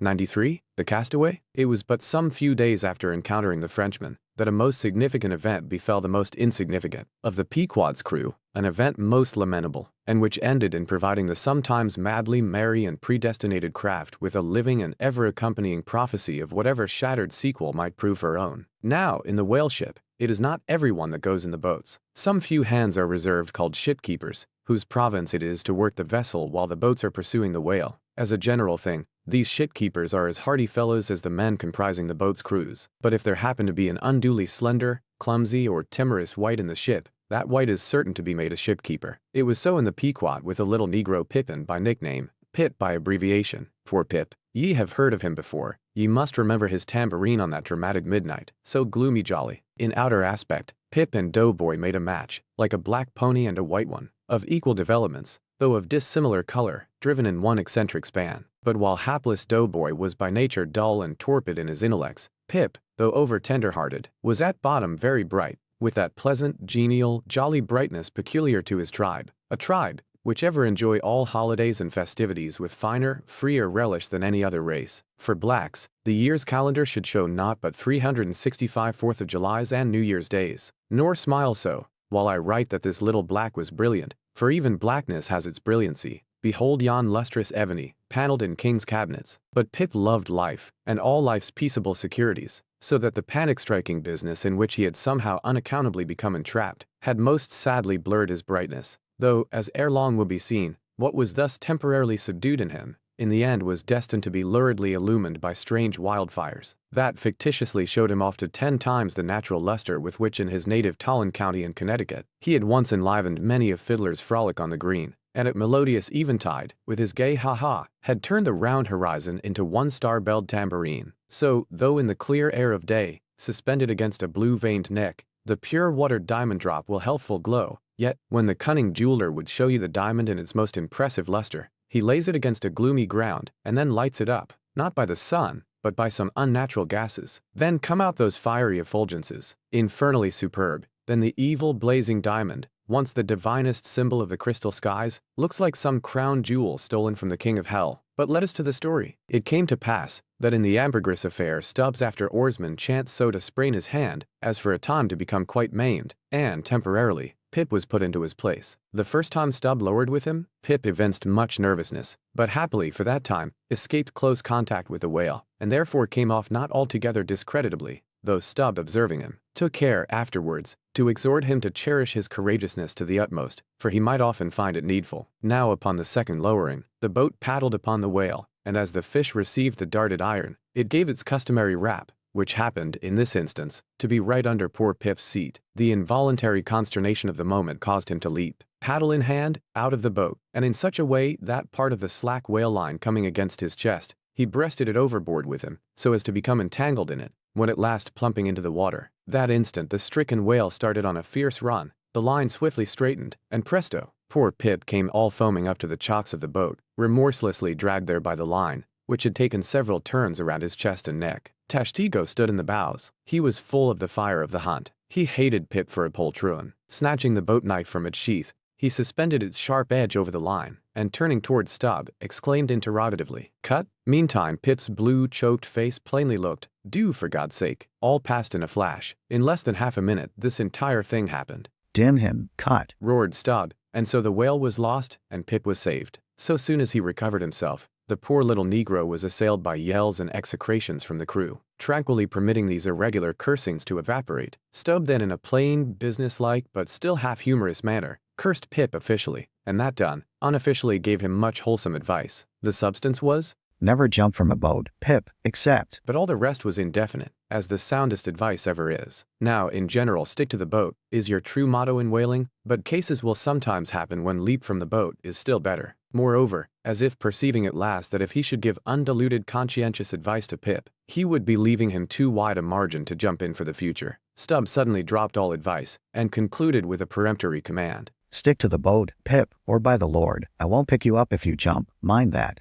93. The Castaway? It was but some few days after encountering the Frenchman that a most significant event befell the most insignificant of the Pequod's crew, an event most lamentable, and which ended in providing the sometimes madly merry and predestinated craft with a living and ever-accompanying prophecy of whatever shattered sequel might prove her own. Now, in the whale ship, it is not everyone that goes in the boats. Some few hands are reserved called shipkeepers, whose province it is to work the vessel while the boats are pursuing the whale. As a general thing, these shipkeepers are as hardy fellows as the men comprising the boat's crews. But if there happen to be an unduly slender, clumsy, or timorous wight in the ship, that wight is certain to be made a shipkeeper. It was so in the Pequod with a little Negro Pippin by nickname, Pip by abbreviation. Poor Pip. Ye have heard of him before. Ye must remember his tambourine on that dramatic midnight, so gloomy jolly. In outer aspect, Pip and Doughboy made a match, like a black pony and a white one, of equal developments, though of dissimilar color, driven in one eccentric span. But while hapless Doughboy was by nature dull and torpid in his intellects, Pip, though over-tender-hearted, was at bottom very bright, with that pleasant, genial, jolly brightness peculiar to his tribe, a tribe which ever enjoy all holidays and festivities with finer, freer relish than any other race. For blacks, the year's calendar should show naught but 365 4th of Julys and New Year's days. Nor smile so, while I write that this little black was brilliant, for even blackness has its brilliancy. Behold yon lustrous ebony, paneled in king's cabinets. But Pip loved life, and all life's peaceable securities, so that the panic-striking business in which he had somehow unaccountably become entrapped had most sadly blurred his brightness. Though, as ere long will be seen, what was thus temporarily subdued in him, in the end was destined to be luridly illumined by strange wildfires, that fictitiously showed him off to 10 times the natural luster with which in his native Tolland County in Connecticut he had once enlivened many a fiddler's frolic on the green, and at melodious eventide, with his gay ha-ha, had turned the round horizon into one star-belled tambourine. So, though in the clear air of day, suspended against a blue-veined neck, the pure-watered diamond drop will healthful glow, yet, when the cunning jeweler would show you the diamond in its most impressive luster, he lays it against a gloomy ground, and then lights it up, not by the sun, but by some unnatural gases. Then come out those fiery effulgences, infernally superb. Then the evil blazing diamond, once the divinest symbol of the crystal skies, looks like some crown jewel stolen from the king of hell. But let us to the story. It came to pass that in the ambergris affair Stubbs after oarsman chanced so to sprain his hand, as for a time to become quite maimed, and, temporarily, Pip was put into his place. The first time Stubb lowered with him, Pip evinced much nervousness, but happily for that time, escaped close contact with the whale, and therefore came off not altogether discreditably, though Stubb, observing him, took care, afterwards, to exhort him to cherish his courageousness to the utmost, for he might often find it needful. Now upon the second lowering, the boat paddled upon the whale, and as the fish received the darted iron, it gave its customary rap, which happened, in this instance, to be right under poor Pip's seat. The involuntary consternation of the moment caused him to leap, paddle in hand, out of the boat, and in such a way that part of the slack whale line coming against his chest, he breasted it overboard with him, so as to become entangled in it, when at last plumping into the water. That instant the stricken whale started on a fierce run, the line swiftly straightened, and presto, poor Pip came all foaming up to the chocks of the boat, remorselessly dragged there by the line, which had taken several turns around his chest and neck. Tashtego stood in the bows. He was full of the fire of the hunt. He hated Pip for a poltroon. Snatching the boat knife from its sheath, he suspended its sharp edge over the line, and turning toward Stubb, exclaimed interrogatively, "Cut?" Meantime Pip's blue, choked face plainly looked, "Do, for God's sake." All passed in a flash. In less than half a minute this entire thing happened. "Damn him, cut!" roared Stubb, and so the whale was lost, and Pip was saved. So soon as he recovered himself, the poor little Negro was assailed by yells and execrations from the crew. Tranquilly permitting these irregular cursings to evaporate, Stubb then in a plain, businesslike, but still half-humorous manner, cursed Pip officially, and that done, unofficially gave him much wholesome advice. The substance was, "Never jump from a boat, Pip, except..." But all the rest was indefinite, as the soundest advice ever is. Now, in general, stick to the boat, is your true motto in whaling, but cases will sometimes happen when leap from the boat is still better. Moreover, as if perceiving at last that if he should give undiluted conscientious advice to Pip, he would be leaving him too wide a margin to jump in for the future, Stubb suddenly dropped all advice, and concluded with a peremptory command. "Stick to the boat, Pip, or by the Lord, I won't pick you up if you jump, mind that.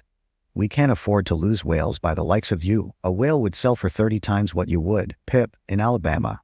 We can't afford to lose whales by the likes of you. A whale would sell for 30 times what you would, Pip, in Alabama.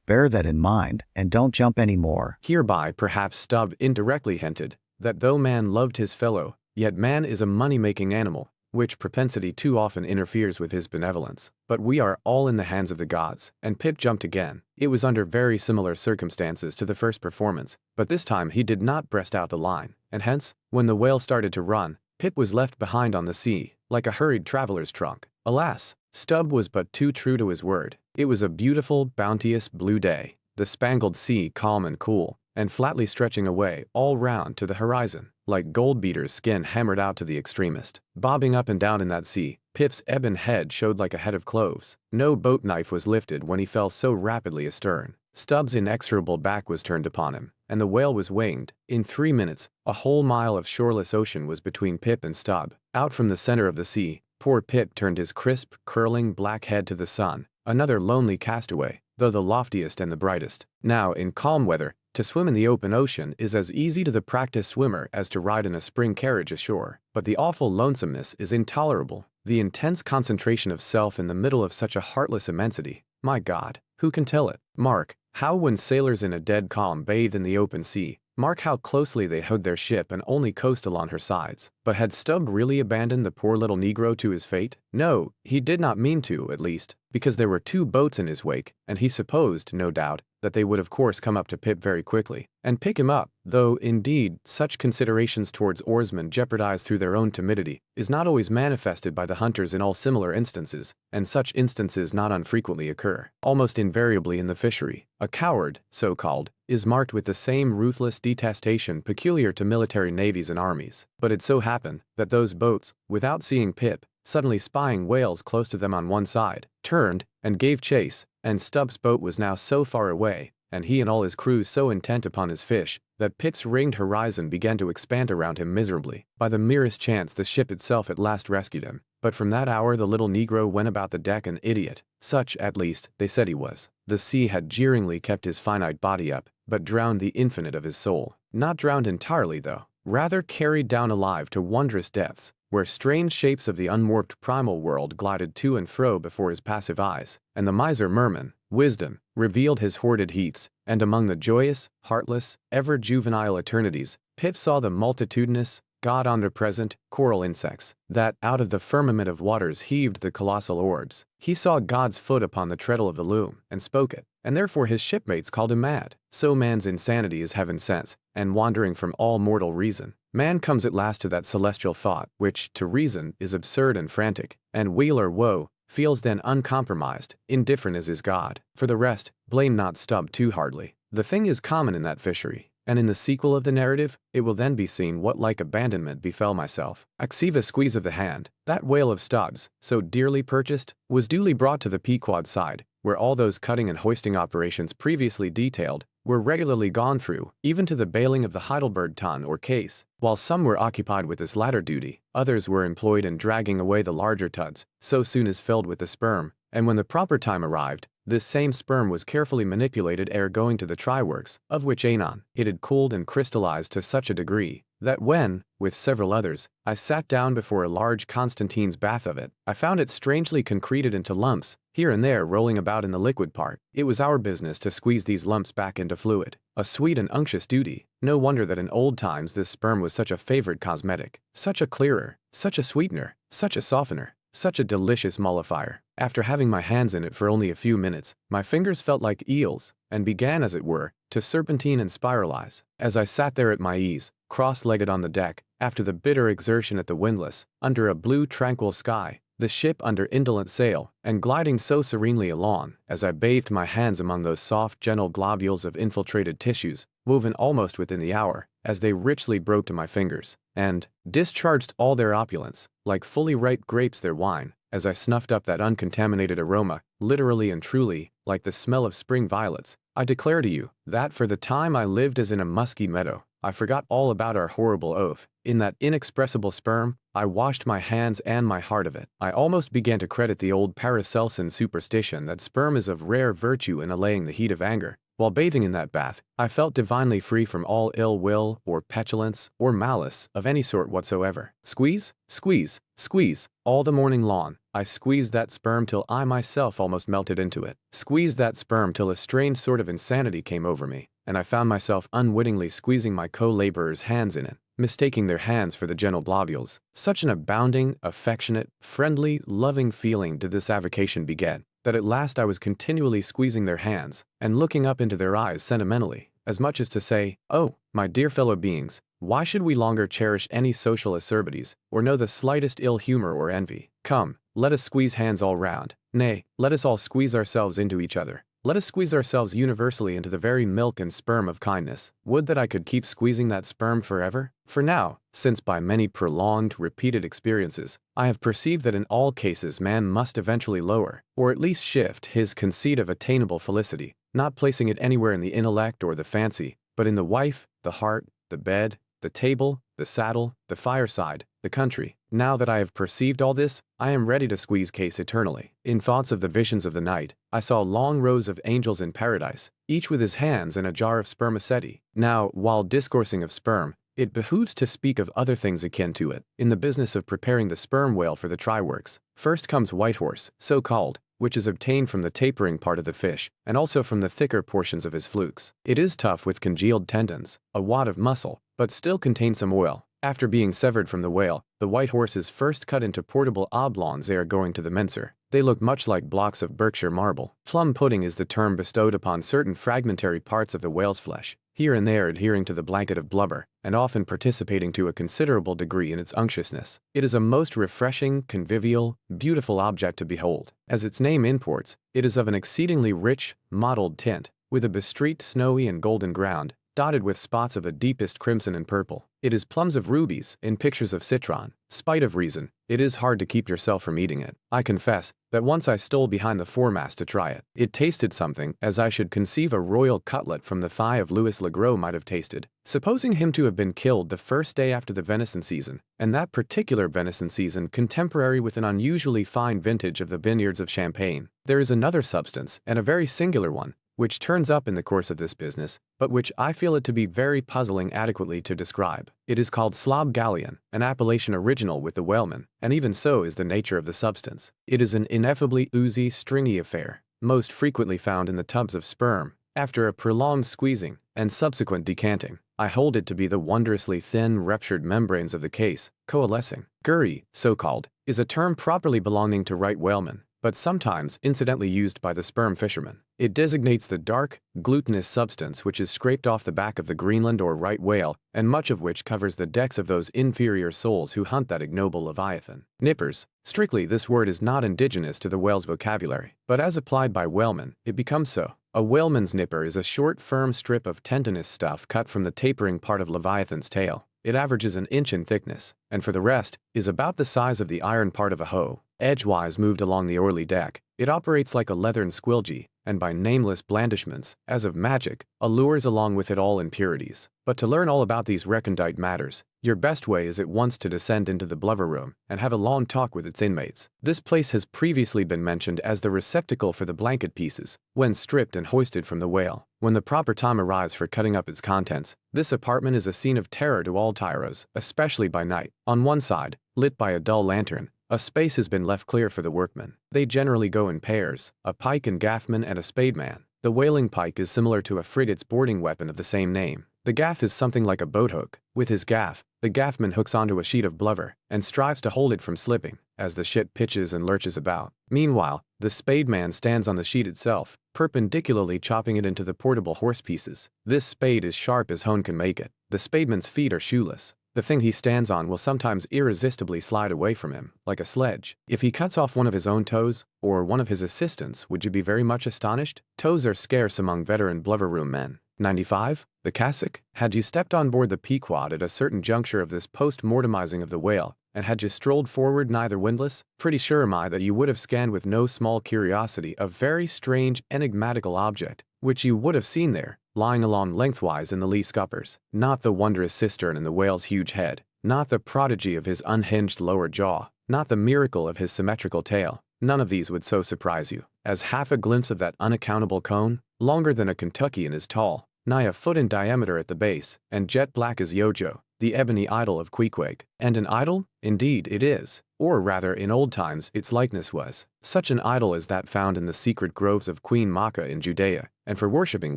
Bear that in mind, and don't jump any more." Hereby perhaps Stubb indirectly hinted that though man loved his fellow, yet man is a money-making animal, which propensity too often interferes with his benevolence. But we are all in the hands of the gods, and Pip jumped again. It was under very similar circumstances to the first performance, but this time he did not breast out the line, and hence, when the whale started to run, Pip was left behind on the sea, like a hurried traveler's trunk. Alas, Stubb was but too true to his word. It was a beautiful, bounteous blue day, the spangled sea calm and cool, and flatly stretching away all round to the horizon, like gold-beater's skin hammered out to the extremist. Bobbing up and down in that sea, Pip's ebon head showed like a head of cloves. No boat knife was lifted when he fell so rapidly astern. Stubb's inexorable back was turned upon him, and the whale was winged. In 3 minutes, a whole mile of shoreless ocean was between Pip and Stubb. Out from the center of the sea, poor Pip turned his crisp, curling black head to the sun, another lonely castaway, though the loftiest and the brightest. Now, in calm weather, to swim in the open ocean is as easy to the practiced swimmer as to ride in a spring carriage ashore, but the awful lonesomeness is intolerable. The intense concentration of self in the middle of such a heartless immensity, my God, who can tell it? Mark how when sailors in a dead calm bathe in the open sea, mark how closely they hood their ship and only coast along her sides. But had Stubb really abandoned the poor little Negro to his fate? No, he did not mean to, at least, because there were 2 boats in his wake, and he supposed, no doubt, that they would of course come up to Pip very quickly and pick him up, though, indeed, such considerations towards oarsmen jeopardized through their own timidity is not always manifested by the hunters in all similar instances, and such instances not unfrequently occur. Almost invariably in the fishery, a coward, so-called, is marked with the same ruthless detestation peculiar to military navies and armies. But it so happened that those boats, without seeing Pip, suddenly spying whales close to them on one side, turned and gave chase, and Stubb's boat was now so far away, and he and all his crew so intent upon his fish, that Pip's ringed horizon began to expand around him miserably. By the merest chance the ship itself at last rescued him, but from that hour the little Negro went about the deck an idiot. Such, at least, they said he was. The sea had jeeringly kept his finite body up, but drowned the infinite of his soul. Not drowned entirely, though, rather carried down alive to wondrous depths, where strange shapes of the unwarped primal world glided to and fro before his passive eyes, and the miser Merman, wisdom, revealed his hoarded heaps, and among the joyous, heartless, ever-juvenile eternities, Pip saw the multitudinous, God-omnipresent, coral insects, that, out of the firmament of waters heaved the colossal orbs. He saw God's foot upon the treadle of the loom, and spoke it, and therefore his shipmates called him mad. So man's insanity is heaven sense, and wandering from all mortal reason. Man comes at last to that celestial thought, which, to reason, is absurd and frantic, and weal or woe, feels then uncompromised, indifferent as is God. For the rest, blame not Stubb too hardly. The thing is common in that fishery, and in the sequel of the narrative, it will then be seen what like abandonment befell myself. XCV squeeze of the hand, that whale of Stubb's, so dearly purchased, was duly brought to the Pequod side, where all those cutting and hoisting operations previously detailed were regularly gone through, even to the bailing of the Heidelberg ton or case. While some were occupied with this latter duty, others were employed in dragging away the larger tuds, so soon as filled with the sperm, and when the proper time arrived, this same sperm was carefully manipulated ere going to the TryWorks, of which anon it had cooled and crystallized to such a degree that when, with several others, I sat down before a large Constantine's bath of it, I found it strangely concreted into lumps, here and there rolling about in the liquid part. It was our business to squeeze these lumps back into fluid, a sweet and unctuous duty. No wonder that in old times this sperm was such a favored cosmetic, such a clearer, such a sweetener, such a softener, such a delicious mollifier. After having my hands in it for only a few minutes, my fingers felt like eels, and began, as it were, to serpentine and spiralize. As I sat there at my ease, cross-legged on the deck, after the bitter exertion at the windlass, under a blue tranquil sky, the ship under indolent sail, and gliding so serenely along, as I bathed my hands among those soft, gentle globules of infiltrated tissues, woven almost within the hour, as they richly broke to my fingers, and discharged all their opulence, like fully ripe grapes their wine, as I snuffed up that uncontaminated aroma, literally and truly, like the smell of spring violets, I declare to you, that for the time I lived as in a musky meadow. I forgot all about our horrible oath. In that inexpressible sperm, I washed my hands and my heart of it. I almost began to credit the old Paracelsian superstition that sperm is of rare virtue in allaying the heat of anger. While bathing in that bath, I felt divinely free from all ill will, or petulance, or malice of any sort whatsoever. Squeeze, squeeze, squeeze, all the morning long, I squeezed that sperm till I myself almost melted into it. Squeezed that sperm till a strange sort of insanity came over me, and I found myself unwittingly squeezing my co-laborer's hands in it. mistaking their hands for the gentle globules. Such an abounding, affectionate, friendly, loving feeling did this avocation beget, that at last I was continually squeezing their hands, and looking up into their eyes sentimentally, as much as to say, "Oh, my dear fellow beings, why should we longer cherish any social acerbities, or know the slightest ill humor or envy? Come, let us squeeze hands all round. Nay, let us all squeeze ourselves into each other. Let us squeeze ourselves universally into the very milk and sperm of kindness. Would that I could keep squeezing that sperm forever? For now, since by many prolonged, repeated experiences, I have perceived that in all cases man must eventually lower, or at least shift, his conceit of attainable felicity, not placing it anywhere in the intellect or the fancy, but in the wife, the heart, the bed, the table, the saddle, the fireside, the country. Now that I have perceived all this, I am ready to squeeze case eternally. In thoughts of the visions of the night, I saw long rows of angels in paradise, each with his hands and a jar of spermaceti. Now, while discoursing of sperm, it behooves to speak of other things akin to it. In the business of preparing the sperm whale for the TryWorks, first comes white horse, so called, which is obtained from the tapering part of the fish, and also from the thicker portions of his flukes. It is tough with congealed tendons, a wad of muscle, but still contains some oil. After being severed from the whale, the white horse is first cut into portable oblongs ere going to the mincer. They look much like blocks of Berkshire marble. Plum pudding is the term bestowed upon certain fragmentary parts of the whale's flesh, here and there adhering to the blanket of blubber, and often participating to a considerable degree in its unctuousness. It is a most refreshing, convivial, beautiful object to behold. As its name imports, it is of an exceedingly rich, mottled tint, with a bestreaked snowy and golden ground, dotted with spots of the deepest crimson and purple. It is plums of rubies in pictures of citron. Spite of reason, it is hard to keep yourself from eating it. I confess that once I stole behind the foremast to try it. It tasted something as I should conceive a royal cutlet from the thigh of Louis le Gros might have tasted. Supposing him to have been killed the first day after the venison season, and that particular venison season contemporary with an unusually fine vintage of the vineyards of Champagne, there is another substance, and a very singular one, which turns up in the course of this business, but which I feel it to be very puzzling adequately to describe. It is called slob galleon, an appellation original with the whalemen, and even so is the nature of the substance. It is an ineffably oozy, stringy affair, most frequently found in the tubs of sperm. After a prolonged squeezing and subsequent decanting, I hold it to be the wondrously thin, ruptured membranes of the case, coalescing. Gurry, so called, is a term properly belonging to right whalemen, but sometimes incidentally used by the sperm fishermen. It designates the dark, glutinous substance which is scraped off the back of the Greenland or right whale, and much of which covers the decks of those inferior souls who hunt that ignoble leviathan. Nippers. Strictly, this word is not indigenous to the whale's vocabulary, but as applied by whalemen, it becomes so. A whaleman's nipper is a short, firm strip of tendinous stuff cut from the tapering part of leviathan's tail. It averages an inch in thickness, and for the rest, is about the size of the iron part of a hoe. Edgewise moved along the oily deck, it operates like a leathern squilgee, and by nameless blandishments, as of magic, allures along with it all impurities. But to learn all about these recondite matters, your best way is at once to descend into the blubber room and have a long talk with its inmates. This place has previously been mentioned as the receptacle for the blanket pieces, when stripped and hoisted from the whale. When the proper time arrives for cutting up its contents, this apartment is a scene of terror to all tyros, especially by night. On one side, lit by a dull lantern, a space has been left clear for the workmen. They generally go in pairs, a pike and gaffman and a spademan. The whaling pike is similar to a frigate's boarding weapon of the same name. The gaff is something like a boat hook. With his gaff, the gaffman hooks onto a sheet of blubber and strives to hold it from slipping as the ship pitches and lurches about. Meanwhile, the spademan stands on the sheet itself, perpendicularly chopping it into the portable horse pieces. This spade is sharp as hone can make it. The spademan's feet are shoeless. The thing he stands on will sometimes irresistibly slide away from him, like a sledge. If he cuts off one of his own toes, or one of his assistants, would you be very much astonished? Toes are scarce among veteran blubber room men. 95. The Cassock. Had you stepped on board the Pequod at a certain juncture of this post-mortemizing of the whale, and had you strolled forward neither windlass, pretty sure am I that you would have scanned with no small curiosity a very strange, enigmatical object, which you would have seen there, lying along lengthwise in the lee scuppers. Not the wondrous cistern in the whale's huge head, not the prodigy of his unhinged lower jaw, not the miracle of his symmetrical tail. None of these would so surprise you as half a glimpse of that unaccountable cone, longer than a Kentuckian is tall, nigh a foot in diameter at the base, and jet black as Yojo, the ebony idol of Queequeg. And an idol? Indeed it is. Or rather, in old times, its likeness was. Such an idol as that found in the secret groves of Queen Makkah in Judea, and for worshipping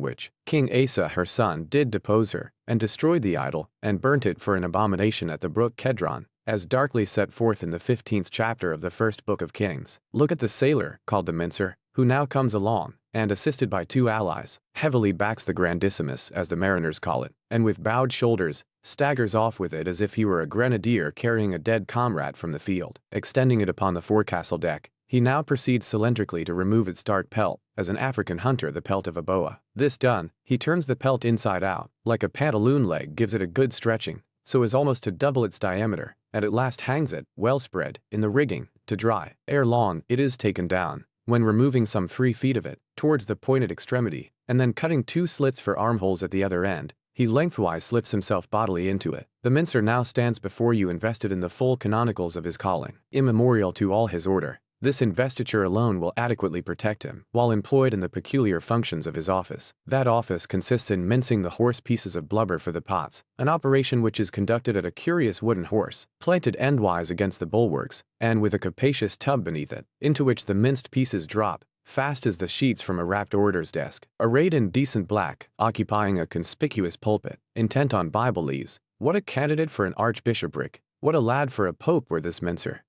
which, King Asa her son did depose her, and destroyed the idol, and burnt it for an abomination at the brook Kedron, as darkly set forth in the 15th chapter of the first book of Kings. Look at the sailor, called the mincer, who now comes along, and assisted by 2 allies, heavily backs the grandissimus, as the mariners call it, and with bowed shoulders, staggers off with it as if he were a grenadier carrying a dead comrade from the field. Extending it upon the forecastle deck, he now proceeds cylindrically to remove its dark pelt, as an African hunter the pelt of a boa. This done, he turns the pelt inside out, like a pantaloon leg, gives it a good stretching, so as almost to double its diameter, and at last hangs it, well spread, in the rigging, to dry. Ere long, it is taken down, when removing some 3 feet of it, towards the pointed extremity, and then cutting 2 slits for armholes at the other end, he lengthwise slips himself bodily into it. The mincer now stands before you invested in the full canonicals of his calling, immemorial to all his order. This investiture alone will adequately protect him, while employed in the peculiar functions of his office. That office consists in mincing the horse pieces of blubber for the pots, an operation which is conducted at a curious wooden horse, planted endwise against the bulwarks, and with a capacious tub beneath it, into which the minced pieces drop, fast as the sheets from a wrapped order's desk. Arrayed in decent black, occupying a conspicuous pulpit, intent on Bible leaves, what a candidate for an archbishopric! What a lad for a pope were this mincer.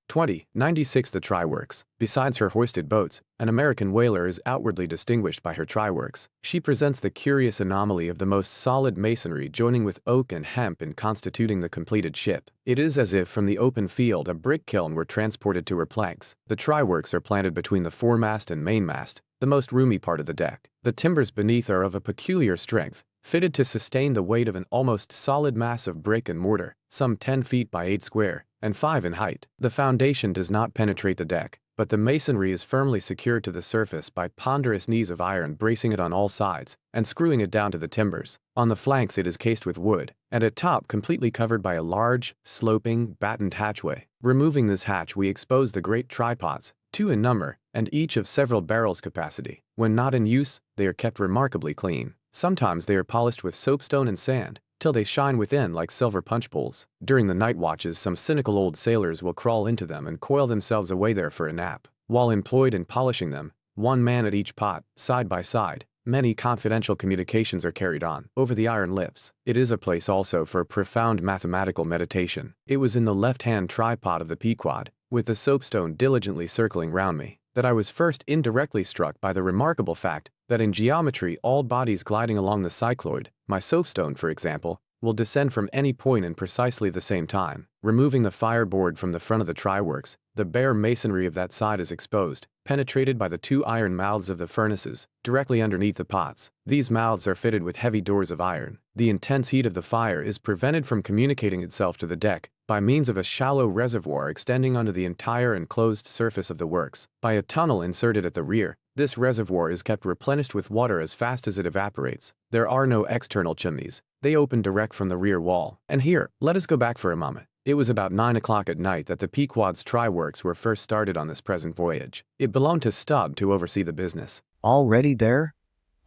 96 The TryWorks. Besides her hoisted boats, an American whaler is outwardly distinguished by her TryWorks. She presents the curious anomaly of the most solid masonry joining with oak and hemp in constituting the completed ship. It is as if from the open field a brick kiln were transported to her planks. The TryWorks are planted between the foremast and mainmast, the most roomy part of the deck. The timbers beneath are of a peculiar strength, fitted to sustain the weight of an almost solid mass of brick and mortar, some 10 feet by 8 square, and 5 in height. The foundation does not penetrate the deck, but the masonry is firmly secured to the surface by ponderous knees of iron bracing it on all sides, and screwing it down to the timbers. On the flanks it is cased with wood, and at top completely covered by a large, sloping, battened hatchway. Removing this hatch we expose the great trypots, 2 in number, and each of several barrels capacity. When not in use, they are kept remarkably clean. Sometimes they are polished with soapstone and sand, till they shine within like silver punch bowls. During the night watches some cynical old sailors will crawl into them and coil themselves away there for a nap. While employed in polishing them, 1 man at each pot, side by side, many confidential communications are carried on, over the iron lips. It is a place also for profound mathematical meditation. It was in the left-hand tripod of the Pequod, with the soapstone diligently circling round me, that I was first indirectly struck by the remarkable fact that in geometry all bodies gliding along the cycloid, my soapstone for example, will descend from any point in precisely the same time. Removing the fireboard from the front of the TryWorks, the bare masonry of that side is exposed, penetrated by the 2 iron mouths of the furnaces, directly underneath the pots. These mouths are fitted with heavy doors of iron. The intense heat of the fire is prevented from communicating itself to the deck by means of a shallow reservoir extending onto the entire enclosed surface of the works. By a tunnel inserted at the rear, this reservoir is kept replenished with water as fast as it evaporates. There are no external chimneys. They open direct from the rear wall. And here, let us go back for a moment. It was about 9 o'clock at night that the Pequod's TryWorks were first started on this present voyage. It belonged to Stubb to oversee the business. All ready there?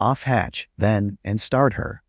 Off hatch, then, and start her.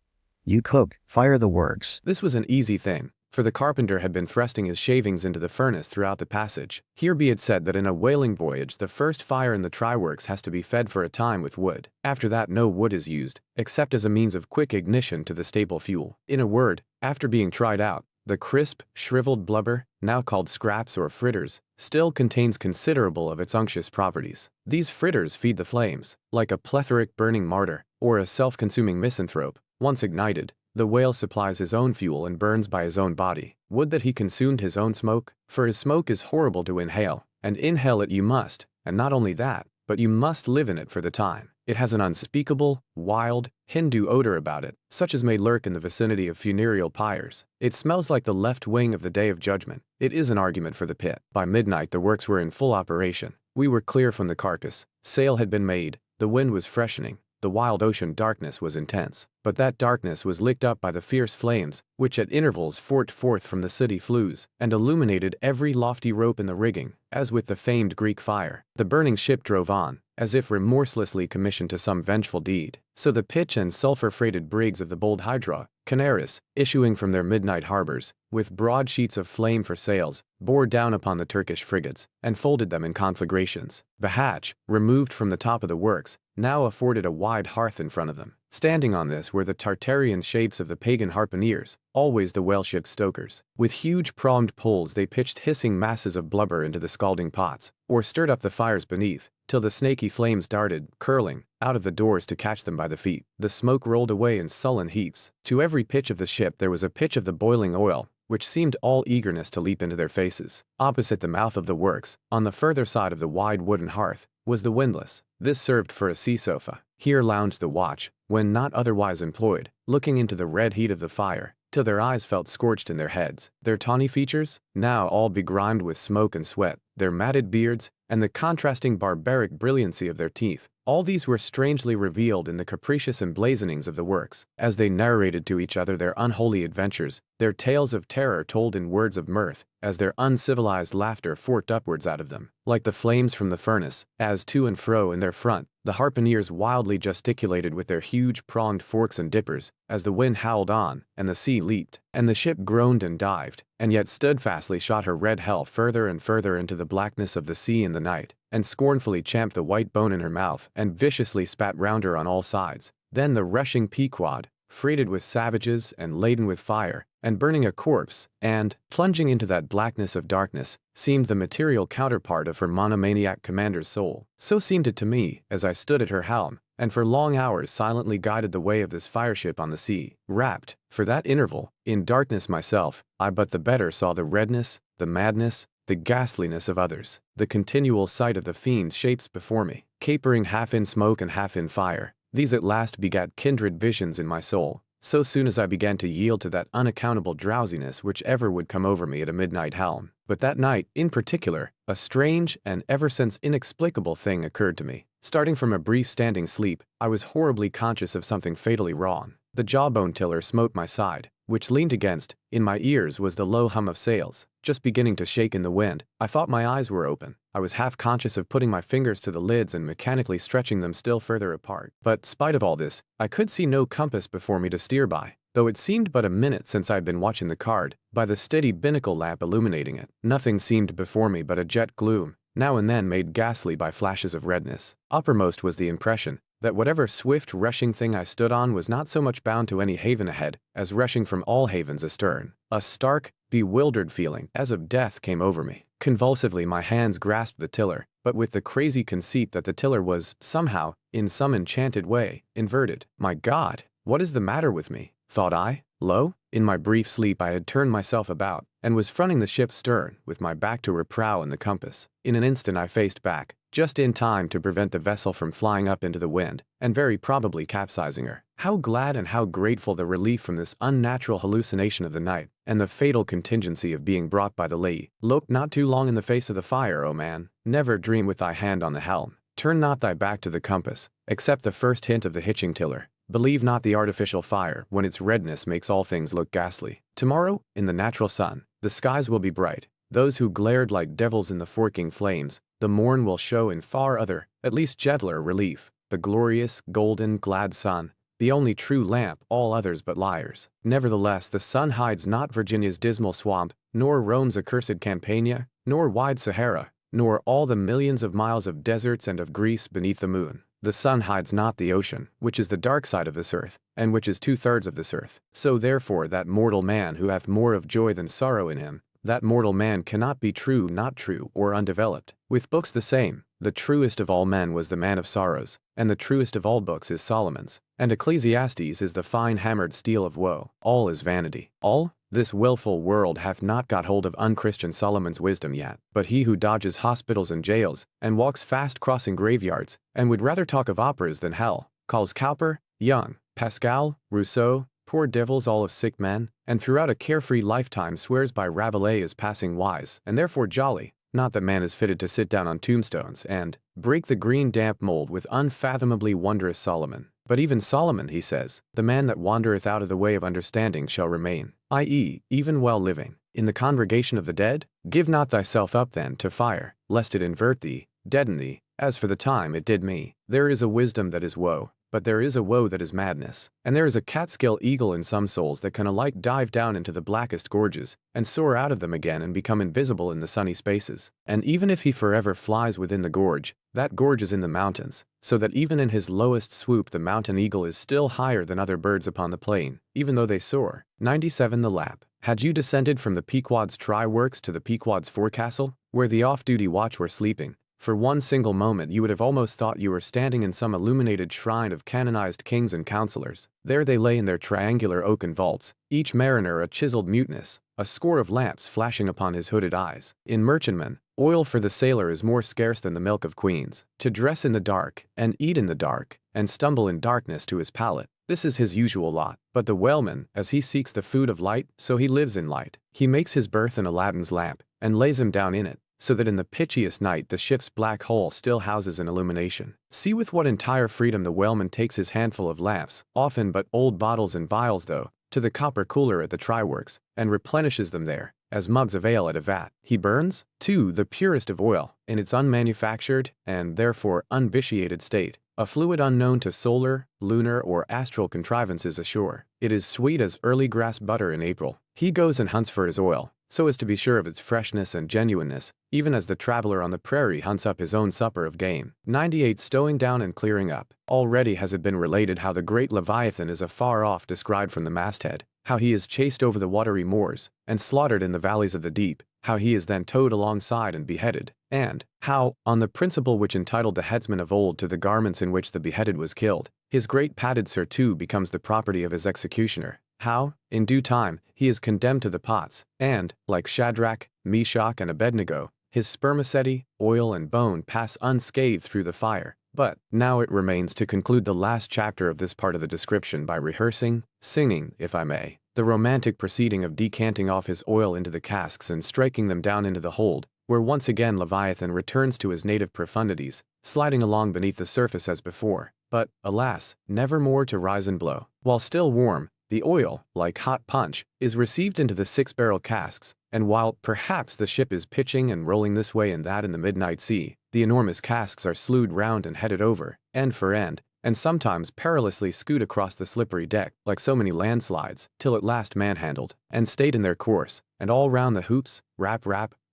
You cook, fire the works. This was an easy thing, for the carpenter had been thrusting his shavings into the furnace throughout the passage. Here be it said that in a whaling voyage the first fire in the TryWorks has to be fed for a time with wood. After that no wood is used, except as a means of quick ignition to the staple fuel. In a word, after being tried out, the crisp, shriveled blubber, now called scraps or fritters, still contains considerable of its unctuous properties. These fritters feed the flames, like a plethoric burning martyr, or a self-consuming misanthrope. Once ignited, the whale supplies his own fuel and burns by his own body. Would that he consumed his own smoke, for his smoke is horrible to inhale, and inhale it you must, and not only that, but you must live in it for the time. It has an unspeakable, wild, Hindu odor about it, such as may lurk in the vicinity of funereal pyres. It smells like the left wing of the Day of Judgment. It is an argument for the pit. By midnight the works were in full operation. We were clear from the carcass, sail had been made, the wind was freshening, the wild ocean darkness was intense. But that darkness was licked up by the fierce flames, which at intervals forked forth from the sooty flues, and illuminated every lofty rope in the rigging, as with the famed Greek fire. The burning ship drove on, as if remorselessly commissioned to some vengeful deed. So the pitch and sulphur-freighted brigs of the bold Hydra, Canaris, issuing from their midnight harbors, with broad sheets of flame for sails, bore down upon the Turkish frigates, and folded them in conflagrations. The hatch, removed from the top of the works, now afforded a wide hearth in front of them. Standing on this were the Tartarian shapes of the pagan harpooneers, always the whaleship stokers. With huge pronged poles they pitched hissing masses of blubber into the scalding pots, or stirred up the fires beneath, till the snaky flames darted, curling, out of the doors to catch them by the feet. The smoke rolled away in sullen heaps. To every pitch of the ship there was a pitch of the boiling oil, which seemed all eagerness to leap into their faces. Opposite the mouth of the works, on the further side of the wide wooden hearth, was the windlass. This served for a sea sofa. Here lounged the watch, when not otherwise employed, looking into the red heat of the fire, till their eyes felt scorched in their heads. Their tawny features, now all begrimed with smoke and sweat, their matted beards, and the contrasting barbaric brilliancy of their teeth, all these were strangely revealed in the capricious emblazonings of the works, as they narrated to each other their unholy adventures, their tales of terror told in words of mirth, as their uncivilized laughter forked upwards out of them, like the flames from the furnace, as to and fro in their front, the harpooneers wildly gesticulated with their huge pronged forks and dippers, as the wind howled on, and the sea leaped, and the ship groaned and dived, and yet steadfastly shot her red hell further and further into the blackness of the sea in the night, and scornfully champed the white bone in her mouth, and viciously spat round her on all sides. Then the rushing Pequod, freighted with savages and laden with fire, and burning a corpse, and, plunging into that blackness of darkness, seemed the material counterpart of her monomaniac commander's soul. So seemed it to me, as I stood at her helm, and for long hours silently guided the way of this fireship on the sea. Wrapped, for that interval, in darkness myself, I but the better saw the redness, the madness, the ghastliness of others, the continual sight of the fiends' shapes before me, capering half in smoke and half in fire. These at last begat kindred visions in my soul, so soon as I began to yield to that unaccountable drowsiness which ever would come over me at a midnight helm. But that night, in particular, a strange and ever since inexplicable thing occurred to me. Starting from a brief standing sleep, I was horribly conscious of something fatally wrong. The jawbone tiller smote my side, which leaned against. In my ears was the low hum of sails, just beginning to shake in the wind. I thought my eyes were open. I was half conscious of putting my fingers to the lids and mechanically stretching them still further apart. But, spite of all this, I could see no compass before me to steer by, though it seemed but a minute since I had been watching the card, by the steady binnacle lamp illuminating it. Nothing seemed before me but a jet gloom, now and then made ghastly by flashes of redness. Uppermost was the impression that whatever swift rushing thing I stood on was not so much bound to any haven ahead, as rushing from all havens astern. A stark, bewildered feeling, as of death, came over me. Convulsively my hands grasped the tiller, but with the crazy conceit that the tiller was, somehow, in some enchanted way, inverted. My God, what is the matter with me? Thought I. Lo, in my brief sleep I had turned myself about, and was fronting the ship's stern, with my back to her prow and the compass. In an instant I faced back, just in time to prevent the vessel from flying up into the wind, and very probably capsizing her. How glad and how grateful the relief from this unnatural hallucination of the night, and the fatal contingency of being brought by the lee. Look not too long in the face of the fire, O man. Never dream with thy hand on the helm. Turn not thy back to the compass, accept the first hint of the hitching tiller. Believe not the artificial fire, when its redness makes all things look ghastly. Tomorrow, in the natural sun, the skies will be bright. Those who glared like devils in the forking flames, the morn will show in far other, at least gentler relief, the glorious, golden, glad sun, the only true lamp, all others but liars. Nevertheless, the sun hides not Virginia's dismal swamp, nor Rome's accursed Campania, nor wide Sahara, nor all the millions of miles of deserts and of Greece beneath the moon. The sun hides not the ocean, which is the dark side of this earth, and which is 2/3 of this earth. So therefore that mortal man who hath more of joy than sorrow in him, that mortal man cannot be true, not true, or undeveloped. With books the same. The truest of all men was the man of sorrows, and the truest of all books is Solomon's, and Ecclesiastes is the fine hammered steel of woe. All is vanity. All? This wilful world hath not got hold of unchristian Solomon's wisdom yet, but he who dodges hospitals and jails, and walks fast crossing graveyards, and would rather talk of operas than hell, calls Cowper, Young, Pascal, Rousseau, poor devils all of sick men, and throughout a carefree lifetime swears by Rabelais as passing wise, and therefore jolly. Not that man is fitted to sit down on tombstones and break the green damp mold with unfathomably wondrous Solomon. But even Solomon, he says, the man that wandereth out of the way of understanding shall remain, i.e., even while living, in the congregation of the dead. Give not thyself up then to fire, lest it invert thee, deaden thee, as for the time it did me. There is a wisdom that is woe, but there is a woe that is madness. And there is a catskill eagle in some souls that can alike dive down into the blackest gorges, and soar out of them again and become invisible in the sunny spaces. And even if he forever flies within the gorge, that gorge is in the mountains, so that even in his lowest swoop the mountain eagle is still higher than other birds upon the plain, even though they soar. 97 The Lamp. Had you descended from the Pequod's TryWorks to the Pequod's forecastle, where the off-duty watch were sleeping, for one single moment you would have almost thought you were standing in some illuminated shrine of canonized kings and counselors. There they lay in their triangular oaken vaults, each mariner a chiseled mutinous, a score of lamps flashing upon his hooded eyes. In merchantmen, oil for the sailor is more scarce than the milk of queens. To dress in the dark, and eat in the dark, and stumble in darkness to his palate, this is his usual lot. But the whaleman, as he seeks the food of light, so he lives in light. He makes his berth in Aladdin's lamp, and lays him down in it, so that in the pitchiest night the ship's black hole still houses an illumination. See with what entire freedom the whaleman takes his handful of lamps, often but old bottles and vials though, to the copper cooler at the TryWorks, and replenishes them there, as mugs of ale at a vat. He burns, too, the purest of oil, in its unmanufactured, and therefore unvitiated state, a fluid unknown to solar, lunar, or astral contrivances ashore. It is sweet as early grass butter in April. He goes and hunts for his oil, so as to be sure of its freshness and genuineness, even as the traveler on the prairie hunts up his own supper of game. 98 Stowing down and clearing up. Already has it been related how the great Leviathan is afar off descried from the masthead, how he is chased over the watery moors, and slaughtered in the valleys of the deep, how he is then towed alongside and beheaded, and how, on the principle which entitled the headsman of old to the garments in which the beheaded was killed, his great padded surtout becomes the property of his executioner. How, in due time, he is condemned to the pots, and, like Shadrach, Meshach, and Abednego, his spermaceti, oil, and bone pass unscathed through the fire. But now it remains to conclude the last chapter of this part of the description by rehearsing, singing, if I may, the romantic proceeding of decanting off his oil into the casks and striking them down into the hold, where once again Leviathan returns to his native profundities, sliding along beneath the surface as before, but, alas, never more to rise and blow. While still warm, the oil, like hot punch, is received into the 6-barrel casks, and while perhaps the ship is pitching and rolling this way and that in the midnight sea, the enormous casks are slewed round and headed over, end for end, and sometimes perilously scoot across the slippery deck like so many landslides, till at last manhandled, and stayed in their course, and all round the hoops, rap,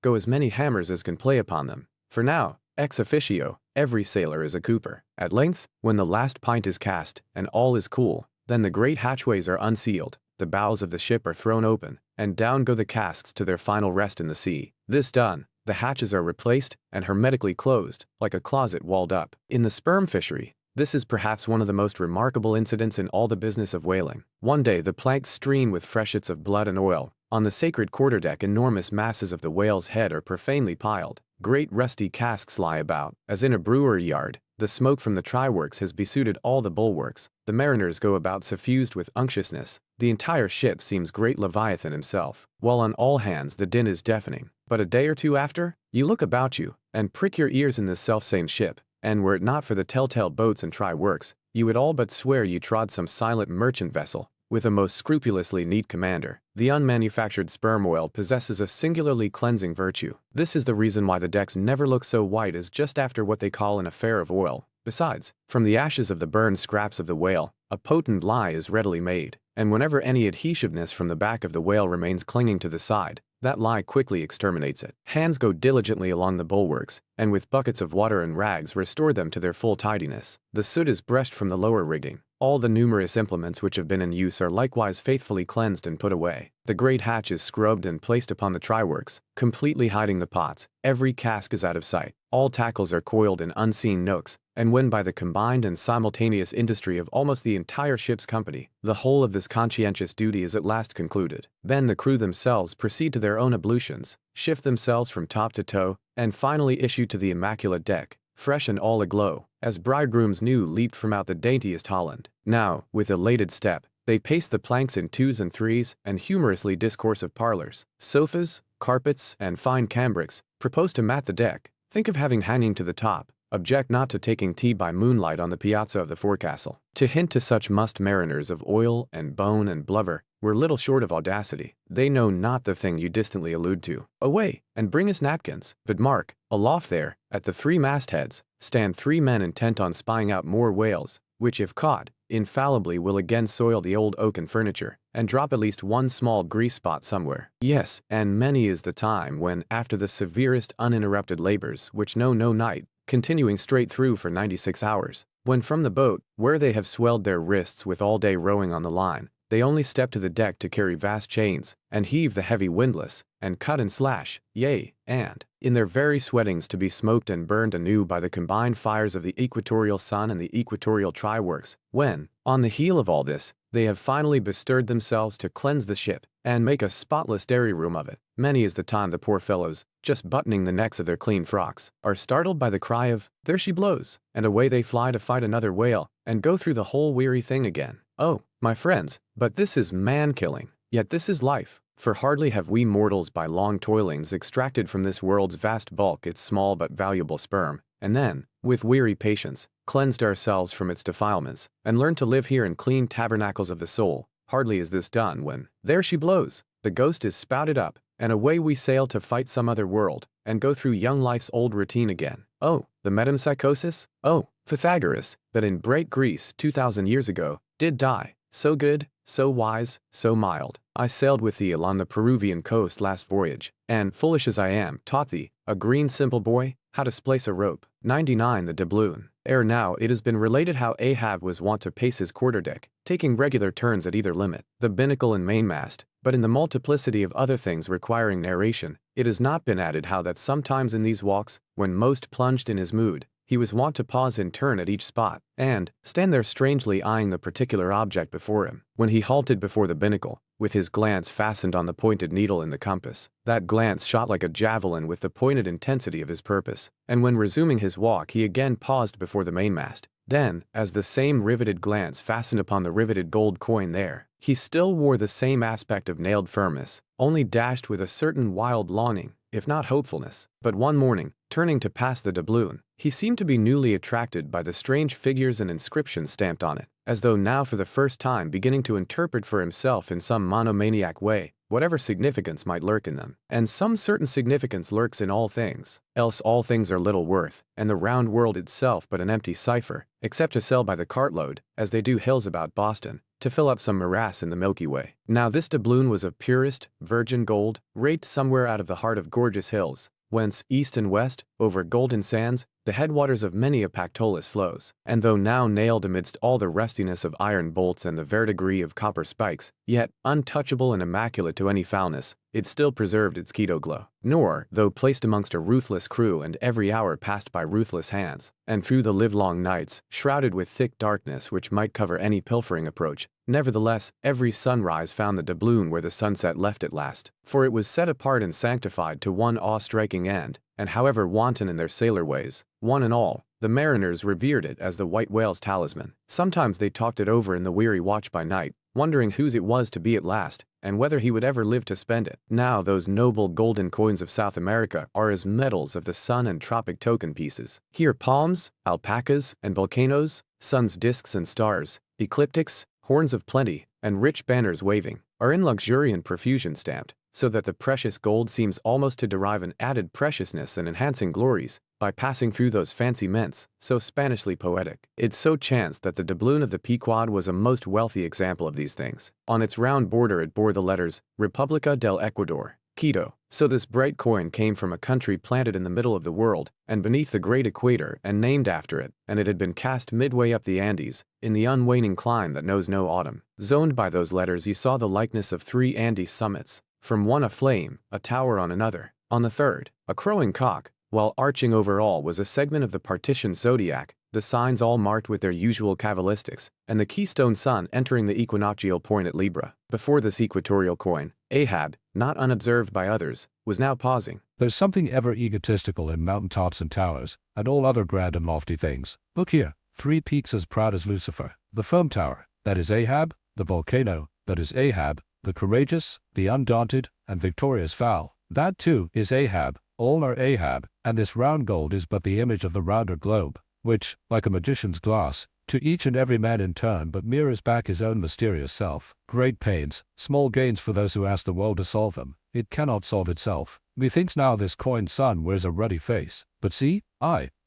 go as many hammers as can play upon them. For now, ex officio, every sailor is a cooper. At length, when the last pint is cast, and all is cool, then the great hatchways are unsealed, the bows of the ship are thrown open, and down go the casks to their final rest in the sea. This done, the hatches are replaced and hermetically closed, like a closet walled up. In the sperm fishery, this is perhaps one of the most remarkable incidents in all the business of whaling. One day the planks stream with freshets of blood and oil. On the sacred quarterdeck enormous masses of the whale's head are profanely piled. Great rusty casks lie about, as in a brewery yard. The smoke from the TryWorks has besuited all the bulwarks. The mariners go about suffused with unctuousness. The entire ship seems great Leviathan himself, while on all hands the din is deafening. But a day or two after, you look about you, and prick your ears in this selfsame ship, and were it not for the telltale boats and TryWorks, you would all but swear you trod some silent merchant vessel, with a most scrupulously neat commander. The unmanufactured sperm oil possesses a singularly cleansing virtue. This is the reason why the decks never look so white as just after what they call an affair of oil. Besides, from the ashes of the burned scraps of the whale, a potent lye is readily made, and whenever any adhesiveness from the back of the whale remains clinging to the side, that lye quickly exterminates it. Hands go diligently along the bulwarks, and with buckets of water and rags restore them to their full tidiness. The soot is brushed from the lower rigging. All the numerous implements which have been in use are likewise faithfully cleansed and put away. The great hatch is scrubbed and placed upon the TryWorks, completely hiding the pots. Every cask is out of sight. All tackles are coiled in unseen nooks, and when by the combined and simultaneous industry of almost the entire ship's company, the whole of this conscientious duty is at last concluded, then the crew themselves proceed to their own ablutions, shift themselves from top to toe, and finally issue to the immaculate deck, fresh and all aglow, as bridegrooms new leaped from out the daintiest Holland. Now, with elated step, they pace the planks in 2s and 3s, and humorously discourse of parlors, sofas, carpets, and fine cambrics, propose to mat the deck, think of having hanging to the top, object not to taking tea by moonlight on the piazza of the forecastle. To hint to such must mariners of oil and bone and blubber were little short of audacity. They know not the thing you distantly allude to. Away, and bring us napkins. But mark, aloft there, at the 3 mastheads, stand 3 men intent on spying out more whales, which if caught, infallibly will again soil the old oaken furniture, and drop at least one small grease spot somewhere. Yes, and many is the time when, after the severest uninterrupted labors which know no night, continuing straight through for 96 hours, when from the boat, where they have swelled their wrists with all day rowing on the line, they only step to the deck to carry vast chains, and heave the heavy windlass, and cut and slash, yea, and, in their very sweatings to be smoked and burned anew by the combined fires of the equatorial sun and the equatorial TryWorks, when, on the heel of all this, they have finally bestirred themselves to cleanse the ship, and make a spotless dairy room of it. Many is the time the poor fellows, just buttoning the necks of their clean frocks, are startled by the cry of, "There she blows!" and away they fly to fight another whale, and go through the whole weary thing again. Oh, my friends, but this is man-killing. Yet this is life, for hardly have we mortals by long toilings extracted from this world's vast bulk its small but valuable sperm, and then, with weary patience, cleansed ourselves from its defilements, and learned to live here in clean tabernacles of the soul. Hardly is this done when, there she blows, the ghost is spouted up, and away we sail to fight some other world, and go through young life's old routine again. Oh, the metempsychosis? Oh, Pythagoras, that in bright Greece 2,000 years ago, did die, so good, so wise, so mild. I sailed with thee along the Peruvian coast last voyage, and, foolish as I am, taught thee, a green simple boy, how to splice a rope. 99 The Doubloon. Ere now it has been related how Ahab was wont to pace his quarterdeck, taking regular turns at either limit, the binnacle and mainmast, but in the multiplicity of other things requiring narration, it has not been added how that sometimes in these walks, when most plunged in his mood, he was wont to pause in turn at each spot, and stand there strangely eyeing the particular object before him. When he halted before the binnacle, with his glance fastened on the pointed needle in the compass, that glance shot like a javelin with the pointed intensity of his purpose, and when resuming his walk he again paused before the mainmast. Then, as the same riveted glance fastened upon the riveted gold coin there, he still wore the same aspect of nailed firmness, only dashed with a certain wild longing, if not hopefulness. But one morning, turning to pass the doubloon, he seemed to be newly attracted by the strange figures and inscriptions stamped on it, as though now for the first time beginning to interpret for himself in some monomaniac way whatever significance might lurk in them. And some certain significance lurks in all things, else all things are little worth, and the round world itself but an empty cipher, except to sell by the cartload, as they do hills about Boston, to fill up some morass in the Milky Way. Now this doubloon was of purest, virgin gold, raked somewhere out of the heart of gorgeous hills, whence, east and west, over golden sands, the headwaters of many a Pactolus flows, and though now nailed amidst all the rustiness of iron bolts and the verdigris of copper spikes, yet, untouchable and immaculate to any foulness, it still preserved its keto glow. Nor, though placed amongst a ruthless crew and every hour passed by ruthless hands, and through the livelong nights, shrouded with thick darkness which might cover any pilfering approach, nevertheless, every sunrise found the doubloon where the sunset left it last, for it was set apart and sanctified to one awe-striking end, and however wanton in their sailor ways, one and all, the mariners revered it as the white whale's talisman. Sometimes they talked it over in the weary watch by night, wondering whose it was to be at last, and whether he would ever live to spend it. Now those noble golden coins of South America are as medals of the sun and tropic token pieces. Here palms, alpacas, and volcanoes, sun's discs and stars, ecliptics, horns of plenty, and rich banners waving, are in luxuriant profusion stamped, so that the precious gold seems almost to derive an added preciousness and enhancing glories, by passing through those fancy mints, so Spanishly poetic. It so chanced that the doubloon of the Pequod was a most wealthy example of these things. On its round border it bore the letters, República del Ecuador, Quito. So this bright coin came from a country planted in the middle of the world, and beneath the great equator, and named after it, and it had been cast midway up the Andes, in the unwaning clime that knows no autumn. Zoned by those letters he saw the likeness of 3 Andes summits, from one a flame, a tower on another, on the third, a crowing cock, while arching over all was a segment of the partitioned zodiac, the signs all marked with their usual cabalistics, and the keystone sun entering the equinoctial point at Libra. Before this equatorial coin, Ahab, not unobserved by others, was now pausing. There's something ever egotistical in mountain tops and towers, and all other grand and lofty things. Look here, 3 peaks as proud as Lucifer. The foam tower, that is Ahab; the volcano, that is Ahab; the courageous, the undaunted, and victorious fowl, that too is Ahab. All are Ahab, and this round gold is but the image of the rounder globe, which, like a magician's glass, to each and every man in turn but mirrors back his own mysterious self. Great pains, small gains for those who ask the world to solve them. It cannot solve itself. Methinks now this coined sun wears a ruddy face. But see,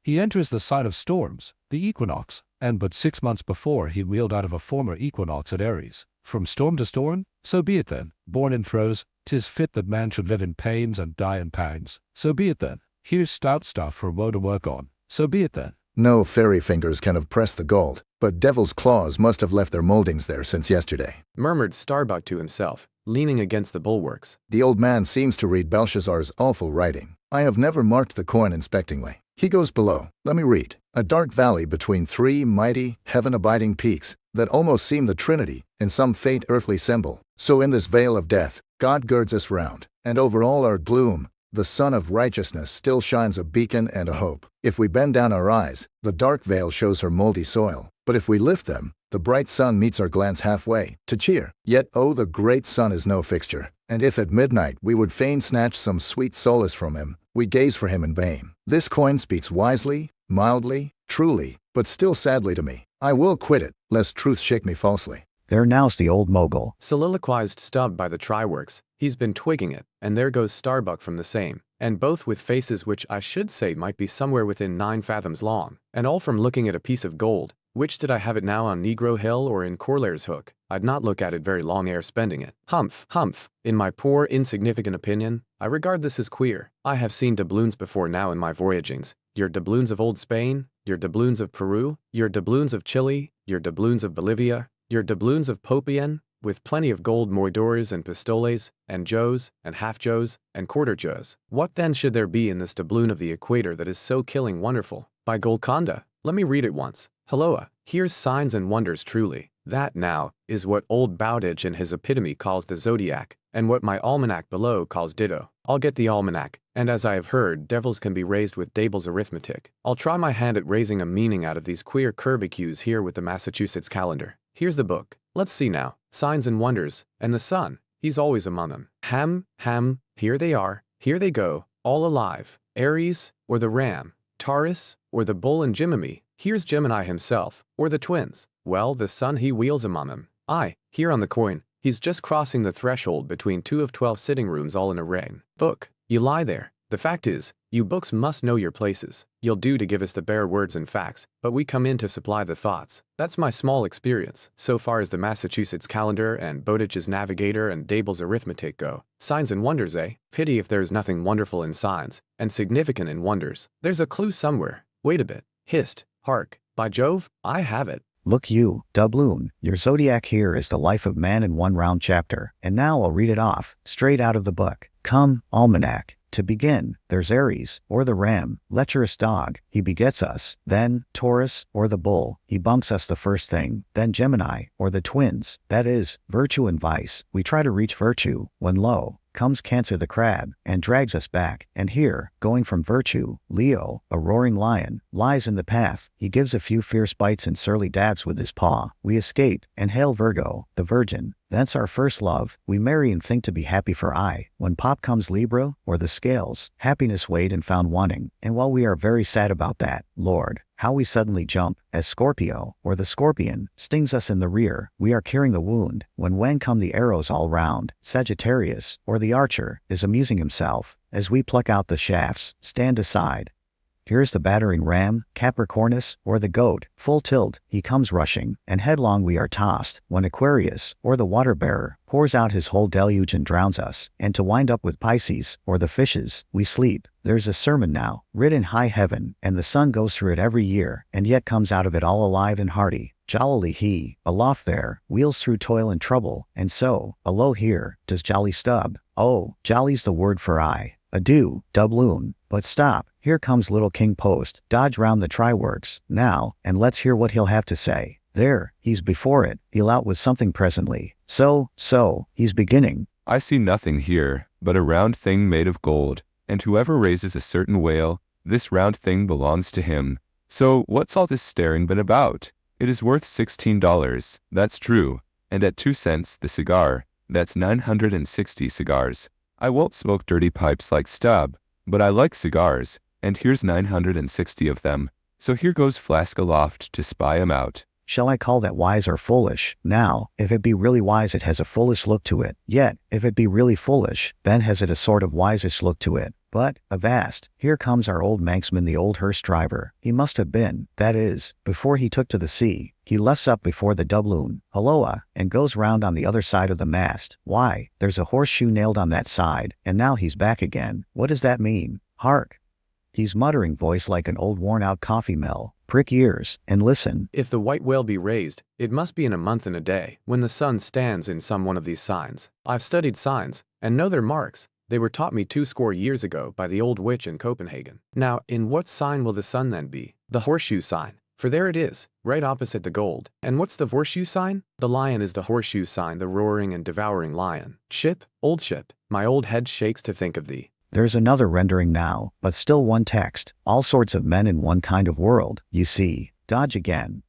he He enters the sign of storms, the equinox, and but 6 months before he wheeled out of a former equinox at Aries. From storm to storm? So be it then. Born in throes, 'tis fit that man should live in pains and die in pangs. So be it then. Here's stout stuff for woe to work on. So be it then. No fairy fingers can have pressed the gold, but devil's claws must have left their moldings there since yesterday, murmured Starbuck to himself, leaning against the bulwarks. The old man seems to read Belshazzar's awful writing. I have never marked the coin inspectingly. He goes below. Let me read. A dark valley between 3 mighty, heaven-abiding peaks that almost seem the Trinity in some faint earthly symbol. So in this vale of death, God girds us round, and over all our gloom, the sun of righteousness still shines a beacon and a hope. If we bend down our eyes, the dark veil shows her moldy soil. But if we lift them, the bright sun meets our glance halfway, to cheer. Yet, oh, the great sun is no fixture, and if at midnight we would fain snatch some sweet solace from him, we gaze for him in vain. This coin speaks wisely, mildly, truly, but still sadly to me. I will quit it, lest truth shake me falsely. There now's the old mogul, soliloquized Stubb by the TryWorks. He's been twigging it, and there goes Starbuck from the same, and both with faces which I should say might be somewhere within 9 fathoms long, and all from looking at a piece of gold. Which did I have it now on Negro Hill or in Corlair's Hook? I'd not look at it very long ere spending it. Humph, humph. In my poor insignificant opinion, I regard this as queer. I have seen doubloons before now in my voyagings. Your doubloons of old Spain, your doubloons of Peru, your doubloons of Chile, your doubloons of Bolivia, your doubloons of Popian, with plenty of gold moidores and pistoles, and joes, and half-joes, and quarter-joes. What then should there be in this doubloon of the equator that is so killing wonderful? By Golconda, let me read it once. Halloa, here's signs and wonders truly. That, now, is what old Bowditch in his epitome calls the zodiac, and what my almanac below calls ditto. I'll get the almanac, and as I have heard, devils can be raised with Dable's arithmetic. I'll try my hand at raising a meaning out of these queer curlicues here with the Massachusetts calendar. Here's the book. Let's see now. Signs and wonders, and the sun. He's always among them. Ham, here they are, here they go, all alive. Aries, or the ram. Taurus, or the bull and Gemini. Here's Gemini himself, or the twins. Well, the sun he wheels among them. Aye, here on the coin, he's just crossing the threshold between 2 of 12 sitting rooms all in a ring. Book, you lie there. The fact is, you books must know your places. You'll do to give us the bare words and facts, but we come in to supply the thoughts. That's my small experience, so far as the Massachusetts calendar and Bowditch's navigator and Dable's arithmetic go. Signs and wonders, eh? Pity if there's nothing wonderful in signs, and significant in wonders. There's a clue somewhere. Wait a bit. Hist, hark, by Jove, I have it. Look you, doubloon, your zodiac here is the life of man in one round chapter, and now I'll read it off, straight out of the book. Come, almanac. To begin, there's Aries, or the ram, lecherous dog, he begets us. Then, Taurus, or the bull, he bunks us the first thing. Then Gemini, or the twins, that is, virtue and vice. We try to reach virtue, when lo, comes Cancer the crab, and drags us back. And here, going from virtue, Leo, a roaring lion, lies in the path. He gives a few fierce bites and surly dabs with his paw. We escape, and hail Virgo, the virgin. Thence our first love, we marry and think to be happy for aye. When pop comes Libra, or the scales, happiness weighed and found wanting. And while we are very sad about that, Lord, how we suddenly jump, as Scorpio, or the scorpion, stings us in the rear. We are curing the wound, when come the arrows all round. Sagittarius, or the archer, is amusing himself. As we pluck out the shafts, stand aside. Here's the battering ram, Capricornus, or the goat, full tilt, he comes rushing, and headlong we are tossed, when Aquarius, or the water-bearer, pours out his whole deluge and drowns us, and to wind up with Pisces, or the fishes, we sleep. There's a sermon now, writ in high heaven, and the sun goes through it every year, and yet comes out of it all alive and hearty. Jollily he, aloft there, wheels through toil and trouble, and so, alow here, does jolly Stubb. Oh, jolly's the word for aye. Adieu, doubloon. But stop, here comes little King Post, dodge round the TryWorks, now, and let's hear what he'll have to say. There, he's before it, he'll out with something presently. So, he's beginning. I see nothing here, but a round thing made of gold, and whoever raises a certain whale, this round thing belongs to him. So, what's all this staring been about? It is worth $16, that's true, and at 2 cents the cigar, that's 960 cigars. I won't smoke dirty pipes like Stubb, but I like cigars, and here's 960 of them, so here goes flask aloft to spy 'em out. Shall I call that wise or foolish? Now, if it be really wise it has a foolish look to it, yet, if it be really foolish, then has it a sort of wiseish look to it. But, avast, here comes our old Manxman, the old hearse driver. He must have been, that is, before he took to the sea. He lefts up before the doubloon, Halloa, and goes round on the other side of the mast. Why, there's a horseshoe nailed on that side, and now he's back again. What does that mean? Hark! He's muttering, voice like an old worn-out coffee mill. Prick ears, and listen. If the white whale be raised, it must be in a month and a day, when the sun stands in some one of these signs. I've studied signs, and know their marks. They were taught me 20 years ago by the old witch in Copenhagen. Now, in what sign will the sun then be? The horseshoe sign. For there it is, right opposite the gold. And what's the horseshoe sign? The lion is the horseshoe sign, the roaring and devouring lion. Ship, old ship, my old head shakes to think of thee. There's another rendering now, but still one text. All sorts of men in one kind of world, you see. Dodge again.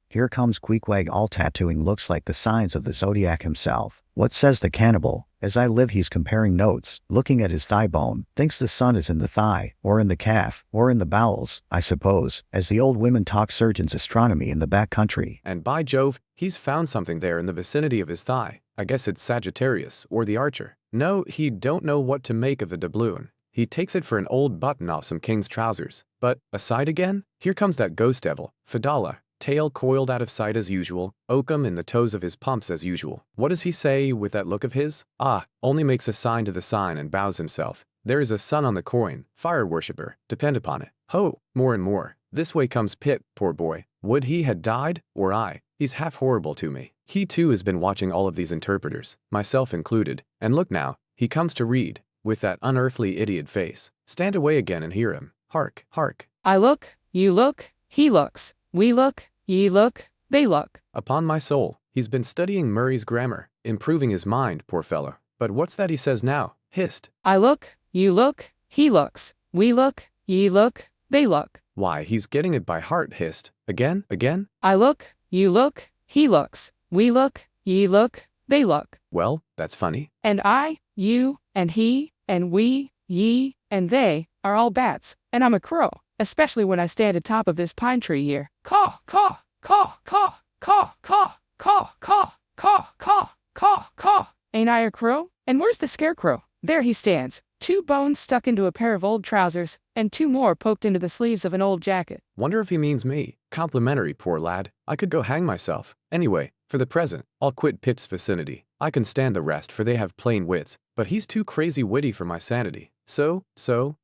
Here comes Queequeg, all tattooing, looks like the signs of the zodiac himself. What says the cannibal? As I live, he's comparing notes, looking at his thigh bone, thinks the sun is in the thigh, or in the calf, or in the bowels, I suppose, as the old women talk surgeon's astronomy in the back country. And by Jove, he's found something there in the vicinity of his thigh. I guess it's Sagittarius, or the Archer. No, he don't know what to make of the doubloon. He takes it for an old button off some king's trousers. But, aside again, here comes that ghost devil, Fedallah, tail coiled out of sight as usual, oakum in the toes of his pumps as usual. What does he say with that look of his? Ah, only makes a sign to the sign and bows himself. There is a sun on the coin, fire worshipper, depend upon it. Ho, more and more. This way comes Pitt, poor boy. Would he had died, or I. He's half horrible to me. He too has been watching all of these interpreters, myself included, and look now, he comes to read, with that unearthly idiot face. Stand away again and hear him. Hark, hark. I look, you look, he looks, we look, ye look, they look. Upon my soul, he's been studying Murray's grammar, improving his mind, poor fellow. But what's that he says now? Hist. I look, you look, he looks, we look, ye look, they look. Why, he's getting it by heart, hist. Again, again? I look, you look, he looks, we look, ye look, they look. Well, that's funny. And I, you, and he, and we, ye, and they, are all bats, and I'm a crow, especially when I stand atop of this pine tree here. Caw, caw, caw, caw, caw, caw, caw, caw, caw, caw, caw, caw. Ain't I a crow? And where's the scarecrow? There he stands, 2 bones stuck into a pair of old trousers, and 2 more poked into the sleeves of an old jacket. Wonder if he means me. Complimentary, poor lad. I could go hang myself. Anyway, for the present, I'll quit Pip's vicinity. I can stand the rest, for they have plain wits, but he's too crazy witty for my sanity. So,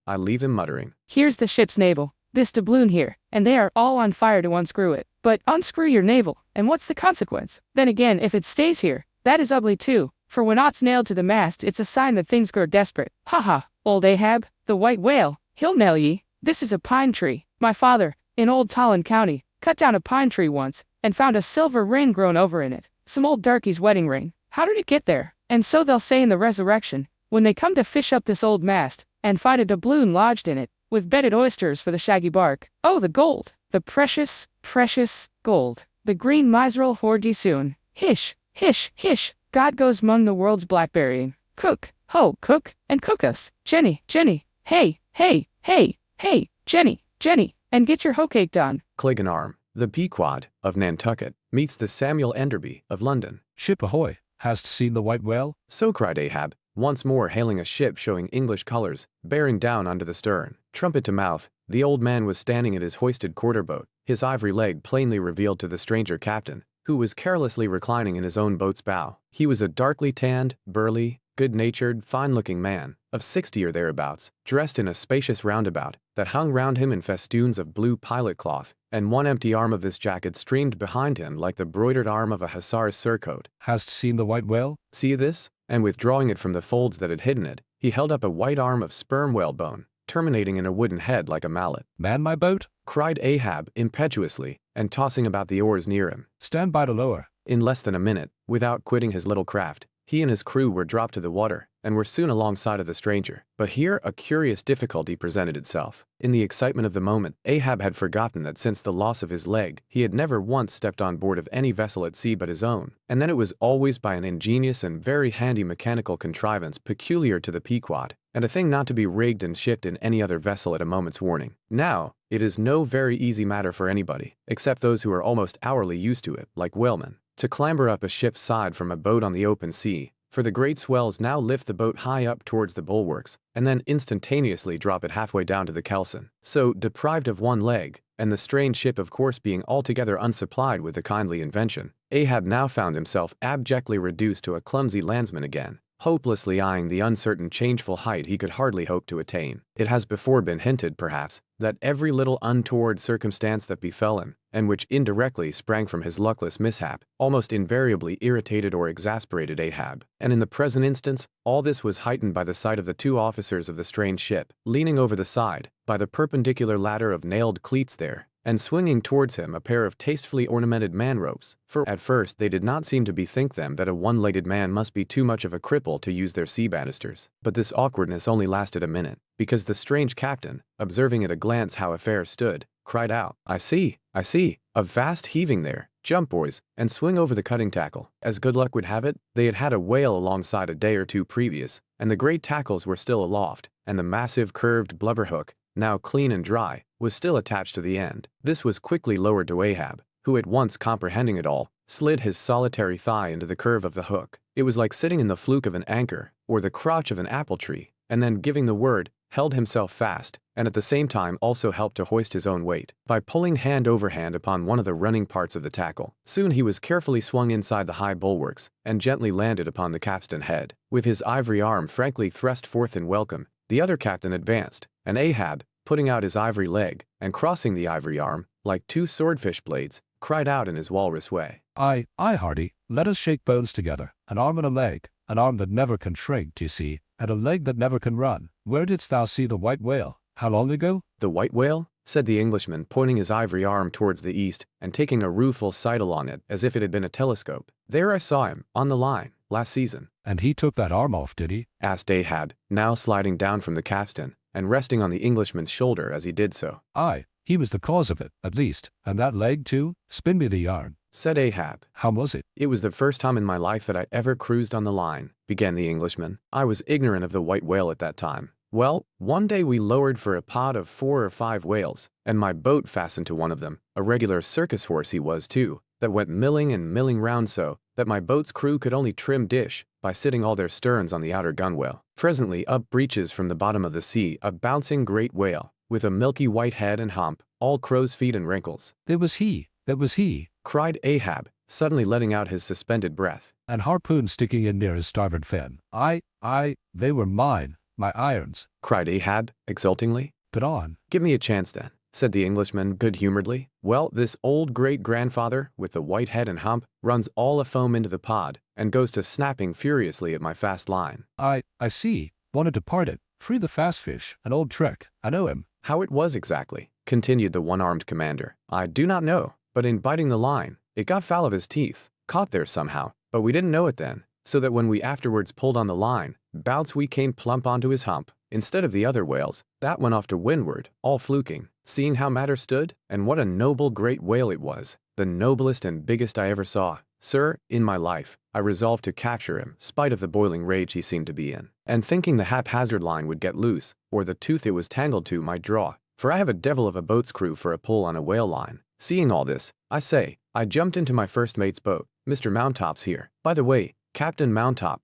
I leave him muttering. Here's the ship's navel, this doubloon here, and they are all on fire to unscrew it. But unscrew your navel, and what's the consequence? Then again, if it stays here, that is ugly too, for when aught's nailed to the mast, it's a sign that things grow desperate. Ha ha, old Ahab, the white whale, he'll nail ye. This is a pine tree. My father, in old Tolland County, cut down a pine tree once, and found a silver ring grown over in it. Some old darky's wedding ring. How did it get there? And so they'll say in the resurrection, when they come to fish up this old mast, and find a doubloon lodged in it, with bedded oysters for the shaggy bark. Oh, the gold! The precious, precious gold. The green miser'll hoard ye soon. Hish, hish, hish. God goes 'mong the world's blackberrying. Cook, ho, cook, and cook us. Jenny, Jenny, hey, hey, hey, hey, Jenny, Jenny, and get your hoe cake done. Clegganarm, the Pequod, of Nantucket, meets the Samuel Enderby, of London. Ship ahoy! Hast seen the white whale? So cried Ahab, once more hailing a ship showing English colors, bearing down under the stern. Trumpet to mouth, the old man was standing at his hoisted quarter-boat, his ivory leg plainly revealed to the stranger captain, who was carelessly reclining in his own boat's bow. He was a darkly tanned, burly, good-natured, fine-looking man, of 60 or thereabouts, dressed in a spacious roundabout that hung round him in festoons of blue pilot cloth, and one empty arm of this jacket streamed behind him like the broidered arm of a hussar's surcoat. Hast seen the white whale? See this? And withdrawing it from the folds that had hidden it, he held up a white arm of sperm whale bone, terminating in a wooden head like a mallet. Man my boat? Cried Ahab impetuously, and tossing about the oars near him. Stand by to lower. In less than a minute, without quitting his little craft, he and his crew were dropped to the water, and were soon alongside of the stranger. But here a curious difficulty presented itself. In the excitement of the moment, Ahab had forgotten that since the loss of his leg, he had never once stepped on board of any vessel at sea but his own, and then it was always by an ingenious and very handy mechanical contrivance peculiar to the Pequod, and a thing not to be rigged and shipped in any other vessel at a moment's warning. Now, it is no very easy matter for anybody, except those who are almost hourly used to it, like whalemen, to clamber up a ship's side from a boat on the open sea, for the great swells now lift the boat high up towards the bulwarks, and then instantaneously drop it halfway down to the kelson. So, deprived of one leg, and the strange ship of course being altogether unsupplied with a kindly invention, Ahab now found himself abjectly reduced to a clumsy landsman again, hopelessly eyeing the uncertain changeful height he could hardly hope to attain. It has before been hinted, perhaps, that every little untoward circumstance that befell him, and which indirectly sprang from his luckless mishap, almost invariably irritated or exasperated Ahab. And in the present instance, all this was heightened by the sight of the two officers of the strange ship, leaning over the side, by the perpendicular ladder of nailed cleats there, and swinging towards him a pair of tastefully ornamented man-ropes, for at first they did not seem to bethink them that a one-legged man must be too much of a cripple to use their sea banisters. But this awkwardness only lasted a minute, because the strange captain, observing at a glance how affairs stood, cried out, I see, a vast heaving there. Jump, boys, and swing over the cutting tackle." As good luck would have it, they had had a whale alongside a day or two previous, and the great tackles were still aloft, and the massive curved blubber hook, now clean and dry, was still attached to the end. This was quickly lowered to Ahab, who at once comprehending it all, slid his solitary thigh into the curve of the hook. It was like sitting in the fluke of an anchor, or the crotch of an apple tree, and then giving the word, held himself fast, and at the same time also helped to hoist his own weight, by pulling hand over hand upon one of the running parts of the tackle. Soon he was carefully swung inside the high bulwarks, and gently landed upon the capstan head. With his ivory arm frankly thrust forth in welcome, the other captain advanced, and Ahab, putting out his ivory leg, and crossing the ivory arm, like two swordfish blades, cried out in his walrus way, Aye, Hardy, let us shake bones together, an arm and a leg, an arm that never can shrink, d'ye see, and a leg that never can run. Where didst thou see the white whale? How long ago? "The white whale?" said the Englishman, pointing his ivory arm towards the east, and taking a rueful sightle on it as if it had been a telescope. "There I saw him, on the line, last season." And he took that arm off, did he? asked Ahab, now sliding down from the capstan, and resting on the Englishman's shoulder as he did so. Aye, he was the cause of it, at least, and that leg too? Spin me the yarn, said Ahab. How was it? "It was the first time in my life that I ever cruised on the line," began the Englishman. "I was ignorant of the white whale at that time. Well, one day we lowered for a pod of 4 or 5 whales, and my boat fastened to one of them, a regular circus horse he was too, that went milling and milling round so, that my boat's crew could only trim dish, by sitting all their sterns on the outer gunwale. Presently up breaches from the bottom of the sea a bouncing great whale, with a milky white head and hump, all crow's feet and wrinkles." That was he, cried Ahab, suddenly letting out his suspended breath. and harpoon sticking in near his starboard fin. They were mine, my irons, cried Ahab, exultingly. put on. "Give me a chance then," said the Englishman good-humoredly. "Well, this old great-grandfather, with the white head and hump, runs all afoam into the pod, and goes to snapping furiously at my fast line." I see, wanted to part it, free the fast fish, an old trick, I know him. "How it was exactly," continued the one-armed commander, "I do not know, but in biting the line, it got foul of his teeth, caught there somehow, but we didn't know it then, so that when we afterwards pulled on the line, bouts we came plump onto his hump, instead of the other whales, that went off to windward, all fluking. Seeing how matters stood, and what a noble great whale it was, the noblest and biggest I ever saw, sir, in my life, I resolved to capture him, spite of the boiling rage he seemed to be in, and thinking the haphazard line would get loose, or the tooth it was tangled to might draw, for I have a devil of a boat's crew for a pull on a whale line. Seeing all this, I jumped into my first mate's boat, Mr. Mounttop's here. By the way, Captain Mounttop,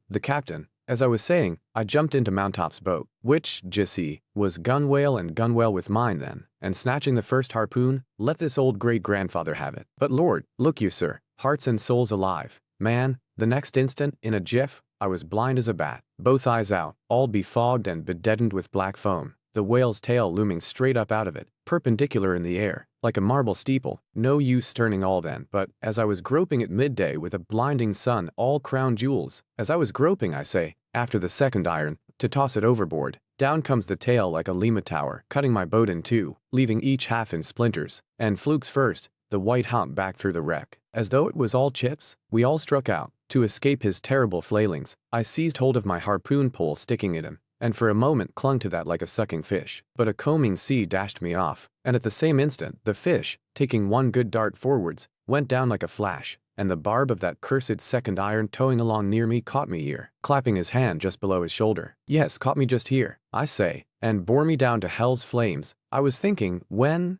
the captain. As I was saying, I jumped into Mounttop's boat, which, d'ye see, was gunwale and gunwale with mine then, and snatching the first harpoon, let this old great-grandfather have it. But Lord, look you, sir, hearts and souls alive, man, the next instant, in a jiff, I was blind as a bat, both eyes out, all befogged and bedeadened with black foam, the whale's tail looming straight up out of it, perpendicular in the air, like a marble steeple. No use turning all then, but, as I was groping at midday with a blinding sun all crown jewels, as I was groping, I say, after the second iron, to toss it overboard, down comes the tail like a Lima tower, cutting my boat in two, leaving each half in splinters, and flukes first, the white hump back through the wreck. As though it was all chips, we all struck out. To escape his terrible flailings, I seized hold of my harpoon pole sticking at him, and for a moment clung to that like a sucking fish. But a combing sea dashed me off, and at the same instant, the fish, taking one good dart forwards, went down like a flash, and the barb of that cursed second iron towing along near me caught me here, clapping his hand just below his shoulder. Yes, caught me just here, I say, and bore me down to hell's flames. I was thinking, when,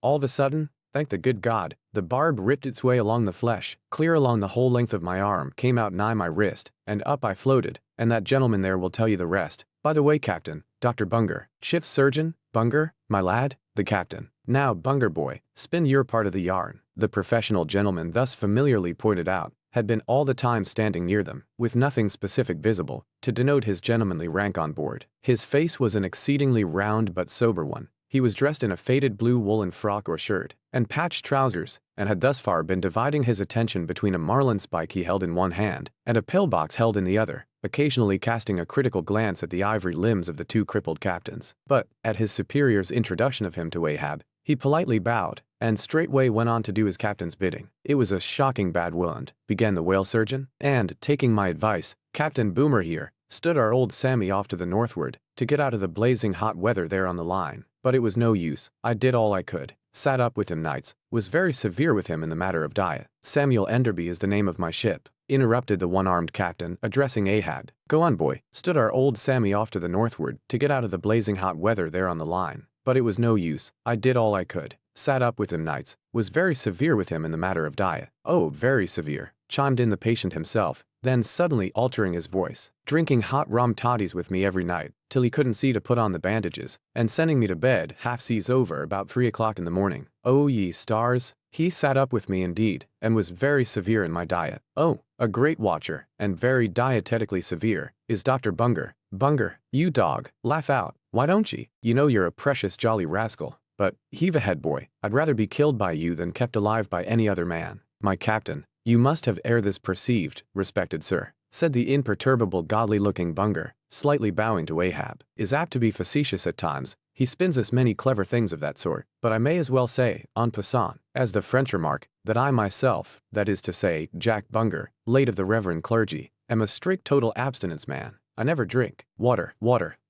all of a sudden, Thank the good God. The barb ripped its way along the flesh, clear along the whole length of my arm, came out nigh my wrist, and up I floated, and that gentleman there will tell you the rest. By the way, Captain, Dr. Bunger, ship's surgeon, Bunger, my lad, the captain. Now, Bunger boy, spin your part of the yarn. The professional gentleman thus familiarly pointed out had been all the time standing near them, with nothing specific visible, to denote his gentlemanly rank on board. His face was an exceedingly round but sober one. He was dressed in a faded blue woolen frock or shirt, and patched trousers, and had thus far been dividing his attention between a marlinspike he held in one hand, and a pillbox held in the other, occasionally casting a critical glance at the ivory limbs of the two crippled captains. But, at his superior's introduction of him to Ahab, he politely bowed, and straightway went on to do his captain's bidding. It was a shocking bad wound, began the whale surgeon, and, taking my advice, Captain Boomer here, stood our old Sammy off to the northward, to get out of the blazing hot weather there on the line. But it was no use. I did all I could. Sat up with him nights, was very severe with him in the matter of diet. Samuel Enderby is the name of my ship, interrupted the one-armed captain, addressing Ahab. Go on, boy. Stood our old Sammy off to the northward, to get out of the blazing hot weather there on the line. But it was no use. I did all I could. Sat up with him nights, was very severe with him in the matter of diet. Oh, very severe, chimed in the patient himself, then suddenly altering his voice. Drinking hot rum toddies with me every night, till he couldn't see to put on the bandages, and sending me to bed, half seas over, about 3 o'clock in the morning. Oh, ye stars! He sat up with me indeed, and was very severe in my diet. Oh, a great watcher, and very dietetically severe, is Dr. Bunger. Bunger, you dog, laugh out, why don't ye? You know you're a precious jolly rascal. But, heave ahead, boy, I'd rather be killed by you than kept alive by any other man. My captain, you must have ere this perceived, respected sir, said the imperturbable godly-looking Bunger, slightly bowing to Ahab, is apt to be facetious at times. He spins us many clever things of that sort, but I may as well say, en passant, as the French remark, that I myself, that is to say, Jack Bunger, late of the reverend clergy, am a strict total abstinence man. I never drink. Water,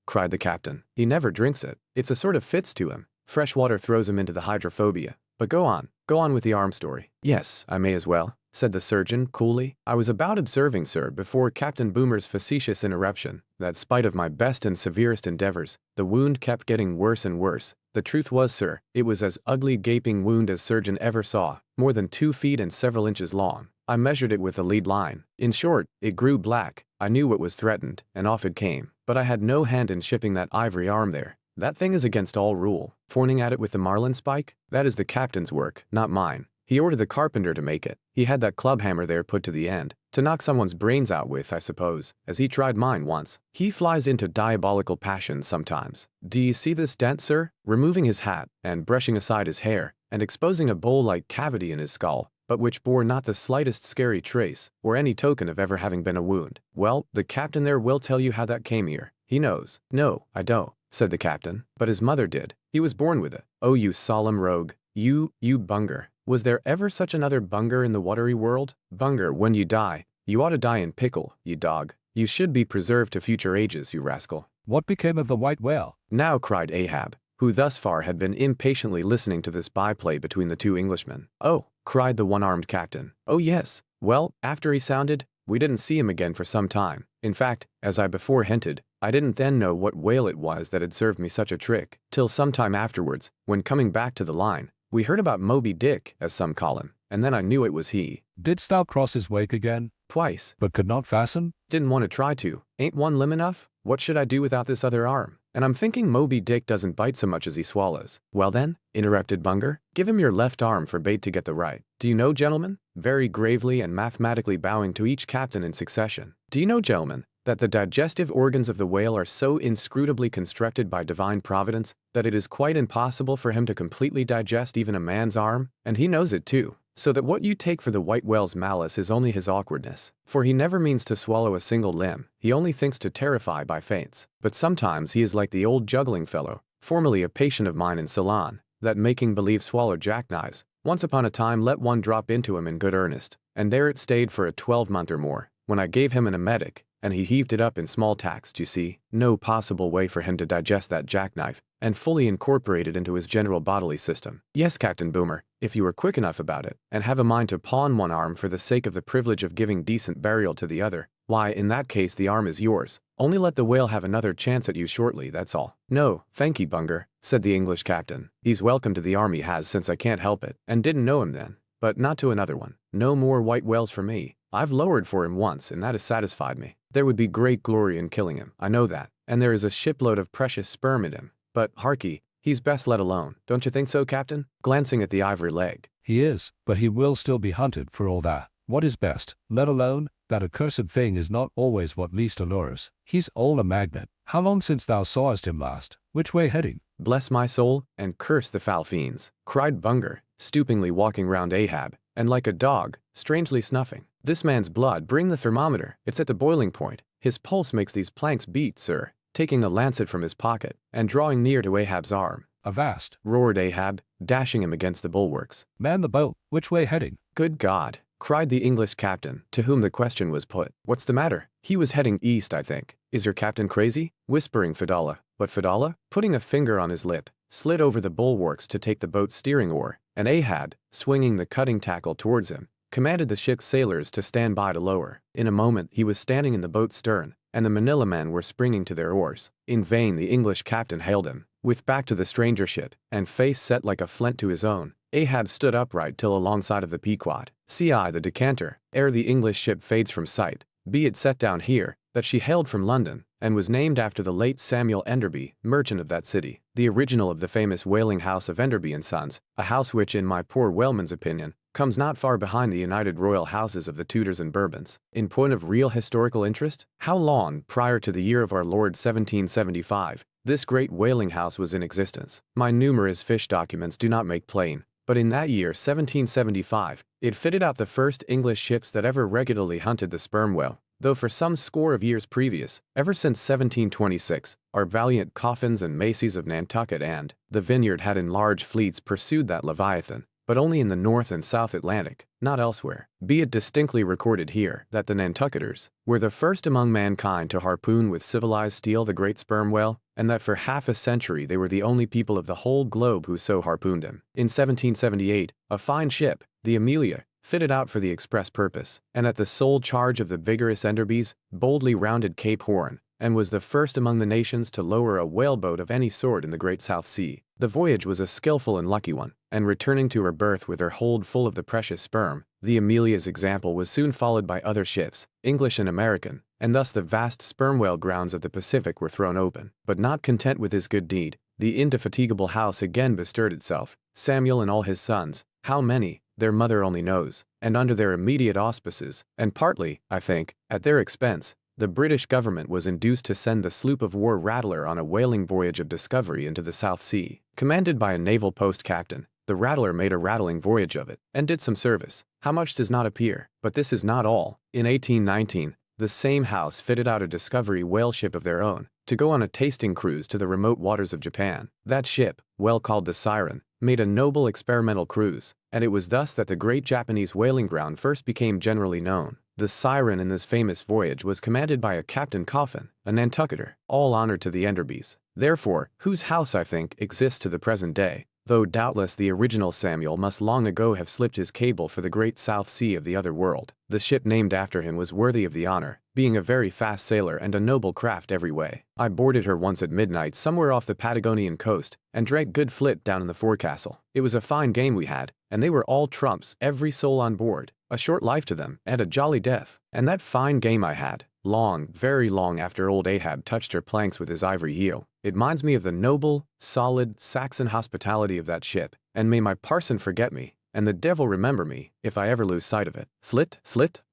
cried the captain. He never drinks it. It's a sort of fits to him. Fresh water throws him into the hydrophobia. But go on with the arm story. Yes, I may as well, said the surgeon, coolly. I was about observing, sir, before Captain Boomer's facetious interruption, that spite of my best and severest endeavors, the wound kept getting worse and worse. The truth was, sir, it was as ugly gaping wound as surgeon ever saw, more than 2 feet and several inches long. I measured it with a lead line. In short, it grew black. I knew what was threatened, and off it came. But I had no hand in shipping that ivory arm there. That thing is against all rule. Forning at it with the marlinspike? That is the captain's work, not mine. He ordered the carpenter to make it. He had that club hammer there put to the end, to knock someone's brains out with, I suppose, as he tried mine once. He flies into diabolical passions sometimes. Do you see this dent, sir? Removing his hat, and brushing aside his hair, and exposing a bowl-like cavity in his skull, but which bore not the slightest scary trace, or any token of ever having been a wound. Well, the captain there will tell you how that came here. He knows. No, I don't, said the captain, but his mother did. He was born with it. Oh, you solemn rogue. You Bunger. Was there ever such another Bunger in the watery world? Bunger, when you die, you ought to die in pickle, you dog. You should be preserved to future ages, you rascal. What became of the white whale? Now, cried Ahab, who thus far had been impatiently listening to this byplay between the two Englishmen. Oh, cried the one-armed captain. Oh yes. Well, after he sounded, we didn't see him again for some time. In fact, as I before hinted, I didn't then know what whale it was that had served me such a trick, till some time afterwards, when coming back to the line, we heard about Moby Dick, as some call him, and then I knew it was he. Didst thou cross his wake again? Twice. But could not fasten? Didn't want to try to. Ain't one limb enough? What should I do without this other arm? And I'm thinking Moby Dick doesn't bite so much as he swallows. Well then, interrupted Bunger, give him your left arm for bait to get the right. Do you know, gentlemen, very gravely and mathematically bowing to each captain in succession, do you know, gentlemen, that the digestive organs of the whale are so inscrutably constructed by divine providence that it is quite impossible for him to completely digest even a man's arm? And he knows it too. So that what you take for the white whale's malice is only his awkwardness. For he never means to swallow a single limb. He only thinks to terrify by feints. But sometimes he is like the old juggling fellow, formerly a patient of mine in Ceylon, that making believe swallow jackknives. Once upon a time let one drop into him in good earnest, and there it stayed for a 12-month or more, when I gave him an emetic, and he heaved it up in small tacks, you see. No possible way for him to digest that jackknife, and fully incorporate it into his general bodily system. Yes, Captain Boomer, if you were quick enough about it, and have a mind to pawn one arm for the sake of the privilege of giving decent burial to the other, why, in that case the arm is yours. Only let the whale have another chance at you shortly, that's all. No, thank ye, Bunger, said the English captain. He's welcome to the army has since I can't help it, and didn't know him then. But not to another one. No more white whales for me. I've lowered for him once and that has satisfied me. There would be great glory in killing him, I know that, and there is a shipload of precious sperm in him. But, harkee, he's best let alone, don't you think so, Captain? Glancing at the ivory leg. He is, but he will still be hunted for all that. What is best, let alone, that accursed thing is not always what least allures. He's all a magnet. How long since thou sawest him last? Which way heading? Bless my soul, and curse the foul fiends, cried Bunger, stoopingly walking round Ahab, and like a dog, strangely snuffing. This man's blood, bring the thermometer, it's at the boiling point. His pulse makes these planks beat, sir. Taking a lancet from his pocket, and drawing near to Ahab's arm. Avast, Roared Ahab, dashing him against the bulwarks. Man the boat, which way heading? Good God, cried the English captain, to whom the question was put. What's the matter? He was heading east, I think. Is your captain crazy? Whispering Fedallah. But Fedallah, putting a finger on his lip, slid over the bulwarks to take the boat's steering oar, and Ahab, swinging the cutting tackle towards him, commanded the ship's sailors to stand by to lower. In a moment he was standing in the boat's stern, and the Manila men were springing to their oars. In vain the English captain hailed him. With back to the stranger ship, and face set like a flint to his own, Ahab stood upright till alongside of the Pequod. CII the Decanter, ere the English ship fades from sight, be it set down here, that she hailed from London, and was named after the late Samuel Enderby, merchant of that city, the original of the famous whaling house of Enderby and Sons, a house which, in my poor whaleman's opinion, comes not far behind the united royal houses of the Tudors and Bourbons. In point of real historical interest, how long prior to the year of our Lord 1775, this great whaling house was in existence, my numerous fish documents do not make plain, but in that year 1775, it fitted out the first English ships that ever regularly hunted the sperm whale, though for some score of years previous, ever since 1726, our valiant Coffins and Macy's of Nantucket and the Vineyard had in large fleets pursued that leviathan, but only in the North and South Atlantic, not elsewhere. Be it distinctly recorded here that the Nantucketers were the first among mankind to harpoon with civilized steel the great sperm whale, and that for half a century they were the only people of the whole globe who so harpooned him. In 1778, a fine ship, the Amelia, fitted out for the express purpose, and at the sole charge of the vigorous Enderbys, boldly rounded Cape Horn, and was the first among the nations to lower a whaleboat of any sort in the great South Sea. The voyage was a skillful and lucky one, and returning to her berth with her hold full of the precious sperm, the Amelia's example was soon followed by other ships, English and American, and thus the vast sperm whale grounds of the Pacific were thrown open. But not content with his good deed, the indefatigable house again bestirred itself, Samuel and all his sons, how many, their mother only knows, and under their immediate auspices, and partly, I think, at their expense, the British government was induced to send the sloop of war Rattler on a whaling voyage of discovery into the South Sea. Commanded by a naval post captain, the Rattler made a rattling voyage of it, and did some service. How much does not appear, but this is not all. In 1819, the same house fitted out a discovery whale ship of their own, to go on a tasting cruise to the remote waters of Japan. That ship, well called the Siren, made a noble experimental cruise, and it was thus that the great Japanese whaling ground first became generally known. The Siren in this famous voyage was commanded by a Captain Coffin, a Nantucketer, all honor to the Enderbys, therefore, whose house, I think, exists to the present day, though doubtless the original Samuel must long ago have slipped his cable for the great South Sea of the other world. The ship named after him was worthy of the honor, being a very fast sailor and a noble craft every way. I boarded her once at midnight somewhere off the Patagonian coast, and drank good flit down in the forecastle. It was a fine game we had, and they were all trumps, every soul on board. A short life to them, and a jolly death. And that fine game I had, long, very long after old Ahab touched her planks with his ivory heel. It minds me of the noble, solid, Saxon hospitality of that ship, and may my parson forget me, and the devil remember me, if I ever lose sight of it. Flit?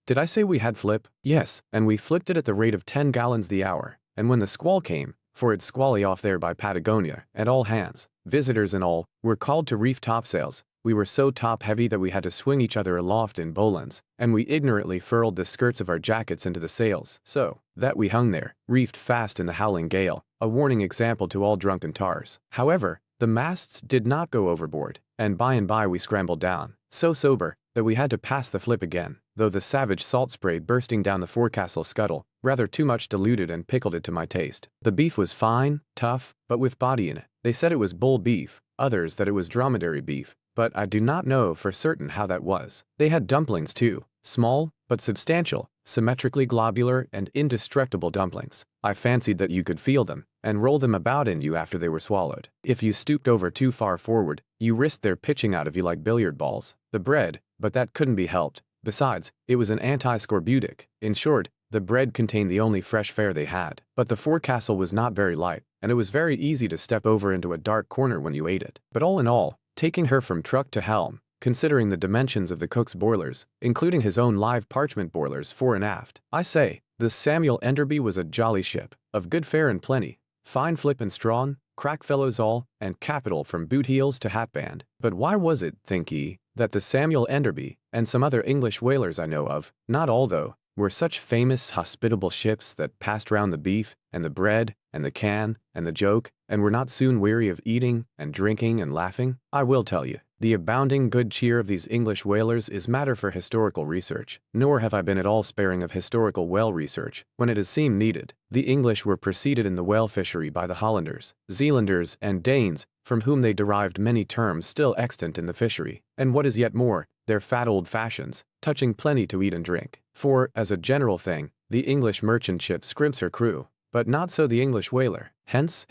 Did I say we had flip? Yes, and we flipped it at the rate of 10 gallons the hour, and when the squall came, for it's squally off there by Patagonia, and all hands, visitors and all, were called to reef topsails, we were so top-heavy that we had to swing each other aloft in bowlines, and we ignorantly furled the skirts of our jackets into the sails, so that we hung there, reefed fast in the howling gale, a warning example to all drunken tars. However, the masts did not go overboard, and by we scrambled down, so sober that we had to pass the flip again, though the savage salt spray bursting down the forecastle scuttle rather too much diluted and pickled it to my taste. The beef was fine, tough, but with body in it. They said it was bull beef, others that it was dromedary beef, but I do not know for certain how that was. They had dumplings too, small, but substantial, symmetrically globular and indestructible dumplings. I fancied that you could feel them and roll them about in you after they were swallowed. If you stooped over too far forward, you risked their pitching out of you like billiard balls. The bread, but that couldn't be helped. Besides, it was an anti-scorbutic. In short, the bread contained the only fresh fare they had. But the forecastle was not very light, and it was very easy to step over into a dark corner when you ate it. But all in all, taking her from truck to helm, considering the dimensions of the cook's boilers, including his own live parchment boilers fore and aft, I say, the Samuel Enderby was a jolly ship, of good fare and plenty, fine flip and strong, crack fellows all, and capital from boot heels to hatband. But why was it, think ye, that the Samuel Enderby, and some other English whalers I know of, not all though, were such famous, hospitable ships that passed round the beef, and the bread, and the can, and the joke, and were not soon weary of eating, and drinking, and laughing? I will tell you, the abounding good cheer of these English whalers is matter for historical research, nor have I been at all sparing of historical whale research, when it has seemed needed. The English were preceded in the whale fishery by the Hollanders, Zealanders, and Danes, from whom they derived many terms still extant in the fishery, and what is yet more, their fat old fashions, touching plenty to eat and drink. For, as a general thing, the English merchant ship scrimps her crew, but not so the English whaler. Hence,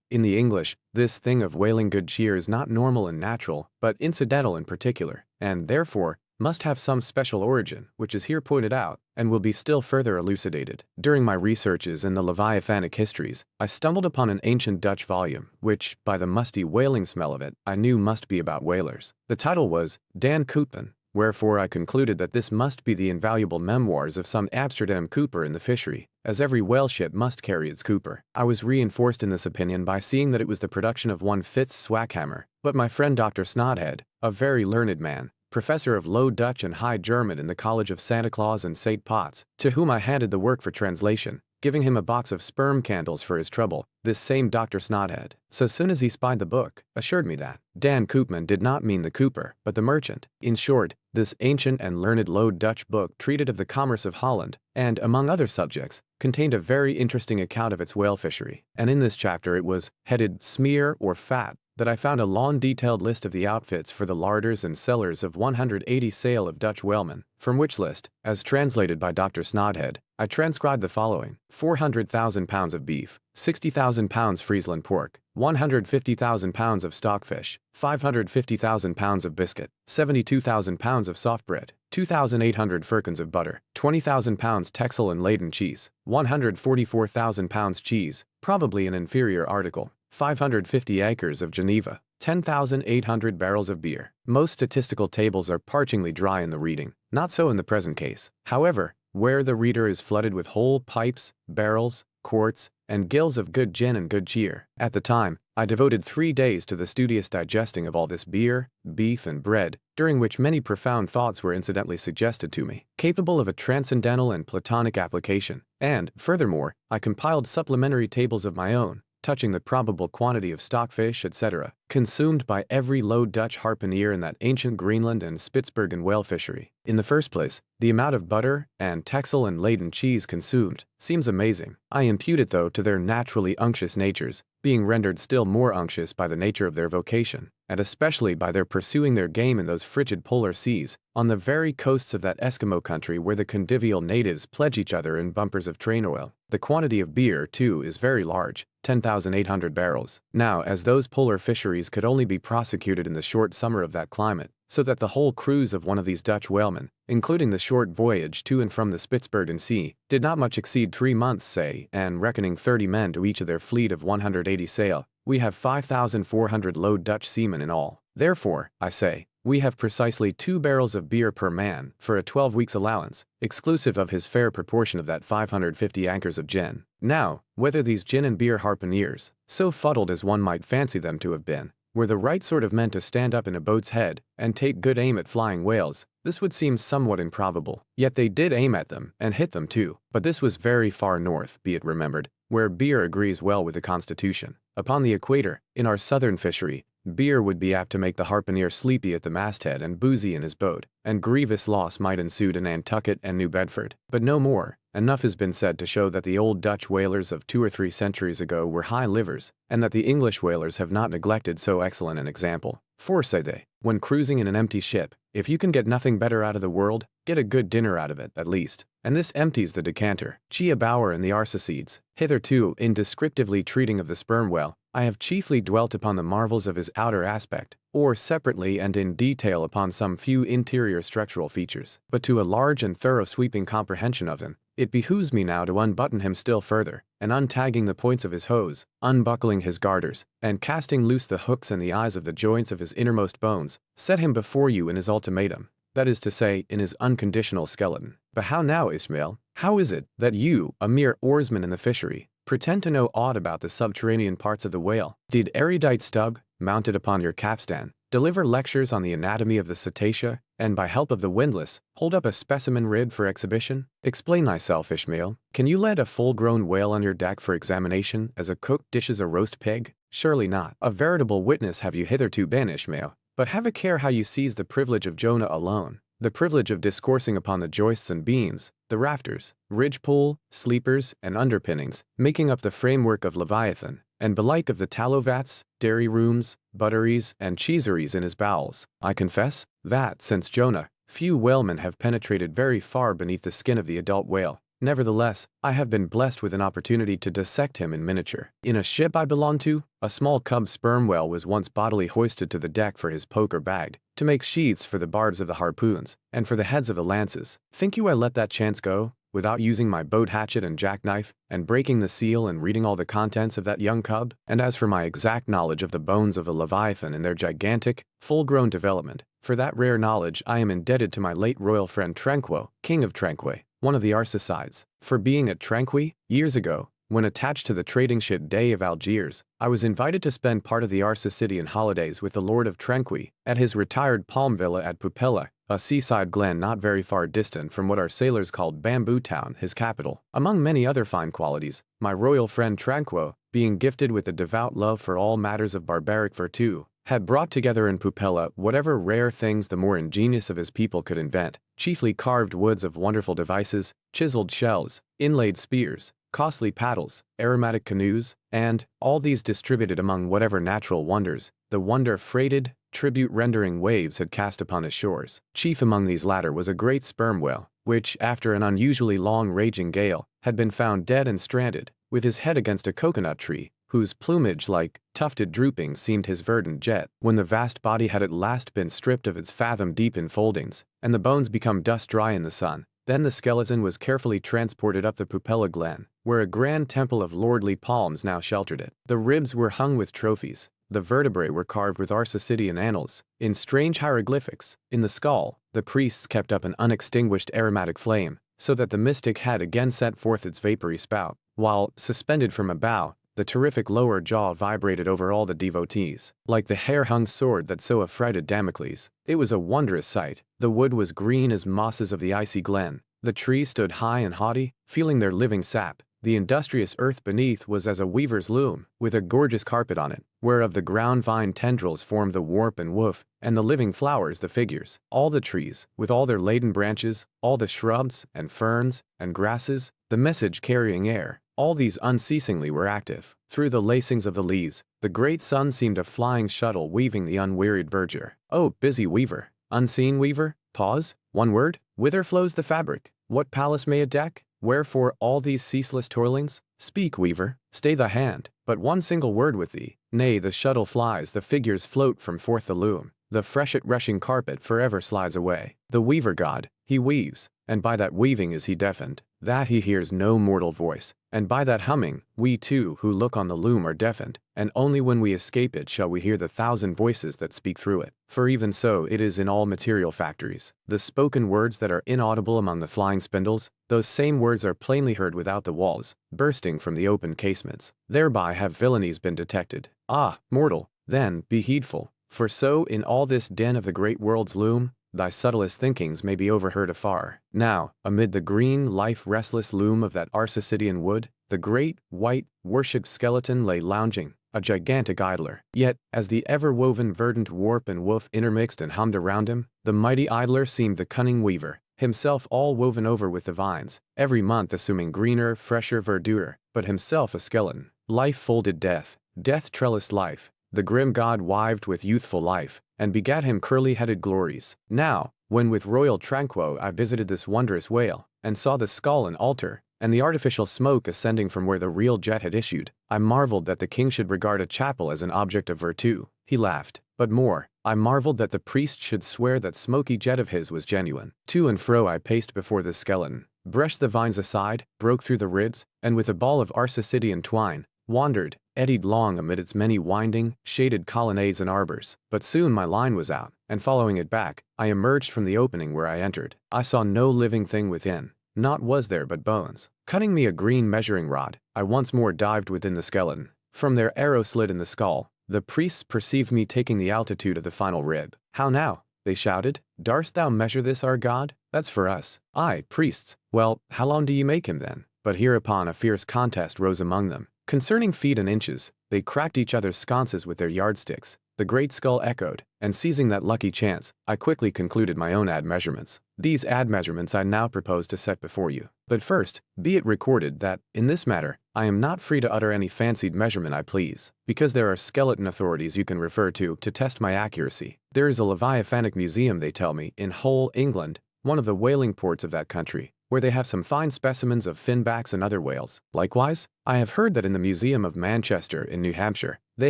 in the English, this thing of whaling good cheer is not normal and natural, but incidental in particular, and therefore, must have some special origin, which is here pointed out, and will be still further elucidated. During my researches in the Leviathanic histories, I stumbled upon an ancient Dutch volume, which, by the musty whaling smell of it, I knew must be about whalers. The title was Dan Koopman, wherefore I concluded that this must be the invaluable memoirs of some Amsterdam cooper in the fishery, as every whale ship must carry its cooper. I was reinforced in this opinion by seeing that it was the production of one Fitz Swackhammer, but my friend Dr. Snodhead, a very learned man, professor of Low Dutch and High German in the College of Santa Claus and St. Potts, to whom I handed the work for translation, giving him a box of sperm candles for his trouble, this same Dr. Snodhead, so soon as he spied the book, assured me that Dan Koopman did not mean the cooper, but the merchant. In short, this ancient and learned Low Dutch book treated of the commerce of Holland, and, among other subjects, contained a very interesting account of its whale fishery, and in this chapter it was headed Smear or Fat, that I found a long detailed list of the outfits for the larders and cellars of 180 sail of Dutch whalemen, from which list, as translated by Dr. Snodhead, I transcribed the following: 400,000 pounds of beef, 60,000 pounds Friesland pork, 150,000 pounds of stockfish, 550,000 pounds of biscuit, 72,000 pounds of soft bread, 2,800 firkins of butter, 20,000 pounds Texel and Leyden cheese, 144,000 pounds cheese, probably an inferior article, 550 acres of Geneva, 10,800 barrels of beer. Most statistical tables are parchingly dry in the reading. Not so in the present case. However, where the reader is flooded with whole pipes, barrels, quarts, and gills of good gin and good cheer. At the time, I devoted 3 days to the studious digesting of all this beer, beef, and bread, during which many profound thoughts were incidentally suggested to me, capable of a transcendental and platonic application, and, furthermore, I compiled supplementary tables of my own, touching the probable quantity of stockfish, etc., consumed by every Low Dutch harpooner in that ancient Greenland and Spitzbergen whale fishery. In the first place, the amount of butter and Texel and Leyden cheese consumed seems amazing. I impute it, though, to their naturally unctuous natures, being rendered still more unctuous by the nature of their vocation, and especially by their pursuing their game in those frigid polar seas, on the very coasts of that Eskimo country where the convivial natives pledge each other in bumpers of train oil. The quantity of beer, too, is very large, 10,800 barrels. Now, as those polar fisheries could only be prosecuted in the short summer of that climate, so that the whole cruise of one of these Dutch whalemen, including the short voyage to and from the Spitzbergen Sea, did not much exceed 3 months, say, and reckoning 30 men to each of their fleet of 180 sail, we have 5,400 Low Dutch seamen in all. Therefore, I say, we have precisely 2 barrels of beer per man for a 12 weeks' allowance, exclusive of his fair proportion of that 550 anchors of gin. Now, whether these gin and beer harpooneers, so fuddled as one might fancy them to have been, were the right sort of men to stand up in a boat's head and take good aim at flying whales, this would seem somewhat improbable. Yet they did aim at them, and hit them too. But this was very far north, be it remembered, where beer agrees well with the constitution. Upon the equator, in our southern fishery, beer would be apt to make the harpooner sleepy at the masthead and boozy in his boat, and grievous loss might ensue to Nantucket and New Bedford. But no more. Enough has been said to show that the old Dutch whalers of 2 or 3 centuries ago were high livers, and that the English whalers have not neglected so excellent an example. For, say they, when cruising in an empty ship, if you can get nothing better out of the world, get a good dinner out of it, at least. And this empties the Decanter. CII A Bower and the Arsacides. Hitherto, in descriptively treating of the sperm whale, I have chiefly dwelt upon the marvels of his outer aspect, or separately and in detail upon some few interior structural features. But to a large and thorough sweeping comprehension of him, it behooves me now to unbutton him still further, and untagging the points of his hose, unbuckling his garters, and casting loose the hooks and the eyes of the joints of his innermost bones, set him before you in his ultimatum, that is to say, in his unconditional skeleton. But how now, Ishmael? How is it that you, a mere oarsman in the fishery, pretend to know aught about the subterranean parts of the whale? Did erudite Stug, mounted upon your capstan, deliver lectures on the anatomy of the cetacea, and by help of the windlass, hold up a specimen rib for exhibition? Explain thyself, Ishmael. Can you let a full-grown whale on your deck for examination as a cook dishes a roast pig? Surely not. A veritable witness have you hitherto been, Ishmael. But have a care how you seize the privilege of Jonah alone, the privilege of discoursing upon the joists and beams, the rafters, ridgepole, sleepers, and underpinnings, making up the framework of Leviathan, and belike of the tallow vats, dairy rooms, butteries, and cheeseries in his bowels. I confess that, since Jonah, few whalemen have penetrated very far beneath the skin of the adult whale. Nevertheless, I have been blessed with an opportunity to dissect him in miniature. In a ship I belonged to, a small cub sperm whale was once bodily hoisted to the deck for his poker bagged, to make sheaths for the barbs of the harpoons, and for the heads of the lances. Think you I let that chance go, without using my boat hatchet and jackknife, and breaking the seal and reading all the contents of that young cub? And as for my exact knowledge of the bones of a Leviathan in their gigantic, full-grown development, for that rare knowledge I am indebted to my late royal friend Tranquo, King of Tranquoy, one of the Arsacides. For being at Tranquoy, years ago, when attached to the trading ship Dey of Algiers, I was invited to spend part of the Arsacidian holidays with the Lord of Tranquoy at his retired palm villa at Pupella, a seaside glen not very far distant from what our sailors called Bamboo Town, his capital. Among many other fine qualities, my royal friend Tranquo, being gifted with a devout love for all matters of barbaric virtue, had brought together in Pupella whatever rare things the more ingenious of his people could invent, chiefly carved woods of wonderful devices, chiseled shells, inlaid spears, costly paddles, aromatic canoes, and, all these distributed among whatever natural wonders, the wonder-freighted, tribute-rendering waves had cast upon his shores. Chief among these latter was a great sperm whale, which, after an unusually long raging gale, had been found dead and stranded, with his head against a coconut tree, whose plumage like tufted droopings seemed his verdant jet. When the vast body had at last been stripped of its fathom-deep enfoldings, and the bones become dust-dry in the sun, then the skeleton was carefully transported up the Pupella Glen, where a grand temple of lordly palms now sheltered it. The ribs were hung with trophies, the vertebrae were carved with Arsacidian annals, in strange hieroglyphics. In the skull, the priests kept up an unextinguished aromatic flame, so that the mystic head again sent forth its vapory spout, while, suspended from a bough, the terrific lower jaw vibrated over all the devotees, like the hair-hung sword that so affrighted Damocles. It was a wondrous sight. The wood was green as mosses of the icy glen. The trees stood high and haughty, feeling their living sap. The industrious earth beneath was as a weaver's loom, with a gorgeous carpet on it, whereof the ground vine tendrils formed the warp and woof, and the living flowers the figures. All the trees, with all their laden branches, all the shrubs, and ferns, and grasses, the message-carrying air, all these unceasingly were active. Through the lacings of the leaves, the great sun seemed a flying shuttle weaving the unwearied verdure. Oh, busy weaver, unseen weaver, pause, one word, whither flows the fabric? What palace may it deck? Wherefore all these ceaseless toilings? Speak, weaver, stay thy hand, but one single word with thee. Nay, the shuttle flies, the figures float from forth the loom, the freshet-rushing carpet forever slides away. The weaver god, he weaves, and by that weaving is he deafened, that he hears no mortal voice, and by that humming, we too who look on the loom are deafened, and only when we escape it shall we hear the thousand voices that speak through it. For even so it is in all material factories. The spoken words that are inaudible among the flying spindles, those same words are plainly heard without the walls, bursting from the open casements. Thereby have villainies been detected. Ah, mortal, then, be heedful, for so in all this den of the great world's loom, thy subtlest thinkings may be overheard afar. Now, amid the green, life-restless loom of that Arsacidian wood, the great, white, worshipped skeleton lay lounging, a gigantic idler. Yet, as the ever-woven verdant warp and woof intermixed and hummed around him, the mighty idler seemed the cunning weaver, himself all woven over with the vines, every month assuming greener, fresher verdure, but himself a skeleton. Life folded death, death trellised life, the grim god wived with youthful life, and begat him curly-headed glories. Now, when with royal tranquo I visited this wondrous whale, and saw the skull and altar, and the artificial smoke ascending from where the real jet had issued, I marveled that the king should regard a chapel as an object of virtue. He laughed. But more, I marveled that the priest should swear that smoky jet of his was genuine. To and fro I paced before this skeleton, brushed the vines aside, broke through the ribs, and with a ball of Arsacidean twine, wandered, eddied long amid its many winding, shaded colonnades and arbors. But soon my line was out, and following it back, I emerged from the opening where I entered. I saw no living thing within. Naught was there but bones. Cutting me a green measuring rod, I once more dived within the skeleton. From their arrow slit in the skull, the priests perceived me taking the altitude of the final rib. "How now?" they shouted. "Darst thou measure this, our god? That's for us." "Aye, priests. Well, how long do ye make him then?" But hereupon a fierce contest rose among them. Concerning feet and inches, they cracked each other's sconces with their yardsticks. The great skull echoed, and seizing that lucky chance, I quickly concluded my own ad measurements. These ad measurements I now propose to set before you. But first, be it recorded that, in this matter, I am not free to utter any fancied measurement I please, because there are skeleton authorities you can refer to test my accuracy. There is a Leviathanic museum, they tell me, in Hull, England, one of the whaling ports of that country, where they have some fine specimens of finbacks and other whales. Likewise, I have heard that in the Museum of Manchester in New Hampshire, they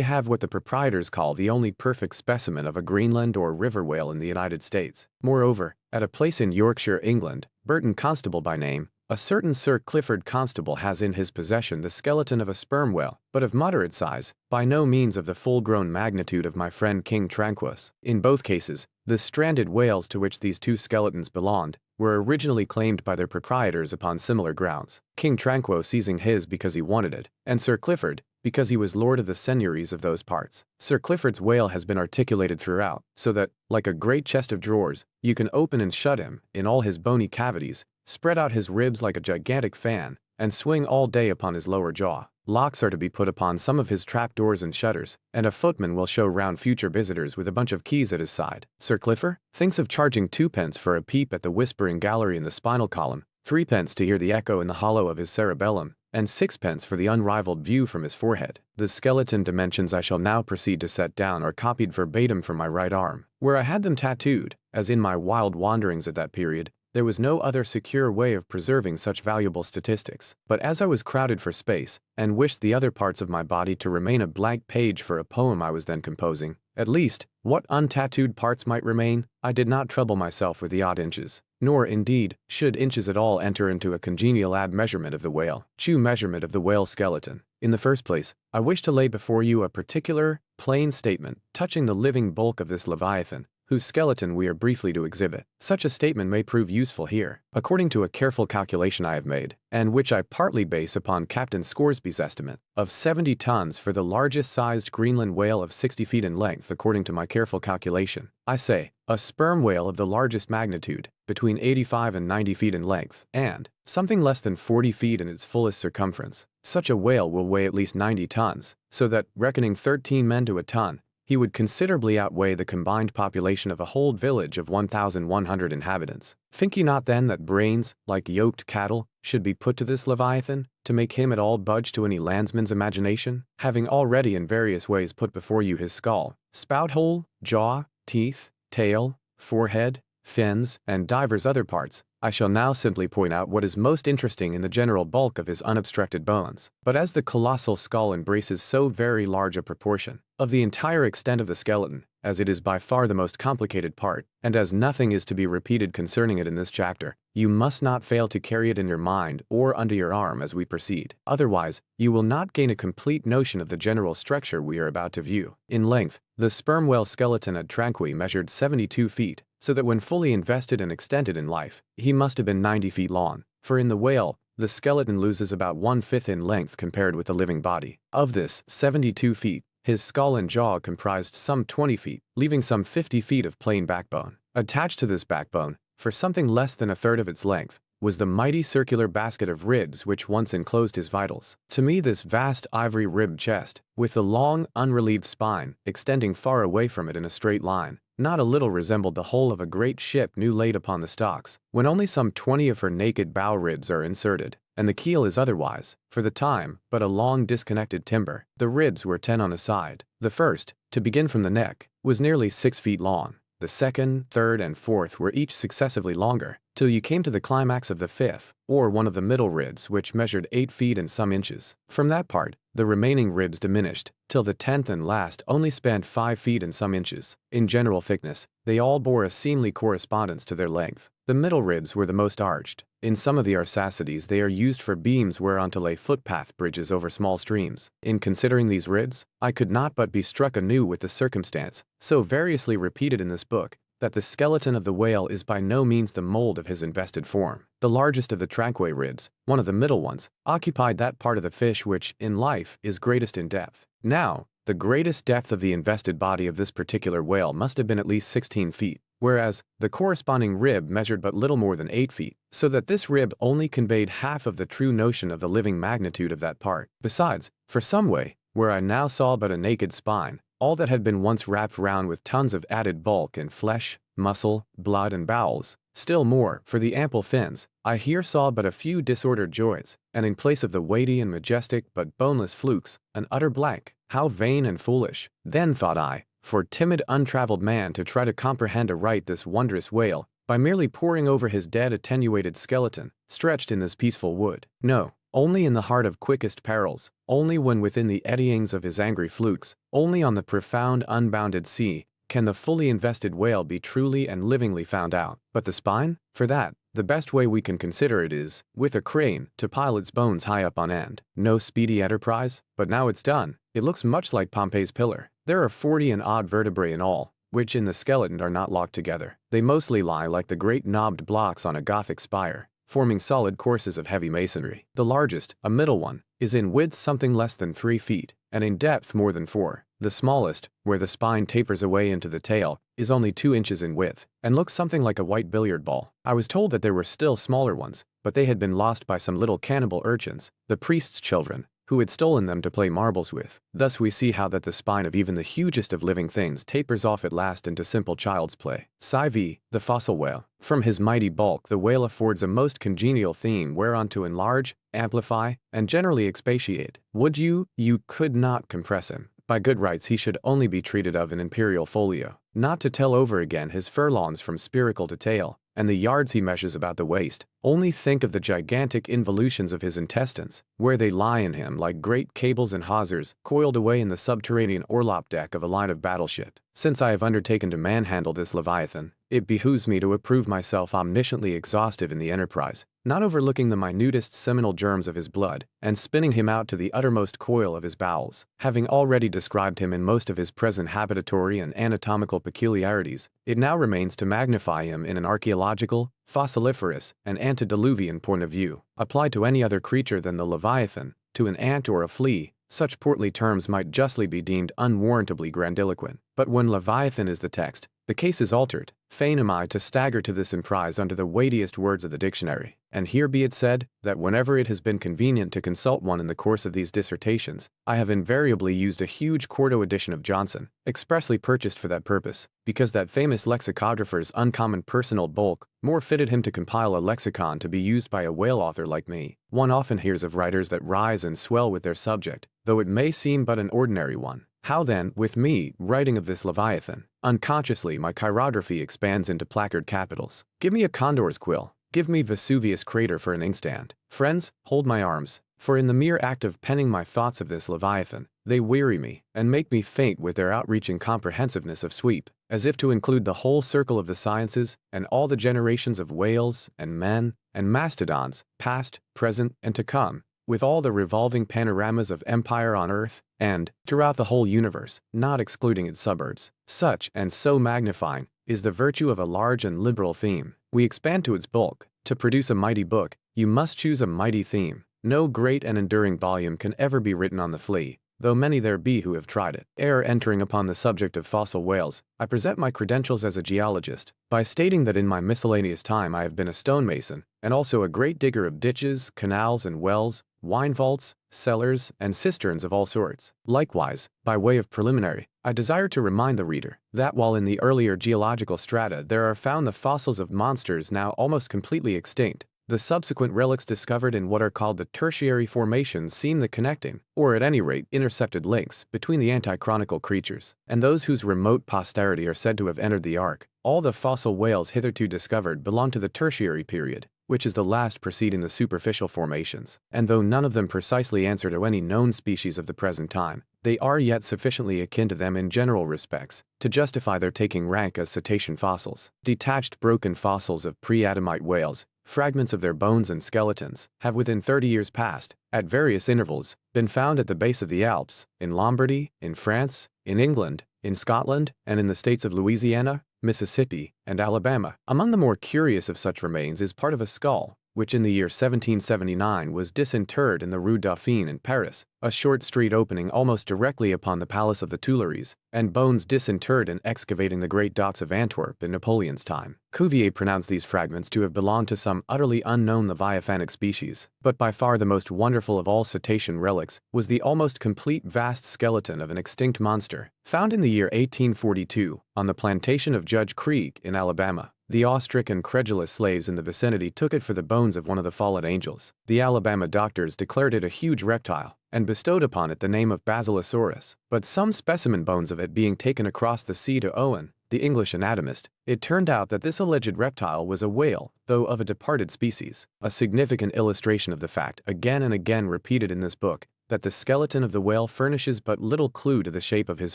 have what the proprietors call the only perfect specimen of a Greenland or river whale in the United States. Moreover, at a place in Yorkshire, England, Burton Constable by name, a certain Sir Clifford Constable has in his possession the skeleton of a sperm whale, but of moderate size, by no means of the full-grown magnitude of my friend King Tranquus. In both cases, the stranded whales to which these two skeletons belonged were originally claimed by their proprietors upon similar grounds, King Tranquo seizing his because he wanted it, and Sir Clifford because he was lord of the seigneuries of those parts. Sir Clifford's whale has been articulated throughout, so that, like a great chest of drawers, you can open and shut him in all his bony cavities, spread out his ribs like a gigantic fan, and swing all day upon his lower jaw. Locks are to be put upon some of his trapdoors and shutters, and a footman will show round future visitors with a bunch of keys at his side. Sir Clifford thinks of charging 2d for a peep at the whispering gallery in the spinal column, 3d to hear the echo in the hollow of his cerebellum, and 6d for the unrivaled view from his forehead. The skeleton dimensions I shall now proceed to set down are copied verbatim from my right arm, where I had them tattooed, as in my wild wanderings at that period, there was no other secure way of preserving such valuable statistics. But as I was crowded for space, and wished the other parts of my body to remain a blank page for a poem I was then composing, at least, what untattooed parts might remain, I did not trouble myself with the odd inches, nor, indeed, should inches at all enter into a congenial ad measurement of the whale. Chew measurement of the whale skeleton. In the first place, I wish to lay before you a particular, plain statement touching the living bulk of this Leviathan, whose skeleton we are briefly to exhibit. Such a statement may prove useful here, according to a careful calculation I have made, and which I partly base upon Captain Scoresby's estimate, of 70 tons for the largest sized Greenland whale of 60 feet in length according to my careful calculation. I say, a sperm whale of the largest magnitude, between 85 and 90 feet in length, and something less than 40 feet in its fullest circumference. Such a whale will weigh at least 90 tons, so that, reckoning 13 men to a ton, he would considerably outweigh the combined population of a whole village of 1,100 inhabitants. Think ye not then that brains, like yoked cattle, should be put to this Leviathan, to make him at all budge to any landsman's imagination? Having already in various ways put before you his skull, spout hole, jaw, teeth, tail, forehead, fins, and divers other parts, I shall now simply point out what is most interesting in the general bulk of his unobstructed bones. But as the colossal skull embraces so very large a proportion of the entire extent of the skeleton, as it is by far the most complicated part, and as nothing is to be repeated concerning it in this chapter, you must not fail to carry it in your mind or under your arm as we proceed. Otherwise, you will not gain a complete notion of the general structure we are about to view. In length, the sperm whale skeleton at Tranqui measured 72 feet, so that when fully invested and extended in life, he must have been 90 feet long, for in the whale, the skeleton loses about 1/5 in length compared with the living body. Of this 72 feet, his skull and jaw comprised some 20 feet, leaving some 50 feet of plain backbone. Attached to this backbone, for something less than a third of its length, was the mighty circular basket of ribs which once enclosed his vitals. To me this vast ivory-ribbed chest, with the long, unrelieved spine, extending far away from it in a straight line, not a little resembled the hull of a great ship new laid upon the stocks, when only some 20 of her naked bow ribs are inserted, and the keel is otherwise, for the time, but a long disconnected timber. The ribs were 10 on a side. The first, to begin from the neck, was nearly 6 feet long. The second, third, and fourth were each successively longer, till you came to the climax of the fifth, or one of the middle ribs, which measured 8 feet and some inches. From that part, the remaining ribs diminished, till the 10th and last only spanned 5 feet and some inches. In general thickness, they all bore a seemly correspondence to their length. The middle ribs were the most arched. In some of the Arsacides they are used for beams whereon to lay footpath bridges over small streams. In considering these ribs, I could not but be struck anew with the circumstance, so variously repeated in this book, that the skeleton of the whale is by no means the mold of his invested form. The largest of the trachea ribs, one of the middle ones, occupied that part of the fish which, in life, is greatest in depth. Now, the greatest depth of the invested body of this particular whale must have been at least 16 feet, whereas the corresponding rib measured but little more than 8 feet, so that this rib only conveyed half of the true notion of the living magnitude of that part. Besides, for some way, where I now saw but a naked spine, all that had been once wrapped round with tons of added bulk in flesh, muscle, blood, and bowels, still more, for the ample fins, I here saw but a few disordered joints, and in place of the weighty and majestic but boneless flukes, an utter blank. How vain and foolish, then thought I, for timid untraveled man to try to comprehend aright this wondrous whale, by merely poring over his dead attenuated skeleton, stretched in this peaceful wood. No, only in the heart of quickest perils, only when within the eddyings of his angry flukes, only on the profound unbounded sea, can the fully invested whale be truly and livingly found out. But the spine? For that, the best way we can consider it is, with a crane, to pile its bones high up on end. No speedy enterprise, but now it's done. It looks much like Pompey's pillar. There are 40 and odd vertebrae in all, which in the skeleton are not locked together. They mostly lie like the great knobbed blocks on a Gothic spire, forming solid courses of heavy masonry. The largest, a middle one, is in width something less than 3 feet, and in depth more than 4. The smallest, where the spine tapers away into the tail, is only 2 inches in width, and looks something like a white billiard ball. I was told that there were still smaller ones, but they had been lost by some little cannibal urchins, the priest's children, who had stolen them to play marbles with. Thus we see how that the spine of even the hugest of living things tapers off at last into simple child's play. CIV The Fossil Whale. From his mighty bulk the whale affords a most congenial theme whereon to enlarge, amplify, and generally expatiate. Would you could not compress him. By good rights he should only be treated of in imperial folio, not to tell over again his furlongs from spiracle to tail, and the yards he measures about the waist. Only think of the gigantic involutions of his intestines, where they lie in him like great cables and hawsers coiled away in the subterranean orlop deck of a line of battleship. Since I have undertaken to manhandle this Leviathan, it behooves me to approve myself omnisciently exhaustive in the enterprise, not overlooking the minutest seminal germs of his blood, and spinning him out to the uttermost coil of his bowels. Having already described him in most of his present habitatory and anatomical peculiarities, it now remains to magnify him in an archaeological, fossiliferous, and antediluvian point of view. Applied to any other creature than the Leviathan, to an ant or a flea, such portly terms might justly be deemed unwarrantably grandiloquent. But when Leviathan is the text, the case is altered. Fain am I to stagger to this emprise under the weightiest words of the dictionary. And here be it said, that whenever it has been convenient to consult one in the course of these dissertations, I have invariably used a huge quarto edition of Johnson, expressly purchased for that purpose, because that famous lexicographer's uncommon personal bulk more fitted him to compile a lexicon to be used by a whale author like me. One often hears of writers that rise and swell with their subject, though it may seem but an ordinary one. How then, with me, writing of this Leviathan, unconsciously my chirography expands into placard capitals. Give me a condor's quill. Give me Vesuvius crater for an inkstand. Friends, hold my arms, for in the mere act of penning my thoughts of this Leviathan, they weary me, and make me faint with their outreaching comprehensiveness of sweep, as if to include the whole circle of the sciences, and all the generations of whales, and men, and mastodons, past, present, and to come, with all the revolving panoramas of empire on earth, and, throughout the whole universe, not excluding its suburbs. Such, and so magnifying, is the virtue of a large and liberal theme. We expand to its bulk. To produce a mighty book, you must choose a mighty theme. No great and enduring volume can ever be written on the flea, though many there be who have tried it. Ere entering upon the subject of fossil whales, I present my credentials as a geologist, by stating that in my miscellaneous time I have been a stonemason, and also a great digger of ditches, canals and wells, wine vaults, cellars, and cisterns of all sorts. Likewise, by way of preliminary, I desire to remind the reader that while in the earlier geological strata there are found the fossils of monsters now almost completely extinct, The subsequent relics discovered in what are called the tertiary formations seem the connecting, or at any rate intercepted links, between the antichronical creatures and those whose remote posterity are said to have entered the Ark. All the fossil whales hitherto discovered belong to the tertiary period, which is the last preceding the superficial formations, and though none of them precisely answer to any known species of the present time, they are yet sufficiently akin to them in general respects to justify their taking rank as cetacean fossils. Detached broken fossils of pre-Adamite whales, fragments of their bones and skeletons, have within 30 years past, at various intervals, been found at the base of the Alps, in Lombardy, in France, in England, in Scotland, and in the states of Louisiana, Mississippi, and Alabama. Among the more curious of such remains is part of a skull, which in the year 1779 was disinterred in the Rue Dauphine in Paris, a short street opening almost directly upon the Palace of the Tuileries, and bones disinterred in excavating the great docks of Antwerp in Napoleon's time. Cuvier pronounced these fragments to have belonged to some utterly unknown leviathanic species, but by far the most wonderful of all cetacean relics was the almost complete vast skeleton of an extinct monster, found in the year 1842 on the plantation of Judge Creek in Alabama. The awe-stricken credulous slaves in the vicinity took it for the bones of one of the fallen angels. The Alabama doctors declared it a huge reptile, and bestowed upon it the name of Basilosaurus, but some specimen bones of it being taken across the sea to Owen, the English anatomist, it turned out that this alleged reptile was a whale, though of a departed species, a significant illustration of the fact, again and again repeated in this book, that the skeleton of the whale furnishes but little clue to the shape of his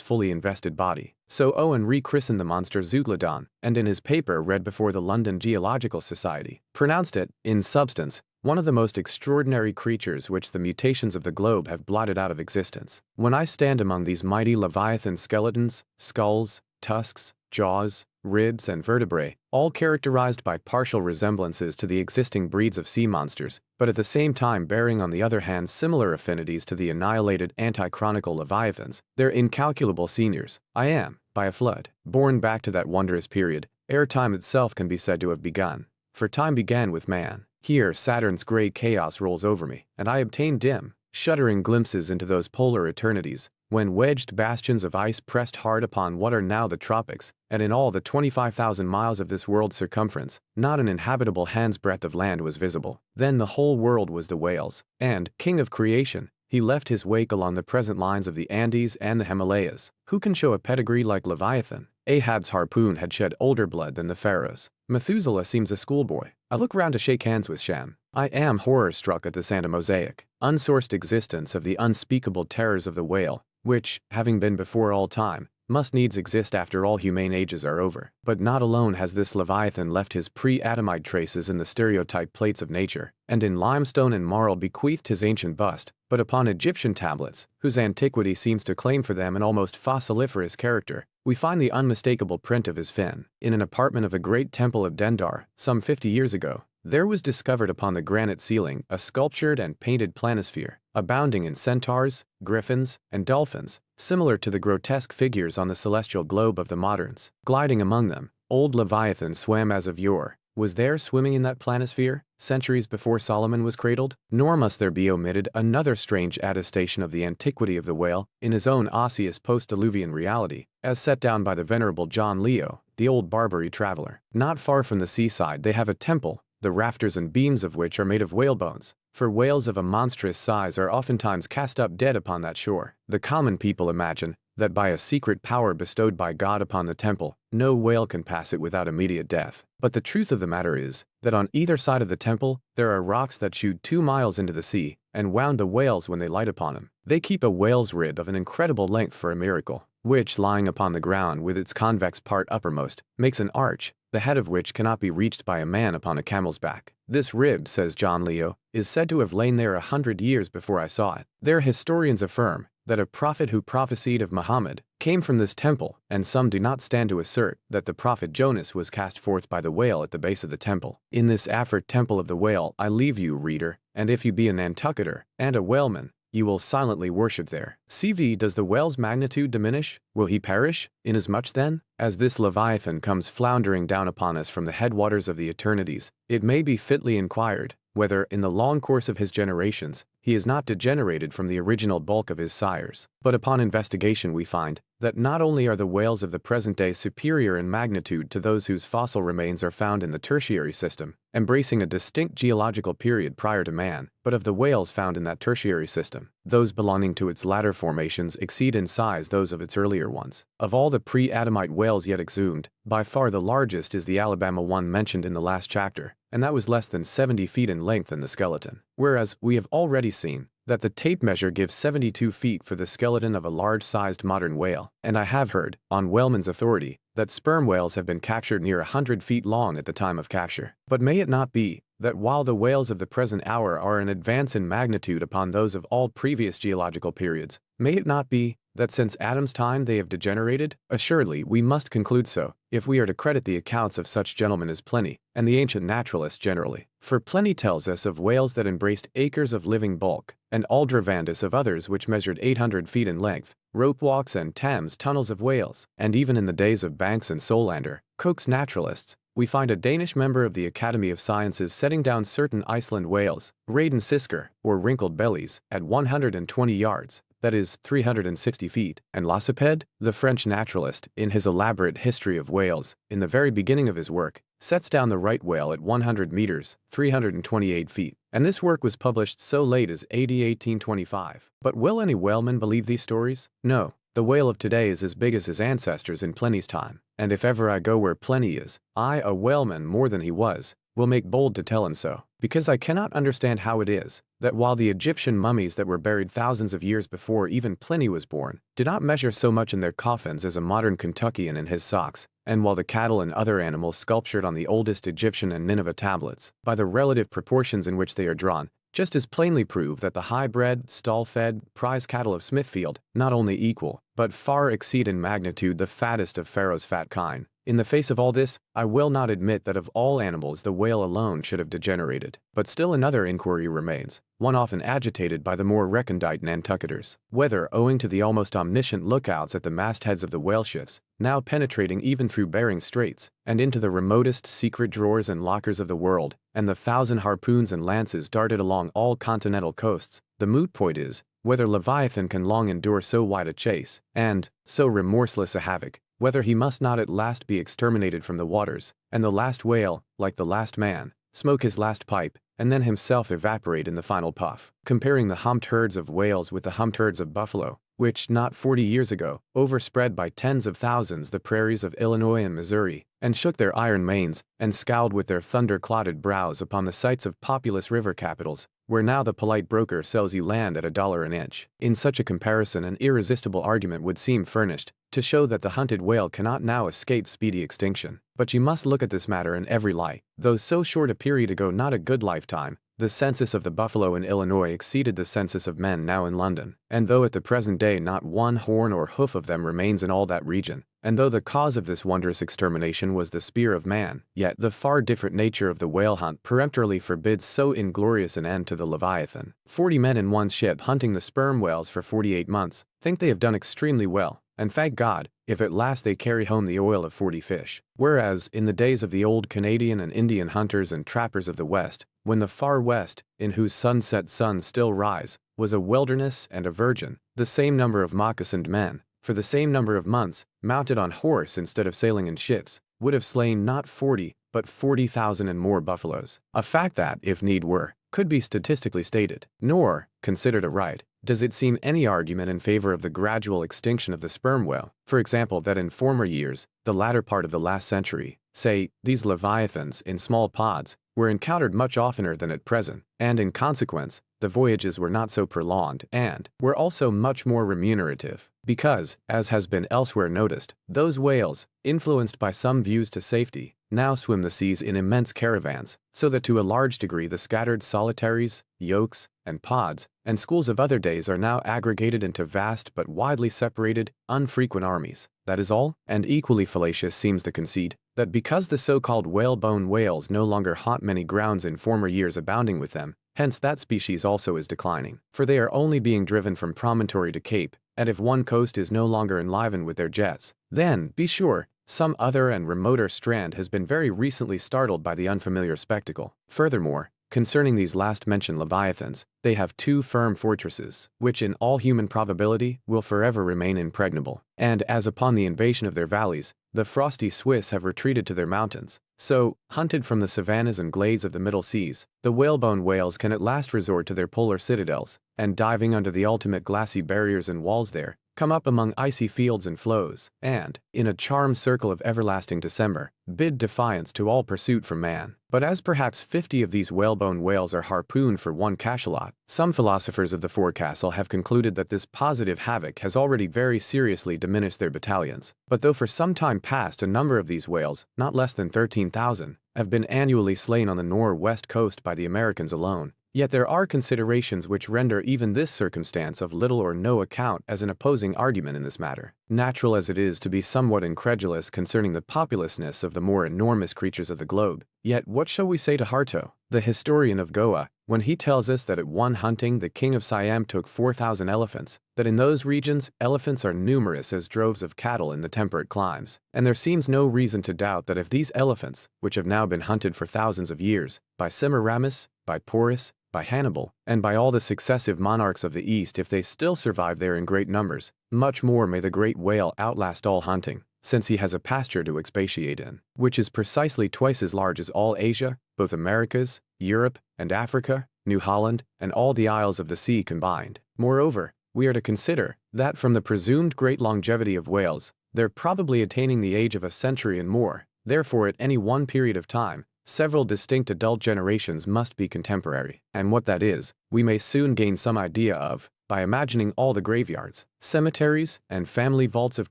fully invested body. So Owen rechristened the monster Zeuglodon, and in his paper read before the London Geological Society, pronounced it, in substance, one of the most extraordinary creatures which the mutations of the globe have blotted out of existence. When I stand among these mighty leviathan skeletons, skulls, tusks, jaws, ribs, and vertebrae, all characterized by partial resemblances to the existing breeds of sea monsters, but at the same time bearing on the other hand similar affinities to the annihilated antichronical leviathans, their incalculable seniors, I am, by a flood, borne back to that wondrous period, ere time itself can be said to have begun. For time began with man. Here Saturn's gray chaos rolls over me, and I obtain dim, shuddering glimpses into those polar eternities, when wedged bastions of ice pressed hard upon what are now the tropics, and in all the 25,000 miles of this world's circumference, not an inhabitable hand's breadth of land was visible. Then the whole world was the whale's, and, king of creation, he left his wake along the present lines of the Andes and the Himalayas. Who can show a pedigree like Leviathan? Ahab's harpoon had shed older blood than the pharaoh's. Methuselah seems a schoolboy. I look round to shake hands with Shem. I am horror-struck at this anti-mosaic, unsourced existence of the unspeakable terrors of the whale, which, having been before all time, must needs exist after all humane ages are over. But not alone has this Leviathan left his pre-Adamite traces in the stereotype plates of nature, and in limestone and marl bequeathed his ancient bust, but upon Egyptian tablets, whose antiquity seems to claim for them an almost fossiliferous character, we find the unmistakable print of his fin. In an apartment of the great temple of Dendar, some 50 years ago, there was discovered upon the granite ceiling a sculptured and painted planisphere, abounding in centaurs, griffins, and dolphins, similar to the grotesque figures on the celestial globe of the moderns. Gliding among them, old Leviathan swam as of yore. Was there swimming in that planisphere, centuries before Solomon was cradled? Nor must there be omitted another strange attestation of the antiquity of the whale in his own osseous post-diluvian reality, as set down by the venerable John Leo, the old Barbary traveler. Not far from the seaside they have a temple, the rafters and beams of which are made of whale bones, for whales of a monstrous size are oftentimes cast up dead upon that shore. The common people imagine that by a secret power bestowed by God upon the temple, no whale can pass it without immediate death. But the truth of the matter is that on either side of the temple there are rocks that shoot 2 miles into the sea, and wound the whales when they light upon them. They keep a whale's rib of an incredible length for a miracle, which, lying upon the ground with its convex part uppermost, makes an arch, the head of which cannot be reached by a man upon a camel's back. This rib, says John Leo, is said to have lain there 100 years before I saw it. Their historians affirm that a prophet who prophesied of Muhammad came from this temple, and some do not stand to assert that the prophet Jonas was cast forth by the whale at the base of the temple. In this Afric temple of the whale I leave you, reader, and if you be a Nantucketer and a whaleman, you will silently worship there. CV, does the whale's magnitude diminish? Will he perish? Inasmuch then, as this Leviathan comes floundering down upon us from the headwaters of the eternities, it may be fitly inquired, whether, in the long course of his generations, he is not degenerated from the original bulk of his sires. But upon investigation we find that not only are the whales of the present day superior in magnitude to those whose fossil remains are found in the tertiary system, embracing a distinct geological period prior to man, but of the whales found in that tertiary system, those belonging to its latter formations exceed in size those of its earlier ones. Of all the pre-Adamite whales yet exhumed, by far the largest is the Alabama one mentioned in the last chapter, and that was less than 70 feet in length in the skeleton. Whereas, we have already seen that the tape measure gives 72 feet for the skeleton of a large-sized modern whale, and I have heard, on whaleman's authority, that sperm whales have been captured near 100 feet long at the time of capture. But may it not be that while the whales of the present hour are an advance in magnitude upon those of all previous geological periods, may it not be that since Adam's time they have degenerated? Assuredly, we must conclude so, if we are to credit the accounts of such gentlemen as Pliny, and the ancient naturalists generally. For Pliny tells us of whales that embraced acres of living bulk, and Aldrovandus of others which measured 800 feet in length, rope walks and Thames tunnels of whales, and even in the days of Banks and Solander, Cook's naturalists, we find a Danish member of the Academy of Sciences setting down certain Iceland whales, Raden sisker, or wrinkled bellies, at 120 yards, that is, 360 feet, and Lacépède, the French naturalist, in his elaborate history of whales, in the very beginning of his work, sets down the right whale at 100 meters, 328 feet, and this work was published so late as AD 1825. But will any whaleman believe these stories? No. The whale of today is as big as his ancestors in Pliny's time, and if ever I go where Pliny is, I, a whaleman more than he was, will make bold to tell him so, because I cannot understand how it is that while the Egyptian mummies that were buried thousands of years before even Pliny was born did not measure so much in their coffins as a modern Kentuckian in his socks, and while the cattle and other animals sculptured on the oldest Egyptian and Nineveh tablets, by the relative proportions in which they are drawn, just as plainly prove that the high-bred, stall-fed, prize cattle of Smithfield not only equal, but far exceed in magnitude the fattest of Pharaoh's fat kine. In the face of all this, I will not admit that of all animals the whale alone should have degenerated. But still another inquiry remains, one often agitated by the more recondite Nantucketers, whether, owing to the almost omniscient lookouts at the mastheads of the whale ships, now penetrating even through Bering Straits, and into the remotest secret drawers and lockers of the world, and the 1,000 harpoons and lances darted along all continental coasts, the moot point is, whether Leviathan can long endure so wide a chase, and, so remorseless a havoc, whether he must not at last be exterminated from the waters, and the last whale, like the last man, smoke his last pipe, and then himself evaporate in the final puff. Comparing the humped herds of whales with the humped herds of buffalo, which, not 40 years ago, overspread by tens of thousands the prairies of Illinois and Missouri, and shook their iron manes, and scowled with their thunder-clotted brows upon the sites of populous river capitals, where now the polite broker sells you land at $1 an inch. In such a comparison an irresistible argument would seem furnished, to show that the hunted whale cannot now escape speedy extinction. But you must look at this matter in every light. Though so short a period ago not a good lifetime, the census of the buffalo in Illinois exceeded the census of men now in London, and though at the present day not one horn or hoof of them remains in all that region, and though the cause of this wondrous extermination was the spear of man, yet the far different nature of the whale hunt peremptorily forbids so inglorious an end to the Leviathan. 40 men in one ship hunting the sperm whales for 48 months think they have done extremely well, and thank God, if at last they carry home the oil of 40 fish. Whereas, in the days of the old Canadian and Indian hunters and trappers of the West, when the far West, in whose sunset suns still rise, was a wilderness and a virgin, the same number of moccasined men, for the same number of months, mounted on horse instead of sailing in ships, would have slain not 40, but 40,000 and more buffaloes. A fact that, if need were, could be statistically stated. Nor, considered aright, does it seem any argument in favor of the gradual extinction of the sperm whale. For example, that in former years, the latter part of the last century, say, these leviathans, in small pods, were encountered much oftener than at present, and in consequence, the voyages were not so prolonged and were also much more remunerative, because, as has been elsewhere noticed, those whales, influenced by some views to safety, now swim the seas in immense caravans, so that to a large degree the scattered solitaries, yolks, and pods, and schools of other days are now aggregated into vast but widely separated, unfrequent armies. That is all, and equally fallacious seems the conceit that because the so-called whalebone whales no longer haunt many grounds in former years abounding with them, hence that species also is declining, for they are only being driven from promontory to cape, and if one coast is no longer enlivened with their jets, then, be sure, some other and remoter strand has been very recently startled by the unfamiliar spectacle. Furthermore, Concerning these last-mentioned leviathans, they have two firm fortresses, which in all human probability will forever remain impregnable. And as upon the invasion of their valleys, the frosty Swiss have retreated to their mountains, so, hunted from the savannas and glades of the Middle Seas, the whalebone whales can at last resort to their polar citadels, and diving under the ultimate glassy barriers and walls there, come up among icy fields and floes, and, in a charmed circle of everlasting December, bid defiance to all pursuit from man. But as perhaps 50 of these whalebone whales are harpooned for one cachalot, some philosophers of the forecastle have concluded that this positive havoc has already very seriously diminished their battalions. But though for some time past a number of these whales, not less than 13,000, have been annually slain on the nor-west coast by the Americans alone, yet there are considerations which render even this circumstance of little or no account as an opposing argument in this matter. Natural as it is to be somewhat incredulous concerning the populousness of the more enormous creatures of the globe, yet what shall we say to Harto, the historian of Goa, when he tells us that at one hunting the king of Siam took 4,000 elephants, that in those regions elephants are numerous as droves of cattle in the temperate climes, and there seems no reason to doubt that if these elephants, which have now been hunted for thousands of years, by Semiramis, by Porus, by Hannibal, and by all the successive monarchs of the East, if they still survive there in great numbers, much more may the great whale outlast all hunting, since he has a pasture to expatiate in, which is precisely twice as large as all Asia, both Americas, Europe, and Africa, New Holland, and all the isles of the sea combined. Moreover, we are to consider that from the presumed great longevity of whales, they're probably attaining the age of a century and more, therefore at any one period of time, several distinct adult generations must be contemporary, and what that is, we may soon gain some idea of, by imagining all the graveyards, cemeteries, and family vaults of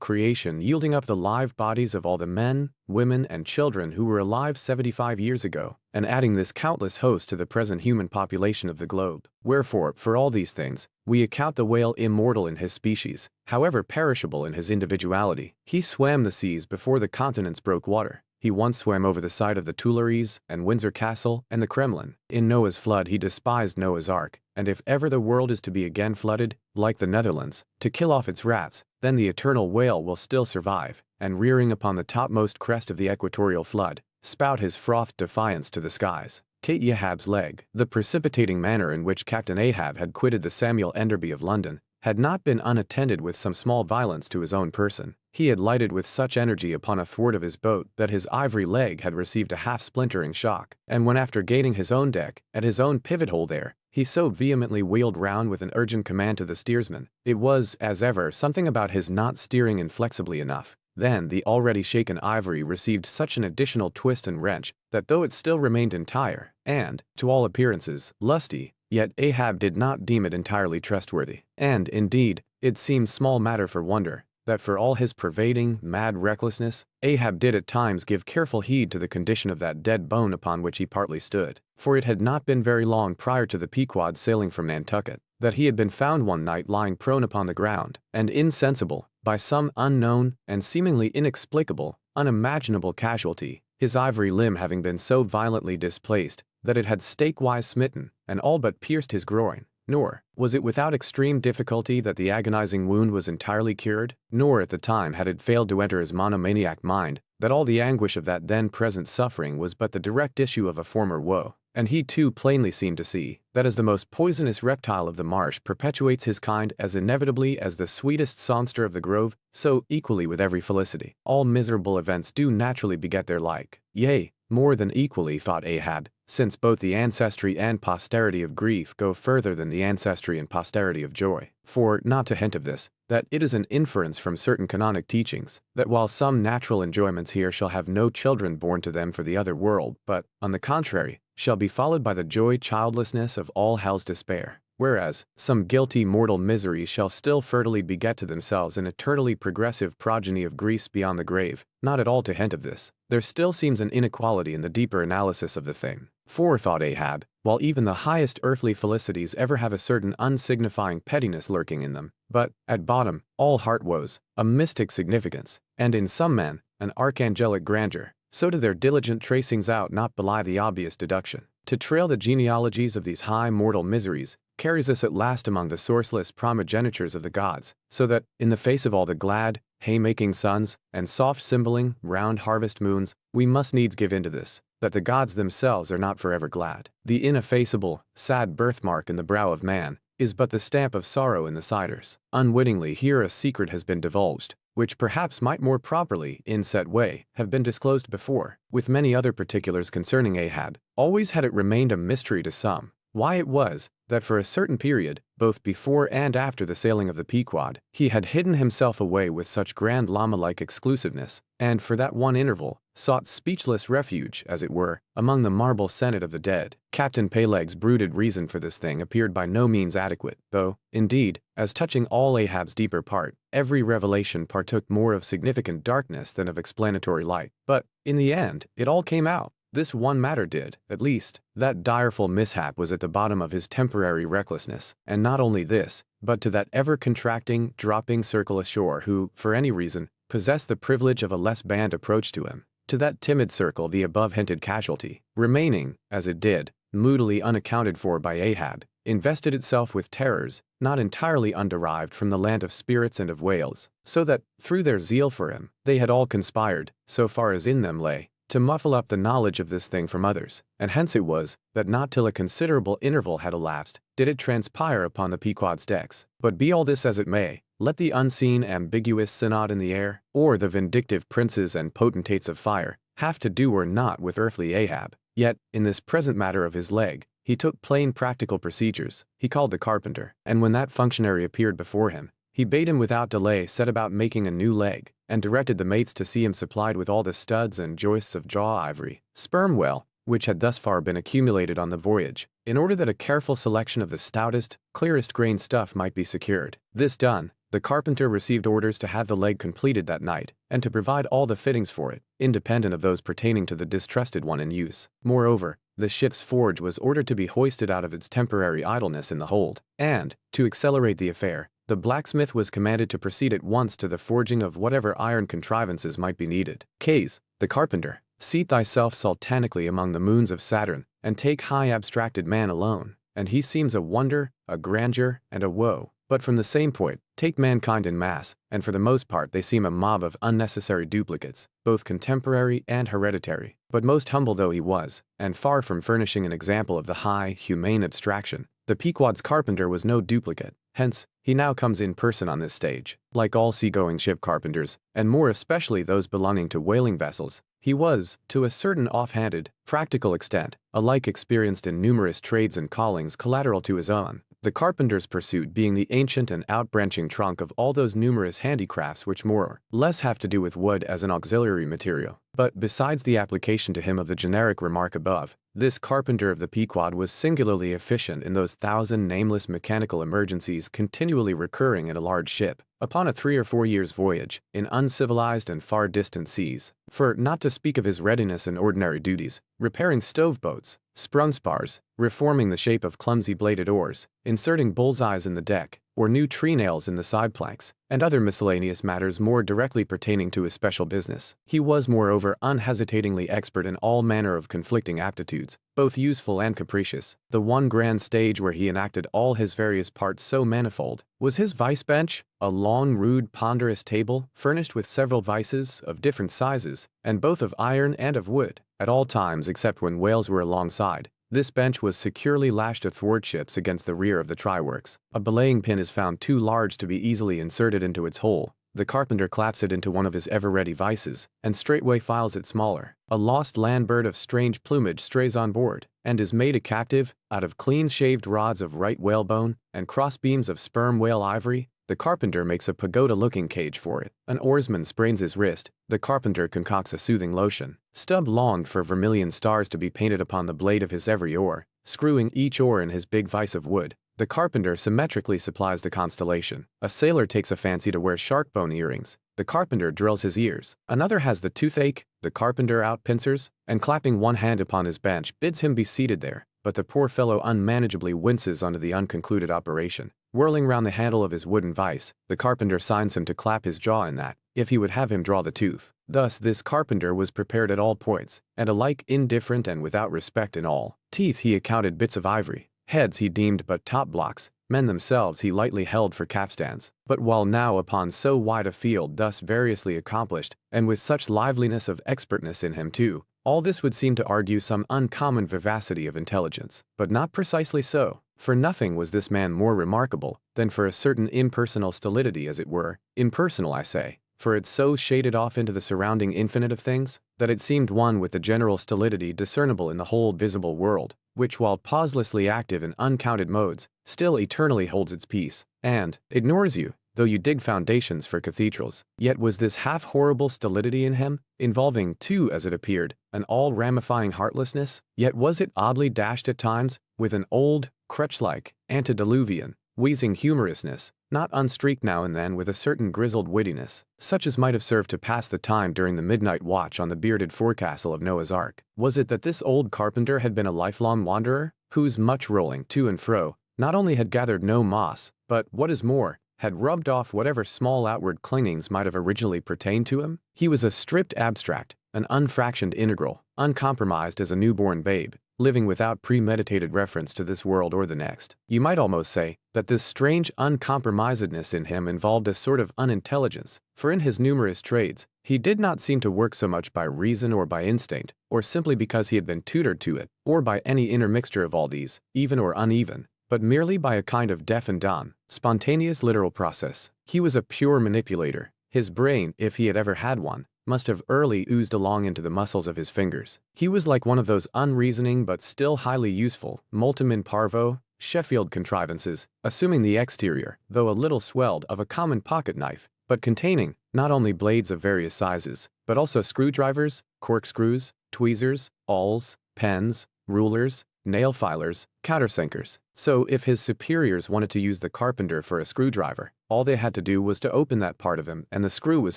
creation yielding up the live bodies of all the men, women, and children who were alive 75 years ago, and adding this countless host to the present human population of the globe. Wherefore, for all these things, we account the whale immortal in his species, however perishable in his individuality. He swam the seas before the continents broke water. He once swam over the side of the Tuileries and Windsor Castle and the Kremlin. In Noah's flood he despised Noah's Ark, and if ever the world is to be again flooded, like the Netherlands, to kill off its rats, then the eternal whale will still survive, and rearing upon the topmost crest of the equatorial flood, spout his frothed defiance to the skies. CII Ahabs Leg. The precipitating manner in which Captain Ahab had quitted the Samuel Enderby of London had not been unattended with some small violence to his own person. He had lighted with such energy upon a thwart of his boat that his ivory leg had received a half-splintering shock, and when after gaining his own deck, at his own pivot-hole there, he so vehemently wheeled round with an urgent command to the steersman, it was, as ever, something about his not steering inflexibly enough. Then the already shaken ivory received such an additional twist and wrench that though it still remained entire, and, to all appearances, lusty, yet Ahab did not deem it entirely trustworthy. And, indeed, it seems small matter for wonder that for all his pervading, mad recklessness, Ahab did at times give careful heed to the condition of that dead bone upon which he partly stood. For it had not been very long prior to the Pequod sailing from Nantucket that he had been found one night lying prone upon the ground, and insensible, by some unknown and seemingly inexplicable, unimaginable casualty, his ivory limb having been so violently displaced that it had stake-wise smitten, and all but pierced his groin. Nor was it without extreme difficulty that the agonizing wound was entirely cured, nor at the time had it failed to enter his monomaniac mind that all the anguish of that then present suffering was but the direct issue of a former woe. And he too plainly seemed to see that as the most poisonous reptile of the marsh perpetuates his kind as inevitably as the sweetest songster of the grove, so equally with every felicity, all miserable events do naturally beget their like. Yea, more than equally, thought Ahab, since both the ancestry and posterity of grief go further than the ancestry and posterity of joy. For, not to hint of this, that it is an inference from certain canonic teachings, that while some natural enjoyments here shall have no children born to them for the other world, but, on the contrary, shall be followed by the joy childlessness of all hell's despair, whereas some guilty mortal miseries shall still fertilely beget to themselves an eternally progressive progeny of griefs beyond the grave. Not at all to hint of this, there still seems an inequality in the deeper analysis of the thing. For, thought Ahab, while even the highest earthly felicities ever have a certain unsignifying pettiness lurking in them, but, at bottom, all heart woes, a mystic significance, and in some men, an archangelic grandeur, so do their diligent tracings out not belie the obvious deduction. To trail the genealogies of these high mortal miseries carries us at last among the sourceless promogenitures of the gods, so that, in the face of all the glad, haymaking suns, and soft cymbaling, round harvest moons, we must needs give in to this, that the gods themselves are not forever glad. The ineffaceable, sad birthmark in the brow of man is but the stamp of sorrow in the ciders. Unwittingly here a secret has been divulged, which perhaps might more properly, in set way, have been disclosed before. With many other particulars concerning Ahab, always had it remained a mystery to some, why it was that for a certain period, both before and after the sailing of the Pequod, he had hidden himself away with such grand llama-like exclusiveness, and for that one interval, sought speechless refuge, as it were, among the marble senate of the dead. Captain Peleg's brooded reason for this thing appeared by no means adequate, though, indeed, as touching all Ahab's deeper part, every revelation partook more of significant darkness than of explanatory light. But, in the end, it all came out. This one matter did, at least, that direful mishap was at the bottom of his temporary recklessness, and not only this, but to that ever-contracting, dropping circle ashore who, for any reason, possessed the privilege of a less banned approach to him. To that timid circle the above-hinted casualty, remaining, as it did, moodily unaccounted for by Ahab, invested itself with terrors, not entirely underived from the land of spirits and of whales, so that, through their zeal for him, they had all conspired, so far as in them lay, to muffle up the knowledge of this thing from others, and hence it was, that not till a considerable interval had elapsed, did it transpire upon the Pequod's decks. But be all this as it may, let the unseen ambiguous synod in the air, or the vindictive princes and potentates of fire, have to do or not with earthly Ahab, yet, in this present matter of his leg, he took plain practical procedures. He called the carpenter, and when that functionary appeared before him, he bade him without delay set about making a new leg, and directed the mates to see him supplied with all the studs and joists of jaw ivory, sperm whale, which had thus far been accumulated on the voyage, in order that a careful selection of the stoutest, clearest-grained stuff might be secured. This done, the carpenter received orders to have the leg completed that night, and to provide all the fittings for it, independent of those pertaining to the distrusted one in use. Moreover, the ship's forge was ordered to be hoisted out of its temporary idleness in the hold, and, to accelerate the affair, the blacksmith was commanded to proceed at once to the forging of whatever iron contrivances might be needed. Case, the carpenter, seat thyself sultanically among the moons of Saturn, and take high abstracted man alone, and he seems a wonder, a grandeur, and a woe. But from the same point, take mankind in mass, and for the most part they seem a mob of unnecessary duplicates, both contemporary and hereditary. But most humble though he was, and far from furnishing an example of the high, humane abstraction, the Pequod's carpenter was no duplicate. Hence, he now comes in person on this stage. Like all seagoing ship carpenters, and more especially those belonging to whaling vessels, he was, to a certain off-handed, practical extent, alike experienced in numerous trades and callings collateral to his own, the carpenter's pursuit being the ancient and outbranching trunk of all those numerous handicrafts which more or less have to do with wood as an auxiliary material. But besides the application to him of the generic remark above, this carpenter of the Pequod was singularly efficient in those thousand nameless mechanical emergencies continually recurring in a large ship, upon a 3 or 4 years' voyage, in uncivilized and far distant seas. For, not to speak of his readiness in ordinary duties, repairing stove-boats, sprung spars, reforming the shape of clumsy bladed oars, inserting bullseyes in the deck, or new tree-nails in the side planks, and other miscellaneous matters more directly pertaining to his special business. He was moreover unhesitatingly expert in all manner of conflicting aptitudes, both useful and capricious. The one grand stage where he enacted all his various parts so manifold was his vice-bench, a long, rude, ponderous table, furnished with several vices, of different sizes, and both of iron and of wood. At all times except when whales were alongside, this bench was securely lashed athwartships against the rear of the tryworks. A belaying pin is found too large to be easily inserted into its hole. The carpenter claps it into one of his ever-ready vices, and straightway files it smaller. A lost land bird of strange plumage strays on board, and is made a captive, out of clean-shaved rods of right whalebone, and cross-beams of sperm whale ivory. The carpenter makes a pagoda-looking cage for it. An oarsman sprains his wrist. The carpenter concocts a soothing lotion. Stubb longed for vermilion stars to be painted upon the blade of his every oar, screwing each oar in his big vise of wood. The carpenter symmetrically supplies the constellation. A sailor takes a fancy to wear shark bone earrings. The carpenter drills his ears. Another has the toothache. The carpenter outpincers, and clapping one hand upon his bench, bids him be seated there. But the poor fellow unmanageably winces under the unconcluded operation. Whirling round the handle of his wooden vice, the carpenter signs him to clap his jaw in that, if he would have him draw the tooth. Thus this carpenter was prepared at all points, and alike indifferent and without respect in all. Teeth he accounted bits of ivory, heads he deemed but top blocks, men themselves he lightly held for capstans. But while now upon so wide a field thus variously accomplished, and with such liveliness of expertness in him too, All this would seem to argue some uncommon vivacity of intelligence, but not precisely so, for nothing was this man more remarkable than for a certain impersonal stolidity, as it were, impersonal I say, for it so shaded off into the surrounding infinite of things, that it seemed one with the general stolidity discernible in the whole visible world, which while pauselessly active in uncounted modes, still eternally holds its peace, and ignores you, though you dig foundations for cathedrals. Yet was this half-horrible stolidity in him, involving too, as it appeared, an all-ramifying heartlessness, yet was it oddly dashed at times with an old, crutch-like, antediluvian, wheezing humorousness, not unstreaked now and then with a certain grizzled wittiness, such as might have served to pass the time during the midnight watch on the bearded forecastle of Noah's Ark. Was it that this old carpenter had been a lifelong wanderer, whose much rolling to and fro not only had gathered no moss, but, what is more, had rubbed off whatever small outward clingings might have originally pertained to him? He was a stripped abstract, an unfractioned integral, uncompromised as a newborn babe, living without premeditated reference to this world or the next. You might almost say that this strange uncompromisedness in him involved a sort of unintelligence, for in his numerous trades, he did not seem to work so much by reason or by instinct, or simply because he had been tutored to it, or by any intermixture of all these, even or uneven, but merely by a kind of deaf and dumb, spontaneous literal process. He was a pure manipulator. His brain, if he had ever had one, must have early oozed along into the muscles of his fingers. He was like one of those unreasoning but still highly useful, multum in parvo, Sheffield contrivances, assuming the exterior, though a little swelled, of a common pocket knife, but containing not only blades of various sizes, but also screwdrivers, corkscrews, tweezers, awls, pens, rulers, nail filers, countersinkers. So if his superiors wanted to use the carpenter for a screwdriver, all they had to do was to open that part of him and the screw was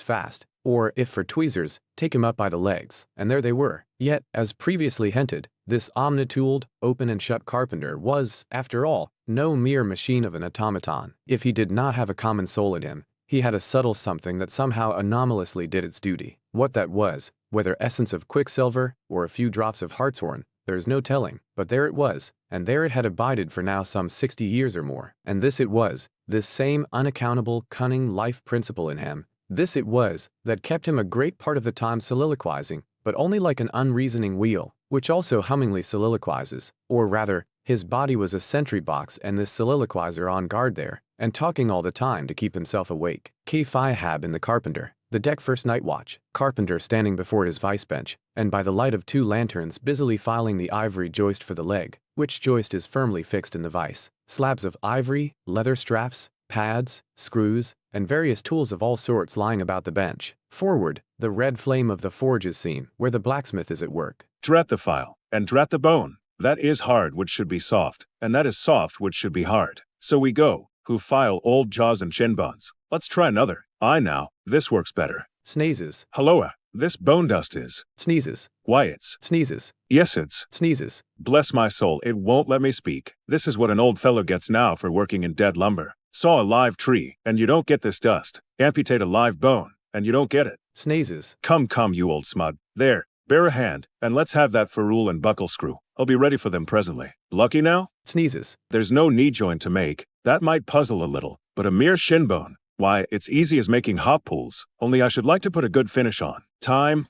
fast, or if for tweezers, take him up by the legs, and there they were. Yet, as previously hinted, this omnitooled, open and shut carpenter was, after all, no mere machine of an automaton. If he did not have a common soul in him, he had a subtle something that somehow anomalously did its duty. What that was, whether essence of quicksilver or a few drops of hartshorn, there is no telling, but there it was, and there it had abided for now some 60 years or more. And this it was, this same unaccountable, cunning life principle in him, this it was that kept him a great part of the time soliloquizing, but only like an unreasoning wheel, which also hummingly soliloquizes, or rather, his body was a sentry box and this soliloquizer on guard there, and talking all the time to keep himself awake. Ahab in The Carpenter. The deck first night watch, Carpenter standing before his vice bench, and by the light of 2 lanterns busily filing the ivory joist for the leg, which joist is firmly fixed in the vice. Slabs of ivory, leather straps, pads, screws, and various tools of all sorts lying about the bench. Forward, the red flame of the forge is seen, where the blacksmith is at work. Drat the file, and drat the bone. That is hard which should be soft, and that is soft which should be hard. So we go, who file old jaws and chin bones. Let's try another. I now, this works better. Sneezes. Halloa, this bone dust is. Sneezes. Why it's. Sneezes. Yes it's. Sneezes. Bless my soul, it won't let me speak. This is what an old fellow gets now for working in dead lumber. Saw a live tree, and you don't get this dust. Amputate a live bone, and you don't get it. Sneezes. Come, you old smug. There, bear a hand, and let's have that ferrule and buckle screw. I'll be ready for them presently. Lucky now? Sneezes. There's no knee joint to make. That might puzzle a little, but a mere shin bone. Why, it's easy as making hop pools, only I should like to put a good finish on. Time.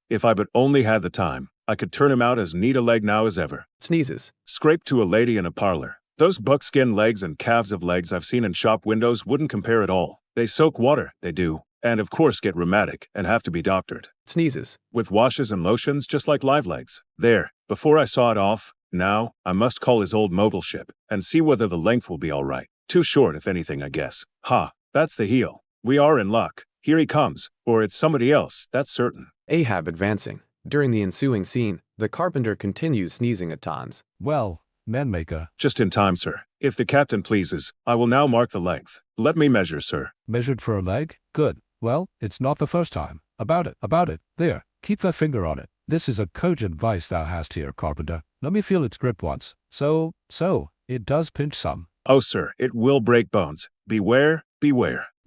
If I but only had the time, I could turn him out as neat a leg now as ever. Sneezes. Scrape to a lady in a parlor. Those buckskin legs and calves of legs I've seen in shop windows wouldn't compare at all. They soak water, they do, and of course get rheumatic and have to be doctored. Sneezes. With washes and lotions just like live legs. There, before I saw it off, now, I must call his old mogul ship, and see whether the length will be all right. Too short if anything I guess. Ha, that's the heel. We are in luck. Here he comes, or it's somebody else, that's certain. Ahab advancing. During the ensuing scene, the carpenter continues sneezing at times. Well, manmaker. Just in time, sir. If the captain pleases, I will now mark the length. Let me measure, sir. Measured for a leg? Good. Well, it's not the first time. About it. There, keep thy finger on it. This is a cogent vice thou hast here, carpenter. Let me feel its grip once. So, it does pinch some. Oh, sir, it will break bones. Beware.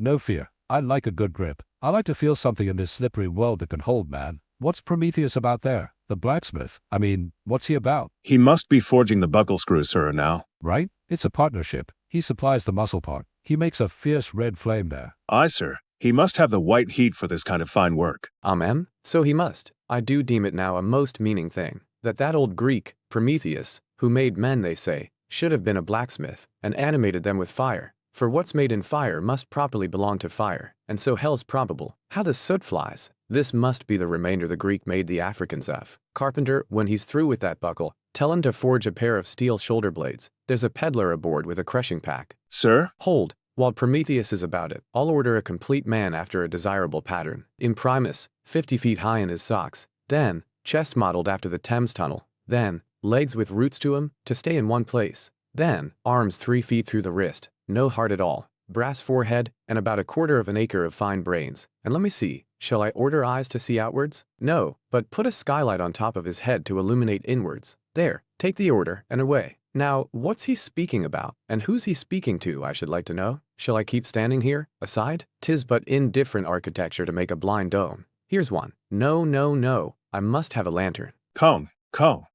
No fear. I like a good grip. I like to feel something in this slippery world that can hold, man. What's Prometheus about there? The blacksmith? I mean, what's he about? He must be forging the buckle screw, sir, now. Right? It's a partnership. He supplies the muscle part. He makes a fierce red flame there. Aye, sir. He must have the white heat for this kind of fine work. Amen? So he must. I do deem it now a most meaning thing, that old Greek, Prometheus, who made men they say, should have been a blacksmith, and animated them with fire. For what's made in fire must properly belong to fire, and so hell's probable. How the soot flies! This must be the remainder the Greek made the Africans of. Carpenter, when he's through with that buckle, tell him to forge a pair of steel shoulder blades. There's a peddler aboard with a crushing pack. Sir? Hold. While Prometheus is about it, I'll order a complete man after a desirable pattern. Imprimis, 50 feet high in his socks. Then, chest modeled after the Thames Tunnel. Then, legs with roots to 'em, to stay in one place. Then, arms 3 feet through the wrist, no heart at all, brass forehead, and about 1/4 of an acre of fine brains. And let me see, shall I order eyes to see outwards? No, but put a skylight on top of his head to illuminate inwards. There, take the order, and away. Now, what's he speaking about? And who's he speaking to, I should like to know? Shall I keep standing here, aside? 'Tis but indifferent architecture to make a blind dome. Here's one. No, no, no, I must have a lantern. Kong.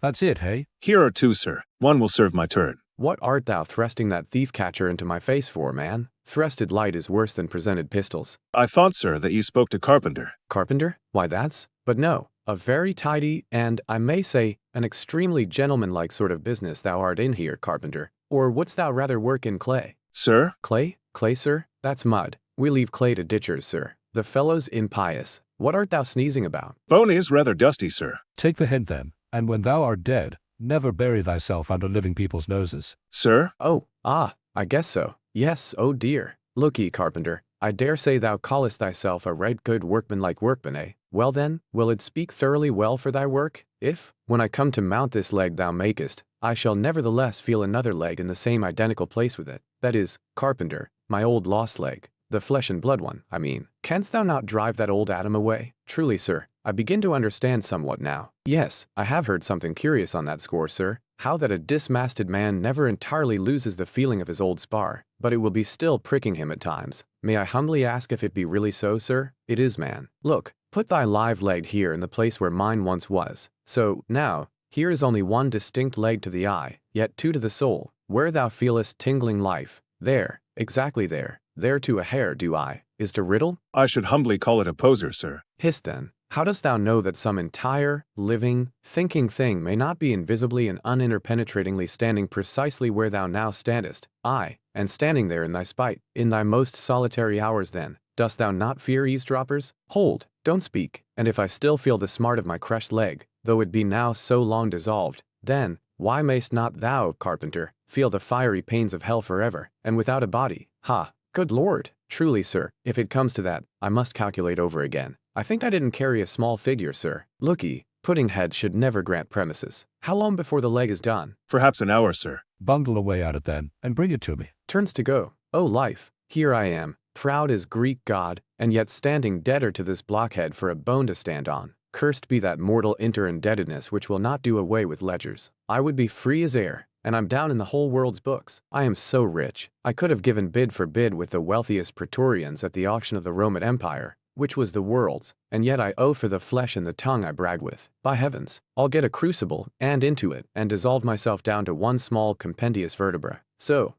That's it, hey? Here are 2, sir. One will serve my turn. What art thou thrusting that thief-catcher into my face for, man? Thrusted light is worse than presented pistols. I thought, sir, that you spoke to Carpenter. Carpenter? Why that's... But no, a very tidy, and, I may say, an extremely gentlemanlike sort of business thou art in here, Carpenter. Or wouldst thou rather work in clay? Sir? Clay? Clay, sir? That's mud. We leave clay to ditchers, sir. The fellow's impious. What art thou sneezing about? Bone is rather dusty, sir. Take the hint then, and when thou art dead, never bury thyself under living people's noses. Sir? Oh, I guess so. Yes, oh dear. Look ye, Carpenter, I dare say thou callest thyself a right good workmanlike workman, eh? Well then, will it speak thoroughly well for thy work? If, when I come to mount this leg thou makest, I shall nevertheless feel another leg in the same identical place with it, that is, Carpenter, my old lost leg, the flesh and blood one, I mean, canst thou not drive that old Adam away? Truly, sir, I begin to understand somewhat now. Yes, I have heard something curious on that score, sir. How that a dismasted man never entirely loses the feeling of his old spar, but it will be still pricking him at times. May I humbly ask if it be really so, sir? It is, man. Look, put thy live leg here in the place where mine once was. So, now, here is only one distinct leg to the eye, yet 2 to the soul, where thou feelest tingling life. There, exactly there, there to a hair do I. Is to riddle? I should humbly call it a poser, sir. Hist then. How dost thou know that some entire, living, thinking thing may not be invisibly and uninterpenetratingly standing precisely where thou now standest, aye, and standing there in thy spite, in thy most solitary hours then? Dost thou not fear eavesdroppers? Hold, don't speak, and if I still feel the smart of my crushed leg, though it be now so long dissolved, then, why mayst not thou, Carpenter, feel the fiery pains of hell forever, and without a body? Ha! Good Lord! Truly, sir, if it comes to that, I must calculate over again. I think I didn't carry a small figure, sir. Look-ye, pudding-heads should never grant premises. How long before the leg is done? Perhaps an hour, sir. Bundle away at it then, and bring it to me. Turns to go. Oh life, here I am, proud as Greek god, and yet standing debtor to this blockhead for a bone to stand on. Cursed be that mortal inter-indebtedness which will not do away with ledgers. I would be free as air, and I'm down in the whole world's books. I am so rich, I could have given bid for bid with the wealthiest praetorians at the auction of the Roman Empire, which was the world's, and yet I owe for the flesh and the tongue I brag with. By heavens, I'll get a crucible, and into it, and dissolve myself down to one small compendious vertebra. So,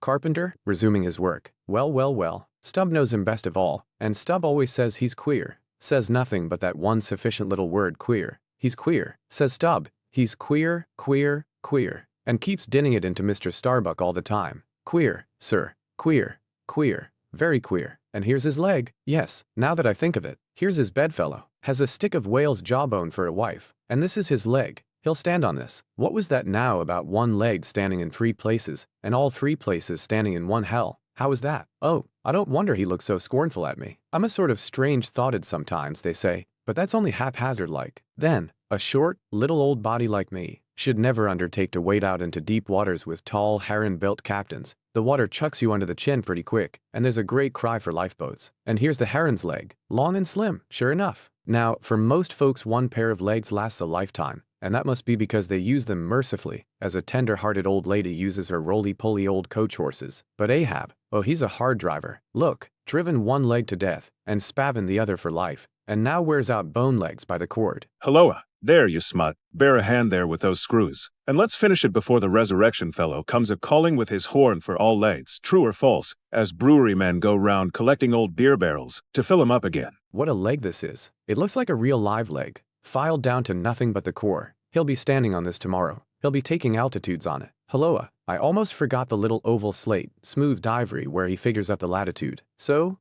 Carpenter, resuming his work. Well, Stubb knows him best of all, and Stubb always says he's queer. Says nothing but that one sufficient little word queer. He's queer, says Stubb. He's queer, and keeps dinning it into Mr. Starbuck all the time. Queer, sir, queer, very queer. And here's his leg. Yes, now that I think of it, here's his bedfellow. Has a stick of whale's jawbone for a wife, and this is his leg. He'll stand on this. What was that now about one leg standing in 3 places, and all 3 places standing in one hell? How is that? Oh, I don't wonder he looks so scornful at me. I'm a sort of strange-thoughted sometimes, they say, but that's only haphazard-like. Then, a short, little old body like me should never undertake to wade out into deep waters with tall, heron-built captains. The water chucks you under the chin pretty quick, and there's a great cry for lifeboats. And here's the heron's leg, long and slim, sure enough. Now, for most folks one pair of legs lasts a lifetime, and that must be because they use them mercifully, as a tender-hearted old lady uses her roly-poly old coach horses. But Ahab, oh, he's a hard driver. Look, driven one leg to death, and spavined the other for life, and now wears out bone legs by the cord. Halloa, there, you smut. Bear a hand there with those screws. And let's finish it before the resurrection fellow comes a-calling with his horn for all legs, true or false, as brewery men go round collecting old beer barrels, to fill 'em up again. What a leg this is. It looks like a real live leg. filed down to nothing but the core. He'll be standing on this tomorrow. He'll be taking altitudes on it. Helloa. I almost forgot the little oval slate, smoothed ivory where he figures out the latitude. So,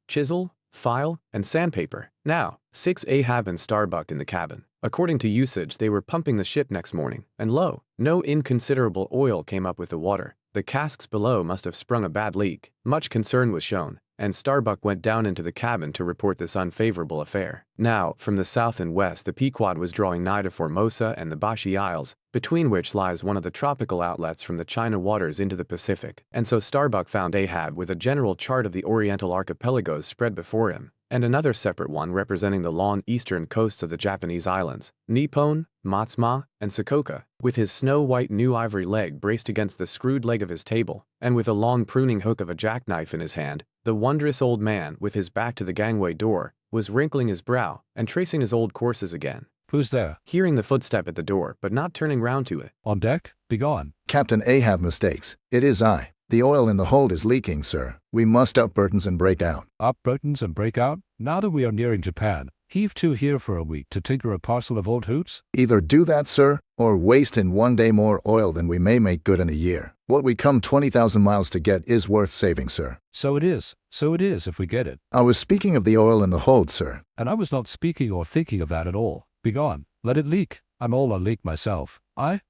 chisel, file, and sandpaper. Now, 6 Ahab and Starbuck in the cabin. According to usage, they were pumping the ship next morning, and lo, no inconsiderable oil came up with the water. The casks below must have sprung a bad leak. Much concern was shown, and Starbuck went down into the cabin to report this unfavorable affair. Now, from the south and west, the Pequod was drawing nigh to Formosa and the Bashi Isles, between which lies one of the tropical outlets from the China waters into the Pacific. And so Starbuck found Ahab with a general chart of the Oriental archipelagos spread before him, and another separate one representing the long eastern coasts of the Japanese islands, Nippon, Matsushima, and Shikoku, with his snow-white new ivory leg braced against the screwed leg of his table, and with a long pruning hook of a jackknife in his hand. The wondrous old man, with his back to the gangway door, was wrinkling his brow and tracing his old courses again. Who's there? Hearing the footstep at the door, but not turning round to it. On deck? Begone. Captain Ahab mistakes. It is I. The oil in the hold is leaking, sir. We must up Burtons and break out. Up Burtons and break out? Now that we are nearing Japan, heave to here for a week to tinker a parcel of old hoots? Either do that, sir, or waste in one day more oil than we may make good in a year. What we come 20,000 miles to get is worth saving, sir. So it is if we get it. I was speaking of the oil in the hold, sir. And I was not speaking or thinking of that at all. Begone. Let it leak. I'm all a leak myself.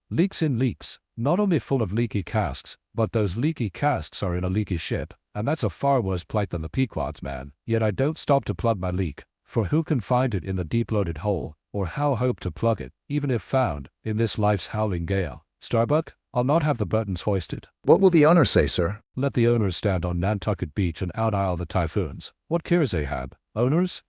Leaks in leaks. Not only full of leaky casks, but those leaky casks are in a leaky ship, and that's a far worse plight than the Pequod's, man. Yet I don't stop to plug my leak, for who can find it in the deep-loaded hole, or how hope to plug it, even if found, in this life's howling gale? Starbuck, I'll not have the Burtons hoisted. What will the owner say, sir? Let the owners stand on Nantucket Beach and out-isle the typhoons. What cares Ahab? Owners?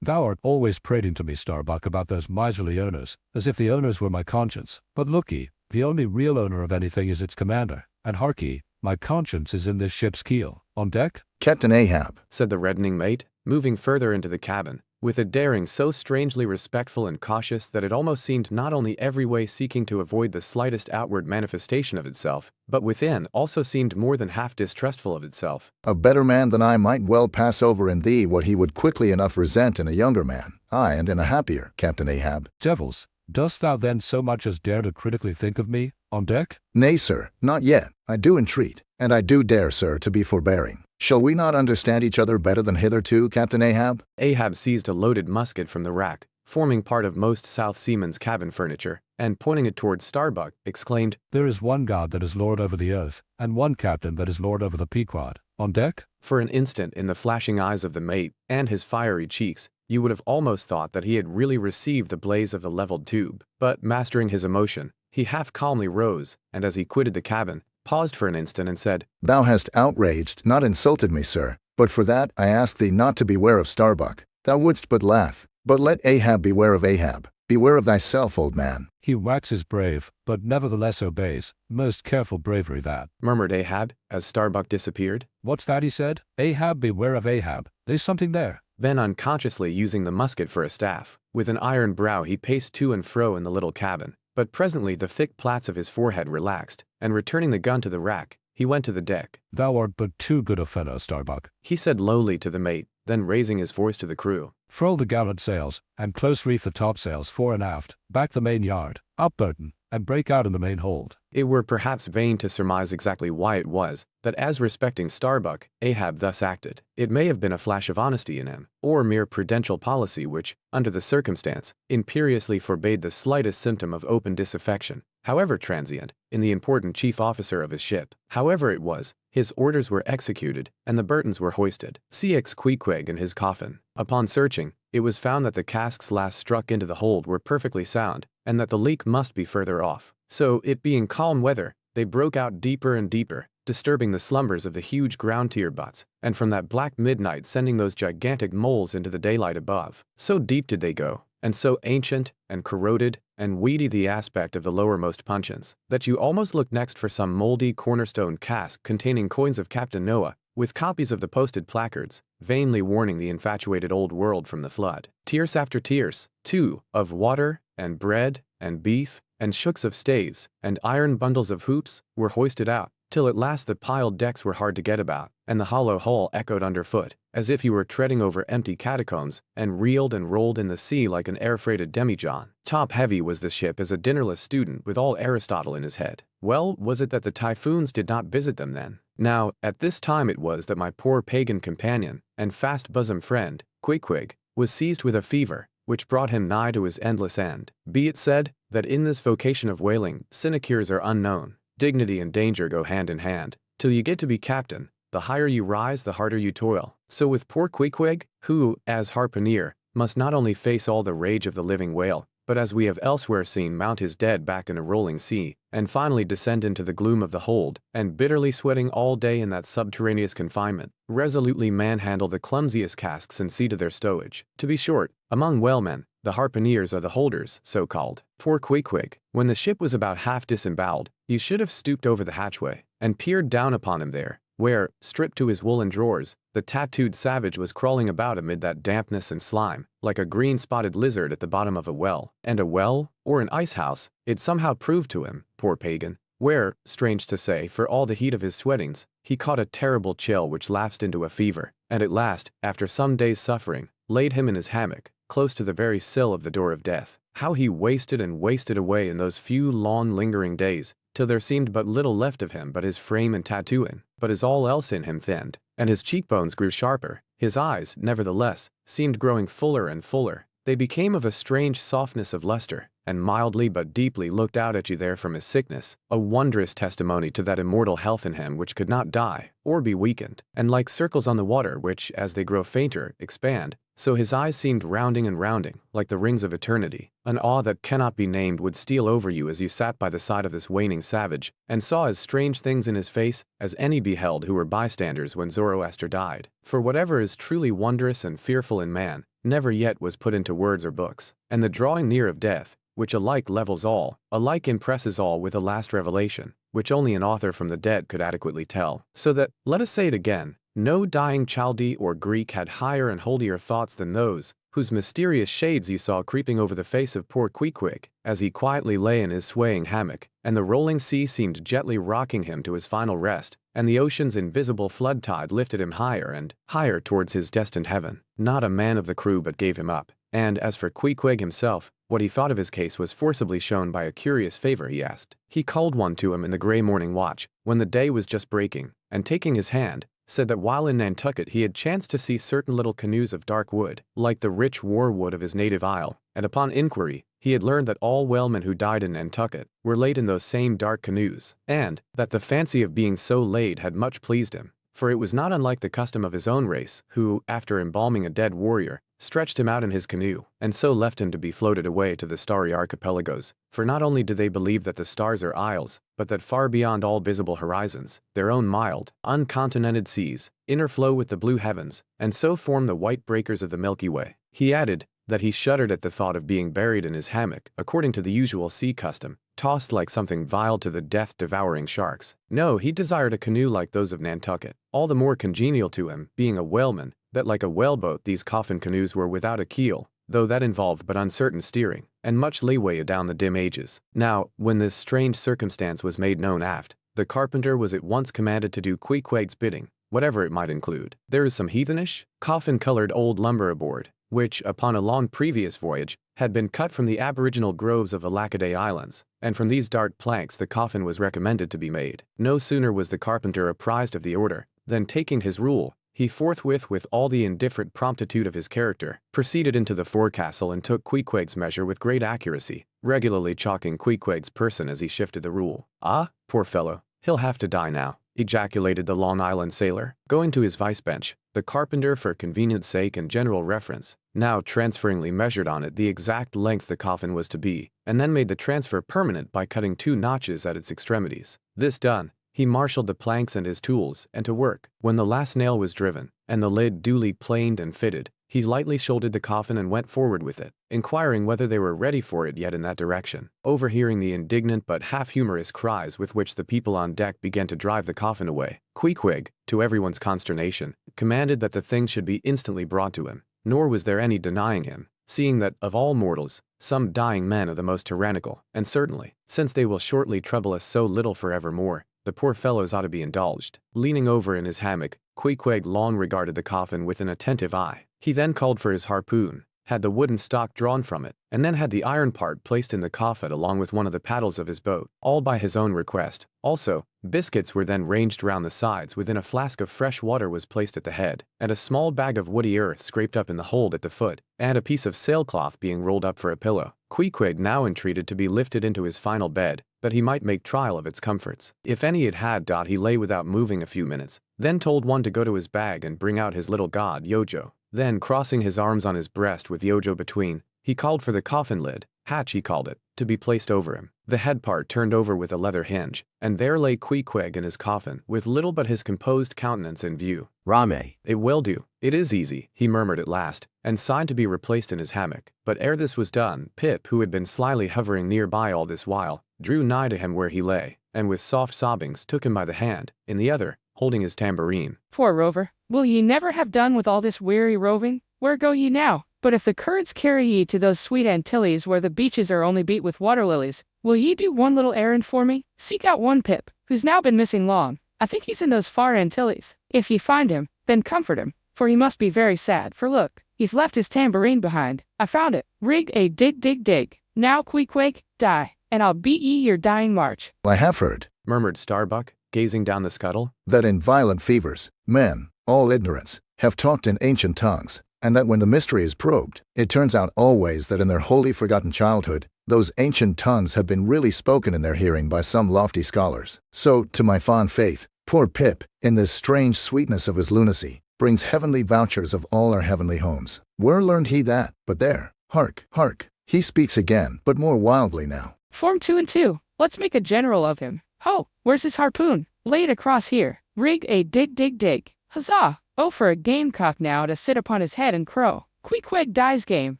Thou art always prating to me, Starbuck, about those miserly owners, as if the owners were my conscience. But look ye, the only real owner of anything is its commander, and hark ye, my conscience is in this ship's keel. On deck? Captain Ahab, said the reddening mate, moving further into the cabin, with a daring so strangely respectful and cautious that it almost seemed not only every way seeking to avoid the slightest outward manifestation of itself, but within also seemed more than half distrustful of itself. a better man than I might well pass over in thee what he would quickly enough resent in a younger man. Aye, and in a happier, Captain Ahab. Devils, dost thou then so much as dare to critically think of me? On deck? Nay, sir, not yet. I do entreat, and I do dare, sir, to be forbearing. Shall we not understand each other better than hitherto, Captain Ahab? Ahab seized a loaded musket from the rack, forming part of most South Seamen's cabin furniture, and pointing it towards Starbuck, exclaimed, There is one God that is Lord over the earth, and one captain that is Lord over the Pequod. On deck? For an instant, in the flashing eyes of the mate and his fiery cheeks, you would have almost thought that he had really received the blaze of the leveled tube. But mastering his emotion, he half calmly rose, and as he quitted the cabin, paused for an instant and said, Thou hast outraged, not insulted me, sir. But for that I ask thee not to beware of Starbuck. Thou wouldst but laugh. But let Ahab beware of Ahab. Beware of thyself, old man. He waxes brave, but nevertheless obeys. Most careful bravery that. murmured Ahab, as Starbuck disappeared. What's that he said? Ahab, beware of Ahab. There's something there. Then unconsciously using the musket for a staff, with an iron brow he paced to and fro in the little cabin. But presently the thick plaits of his forehead relaxed, and returning the gun to the rack, he went to the deck. Thou art but too good a fellow, Starbuck. He said lowly to the mate, then raising his voice to the crew. Furl the gallant sails, and close reef the topsails fore and aft, back the main yard, up Burton, and break out in the main hold. It were perhaps vain to surmise exactly why it was that as respecting Starbuck, Ahab thus acted. It may have been a flash of honesty in him, or mere prudential policy which, under the circumstance, imperiously forbade the slightest symptom of open disaffection, however transient, in the important chief officer of his ship. However it was, his orders were executed, and the Burtons were hoisted. CX Queequeg and His Coffin. Upon searching, it was found that the casks last struck into the hold were perfectly sound, and that the leak must be further off. So, it being calm weather, they broke out deeper and deeper, disturbing the slumbers of the huge ground tier butts, and from that black midnight sending those gigantic moles into the daylight above. So deep did they go, and so ancient, and corroded, and weedy the aspect of the lowermost puncheons, that you almost looked next for some moldy cornerstone cask containing coins of Captain Noah, with copies of the posted placards, vainly warning the infatuated old world from the flood. Tierce after tierce, too, of water, and bread, and beef, and shooks of staves, and iron bundles of hoops, were hoisted out, till at last the piled decks were hard to get about, and the hollow hull echoed underfoot, as if you were treading over empty catacombs, and reeled and rolled in the sea like an air-freighted demijohn. Top-heavy was the ship as a dinnerless student with all Aristotle in his head. Well, was it that the typhoons did not visit them then? Now, at this time it was that my poor pagan companion and fast-bosom friend, Queequeg, was seized with a fever, which brought him nigh to his endless end. Be it said, that in this vocation of whaling, sinecures are unknown. Dignity and danger go hand in hand. Till you get to be captain, the higher you rise, the harder you toil. So with poor Queequeg, who, as harpooner, must not only face all the rage of the living whale, but as we have elsewhere seen mount his dead back in a rolling sea, and finally descend into the gloom of the hold, and bitterly sweating all day in that subterraneous confinement, resolutely manhandle the clumsiest casks and see to their stowage. To be short, among whalemen, the harpooneers are the holders, so-called. Poor Queequeg, when the ship was about half disemboweled, you should have stooped over the hatchway, and peered down upon him there, where, stripped to his woolen drawers, the tattooed savage was crawling about amid that dampness and slime, like a green-spotted lizard at the bottom of a well. And a well, or an ice-house, it somehow proved to him, poor pagan, where, strange to say, for all the heat of his sweatings, he caught a terrible chill which lapsed into a fever, and at last, after some days' suffering, laid him in his hammock, close to the very sill of the door of death. How he wasted and wasted away in those few long lingering days, till there seemed but little left of him but his frame and tattooing. But as all else in him thinned, and his cheekbones grew sharper, his eyes, nevertheless, seemed growing fuller and fuller. They became of a strange softness of luster, and mildly but deeply looked out at you there from his sickness, a wondrous testimony to that immortal health in him which could not die, or be weakened. And like circles on the water which, as they grow fainter, expand, so his eyes seemed rounding and rounding, like the rings of eternity. An awe that cannot be named would steal over you as you sat by the side of this waning savage, and saw as strange things in his face as any beheld who were bystanders when Zoroaster died. For whatever is truly wondrous and fearful in man, never yet was put into words or books. And the drawing near of death, which alike levels all, alike impresses all with a last revelation, which only an author from the dead could adequately tell. So that, let us say it again, no dying Chaldee or Greek had higher and holier thoughts than those, whose mysterious shades you saw creeping over the face of poor Queequeg, as he quietly lay in his swaying hammock, and the rolling sea seemed gently rocking him to his final rest, and the ocean's invisible flood tide lifted him higher and higher towards his destined heaven. Not a man of the crew but gave him up, and as for Queequeg himself, what he thought of his case was forcibly shown by a curious favor he asked. He called one to him in the grey morning watch, when the day was just breaking, and taking his hand, said that while in Nantucket he had chanced to see certain little canoes of dark wood, like the rich war wood of his native isle, and upon inquiry, he had learned that all whalemen who died in Nantucket were laid in those same dark canoes, and that the fancy of being so laid had much pleased him, for it was not unlike the custom of his own race, who, after embalming a dead warrior, stretched him out in his canoe, and so left him to be floated away to the starry archipelagos. For not only do they believe that the stars are isles, but that far beyond all visible horizons, their own mild, uncontinented seas, interflow with the blue heavens, and so form the white breakers of the Milky Way. He added that he shuddered at the thought of being buried in his hammock, according to the usual sea custom, tossed like something vile to the death-devouring sharks. No, he desired a canoe like those of Nantucket, all the more congenial to him, being a whaleman, that like a whaleboat these coffin canoes were without a keel, though that involved but uncertain steering, and much leeway adown the dim ages. Now, when this strange circumstance was made known aft, the carpenter was at once commanded to do Queequeg's bidding, whatever it might include. There is some heathenish, coffin-colored old lumber aboard, which, upon a long previous voyage, had been cut from the aboriginal groves of the Lackaday Islands, and from these dark planks the coffin was recommended to be made. No sooner was the carpenter apprised of the order, than taking his rule, he forthwith, with all the indifferent promptitude of his character, proceeded into the forecastle and took Queequeg's measure with great accuracy, regularly chalking Queequeg's person as he shifted the rule. "Ah, poor fellow, he'll have to die now," ejaculated the Long Island sailor, going to his vice bench. The carpenter, for convenience sake and general reference, now transferringly measured on it the exact length the coffin was to be, and then made the transfer permanent by cutting 2 notches at its extremities. This done, he marshaled the planks and his tools, and to work. When the last nail was driven, and the lid duly planed and fitted, he lightly shouldered the coffin and went forward with it, inquiring whether they were ready for it yet in that direction. Overhearing the indignant but half-humorous cries with which the people on deck began to drive the coffin away, Queequeg, to everyone's consternation, commanded that the thing should be instantly brought to him, nor was there any denying him, seeing that, of all mortals, some dying men are the most tyrannical, and certainly, since they will shortly trouble us so little for evermore, the poor fellows ought to be indulged. Leaning over in his hammock, Queequeg long regarded the coffin with an attentive eye. He then called for his harpoon, had the wooden stock drawn from it, and then had the iron part placed in the coffin along with one of the paddles of his boat, all by his own request. Also, biscuits were then ranged round the sides within a flask of fresh water was placed at the head, and a small bag of woody earth scraped up in the hold at the foot, and a piece of sailcloth being rolled up for a pillow. Queequeg now entreated to be lifted into his final bed, that he might make trial of its comforts. If any it had, he lay without moving a few minutes, then told one to go to his bag and bring out his little god, Yojo. Then, crossing his arms on his breast with Yojo between, he called for the coffin lid, hatch he called it, to be placed over him. The head part turned over with a leather hinge, and there lay Queequeg in his coffin, with little but his composed countenance in view. Rame. "It will do. It is easy," he murmured at last, and signed to be replaced in his hammock. But ere this was done, Pip, who had been slyly hovering nearby all this while, drew nigh to him where he lay, and with soft sobbings took him by the hand, in the other, holding his tambourine. Poor rover, will ye never have done with all this weary roving? Where go ye now? But if the currents carry ye to those sweet Antilles where the beaches are only beat with water lilies, will ye do one little errand for me? Seek out one Pip, who's now been missing long. I think he's in those far Antilles. If ye find him, then comfort him, for he must be very sad, for look, he's left his tambourine behind. I found it. Rig a dig dig dig. Now Queequeg, die, and I'll beat ye your dying march. I have heard, Murmured Starbuck, gazing down the scuttle. that in violent fevers, men, all ignorance, have talked in ancient tongues, and that when the mystery is probed, it turns out always that in their wholly forgotten childhood, those ancient tongues have been really spoken in their hearing by some lofty scholars. So, to my fond faith, poor Pip, in this strange sweetness of his lunacy, brings heavenly vouchers of all our heavenly homes. Where learned he that? But there, hark, hark, he speaks again, but more wildly now. Form 2 and 2. Let's make a general of him. Ho, where's his harpoon? Lay it across here. Rig a dig dig dig. Huzzah! Oh, for a gamecock now to sit upon his head and crow. Queequeg dies game.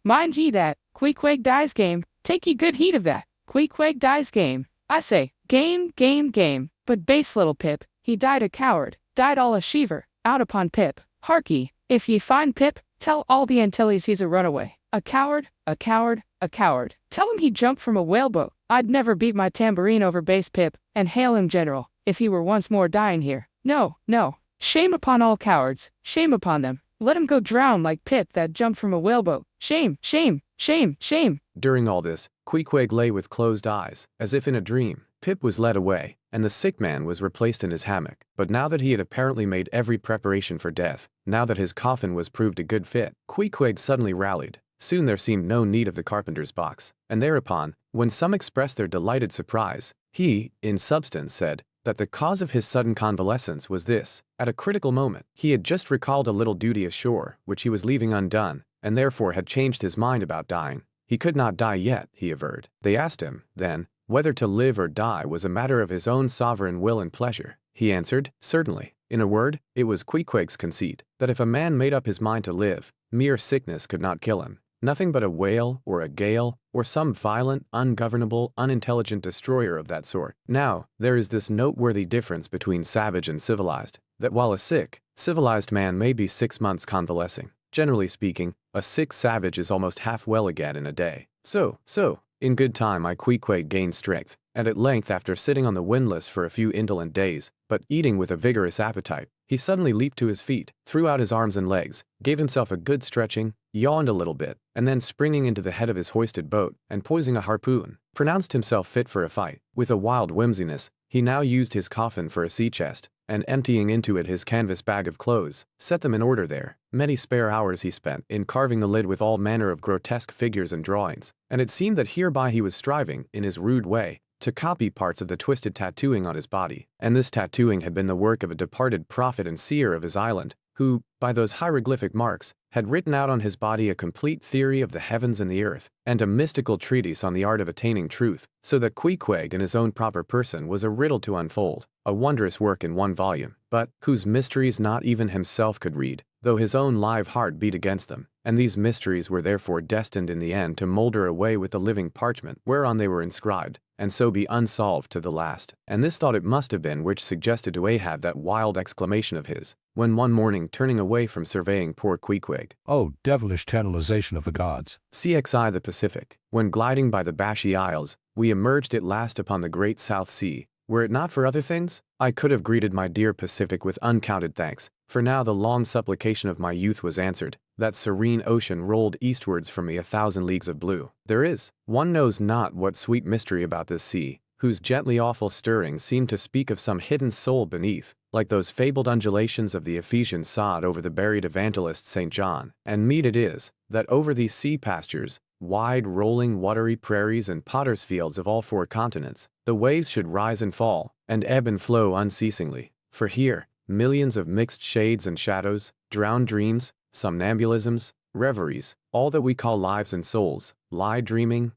Mind ye that. Queequeg dies game. Take ye good heed of that. Queequeg dies game. I say, game, game, game. But base little Pip, he died a coward. Died all a sheaver. Out upon Pip. Hark ye, if ye find Pip, tell all the Antilles he's a runaway. A coward, a coward, a coward. Tell him he jumped from a whaleboat. I'd never beat my tambourine over base Pip, and hail him general, if he were once more dying here. No, no. Shame upon all cowards. Shame upon them. Let him go drown like Pip that jumped from a whaleboat. Shame, shame, shame, shame. During all this, Queequeg lay with closed eyes, as if in a dream. Pip was led away, and the sick man was replaced in his hammock. But now that he had apparently made every preparation for death, now that his coffin was proved a good fit, Queequeg suddenly rallied. Soon there seemed no need of the carpenter's box, and thereupon, when some expressed their delighted surprise, he, in substance, said that the cause of his sudden convalescence was this: at a critical moment, he had just recalled a little duty ashore, which he was leaving undone, and therefore had changed his mind about dying. He could not die yet, he averred. They asked him, then, whether to live or die was a matter of his own sovereign will and pleasure. He answered, certainly. In a word, it was Queequeg's conceit, that if a man made up his mind to live, mere sickness could not kill him. Nothing but a whale, or a gale, or some violent, ungovernable, unintelligent destroyer of that sort. Now, there is this noteworthy difference between savage and civilized, that while a sick, civilized man may be 6 months convalescing, generally speaking, a sick savage is almost half well again in a day. So, in good time Queequeg gained strength, and at length, after sitting on the windlass for a few indolent days, but eating with a vigorous appetite, he suddenly leaped to his feet, threw out his arms and legs, gave himself a good stretching, yawned a little bit, and then springing into the head of his hoisted boat, and poising a harpoon, pronounced himself fit for a fight. With a wild whimsiness, he now used his coffin for a sea chest, and emptying into it his canvas bag of clothes, set them in order there. Many spare hours he spent in carving the lid with all manner of grotesque figures and drawings, and it seemed that hereby he was striving, in his rude way, to copy parts of the twisted tattooing on his body. And this tattooing had been the work of a departed prophet and seer of his island, who, by those hieroglyphic marks, had written out on his body a complete theory of the heavens and the earth, and a mystical treatise on the art of attaining truth, so that Queequeg in his own proper person was a riddle to unfold, a wondrous work in one volume, but whose mysteries not even himself could read, though his own live heart beat against them, and these mysteries were therefore destined in the end to moulder away with the living parchment whereon they were inscribed, and so be unsolved to the last. And this thought it must have been which suggested to Ahab that wild exclamation of his, when one morning turning away from surveying poor Queequeg, Oh, devilish tantalization of the gods! CXI The Pacific, when gliding by the Bashy Isles, we emerged at last upon the great South Sea, Were it not for other things, I could have greeted my dear Pacific with uncounted thanks, for now the long supplication of my youth was answered. That serene ocean rolled eastwards from me 1,000 leagues of blue. There is, one knows not what sweet mystery about this sea, whose gently awful stirrings seem to speak of some hidden soul beneath, like those fabled undulations of the Ephesian sod over the buried evangelist St. John. And meet it is, that over these sea pastures, wide rolling watery prairies and potter's fields of all 4 continents, the waves should rise and fall, and ebb and flow unceasingly. For here, millions of mixed shades and shadows, drowned dreams, somnambulisms, reveries, all that we call lives and souls, lie dreaming,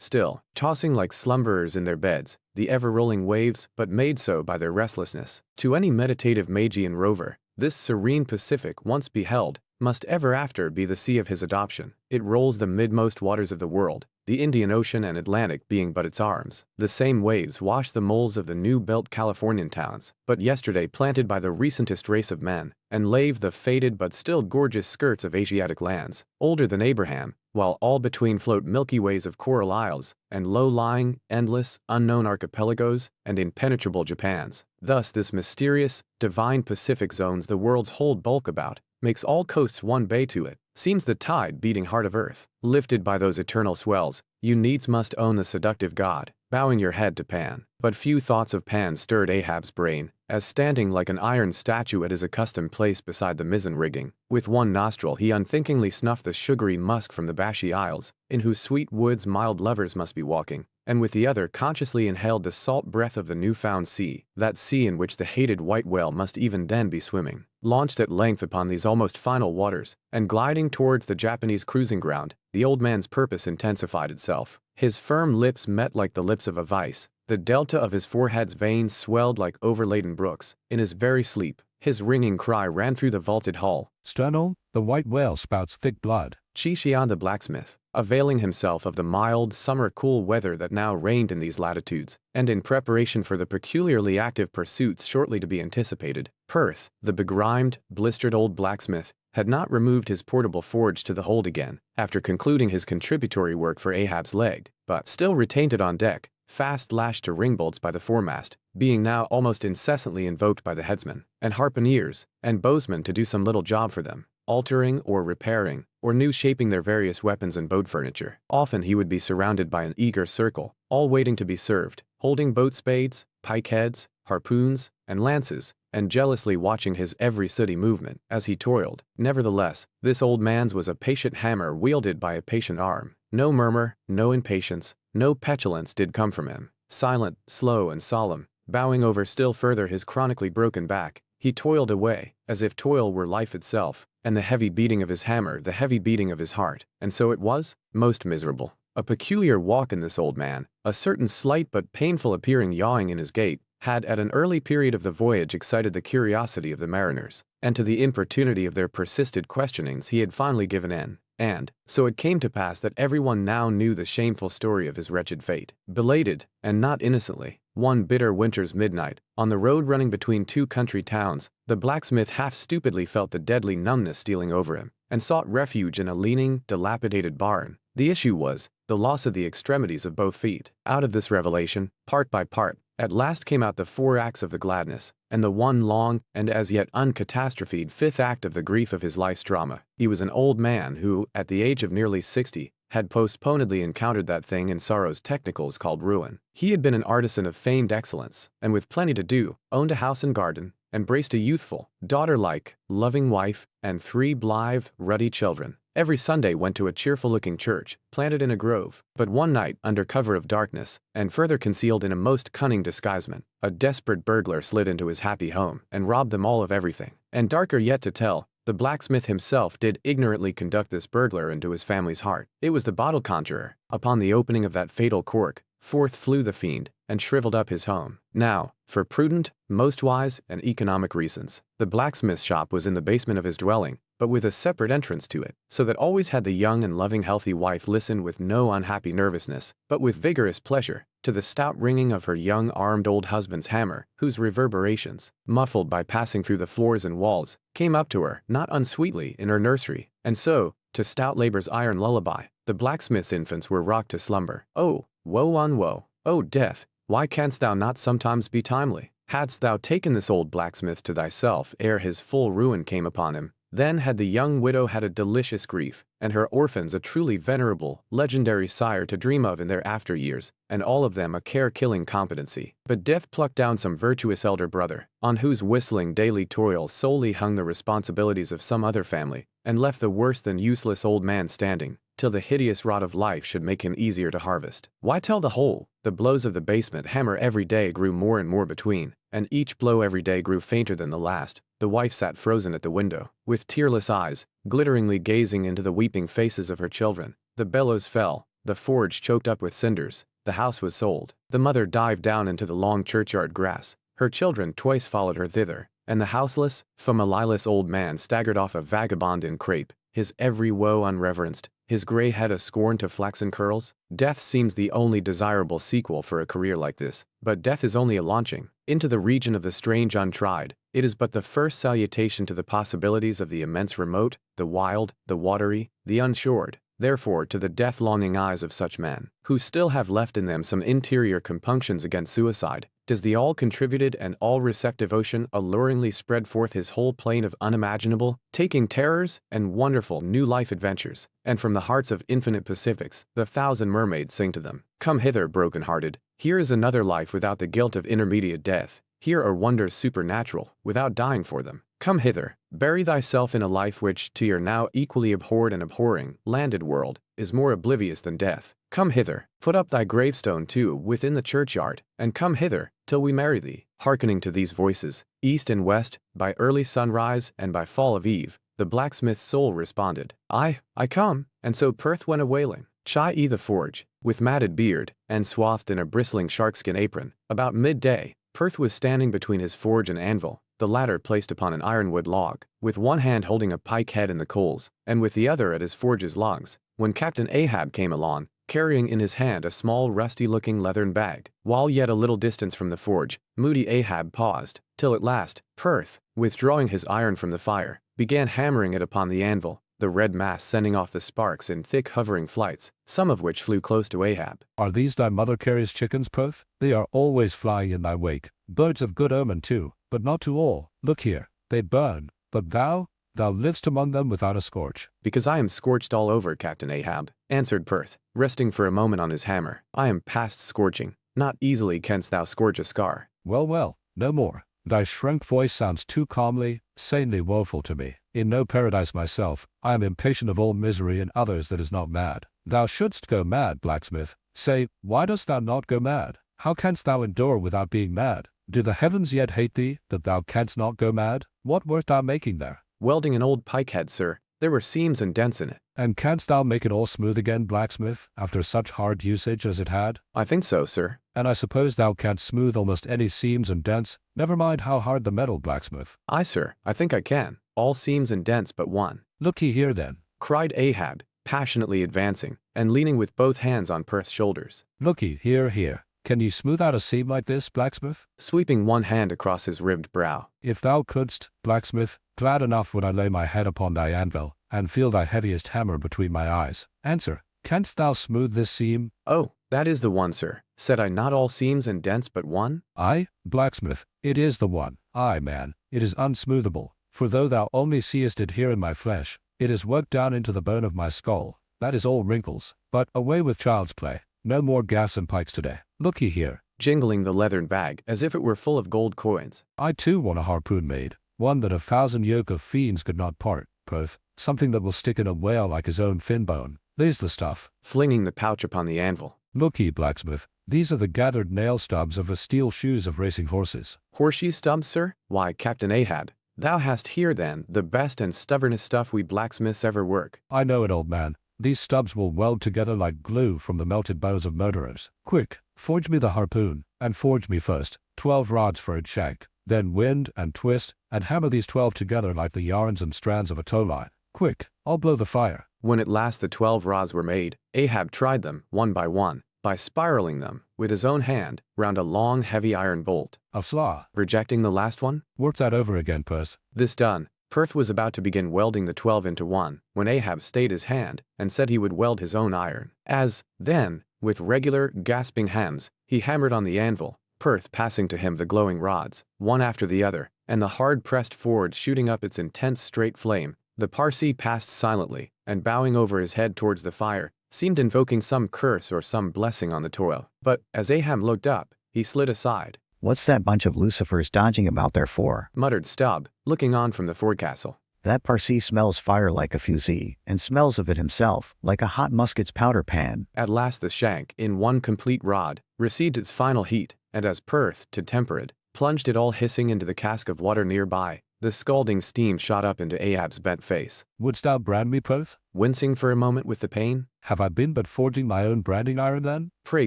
still, tossing like slumberers in their beds, the ever-rolling waves, but made so by their restlessness. To any meditative Magian rover, this serene Pacific once beheld, must ever after be the sea of his adoption. It rolls the midmost waters of the world, the Indian Ocean and Atlantic being but its arms. The same waves wash the moles of the new built Californian towns, but yesterday planted by the recentest race of men, and lave the faded but still gorgeous skirts of Asiatic lands, older than Abraham, while all between float milky ways of coral isles, and low-lying, endless, unknown archipelagos, and impenetrable Japans. Thus this mysterious, divine Pacific zones the world's whole bulk about, makes all coasts one bay to it, seems the tide-beating heart of earth. Lifted by those eternal swells, you needs must own the seductive god, bowing your head to Pan. But few thoughts of Pan stirred Ahab's brain, as standing like an iron statue at his accustomed place beside the mizzen rigging, with one nostril he unthinkingly snuffed the sugary musk from the Bashy Isles, in whose sweet woods mild lovers must be walking, and with the other consciously inhaled the salt breath of the new-found sea, that sea in which the hated white whale must even then be swimming. Launched at length upon these almost final waters, and gliding towards the Japanese cruising ground, the old man's purpose intensified itself. His firm lips met like the lips of a vice, the delta of his forehead's veins swelled like overladen brooks. In his very sleep, his ringing cry ran through the vaulted hall. Sternal, the white whale spouts thick blood. XCIII the Blacksmith, availing himself of the mild, summer-cool weather that now reigned in these latitudes, and in preparation for the peculiarly active pursuits shortly to be anticipated, Perth, the begrimed, blistered old blacksmith, had not removed his portable forge to the hold again, after concluding his contributory work for Ahab's Leg, but still retained it on deck, fast lashed to ringbolts by the foremast, being now almost incessantly invoked by the headsmen, and harpooneers, and bowsmen to do some little job for them, altering or repairing, or new shaping their various weapons and boat furniture. Often he would be surrounded by an eager circle, all waiting to be served, holding boat spades, pike heads, harpoons, and lances, and jealously watching his every sooty movement as he toiled. Nevertheless, this old man's was a patient hammer wielded by a patient arm. No murmur, no impatience, no petulance did come from him. Silent, slow, and solemn, bowing over still further his chronically broken back, he toiled away, as if toil were life itself, and the heavy beating of his hammer the heavy beating of his heart. And so it was, most miserable. A peculiar walk in this old man, a certain slight but painful appearing yawing in his gait, had at an early period of the voyage excited the curiosity of the mariners, and to the importunity of their persisted questionings he had finally given in. And so it came to pass that everyone now knew the shameful story of his wretched fate. Belated, and not innocently, one bitter winter's midnight, on the road running between 2 country towns, the blacksmith half-stupidly felt the deadly numbness stealing over him, and sought refuge in a leaning, dilapidated barn. The issue was the loss of the extremities of both feet. Out of this revelation, part by part, at last came out the 4 acts of the gladness, and the one long, and as yet uncatastrophed 5th act of the grief of his life's drama. He was an old man who, at the age of nearly 60, had postponedly encountered that thing in sorrow's technicals called ruin. He had been an artisan of famed excellence, and with plenty to do, owned a house and garden, embraced a youthful, daughter-like, loving wife, and 3 blithe, ruddy children. Every Sunday went to a cheerful-looking church, planted in a grove. But one night, under cover of darkness, and further concealed in a most cunning disguisement, a desperate burglar slid into his happy home, and robbed them all of everything. And darker yet to tell, the blacksmith himself did ignorantly conduct this burglar into his family's heart. It was the bottle conjurer. Upon the opening of that fatal cork, forth flew the fiend, and shriveled up his home. Now, for prudent, most wise, and economic reasons, the blacksmith's shop was in the basement of his dwelling, but with a separate entrance to it, so that always had the young and loving healthy wife listen with no unhappy nervousness, but with vigorous pleasure, to the stout ringing of her young armed old husband's hammer, whose reverberations, muffled by passing through the floors and walls, came up to her, not unsweetly, in her nursery. And so, to stout labor's iron lullaby, the blacksmith's infants were rocked to slumber. Oh, woe on woe! Oh, death! Why canst thou not sometimes be timely? Hadst thou taken this old blacksmith to thyself ere his full ruin came upon him, then had the young widow had a delicious grief, and her orphans a truly venerable, legendary sire to dream of in their after years, and all of them a care-killing competency. But death plucked down some virtuous elder brother, on whose whistling daily toil solely hung the responsibilities of some other family, and left the worse than useless old man standing, till the hideous rot of life should make him easier to harvest. Why tell the whole? The blows of the basement hammer every day grew more and more between, and each blow every day grew fainter than the last. The wife sat frozen at the window, with tearless eyes, glitteringly gazing into the weeping faces of her children. The bellows fell, the forge choked up with cinders, the house was sold. The mother dived down into the long churchyard grass, her children twice followed her thither, and the houseless, familiarless old man staggered off a vagabond in crape, his every woe unreverenced, his gray head a scorn to flaxen curls. Death seems the only desirable sequel for a career like this, but death is only a launching into the region of the strange untried. It is but the first salutation to the possibilities of the immense remote, the wild, the watery, the unshored. Therefore, to the death-longing eyes of such men, who still have left in them some interior compunctions against suicide, does the all-contributed and all-receptive ocean alluringly spread forth his whole plain of unimaginable, taking terrors and wonderful new life adventures, and from the hearts of infinite Pacifics, the thousand mermaids sing to them, "Come hither, broken-hearted. Here is another life without the guilt of intermediate death. Here are wonders supernatural, without dying for them. Come hither, bury thyself in a life which, to your now equally abhorred and abhorring, landed world, is more oblivious than death. Come hither, put up thy gravestone too within the churchyard, and come hither, till we marry thee." Hearkening to these voices, east and west, by early sunrise and by fall of eve, the blacksmith's soul responded, I come, and so Perth went a-wailing. CIII The Forge, with matted beard, and swathed in a bristling sharkskin apron. About midday, Perth was standing between his forge and anvil, the latter placed upon an ironwood log, with one hand holding a pike head in the coals, and with the other at his forge's logs, when Captain Ahab came along, carrying in his hand a small rusty-looking leathern bag. While yet a little distance from the forge, moody Ahab paused, till at last, Perth, withdrawing his iron from the fire, began hammering it upon the anvil, the red mass sending off the sparks in thick hovering flights, some of which flew close to Ahab. Are these thy mother Carrie's chickens, Perth? They are always flying in thy wake. Birds of good omen too, but not to all. Look here, they burn, but thou livest among them without a scorch. Because I am scorched all over, Captain Ahab, answered Perth, resting for a moment on his hammer. I am past scorching. Not easily canst thou scorch a scar. Well, no more. Thy shrank voice sounds too calmly, sanely woeful to me. In no paradise myself, I am impatient of all misery in others that is not mad. Thou shouldst go mad, blacksmith. Say, why dost thou not go mad? How canst thou endure without being mad? Do the heavens yet hate thee, that thou canst not go mad? What wert thou making there? Welding an old pike head, sir. There were seams and dents in it. And canst thou make it all smooth again, blacksmith, after such hard usage as it had? I think so, sir. And I suppose thou canst smooth almost any seams and dents, never mind how hard the metal, blacksmith. Aye, sir, I think I can. All seams and dents but one. Look ye here, then, cried Ahab, passionately advancing, and leaning with both hands on Perth's shoulders. Look ye here. Can ye smooth out a seam like this, blacksmith? Sweeping one hand across his ribbed brow. If thou couldst, blacksmith, glad enough would I lay my head upon thy anvil, and feel thy heaviest hammer between my eyes. Answer, canst thou smooth this seam? Oh, that is the one, sir. Said I not all seams and dents but one? Aye, blacksmith, it is the one. Aye, man, it is unsmoothable. For though thou only seest it here in my flesh, it is worked down into the bone of my skull. That is all wrinkles. But away with child's play. No more gaffs and pikes today. Look ye here. Jingling the leathern bag as if it were full of gold coins. I too want a harpoon made. One that 1,000 yoke of fiends could not part, Perth. Something that will stick in a whale like his own fin bone. There's the stuff. Flinging the pouch upon the anvil. Look ye, blacksmith. These are the gathered nail stubs of the steel shoes of racing horses. Horseshoe stubs, sir? Why, Captain Ahab, thou hast here, then, the best and stubbornest stuff we blacksmiths ever work. I know it, old man. These stubs will weld together like glue from the melted bones of murderers. Quick, forge me the harpoon, and forge me first 12 rods for its shank. Then wind and twist, and hammer these 12 together like the yarns and strands of a tow line. Quick, I'll blow the fire. When at last the 12 rods were made, Ahab tried them, one, by spiraling them, with his own hand, round a long, heavy iron bolt. A flaw. Rejecting the last one? Work that over again, Perth. This done, Perth was about to begin welding the 12 into one, when Ahab stayed his hand, and said he would weld his own iron. As, then, With regular, gasping hems, he hammered on the anvil, Perth passing to him the glowing rods, one after the other, and the hard-pressed forge shooting up its intense straight flame. The Parsee passed silently, and bowing over his head towards the fire, seemed invoking some curse or some blessing on the toil. But, as Ahab looked up, he slid aside. What's that bunch of Lucifers dodging about there for? Muttered Stubb, looking on from the forecastle. That Parsee smells fire like a fusee, and smells of it himself, like a hot musket's powder pan. At last the shank, in one complete rod, received its final heat, and as Perth, to temper it, plunged it all hissing into the cask of water nearby, the scalding steam shot up into Ahab's bent face. Wouldst thou brand me, Perth? Wincing for a moment with the pain. Have I been but forging my own branding iron then? Pray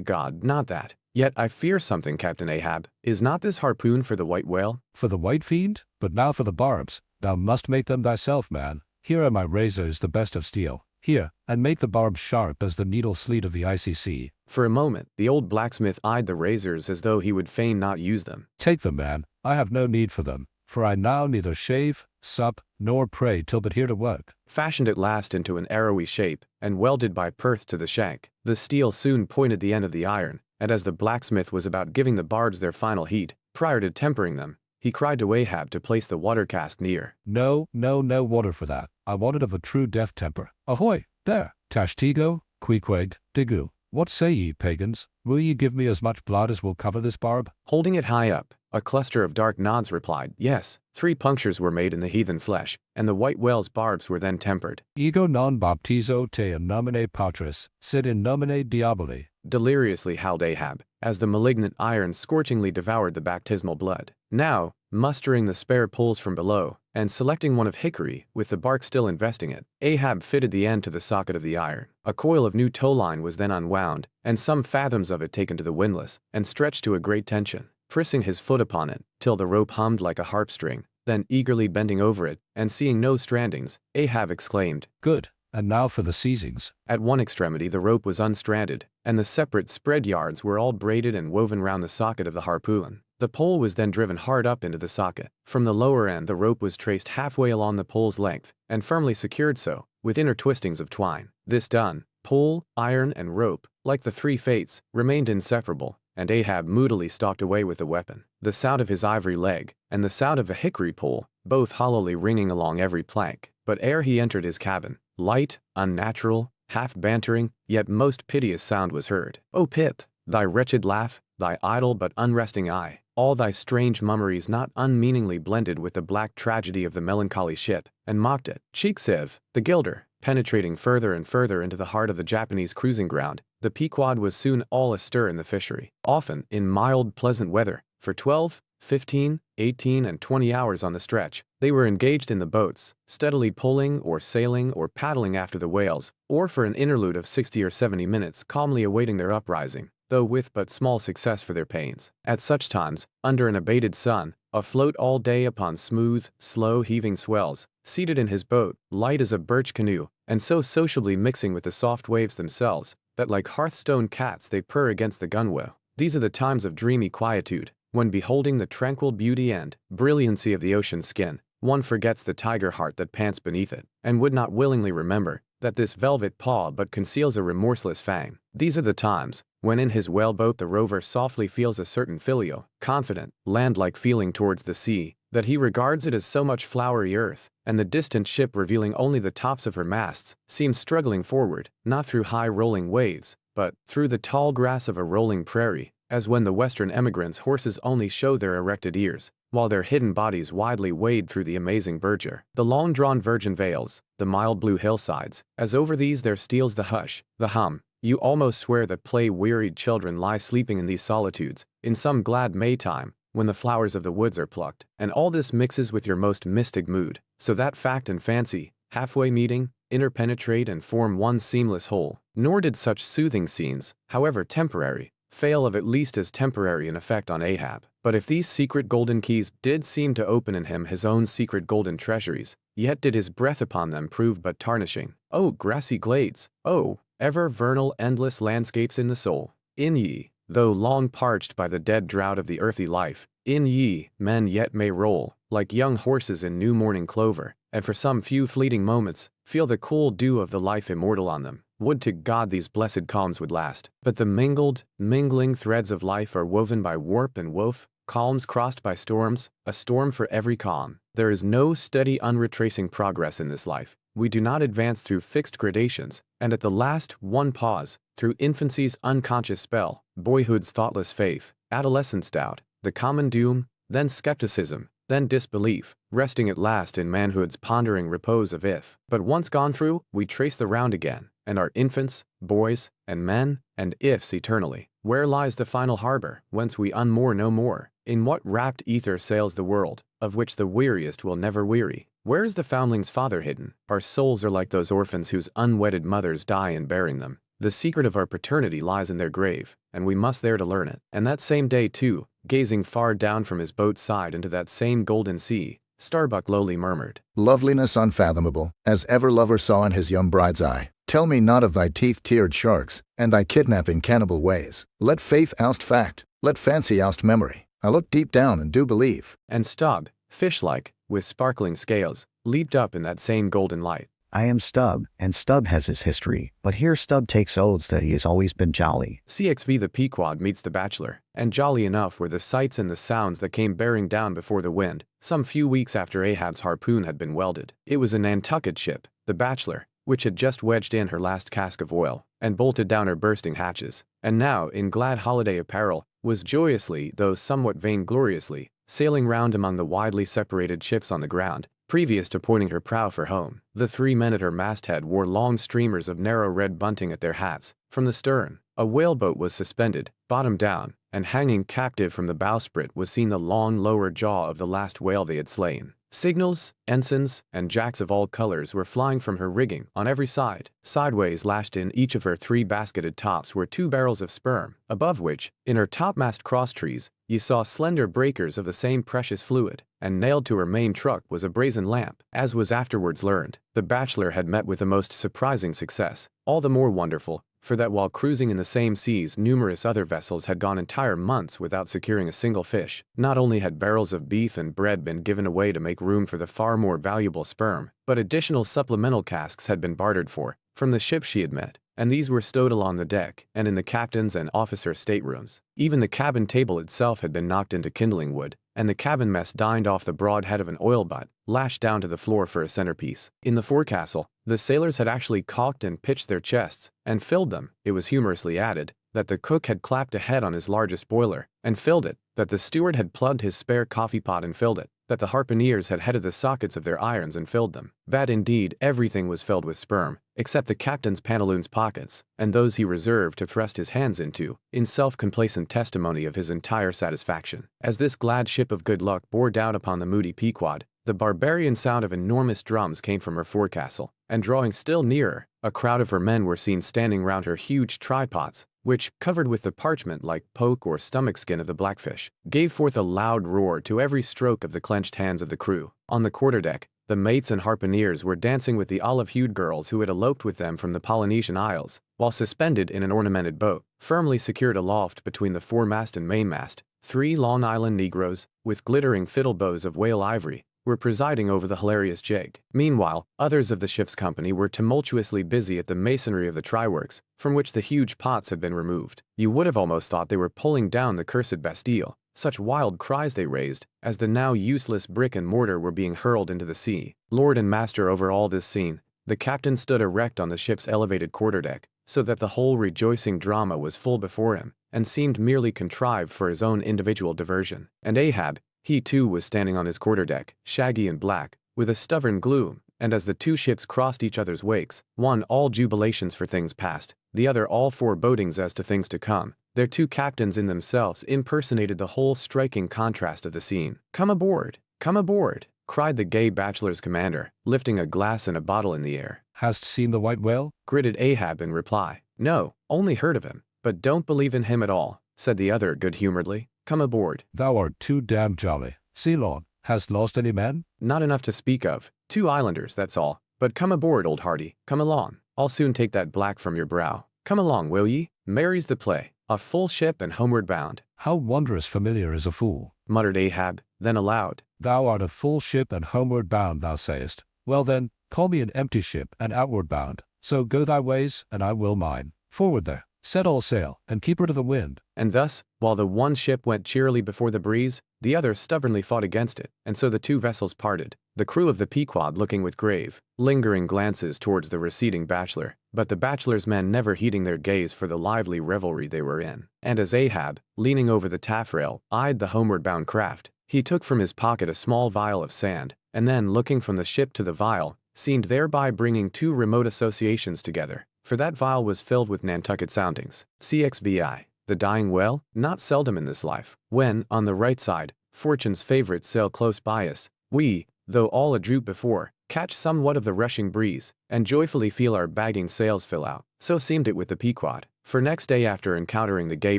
God, not that. Yet I fear something, Captain Ahab. Is not this harpoon for the white whale? For the white fiend? But now for the barbs. Thou must make them thyself, man. Here are my razors, the best of steel. Here, and make the barbs sharp as the needle sleet of the icy sea. For a moment, the old blacksmith eyed the razors as though he would fain not use them. Take them, man. I have no need for them, for I now neither shave, sup, nor pray till but here to work. Fashioned at last into an arrowy shape, and welded by Perth to the shank, the steel soon pointed the end of the iron, and as the blacksmith was about giving the barbs their final heat, prior to tempering them, he cried to Ahab to place the water cask near. No water for that. I want it of a true death temper. Ahoy, there, Tashtigo, Queequeg, Digu. What say ye, pagans? Will ye give me as much blood as will cover this barb? Holding it high up, a cluster of dark nods replied, yes. 3 punctures were made in the heathen flesh, and the white whale's barbs were then tempered. Ego non baptizo te in nomine patris, sed in nomine diaboli. Deliriously howled Ahab, as the malignant iron scorchingly devoured the baptismal blood. Now, mustering the spare poles from below, and selecting one of hickory, with the bark still investing it, Ahab fitted the end to the socket of the iron. A coil of new tow-line was then unwound, and some fathoms of it taken to the windlass, and stretched to a great tension, pressing his foot upon it, till the rope hummed like a harp string. Then eagerly bending over it, and seeing no strandings, Ahab exclaimed, Good, and now for the seizings. At one extremity the rope was unstranded, and the separate spread yards were all braided and woven round the socket of the harpoon. The pole was then driven hard up into the socket. From the lower end the rope was traced halfway along the pole's length, and firmly secured so, with inner twistings of twine. This done, pole, iron, and rope, like the 3 fates, remained inseparable, and Ahab moodily stalked away with the weapon, the sound of his ivory leg, and the sound of a hickory pole, both hollowly ringing along every plank. But ere he entered his cabin, light, unnatural, half-bantering, yet most piteous sound was heard. O Pip, thy wretched laugh, thy idle but unresting eye, all thy strange mummeries not unmeaningly blended with the black tragedy of the melancholy ship, and mocked it. XCIV The Gilder, penetrating further and further into the heart of the Japanese cruising ground, the Pequod was soon all astir in the fishery. Often, in mild, pleasant weather, for 12, 15, 18, and 20 hours on the stretch, they were engaged in the boats, steadily pulling or sailing or paddling after the whales, or for an interlude of 60 or 70 minutes calmly awaiting their uprising, though with but small success for their pains. At such times, under an abated sun, afloat all day upon smooth, slow heaving swells, seated in his boat, light as a birch canoe, and so sociably mixing with the soft waves themselves, that like hearthstone cats they purr against the gunwale. These are the times of dreamy quietude, when beholding the tranquil beauty and brilliancy of the ocean's skin, one forgets the tiger heart that pants beneath it, and would not willingly remember that this velvet paw but conceals a remorseless fang. These are the times when in his whaleboat the rover softly feels a certain filial, confident, land-like feeling towards the sea, that he regards it as so much flowery earth, and the distant ship revealing only the tops of her masts, seems struggling forward, not through high rolling waves, but through the tall grass of a rolling prairie, as when the western emigrants' horses only show their erected ears, while their hidden bodies widely wade through the amazing verdure. The long-drawn virgin vales, the mild blue hillsides, as over these there steals the hush, the hum. You almost swear that play-wearied children lie sleeping in these solitudes, in some glad Maytime, when the flowers of the woods are plucked, and all this mixes with your most mystic mood, so that fact and fancy, halfway meeting, interpenetrate and form one seamless whole. Nor did such soothing scenes, however temporary, fail of at least as temporary an effect on Ahab. But if these secret golden keys did seem to open in him his own secret golden treasuries, yet did his breath upon them prove but tarnishing. Oh, grassy glades! Oh, ever vernal endless landscapes in the soul! In ye, though long parched by the dead drought of the earthy life, in ye, men yet may roll, like young horses in new morning clover, and for some few fleeting moments, feel the cool dew of the life immortal on them, Would to God these blessed calms would last. But the mingling threads of life are woven by warp and woof, calms crossed by storms, a storm for every calm. There is no steady unretracing progress in this life. We do not advance through fixed gradations, and at the last one pause, through infancy's unconscious spell, boyhood's thoughtless faith, adolescence doubt, the common doom, then skepticism, then disbelief, resting at last in manhood's pondering repose of if. But once gone through, we trace the round again, and are infants, boys, and men, and ifs eternally. Where lies the final harbor, whence we unmoor no more? In what rapt ether sails the world, of which the weariest will never weary? Where is the foundling's father hidden? Our souls are like those orphans whose unwedded mothers die in bearing them. The secret of our paternity lies in their grave, and we must there to learn it. And that same day, too, gazing far down from his boat's side into that same golden sea, Starbuck lowly murmured, Loveliness unfathomable, as ever lover saw in his young bride's eye. Tell me not of thy teeth-tiered sharks, and thy kidnapping cannibal ways. Let faith oust fact, let fancy oust memory. I look deep down and do believe. And Stubb, fish-like, with sparkling scales, leaped up in that same golden light. I am Stubb, and Stubb has his history, but here Stubb takes oaths that he has always been jolly. CXV the Pequod meets the Bachelor, and jolly enough were the sights and the sounds that came bearing down before the wind, some few weeks after Ahab's harpoon had been welded. It was a Nantucket ship, the Bachelor, which had just wedged in her last cask of oil, and bolted down her bursting hatches, and now, in glad holiday apparel, was joyously, though somewhat vaingloriously, sailing round among the widely separated ships on the ground, previous to pointing her prow for home. The 3 men at her masthead wore long streamers of narrow red bunting at their hats. From the stern, a whaleboat was suspended, bottom down, and hanging captive from the bowsprit was seen the long lower jaw of the last whale they had slain. Signals, ensigns, and jacks of all colors were flying from her rigging on every side. Sideways lashed in each of her 3 basketed tops were 2 barrels of sperm, above which, in her topmast crosstrees, ye saw slender breakers of the same precious fluid, and nailed to her main truck was a brazen lamp. As was afterwards learned, the Bachelor had met with a most surprising success, all the more wonderful, for that while cruising in the same seas numerous other vessels had gone entire months without securing a single fish. Not only had barrels of beef and bread been given away to make room for the far more valuable sperm, but additional supplemental casks had been bartered for, from the ship she had met, and these were stowed along the deck and in the captain's and officer's staterooms. Even the cabin table itself had been knocked into kindling wood, and the cabin mess dined off the broad head of an oil butt, lashed down to the floor for a centerpiece. In the forecastle, the sailors had actually caulked and pitched their chests, and filled them. It was humorously added that the cook had clapped a head on his largest boiler, and filled it, that the steward had plugged his spare coffee pot and filled it, that the harpooneers had headed the sockets of their irons and filled them. That indeed everything was filled with sperm, except the captain's pantaloons pockets, and those he reserved to thrust his hands into, in self-complacent testimony of his entire satisfaction. As this glad ship of good luck bore down upon the moody Pequod, the barbarian sound of enormous drums came from her forecastle, and drawing still nearer, a crowd of her men were seen standing round her huge tripods, which, covered with the parchment like poke or stomach skin of the blackfish, gave forth a loud roar to every stroke of the clenched hands of the crew. On the quarterdeck, the mates and harpooneers were dancing with the olive-hued girls who had eloped with them from the Polynesian Isles, while suspended in an ornamented boat, firmly secured aloft between the foremast and mainmast, 3 Long Island Negroes, with glittering fiddle bows of whale ivory, were presiding over the hilarious jig. Meanwhile, others of the ship's company were tumultuously busy at the masonry of the TryWorks, from which the huge pots had been removed. You would have almost thought they were pulling down the cursed Bastille, such wild cries they raised, as the now useless brick and mortar were being hurled into the sea. Lord and master over all this scene, the captain stood erect on the ship's elevated quarterdeck, so that the whole rejoicing drama was full before him, and seemed merely contrived for his own individual diversion. And Ahab, he too was standing on his quarterdeck, shaggy and black, with a stubborn gloom, and as the 2 ships crossed each other's wakes, one all jubilations for things past, the other all forebodings as to things to come, their 2 captains in themselves impersonated the whole striking contrast of the scene. "Come aboard! Come aboard!" cried the gay Bachelor's commander, lifting a glass and a bottle in the air. Hast seen the white whale? Gritted Ahab in reply. "No, only heard of him, but don't believe in him at all," said the other good-humoredly. "Come aboard." Thou art too damned jolly. Ceylon, hast lost any men? "Not enough to speak of. 2 islanders, that's all. But come aboard, old hearty. Come along. I'll soon take that black from your brow. Come along, will ye? Mary's the play. A full ship and homeward bound." How wondrous familiar is a fool, muttered Ahab, then aloud. Thou art a full ship and homeward bound, thou sayest. Well then, call me an empty ship and outward bound. So go thy ways, and I will mine. Forward there, set all sail, and keep her to the wind. And thus, while the one ship went cheerily before the breeze, the other stubbornly fought against it, and so the two vessels parted, the crew of the Pequod looking with grave, lingering glances towards the receding Bachelor, but the Bachelor's men never heeding their gaze for the lively revelry they were in. And as Ahab, leaning over the taffrail, eyed the homeward-bound craft, he took from his pocket a small vial of sand, and then, looking from the ship to the vial, seemed thereby bringing two remote associations together, for that vial was filled with Nantucket soundings. CXVI, the dying whale, not seldom in this life, when, on the right side, fortune's favorites sail close by us, we, though all adroot before, catch somewhat of the rushing breeze, and joyfully feel our bagging sails fill out. So seemed it with the Pequod, for next day after encountering the gay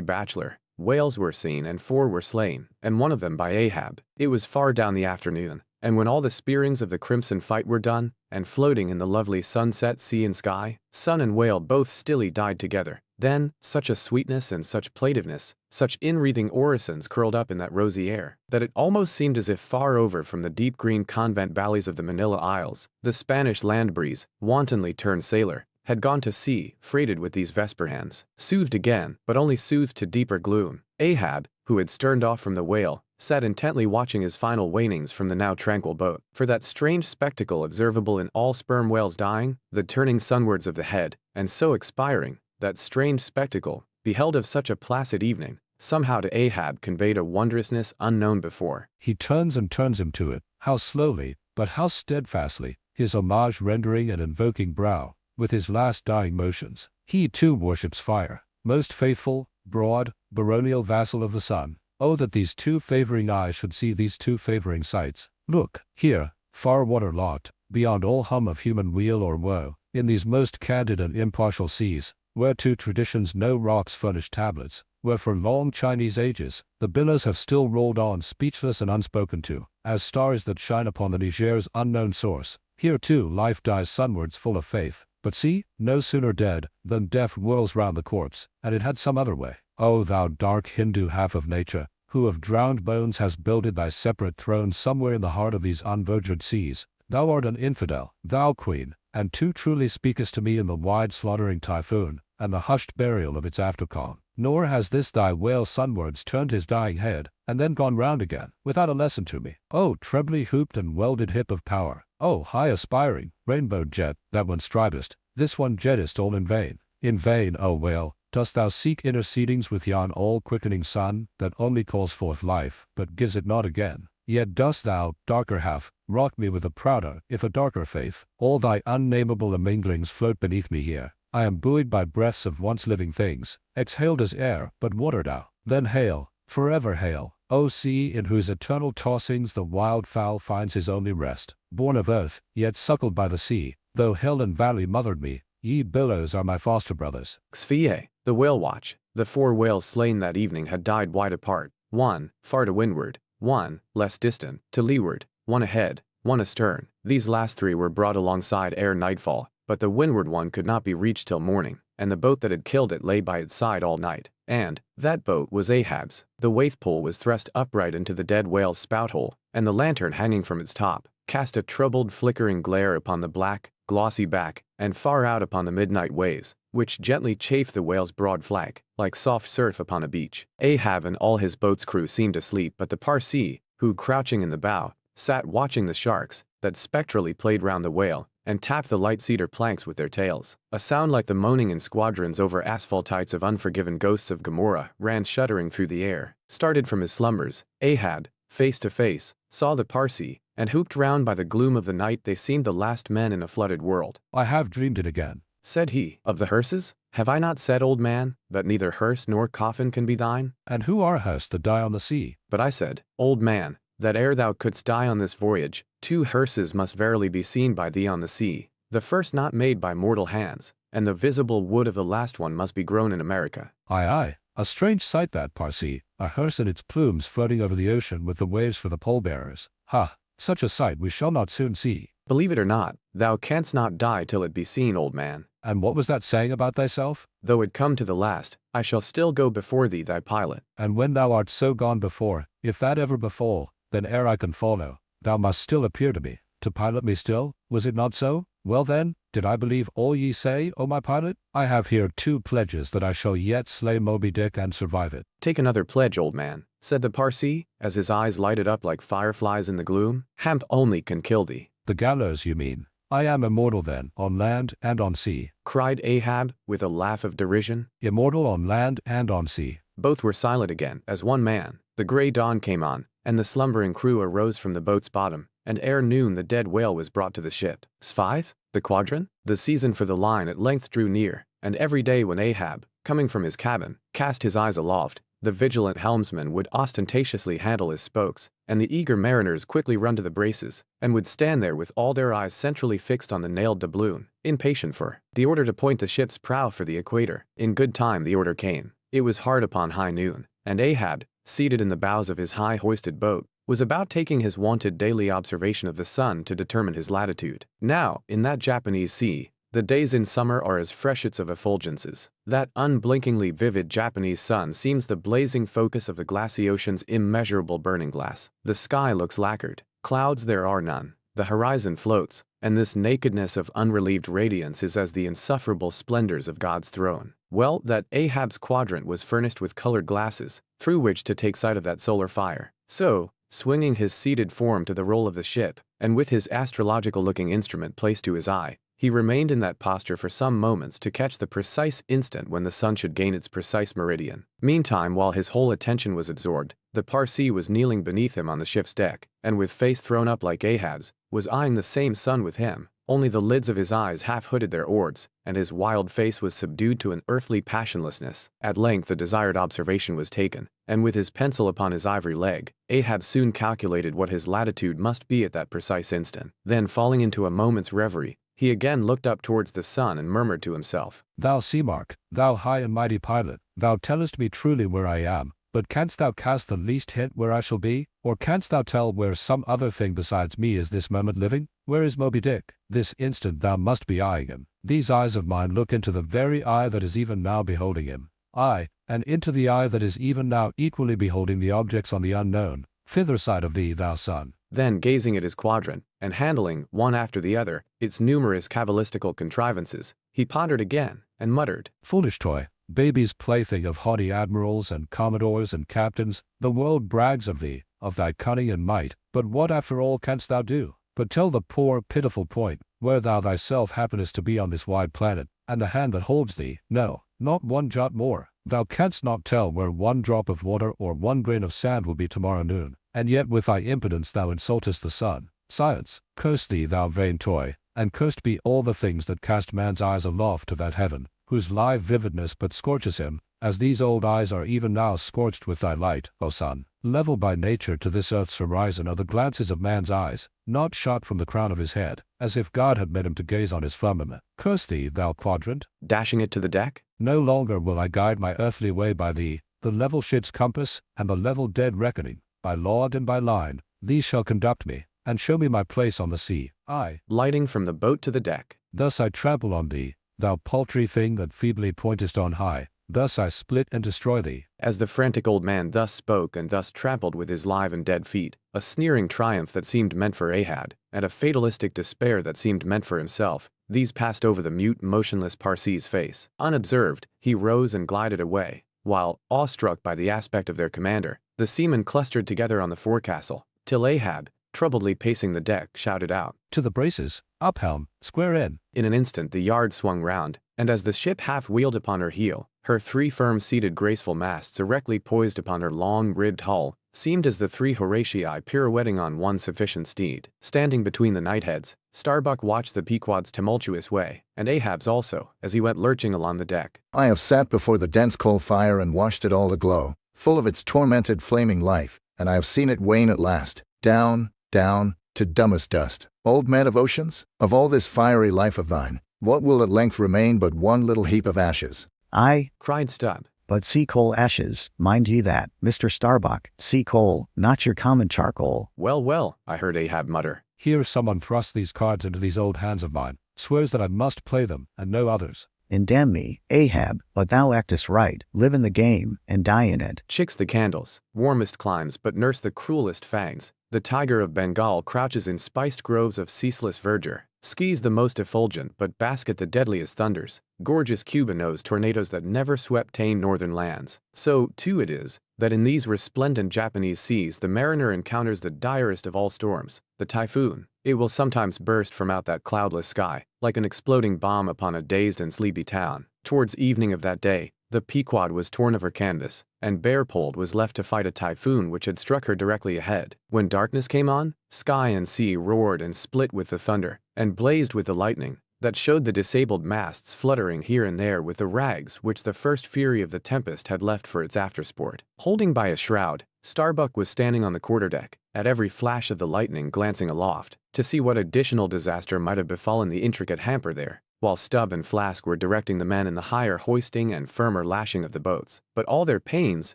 Bachelor, whales were seen and 4 were slain, and one of them by Ahab. It was far down the afternoon, and when all the spearings of the crimson fight were done, and floating in the lovely sunset sea and sky, sun and whale both stilly died together, then, such a sweetness and such plaintiveness, such inwreathing orisons curled up in that rosy air, that it almost seemed as if far over from the deep green convent valleys of the Manila Isles, the Spanish land breeze, wantonly turned sailor, had gone to sea, freighted with these vesper hands, soothed again, but only soothed to deeper gloom. Ahab, who had sterned off from the whale, sat intently watching his final wanings from the now tranquil boat, for that strange spectacle observable in all sperm whales dying, the turning sunwards of the head, and so expiring, that strange spectacle, beheld of such a placid evening, somehow to Ahab conveyed a wondrousness unknown before. He turns and turns him to it, how slowly, but how steadfastly, his homage rendering and invoking brow, with his last dying motions. He too worships fire, most faithful, broad, baronial vassal of the sun. Oh, that these two favoring eyes should see these two favoring sights. Look, here, far water-locked, beyond all hum of human weal or woe, in these most candid and impartial seas, whereto traditions no rocks furnish tablets, where for long Chinese ages, the billows have still rolled on speechless and unspoken to, as stars that shine upon the Niger's unknown source. Here too life dies sunwards full of faith, but see, no sooner dead, than death whirls round the corpse, and it had some other way. O thou dark Hindu half of nature, who of drowned bones hast builded thy separate throne somewhere in the heart of these unverged seas, thou art an infidel, thou queen, and too truly speakest to me in the wide slaughtering typhoon, and the hushed burial of its aftercalm. Nor has this thy whale sunwards turned his dying head, and then gone round again, without a lesson to me. O trebly hooped and welded hip of power, O high aspiring, rainbow jet, that one strivest, this one jettest all in vain. In vain, O whale, dost thou seek intercedings with yon all-quickening sun, that only calls forth life, but gives it not again. Yet dost thou, darker half, rock me with a prouder, if a darker faith. All thy unnameable imminglings float beneath me here. I am buoyed by breaths of once living things, exhaled as air, but watered out. Then hail, forever hail, O sea in whose eternal tossings the wild fowl finds his only rest. Born of earth, yet suckled by the sea, though hill and valley mothered me, ye billows are my foster brothers. XCVIII, the whale watch. The 4 whales slain that evening had died wide apart, one, far to windward, one, less distant, to leeward, one ahead, one astern. These last 3 were brought alongside ere nightfall, but the windward one could not be reached till morning, and the boat that had killed it lay by its side all night. And that boat was Ahab's. The waith pole was thrust upright into the dead whale's spout hole, and the lantern hanging from its top cast a troubled flickering glare upon the black, glossy back, and far out upon the midnight waves, which gently chafed the whale's broad flank, like soft surf upon a beach. Ahab and all his boat's crew seemed asleep, but the Parsee, who, crouching in the bow, sat watching the sharks, that spectrally played round the whale, and tapped the light cedar planks with their tails. A sound like the moaning in squadrons over asphaltites of unforgiven ghosts of Gomorrah ran shuddering through the air. Started from his slumbers, Ahab, face to face, saw the Parsee, and hooped round by the gloom of the night they seemed the last men in a flooded world. I have dreamed it again. Said he, of the hearses? Have I not said, old man, that neither hearse nor coffin can be thine? And who are hearse that die on the sea? But I said, old man, that ere thou couldst die on this voyage, 2 hearses must verily be seen by thee on the sea, the first not made by mortal hands, and the visible wood of the last one must be grown in America. Aye, a strange sight that, Parsee, a hearse in its plumes floating over the ocean with the waves for the pole-bearers. Ha! Such a sight we shall not soon see. Believe it or not, thou canst not die till it be seen, old man. And what was that saying about thyself? Though it come to the last, I shall still go before thee thy pilot. And when thou art so gone before, if that ever befall, then ere I can follow, thou must still appear to me, to pilot me still, was it not so? Well then, Did I believe all ye say, O my pilot? I have here 2 pledges that I shall yet slay Moby Dick and survive it. Take another pledge, old man, said the Parsee, as his eyes lighted up like fireflies in the gloom. Hemp only can kill thee. The gallows, you mean? I am immortal then, on land and on sea, cried Ahab, with a laugh of derision. Immortal on land and on sea. Both were silent again, as one man. The gray dawn came on, and the slumbering crew arose from the boat's bottom, and ere noon the dead whale was brought to the ship. XCIII The Quadrant? The season for the line at length drew near, and every day when Ahab, coming from his cabin, cast his eyes aloft, the vigilant helmsman would ostentatiously handle his spokes, and the eager mariners quickly run to the braces, and would stand there with all their eyes centrally fixed on the nailed doubloon, impatient for the order to point the ship's prow for the equator. In good time the order came. It was hard upon high noon, and Ahab, seated in the bows of his high-hoisted boat, was about taking his wonted daily observation of the sun to determine his latitude. Now, in that Japanese sea, the days in summer are as freshets of effulgences. That unblinkingly vivid Japanese sun seems the blazing focus of the glassy ocean's immeasurable burning glass. The sky looks lacquered. Clouds there are none. The horizon floats, and this nakedness of unrelieved radiance is as the insufferable splendors of God's throne. Well, that Ahab's quadrant was furnished with colored glasses, through which to take sight of that solar fire. So, swinging his seated form to the roll of the ship, and with his astrological-looking instrument placed to his eye, he remained in that posture for some moments to catch the precise instant when the sun should gain its precise meridian. Meantime, while his whole attention was absorbed, the Parsee was kneeling beneath him on the ship's deck, and with face thrown up like Ahab's, was eyeing the same sun with him. Only the lids of his eyes half hooded their orbs, and his wild face was subdued to an earthly passionlessness. At length the desired observation was taken, and with his pencil upon his ivory leg, Ahab soon calculated what his latitude must be at that precise instant. Then, falling into a moment's reverie, he again looked up towards the sun and murmured to himself, Thou Seamark, thou high and mighty pilot, thou tellest me truly where I am, but canst thou cast the least hint where I shall be? Or canst thou tell where some other thing besides me is this moment living? Where is Moby Dick? This instant thou must be eyeing him. These eyes of mine look into the very eye that is even now beholding him. Aye, and into the eye that is even now equally beholding the objects on the unknown, thither side of thee, thou sun. Then, gazing at his quadrant, and handling, one after the other, its numerous cabalistical contrivances, he pondered again, and muttered, Foolish toy, baby's plaything of haughty admirals and commodores and captains, the world brags of thee, of thy cunning and might, but what after all canst thou do? But tell the poor, pitiful point, where thou thyself happenest to be on this wide planet, and the hand that holds thee, no, not one jot more. Thou canst not tell where one drop of water or one grain of sand will be tomorrow noon, and yet with thy impudence thou insultest the sun. Science, curse thee, thou vain toy, and cursed be all the things that cast man's eyes aloft to that heaven, whose live vividness but scorches him, as these old eyes are even now scorched with thy light, O sun. Level by nature to this earth's horizon are the glances of man's eyes, not shot from the crown of his head, as if God had meant him to gaze on his firmament. Curse thee, thou quadrant. dashing it to the deck. No longer will I guide my earthly way by thee, the level ship's compass, and the level dead reckoning. By log and by line, these shall conduct me, and show me my place on the sea. Aye, Lighting from the boat to the deck. thus I trample on thee, thou paltry thing that feebly pointest on high. Thus I split and destroy thee. As the frantic old man thus spoke and thus trampled with his live and dead feet, a sneering triumph that seemed meant for Ahab, and a fatalistic despair that seemed meant for himself, these passed over the mute, motionless Parsee's face. Unobserved, he rose and glided away, while, awestruck by the aspect of their commander, the seamen clustered together on the forecastle, till Ahab, troubledly pacing the deck, shouted out, To the braces, up helm, square in. In an instant the yard swung round, and as the ship half-wheeled upon her heel, her 3 firm-seated graceful masts erectly poised upon her long-ribbed hull, seemed as the 3 Horatii pirouetting on one sufficient steed. Standing between the knightheads, Starbuck watched the Pequod's tumultuous way, and Ahab's also, as he went lurching along the deck. I have sat before the dense coal fire and watched it all aglow, full of its tormented flaming life, and I have seen it wane at last, down, down, to dumbest dust. Old man of oceans, of all this fiery life of thine, what will at length remain but one little heap of ashes? Aye, Cried Stubb. but sea coal ashes, mind ye that, Mr. Starbuck, sea coal, not your common charcoal. Well, well, I heard Ahab mutter. Here someone thrust these cards into these old hands of mine, swears that I must play them, and no others. and damn me, Ahab, but thou actest right, live in the game, and die in it. CXIX The Candles, warmest climes but nurse the cruelest fangs. The tiger of Bengal crouches in spiced groves of ceaseless verdure, skis the most effulgent but bask at the deadliest thunders, gorgeous Cuba knows tornadoes that never swept tame northern lands. So, too it is, that in these resplendent Japanese seas the mariner encounters the direst of all storms, the typhoon. It will sometimes burst from out that cloudless sky, like an exploding bomb upon a dazed and sleepy town. Towards evening of that day, the Pequod was torn of her canvas, and bare-poled was left to fight a typhoon which had struck her directly ahead. When darkness came on, sky and sea roared and split with the thunder, and blazed with the lightning, that showed the disabled masts fluttering here and there with the rags which the first fury of the tempest had left for its aftersport. Holding by a shroud, Starbuck was standing on the quarterdeck, at every flash of the lightning glancing aloft, to see what additional disaster might have befallen the intricate hamper there, while Stubb and Flask were directing the men in the higher hoisting and firmer lashing of the boats. But all their pains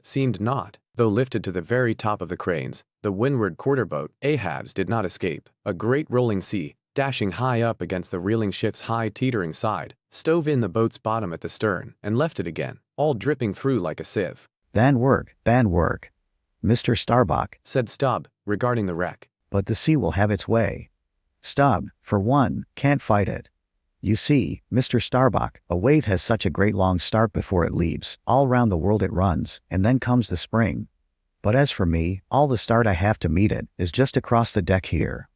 seemed naught. Though lifted to the very top of the cranes, the windward quarter-boat, Ahabs, did not escape. A great rolling sea, dashing high up against the reeling ship's high teetering side, stove in the boat's bottom at the stern, and left it again, all dripping through like a sieve. Bad work, Mr. Starbuck, said Stubb, regarding the wreck. But the sea will have its way. Stubb, for one, can't fight it. You see, Mr. Starbuck, a wave has such a great long start before it leaves. All round the world it runs, and then comes the spring. But as for me, all the start I have to meet it is just across the deck here.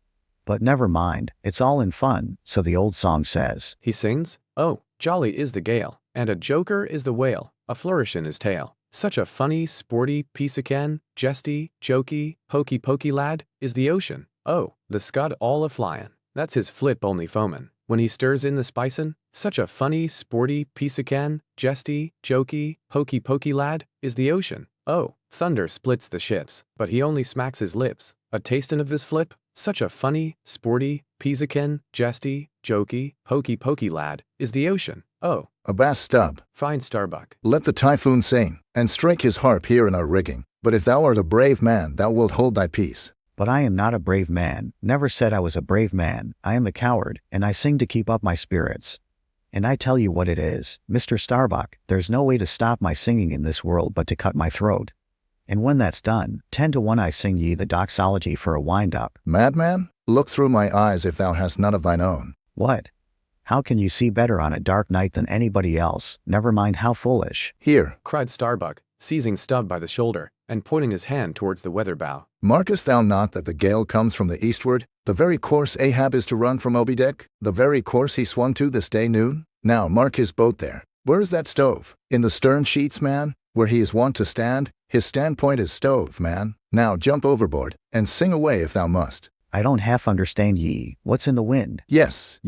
But never mind, it's all in fun, so the old song says. He sings, "Oh, jolly is the gale, and a joker is the whale, a flourish in his tail. Such a funny, sporty, peace-a-ken, jesty, jokey, hokey-pokey lad is the ocean. Oh, the scud all a-flyin', that's his flip only foamin'. When he stirs in the spicin', such a funny, sporty, peace-a-ken, jesty, jokey, hokey-pokey lad is the ocean. Oh, thunder splits the ships, but he only smacks his lips. A tastin' of this flip? Such a funny, sporty, peace-a-ken, jesty, jokey, hokey-pokey lad is the ocean. Oh." Avast Stubb. Fine Starbuck. Let the typhoon sing, and strike his harp here in our rigging. But if thou art a brave man, thou wilt hold thy peace. But I am not a brave man, never said I was a brave man. I am a coward, and I sing to keep up my spirits. And I tell you what it is, Mr. Starbuck, there's no way to stop my singing in this world but to cut my throat. And when that's done, 10 to 1 I sing ye the doxology for a wind-up. Madman, look through my eyes if thou hast none of thine own. What? How can you see better on a dark night than anybody else? Never mind how foolish. Here, cried Starbuck, seizing Stubb by the shoulder, and pointing his hand towards the weather bow. Markest thou not that the gale comes from the eastward, the very course Ahab is to run from Obi Deck, the very course he swung to this day noon? Now mark his boat there. Where's that stove? In the stern sheets, man, where he is wont to stand. His standpoint is stove, man. Now jump overboard, and sing away if thou must. I don't half understand ye. What's in the wind? Yes,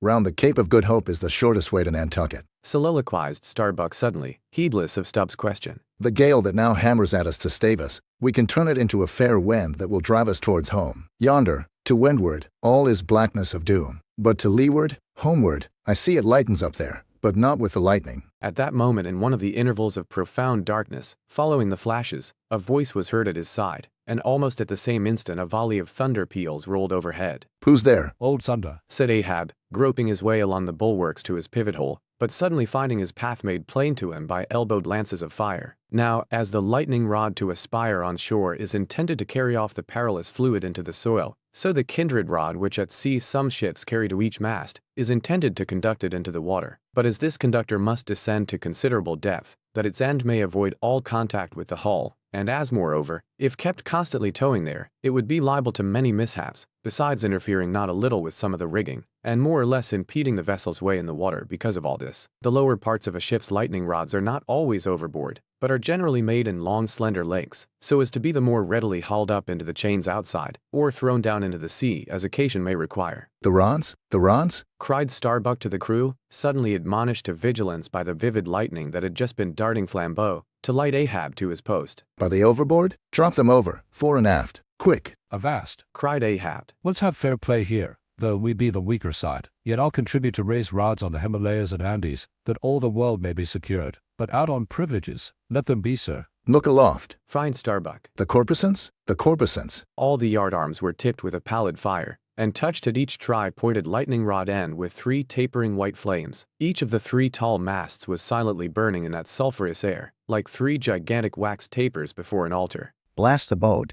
round the Cape of Good Hope is the shortest way to Nantucket. Soliloquized Starbuck suddenly, heedless of Stubb's question. The gale that now hammers at us to stave us, we can turn it into a fair wind that will drive us towards home. Yonder, to windward, all is blackness of doom. But to leeward, homeward, I see it lightens up there, but not with the lightning. At that moment, in one of the intervals of profound darkness, following the flashes, a voice was heard at his side, and almost at the same instant a volley of thunder peals rolled overhead. "Who's there?" Old Thunder, said Ahab, groping his way along the bulwarks to his pivot hole, but suddenly finding his path made plain to him by elbowed lances of fire. Now, as the lightning rod to a spire on shore is intended to carry off the perilous fluid into the soil, so the kindred rod which at sea some ships carry to each mast is intended to conduct it into the water. But as this conductor must descend to considerable depth, that its end may avoid all contact with the hull, and as moreover, if kept constantly towing there, it would be liable to many mishaps, besides interfering not a little with some of the rigging, and more or less impeding the vessel's way in the water because of all this. The lower parts of a ship's lightning rods are not always overboard, but are generally made in long slender lengths, so as to be the more readily hauled up into the chains outside, or thrown down into the sea as occasion may require. "The rods? The rods?" cried Starbuck to the crew, suddenly admonished to vigilance by the vivid lightning that had just been darting flambeaux to light Ahab to his post. "Are they overboard? Drop them over, fore and aft, quick!" Avast, cried Ahab. Let's have fair play here, though we be the weaker side. Yet I'll contribute to raise rods on the Himalayas and Andes, that all the world may be secured. But out on privileges, let them be, sir. "Look aloft." Fine Starbuck. "The corpusants? The corpusants." All the yardarms were tipped with a pallid fire, and touched at each tri-pointed lightning rod end with 3 tapering white flames. Each of the 3 tall masts was silently burning in that sulphurous air, like 3 gigantic wax tapers before an altar. Blast the boat.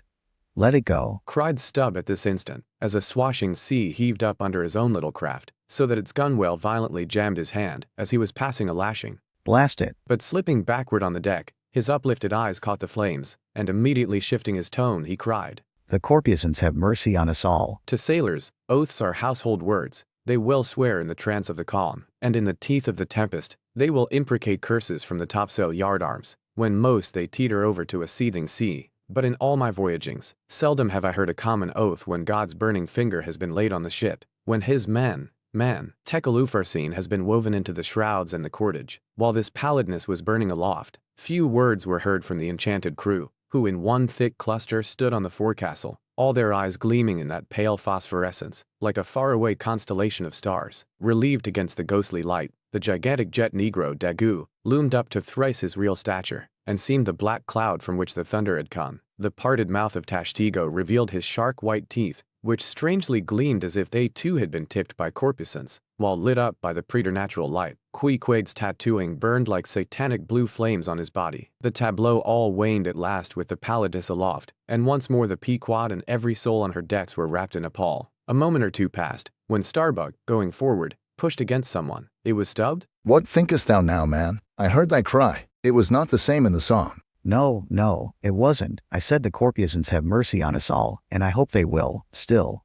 Let it go, cried Stubb at this instant, as a swashing sea heaved up under his own little craft, so that its gunwale violently jammed his hand as he was passing a lashing. Blast it. But slipping backward on the deck, his uplifted eyes caught the flames, and immediately shifting his tone, he cried, The corpusants have mercy on us all. To sailors, oaths are household words. They will swear in the trance of the calm, and in the teeth of the tempest, they will imprecate curses from the topsail yardarms, when most they teeter over to a seething sea. But in all my voyagings, seldom have I heard a common oath when God's burning finger has been laid on the ship, when his Tekalufarcine has been woven into the shrouds and the cordage. While this pallidness was burning aloft, few words were heard from the enchanted crew, who in one thick cluster stood on the forecastle, all their eyes gleaming in that pale phosphorescence, like a faraway constellation of stars. Relieved against the ghostly light, the gigantic jet negro Dagu loomed up to thrice his real stature, and seemed the black cloud from which the thunder had come. The parted mouth of Tashtigo revealed his shark-white teeth, which strangely gleamed as if they too had been tipped by corpuscents, while lit up by the preternatural light. Queequeg's tattooing burned like satanic blue flames on his body. The tableau all waned at last with the pallidness aloft, and once more the Pequod and every soul on her decks were wrapped in a pall. A moment or two passed, when Starbuck, going forward, pushed against someone. It was Stubbed? What thinkest thou now, man? I heard thy cry. It was not the same in the song. No, it wasn't. I said the corpusants have mercy on us all, and I hope they will, still.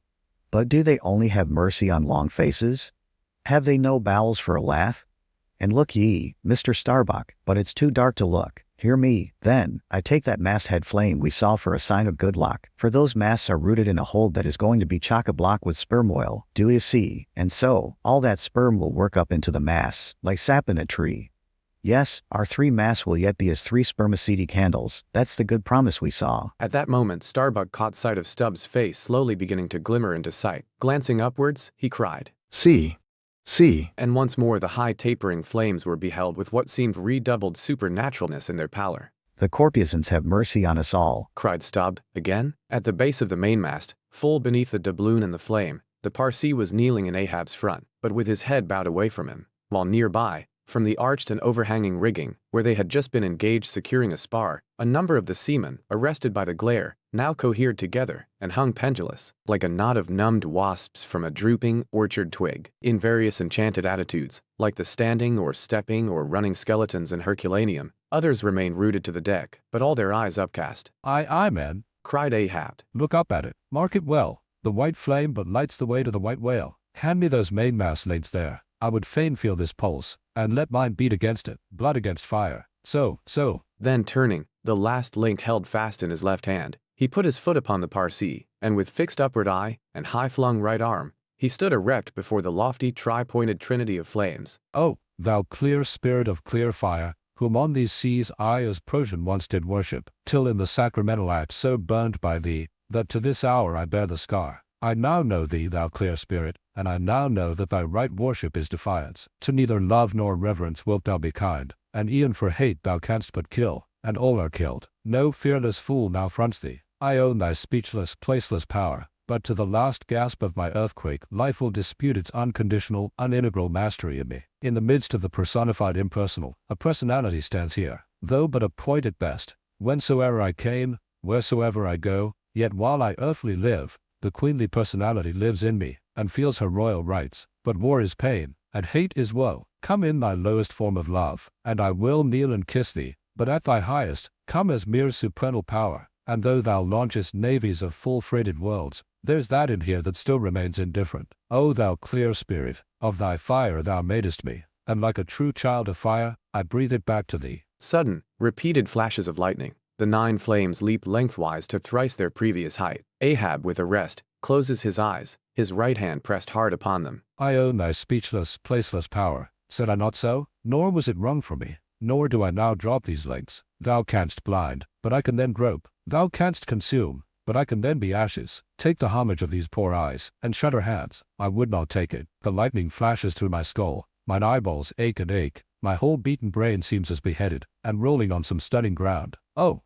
But do they only have mercy on long faces? Have they no bowels for a laugh? And look ye, Mr. Starbuck, but it's too dark to look. Hear me, then, I take that masthead flame we saw for a sign of good luck, for those masts are rooted in a hold that is going to be chock-a-block with sperm oil, do you see? And so, all that sperm will work up into the mass, like sap in a tree. Yes, our 3 masts will yet be as 3 spermaceti candles. That's the good promise we saw. At that moment Starbuck caught sight of Stubb's face slowly beginning to glimmer into sight. Glancing upwards, he cried, See! And once more the high tapering flames were beheld with what seemed redoubled supernaturalness in their pallor. The corpusants have mercy on us all, cried Stubb, again. At the base of the mainmast, full beneath the doubloon and the flame, the Parsee was kneeling in Ahab's front, but with his head bowed away from him, while nearby, from the arched and overhanging rigging, where they had just been engaged securing a spar, a number of the seamen, arrested by the glare, now cohered together and hung pendulous, like a knot of numbed wasps from a drooping orchard twig, in various enchanted attitudes, like the standing or stepping or running skeletons in Herculaneum. Others remained rooted to the deck, but all their eyes upcast. Aye, man, cried Ahab. Look up at it. Mark it well. The white flame but lights the way to the white whale. Hand me those mainmast links there. I would fain feel this pulse, and let mine beat against it, blood against fire. So. Then turning, the last link held fast in his left hand, he put his foot upon the Parsee, and with fixed upward eye and high-flung right arm, he stood erect before the lofty tri-pointed trinity of flames. Oh, thou clear spirit of clear fire, whom on these seas I as Protean once did worship, till in the sacramental act so burned by thee, that to this hour I bear the scar. I now know thee, thou clear spirit, and I now know that thy right worship is defiance. To neither love nor reverence wilt thou be kind, and e'en for hate thou canst but kill, and all are killed. No fearless fool now fronts thee. I own thy speechless, placeless power, but to the last gasp of my earthquake life will dispute its unconditional, unintegral mastery in me. In the midst of the personified impersonal, a personality stands here, though but a point at best. Whensoever I came, wheresoever I go, yet while I earthly live, the queenly personality lives in me, and feels her royal rights. But war is pain, and hate is woe. Come in thy lowest form of love, and I will kneel and kiss thee, but at thy highest, come as mere supernal power, and though thou launchest navies of full-freighted worlds, there's that in here that still remains indifferent. O thou clear spirit, of thy fire thou madest me, and like a true child of fire, I breathe it back to thee. Sudden, repeated flashes of lightning. The 9 flames leap lengthwise to thrice their previous height. Ahab, with a rest, closes his eyes, his right hand pressed hard upon them. I own thy speechless, placeless power. Said I not so? Nor was it wrung from me. Nor do I now drop these links. Thou canst blind, but I can then grope. Thou canst consume, but I can then be ashes. Take the homage of these poor eyes, and shut her hands. I would not take it. The lightning flashes through my skull. Mine eyeballs ache and ache. My whole beaten brain seems as beheaded, and rolling on some stunning ground. Oh,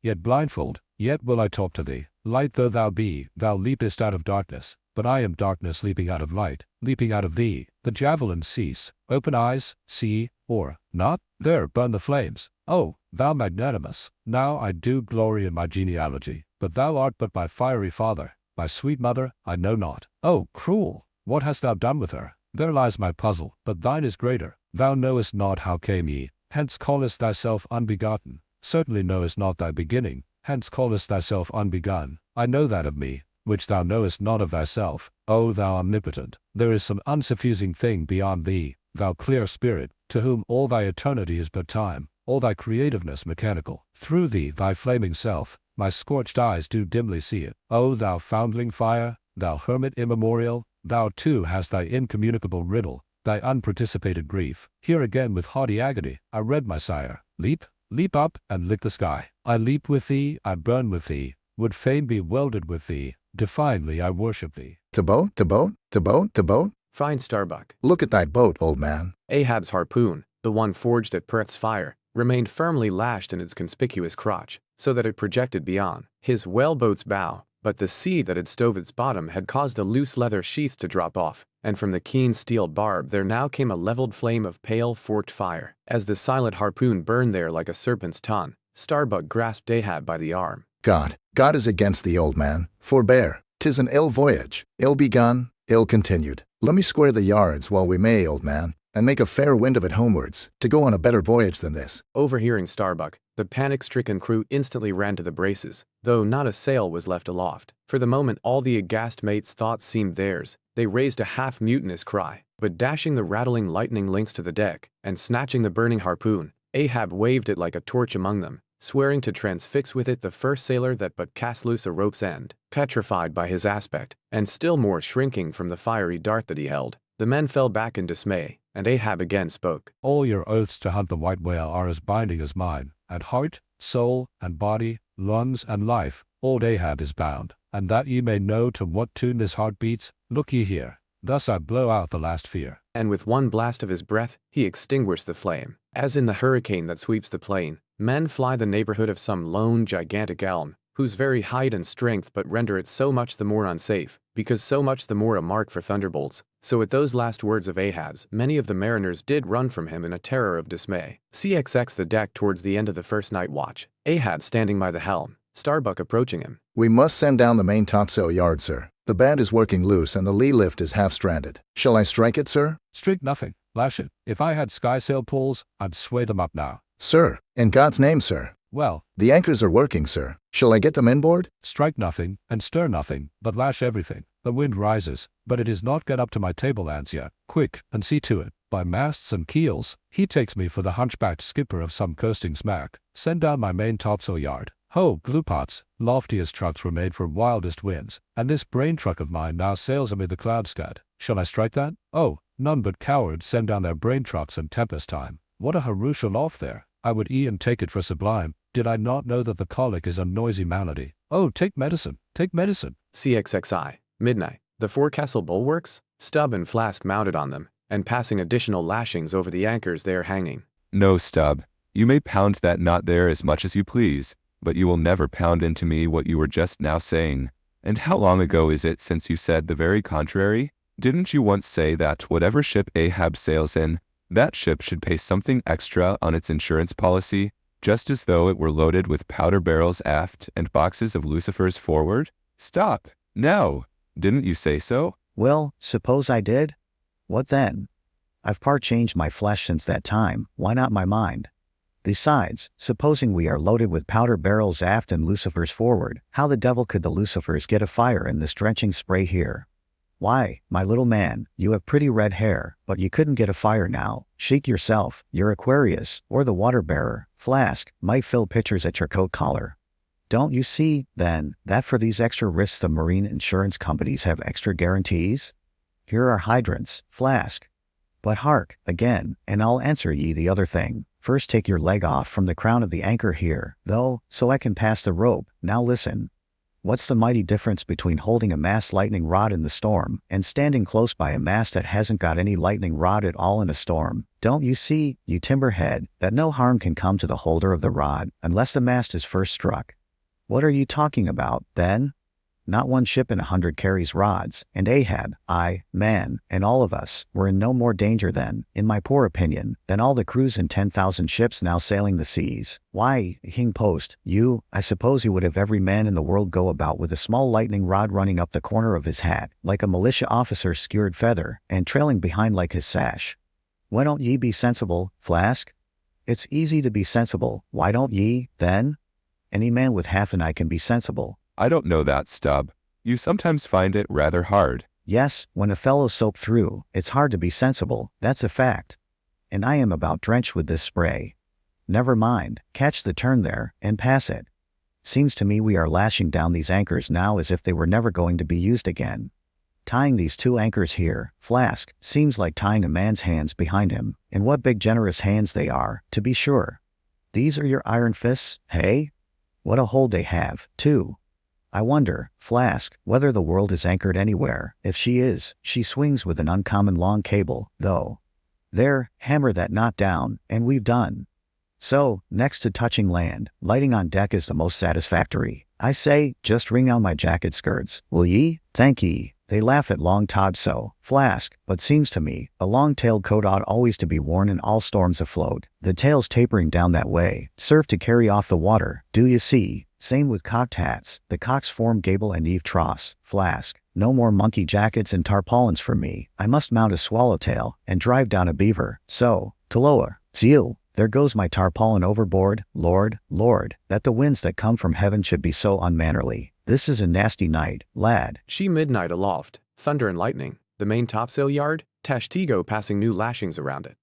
yet blindfold, yet will I talk to thee. Light though thou be, thou leapest out of darkness, but I am darkness leaping out of light, leaping out of thee. The javelin cease, open eyes, see, or not, there burn the flames. Oh, thou magnanimous, now I do glory in my genealogy, but thou art but my fiery father, my sweet mother, I know not. Oh, cruel, what hast thou done with her? There lies my puzzle, but thine is greater. Thou knowest not how came ye, hence callest thyself unbegotten. Certainly knowest not thy beginning, hence callest thyself unbegun. I know that of me, which thou knowest not of thyself. O thou omnipotent, there is some unsuffusing thing beyond thee, thou clear spirit, to whom all thy eternity is but time, all thy creativeness mechanical. Through thee, thy flaming self, my scorched eyes do dimly see it. O thou foundling fire, thou hermit immemorial, thou too hast thy incommunicable riddle, thy unparticipated grief. Here again with haughty agony, I read my sire. Leap, leap up, and lick the sky. I leap with thee, I burn with thee, would fain be welded with thee, defiantly I worship thee. The boat, the boat, the boat, the boat? Fine Starbuck. Look at that boat, old man. Ahab's harpoon, the one forged at Perth's fire, remained firmly lashed in its conspicuous crotch, so that it projected beyond his whaleboat's bow, but the sea that had stove its bottom had caused a loose leather sheath to drop off, and from the keen steel barb there now came a leveled flame of pale forked fire. As the silent harpoon burned there like a serpent's tongue, Starbuck grasped Ahab by the arm. God is against thee, old man. Forbear. 'Tis an ill voyage, ill begun, ill continued. Let me square the yards while we may, old man, and make a fair wind of it homewards, to go on a better voyage than this. Overhearing Starbuck, the panic-stricken crew instantly ran to the braces, though not a sail was left aloft. For the moment all the aghast mates' thoughts seemed theirs. They raised a half-mutinous cry, but dashing the rattling lightning links to the deck, and snatching the burning harpoon, Ahab waved it like a torch among them, swearing to transfix with it the first sailor that but cast loose a rope's end. Petrified by his aspect, and still more shrinking from the fiery dart that he held, the men fell back in dismay, and Ahab again spoke. All your oaths to hunt the white whale are as binding as mine, and heart, soul, and body, lungs, and life, old Ahab is bound, and that ye may know to what tune this heart beats, look ye here. Thus I blow out the last fear. And with one blast of his breath, he extinguished the flame. As in the hurricane that sweeps the plain, men fly the neighborhood of some lone gigantic elm, whose very height and strength but render it so much the more unsafe, because so much the more a mark for thunderbolts. So at those last words of Ahab's, many of the mariners did run from him in a terror of dismay. CXX the deck towards the end of the first night watch, Ahab standing by the helm, Starbuck approaching him. We must send down the main topsail yard, sir. The band is working loose and the lee lift is half stranded. Shall I strike it, sir? Strike nothing, lash it. If I had skysail pulls, I'd sway them up now. Sir, in God's name, sir. Well, The anchors are working, sir. Shall I get them inboard? strike nothing, and stir nothing, but lash everything. The wind rises, but it is not get up to my tablelands yet. Quick, and see to it. By masts and keels, he takes me for the hunchbacked skipper of some coasting smack. Send down my main topsail yard. Ho, gluepots, loftiest trucks were made for wildest winds, and this brain truck of mine now sails amid the cloud scud. Shall I strike that? Oh, none but cowards send down their brain trucks in tempest time. What a harouche aloft there! I would e'en take it for sublime, did I not know that the colic is a noisy malady. Oh, take medicine, take medicine. CXXI, midnight, the forecastle bulwarks, stub and flask mounted on them, and passing additional lashings over the anchors they are hanging. No, Stubb, you may pound that knot there as much as you please, but you will never pound into me what you were just now saying. And how long ago is it since you said the very contrary? Didn't you once say that whatever ship Ahab sails in, that ship should pay something extra on its insurance policy, just as though it were loaded with powder barrels aft and boxes of lucifers forward? Stop! No! Didn't you say so? Well, suppose I did? What then? I've part changed my flesh since that time, why not my mind? Besides, supposing we are loaded with powder barrels aft and lucifers forward, how the devil could the lucifers get afire in this drenching spray here? Why, my little man, you have pretty red hair, but you couldn't get a fire now. Shake yourself, your Aquarius, or the water-bearer, flask, might fill pitchers at your coat collar. Don't you see, then, that for these extra risks the marine insurance companies have extra guarantees? Here are hydrants, flask. But hark, again, and I'll answer ye the other thing. First take your leg off from the crown of the anchor here, though, so I can pass the rope. Now listen. What's the mighty difference between holding a mast lightning rod in the storm and standing close by a mast that hasn't got any lightning rod at all in a storm? Don't you see, you timberhead, that no harm can come to the holder of the rod unless the mast is first struck? What are you talking about, then? not one ship in 100 carries rods, and Ahab, man, and all of us, were in no more danger then, in my poor opinion, than all the crews in 10,000 ships now sailing the seas. Why, Hing Post, I suppose you would have every man in the world go about with a small lightning rod running up the corner of his hat, like a militia officer's skewered feather, and trailing behind like his sash. Why don't ye be sensible, Flask? It's easy to be sensible, why don't ye, then? Any man with half an eye can be sensible. I don't know that, Stub. You sometimes find it rather hard. Yes, when a fellow's soaked through, it's hard to be sensible, that's a fact. And I am about drenched with this spray. Never mind, catch the turn there, and pass it. Seems to me we are lashing down these anchors now as if they were never going to be used again. Tying these 2 anchors here, Flask, seems like tying a man's hands behind him, and what big generous hands they are, to be sure. These are your iron fists, hey? What a hold they have, too. I wonder, Flask, whether the world is anchored anywhere. If she is, she swings with an uncommon long cable, though. There, hammer that knot down, and we've done. So, next to touching land, lighting on deck is the most satisfactory. I say, just wring on my jacket skirts, will ye? Thank ye. They laugh at long Todd so, Flask, but seems to me, a long-tailed coat ought always to be worn in all storms afloat. The tail's tapering down that way, serve to carry off the water, do you see? Same with cocked hats, the cocks form gable and eave tross, Flask. No more monkey jackets and tarpaulins for me. I must mount a swallowtail, and drive down a beaver, so, Toloa, zeal. There goes my tarpaulin overboard, Lord, that the winds that come from heaven should be so unmannerly. This is a nasty night, lad. She midnight aloft, thunder and lightning, the main topsail yard, Tashtigo passing new lashings around it.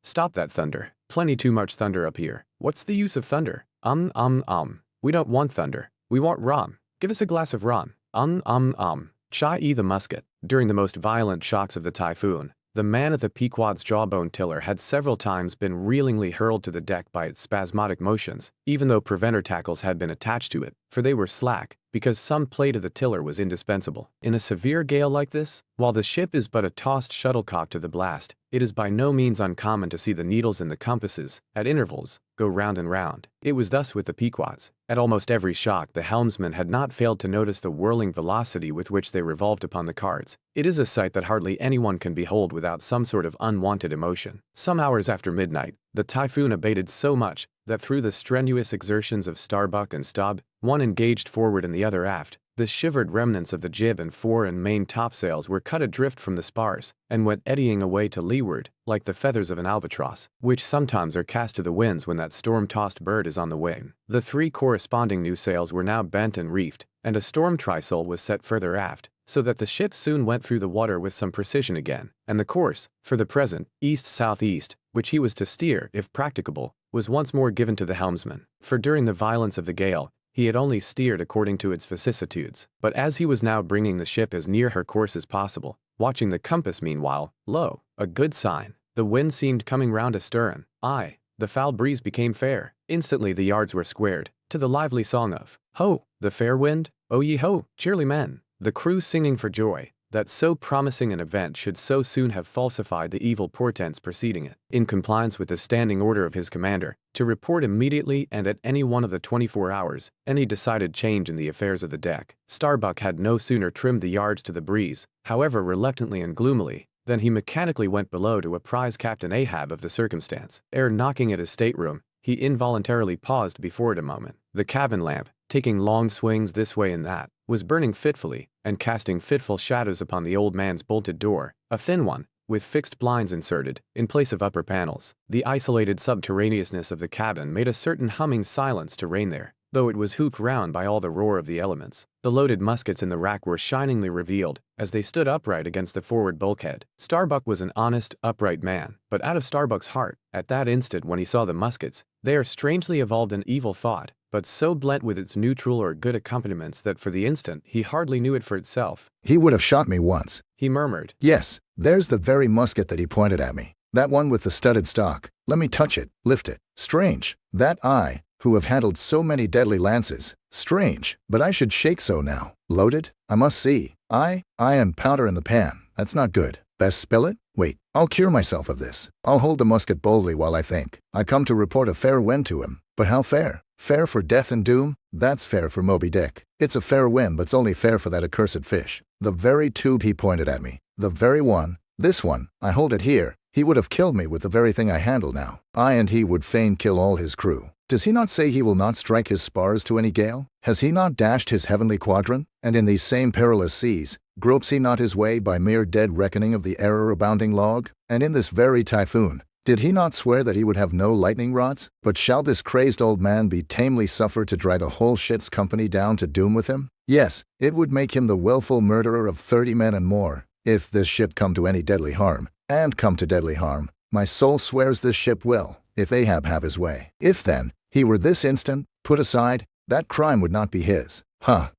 Stop that thunder. Plenty too much thunder up here. What's the use of thunder? We don't want thunder. We want rum. Give us a glass of rum. CIII The Musket. During the most violent shocks of the typhoon, the man at the Pequod's jawbone tiller had several times been reelingly hurled to the deck by its spasmodic motions, even though preventer tackles had been attached to it, for they were slack, because some plate of the tiller was indispensable. In a severe gale like this, while the ship is but a tossed shuttlecock to the blast, it is by no means uncommon to see the needles in the compasses, at intervals, go round and round. It was thus with the Pequods. At almost every shock, the helmsman had not failed to notice the whirling velocity with which they revolved upon the cards. It is a sight that hardly anyone can behold without some sort of unwanted emotion. Some hours after midnight, the typhoon abated so much that through the strenuous exertions of Starbuck and Stubb, one engaged forward and the other aft, the shivered remnants of the jib and fore and main topsails were cut adrift from the spars, and went eddying away to leeward, like the feathers of an albatross, which sometimes are cast to the winds when that storm-tossed bird is on the wing. The 3 corresponding new sails were now bent and reefed, and a storm trysail was set further aft, so that the ship soon went through the water with some precision again, and the course, for the present, east-southeast, which he was to steer, if practicable, was once more given to the helmsman, for during the violence of the gale, he had only steered according to its vicissitudes. But as he was now bringing the ship as near her course as possible, watching the compass meanwhile, lo, a good sign. The wind seemed coming round astern. Aye, the foul breeze became fair. Instantly the yards were squared, to the lively song of, Ho, the fair wind, O ye ho, cheerly men. The crew singing for joy, that so promising an event should so soon have falsified the evil portents preceding it. In compliance with the standing order of his commander, to report immediately and at any one of the 24 hours, any decided change in the affairs of the deck, Starbuck had no sooner trimmed the yards to the breeze, however reluctantly and gloomily, than he mechanically went below to apprise Captain Ahab of the circumstance. Ere knocking at his stateroom, he involuntarily paused before it a moment. The cabin lamp, taking long swings this way and that, was burning fitfully, and casting fitful shadows upon the old man's bolted door, a thin one, with fixed blinds inserted, in place of upper panels. The isolated subterraneousness of the cabin made a certain humming silence to reign there, though it was hooped round by all the roar of the elements. The loaded muskets in the rack were shiningly revealed, as they stood upright against the forward bulkhead. Starbuck was an honest, upright man, but out of Starbuck's heart, at that instant when he saw the muskets, there strangely evolved an evil thought, but so blent with its neutral or good accompaniments that for the instant he hardly knew it for itself. He would have shot me once. He murmured. Yes, there's the very musket that he pointed at me. That one with the studded stock. Let me touch it, lift it. Strange, that I, who have handled so many deadly lances. Strange, but I should shake so now. Load it? I must see. And powder in the pan. That's not good. Best spill it? Wait, I'll cure myself of this. I'll hold the musket boldly while I think. I come to report a fair wind to him. But how fair? Fair for death and doom? That's fair for Moby Dick. It's a fair win, but's only fair for that accursed fish. The very tube he pointed at me. The very one. This one. I hold it here. He would have killed me with the very thing I handle now. I and he would fain kill all his crew. Does he not say he will not strike his spars to any gale? Has he not dashed his heavenly quadrant? And in these same perilous seas, gropes he not his way by mere dead reckoning of the error-abounding log? And in this very typhoon, did he not swear that he would have no lightning rods? But shall this crazed old man be tamely suffered to drag a whole ship's company down to doom with him? Yes, it would make him the willful murderer of 30 men and more, if this ship come to any deadly harm. And come to deadly harm, my soul swears this ship will, if Ahab have his way. If then, he were this instant put aside, that crime would not be his.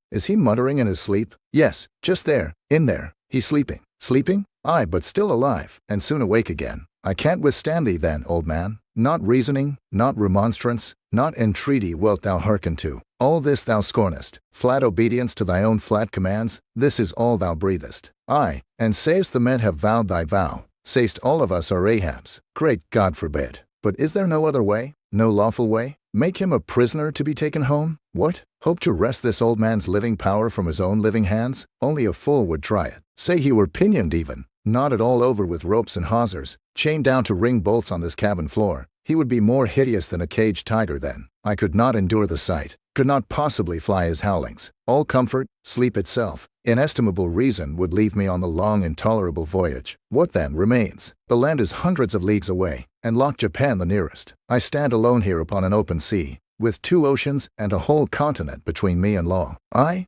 Is he muttering in his sleep? Yes, just there, in there, he's sleeping. Sleeping? Aye, but still alive, and soon awake again. I can't withstand thee then, old man. Not reasoning, not remonstrance, not entreaty wilt thou hearken to. All this thou scornest. Flat obedience to thy own flat commands, this is all thou breathest. Aye, and sayest the men have vowed thy vow. Sayst all of us are Ahabs. Great God forbid. But is there no other way? No lawful way? Make him a prisoner to be taken home? What? Hope to wrest this old man's living power from his own living hands? Only a fool would try it. Say he were pinioned even, knotted all over with ropes and hawsers, chained down to ring bolts on this cabin floor. He would be more hideous than a caged tiger then. I could not endure the sight, could not possibly fly his howlings. All comfort, sleep itself, inestimable reason would leave me on the long intolerable voyage. What then remains? The land is hundreds of leagues away, and Loch Japan the nearest. I stand alone here upon an open sea, with 2 oceans and a whole continent between me and law. Aye,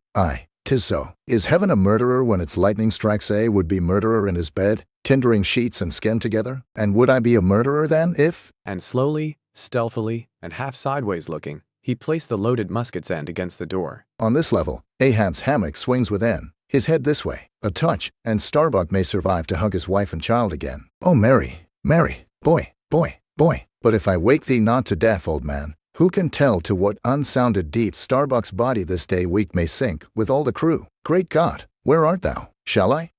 'tis so. Is heaven a murderer when its lightning strikes a would-be murderer in his bed, tindering sheets and skin together? And would I be a murderer then, if— And slowly, stealthily, and half sideways looking, he placed the loaded musket's end against the door. On this level, Ahab's hammock swings within, his head this way. A touch, and Starbuck may survive to hug his wife and child again. Oh, Mary, Mary, boy. But if I wake thee not to death, old man, who can tell to what unsounded deep Starbuck's body this day week may sink, with all the crew? Great God, where art thou? Shall I?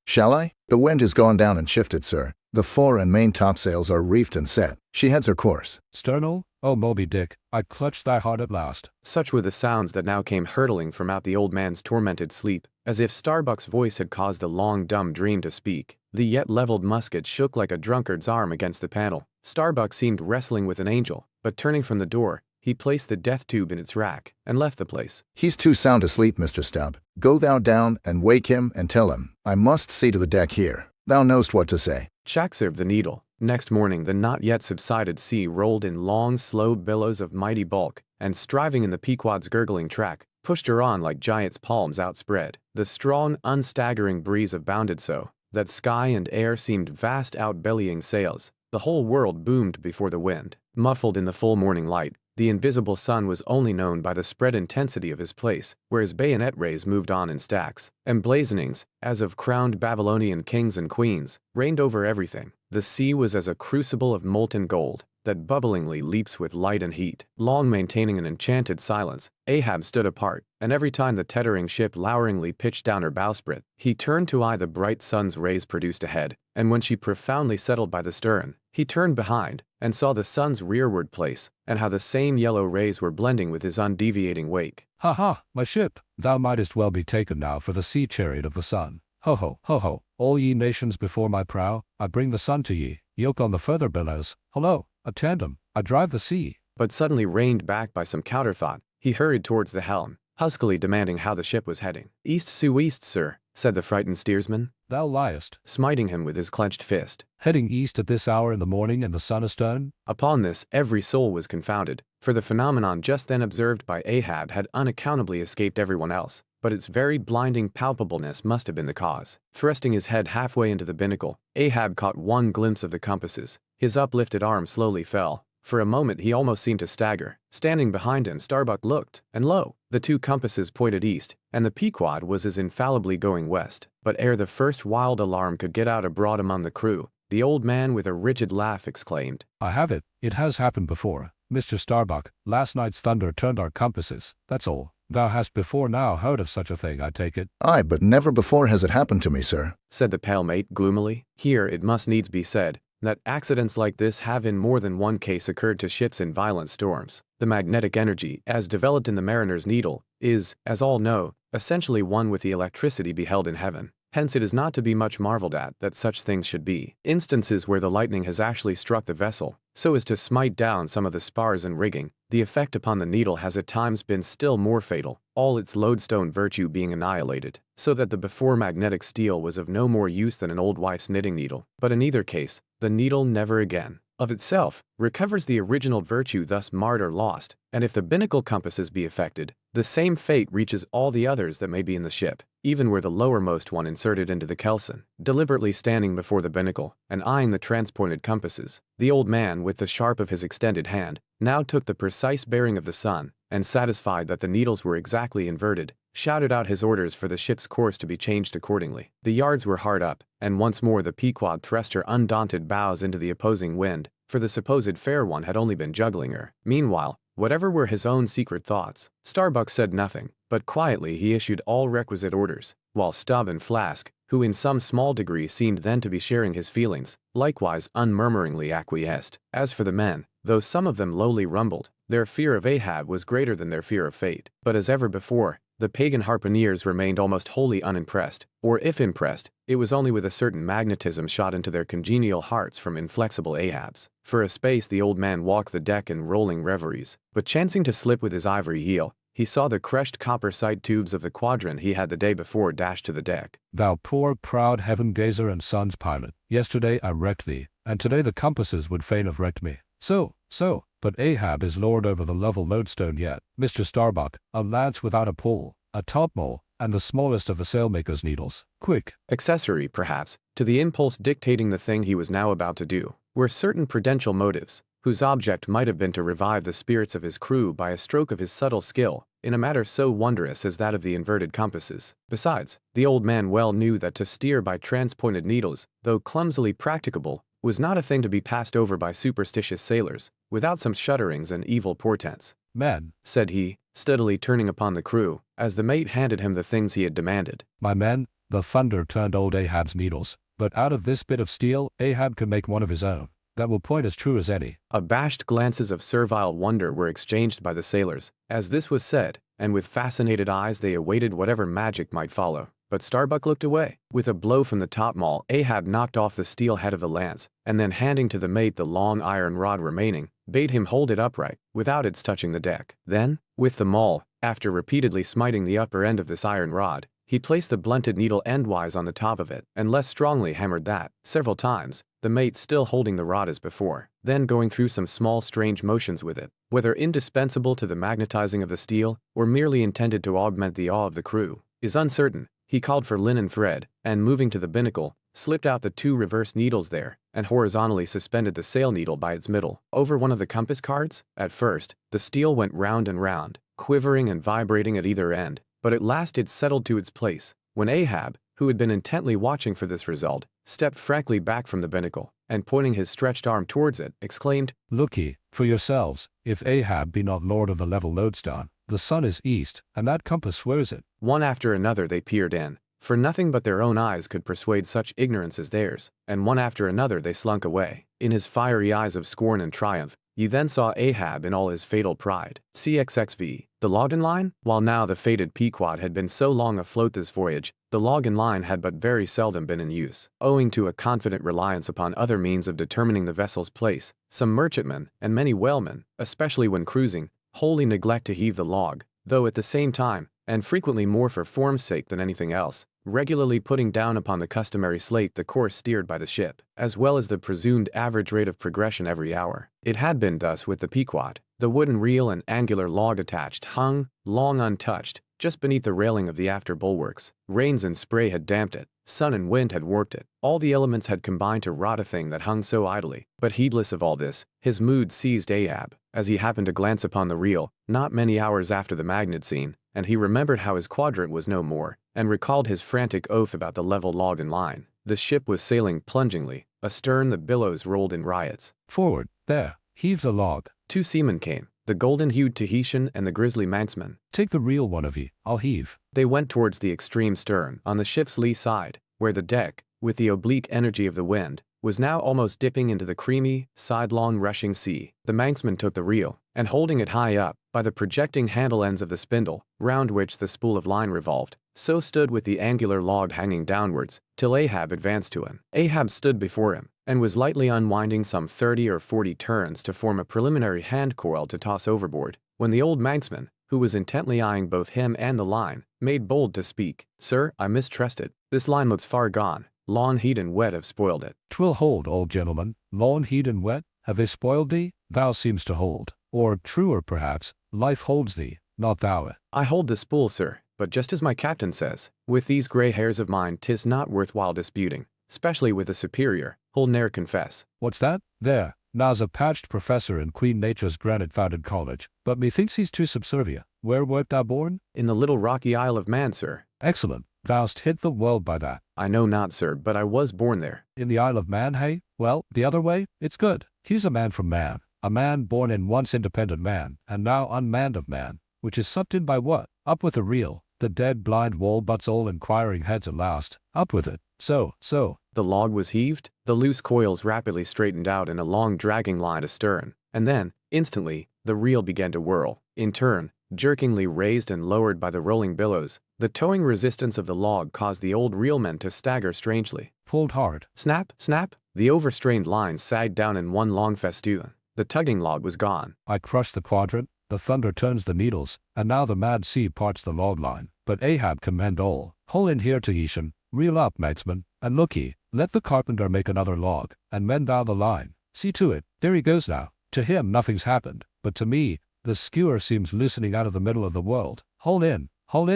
The wind has gone down and shifted, sir. The fore and main topsails are reefed and set. She heads her course. Sternal, oh Moby Dick, I clutch thy heart at last. Such were the sounds that now came hurtling from out the old man's tormented sleep, as if Starbuck's voice had caused the long dumb dream to speak. The yet leveled musket shook like a drunkard's arm against the panel. Starbuck seemed wrestling with an angel, but turning from the door, he placed the death tube in its rack, and left the place. He's too sound asleep, Mr. Stubb. Go thou down and wake him and tell him, I must see to the deck here. Thou knowst what to say. XCIV The Needle. Next morning the not yet subsided sea rolled in long, slow billows of mighty bulk, and striving in the Pequod's gurgling track, pushed her on like giants' palms outspread. The strong, unstaggering breeze abounded so, that sky and air seemed vast outbellying sails. The whole world boomed before the wind. Muffled in the full morning light, the invisible sun was only known by the spread intensity of his place, where his bayonet rays moved on in stacks. Emblazonings, as of crowned Babylonian kings and queens, reigned over everything. The sea was as a crucible of molten gold, that bubblingly leaps with light and heat. Long maintaining an enchanted silence, Ahab stood apart, and every time the tettering ship loweringly pitched down her bowsprit, he turned to eye the bright sun's rays produced ahead, and when she profoundly settled by the stern, he turned behind, and saw the sun's rearward place, and how the same yellow rays were blending with his undeviating wake. Ha ha, my ship, thou mightest well be taken now for the sea chariot of the sun. Ho ho, ho ho, all ye nations before my prow, I bring the sun to ye, yoke on the further billows, hello, a tandem, I drive the sea. But suddenly reined back by some counterthought, he hurried towards the helm, huskily demanding how the ship was heading. East sue-east, sir, said the frightened steersman. Thou liest. Smiting him with his clenched fist. Heading east at this hour in the morning and the sun astern? Upon this, every soul was confounded, for the phenomenon just then observed by Ahab had unaccountably escaped everyone else, but its very blinding palpableness must have been the cause. Thrusting his head halfway into the binnacle, Ahab caught one glimpse of the compasses. His uplifted arm slowly fell. For a moment he almost seemed to stagger. Standing behind him, Starbuck looked, and lo, the 2 compasses pointed east, and the Pequod was as infallibly going west. But ere the first wild alarm could get out abroad among the crew, the old man with a rigid laugh exclaimed, I have it. It has happened before. Mr. Starbuck, last night's thunder turned our compasses, that's all. Thou hast before now heard of such a thing, I take it. Aye, but never before has it happened to me, sir, said the pale mate gloomily. Here, it must needs be said, that accidents like this have in more than one case occurred to ships in violent storms. The magnetic energy, as developed in the mariner's needle, is, as all know, essentially one with the electricity beheld in heaven. Hence it is not to be much marveled at that such things should be instances where the lightning has actually struck the vessel, so as to smite down some of the spars and rigging. The effect upon the needle has at times been still more fatal, all its lodestone virtue being annihilated, so that the before magnetic steel was of no more use than an old wife's knitting needle. But in either case, the needle never again, of itself, recovers the original virtue thus marred or lost, and if the binnacle compasses be affected, the same fate reaches all the others that may be in the ship, even were the lowermost one inserted into the kelson. Deliberately standing before the binnacle, and eyeing the transpointed compasses, the old man, with the sharp of his extended hand, now took the precise bearing of the sun, and satisfied that the needles were exactly inverted, shouted out his orders for the ship's course to be changed accordingly. The yards were hard up, and once more the Pequod thrust her undaunted bows into the opposing wind, for the supposed fair one had only been juggling her. Meanwhile, whatever were his own secret thoughts, Starbuck said nothing, but quietly he issued all requisite orders, while Stubb and Flask, who in some small degree seemed then to be sharing his feelings, likewise unmurmuringly acquiesced. As for the men, though some of them lowly rumbled, their fear of Ahab was greater than their fear of fate. But as ever before, the pagan harpooneers remained almost wholly unimpressed, or if impressed, it was only with a certain magnetism shot into their congenial hearts from inflexible Ahabs. For a space the old man walked the deck in rolling reveries, but chancing to slip with his ivory heel, he saw the crushed copper sight tubes of the Quadrant he had the day before dashed to the deck. Thou poor, proud heaven-gazer and sun's pilot, yesterday I wrecked thee, and today the compasses would fain have wrecked me. So, but Ahab is lord over the level lodestone yet. Mr. Starbuck, a lance without a pole, a topmaul, and the smallest of the sailmaker's needles. Quick. Accessory, perhaps, to the impulse dictating the thing he was now about to do, were certain prudential motives, whose object might have been to revive the spirits of his crew by a stroke of his subtle skill, in a matter so wondrous as that of the inverted compasses. Besides, the old man well knew that to steer by transpointed needles, though clumsily practicable, was not a thing to be passed over by superstitious sailors, without some shudderings and evil portents. Men, Said he, steadily turning upon the crew, as the mate handed him the things he had demanded. my men, the thunder turned old Ahab's needles, but out of this bit of steel Ahab can make one of his own, that will point as true as any. Abashed glances of servile wonder were exchanged by the sailors, as this was said, and with fascinated eyes they awaited whatever magic might follow. But Starbuck looked away. With a blow from the topmaul, Ahab knocked off the steel head of the lance, and then handing to the mate the long iron rod remaining, bade him hold it upright, without its touching the deck. Then, with the maul, after repeatedly smiting the upper end of this iron rod, he placed the blunted needle endwise on the top of it, and less strongly hammered that, several times, the mate still holding the rod as before, then going through some small strange motions with it, whether indispensable to the magnetizing of the steel, or merely intended to augment the awe of the crew, is uncertain. He called for linen thread, and moving to the binnacle, slipped out the two reverse needles there, and horizontally suspended the sail needle by its middle, over one of the compass cards. At first, the steel went round and round, quivering and vibrating at either end, but at last it settled to its place, when Ahab, who had been intently watching for this result, stepped frankly back from the binnacle, and pointing his stretched arm towards it, exclaimed, Look ye, for yourselves, if Ahab be not lord of the level lodestone, the sun is east, and that compass swears it. One after another they peered in, for nothing but their own eyes could persuade such ignorance as theirs, and one after another they slunk away. In his fiery eyes of scorn and triumph, you then saw Ahab in all his fatal pride. CXXV The Logging Line? While now the fated Pequod had been so long afloat this voyage, the logging line had but very seldom been in use. Owing to a confident reliance upon other means of determining the vessel's place, some merchantmen, and many whalemen, especially when cruising, wholly neglect to heave the log, though at the same time, and frequently more for form's sake than anything else, regularly putting down upon the customary slate the course steered by the ship, as well as the presumed average rate of progression every hour. It had been thus with the Pequod. The wooden reel and angular log attached hung, long untouched, just beneath the railing of the after bulwarks. Rains and spray had damped it, sun and wind had warped it, all the elements had combined to rot a thing that hung so idly. But heedless of all this, his mood seized Ahab, as he happened to glance upon the reel, not many hours after the magnet scene, and he remembered how his quadrant was no more, and recalled his frantic oath about the level logging line. The ship was sailing plungingly, astern the billows rolled in riots. Forward, there, heave the log. Two seamen came, the golden-hued Tahitian and the grizzly Manxman. Take the real one of ye, I'll heave. They went towards the extreme stern, on the ship's lee side, where the deck, with the oblique energy of the wind, was now almost dipping into the creamy, sidelong rushing sea. The manxman took the reel, and holding it high up, by the projecting handle ends of the spindle, round which the spool of line revolved, so stood with the angular log hanging downwards, till Ahab advanced to him. Ahab stood before him, and was lightly unwinding some 30 or 40 turns to form a preliminary hand coil to toss overboard, when the old manxman, who was intently eyeing both him and the line, made bold to speak. "Sir, I mistrust it. This line looks far gone. Lawn, heat, and wet have spoiled it." "'Twill hold, old gentleman. Lawn, heat, and wet, have they spoiled thee? Thou seems to hold. Or, truer perhaps, life holds thee, not thou. "I hold the spool, sir, but just as my captain says, with these grey hairs of mine 'tis not worthwhile disputing, specially with a superior, who'll ne'er confess." What's that? There, now's a patched professor in Queen Nature's granite-founded college, but methinks he's too subservient. Where wert thou born? "In the little rocky Isle of Man, sir." Excellent. Thou'st hit the world by that. "I know not, sir, but I was born there." In the Isle of Man, hey? Well, the other way, it's good. He's a man from man. A man born in once independent man, and now unmanned of man, which is sucked in by what? Up with the reel. The dead blind wall butts all inquiring heads at last. Up with it. So. The log was heaved, the loose coils rapidly straightened out in a long dragging line astern, and then, instantly, the reel began to whirl, in turn, jerkingly raised and lowered by the rolling billows. The towing resistance of the log caused the old reelman to stagger strangely. Pulled hard. Snap, snap, the overstrained line sagged down in one long festoon. The tugging log was gone. I crush the quadrant, the thunder turns the needles, and now the mad sea parts the log line. But Ahab can mend all. Hole in here, Tahitian. Reel up, matesman, and look ye, let the carpenter make another log, and mend thou the line. See to it. There he goes now. To him nothing's happened, but to me, the skewer seems loosening out of the middle of the world. Hole in,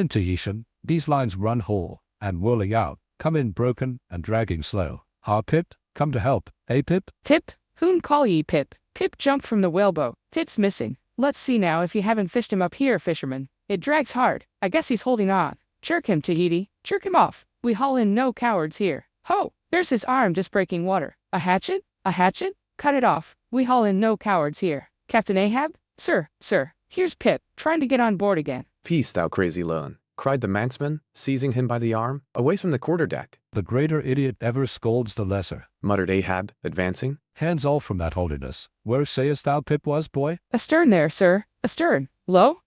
Tahitian. These lines run whole, and whirling out, come in broken and dragging slow. Ha, Pip, come to help, eh, Pip? Pip? Whom call ye Pip? Pip jumped from the whaleboat. Pit's missing. Let's see now if you haven't fished him up here, fisherman. It drags hard. I guess he's holding on. Jerk him, Tahiti. Jerk him off. We haul in no cowards here. Ho! There's his arm just breaking water. A hatchet? A hatchet? Cut it off. We haul in no cowards here. Captain Ahab? Sir, here's Pip, trying to get on board again. "Peace, thou crazy loon," cried the manxman, seizing him by the arm. "Away from the quarterdeck." The greater idiot ever scolds the lesser, muttered Ahab, advancing. "Hands off from that holiness. Where sayest thou Pip was, boy?" "Astern there, sir. Astern. Low?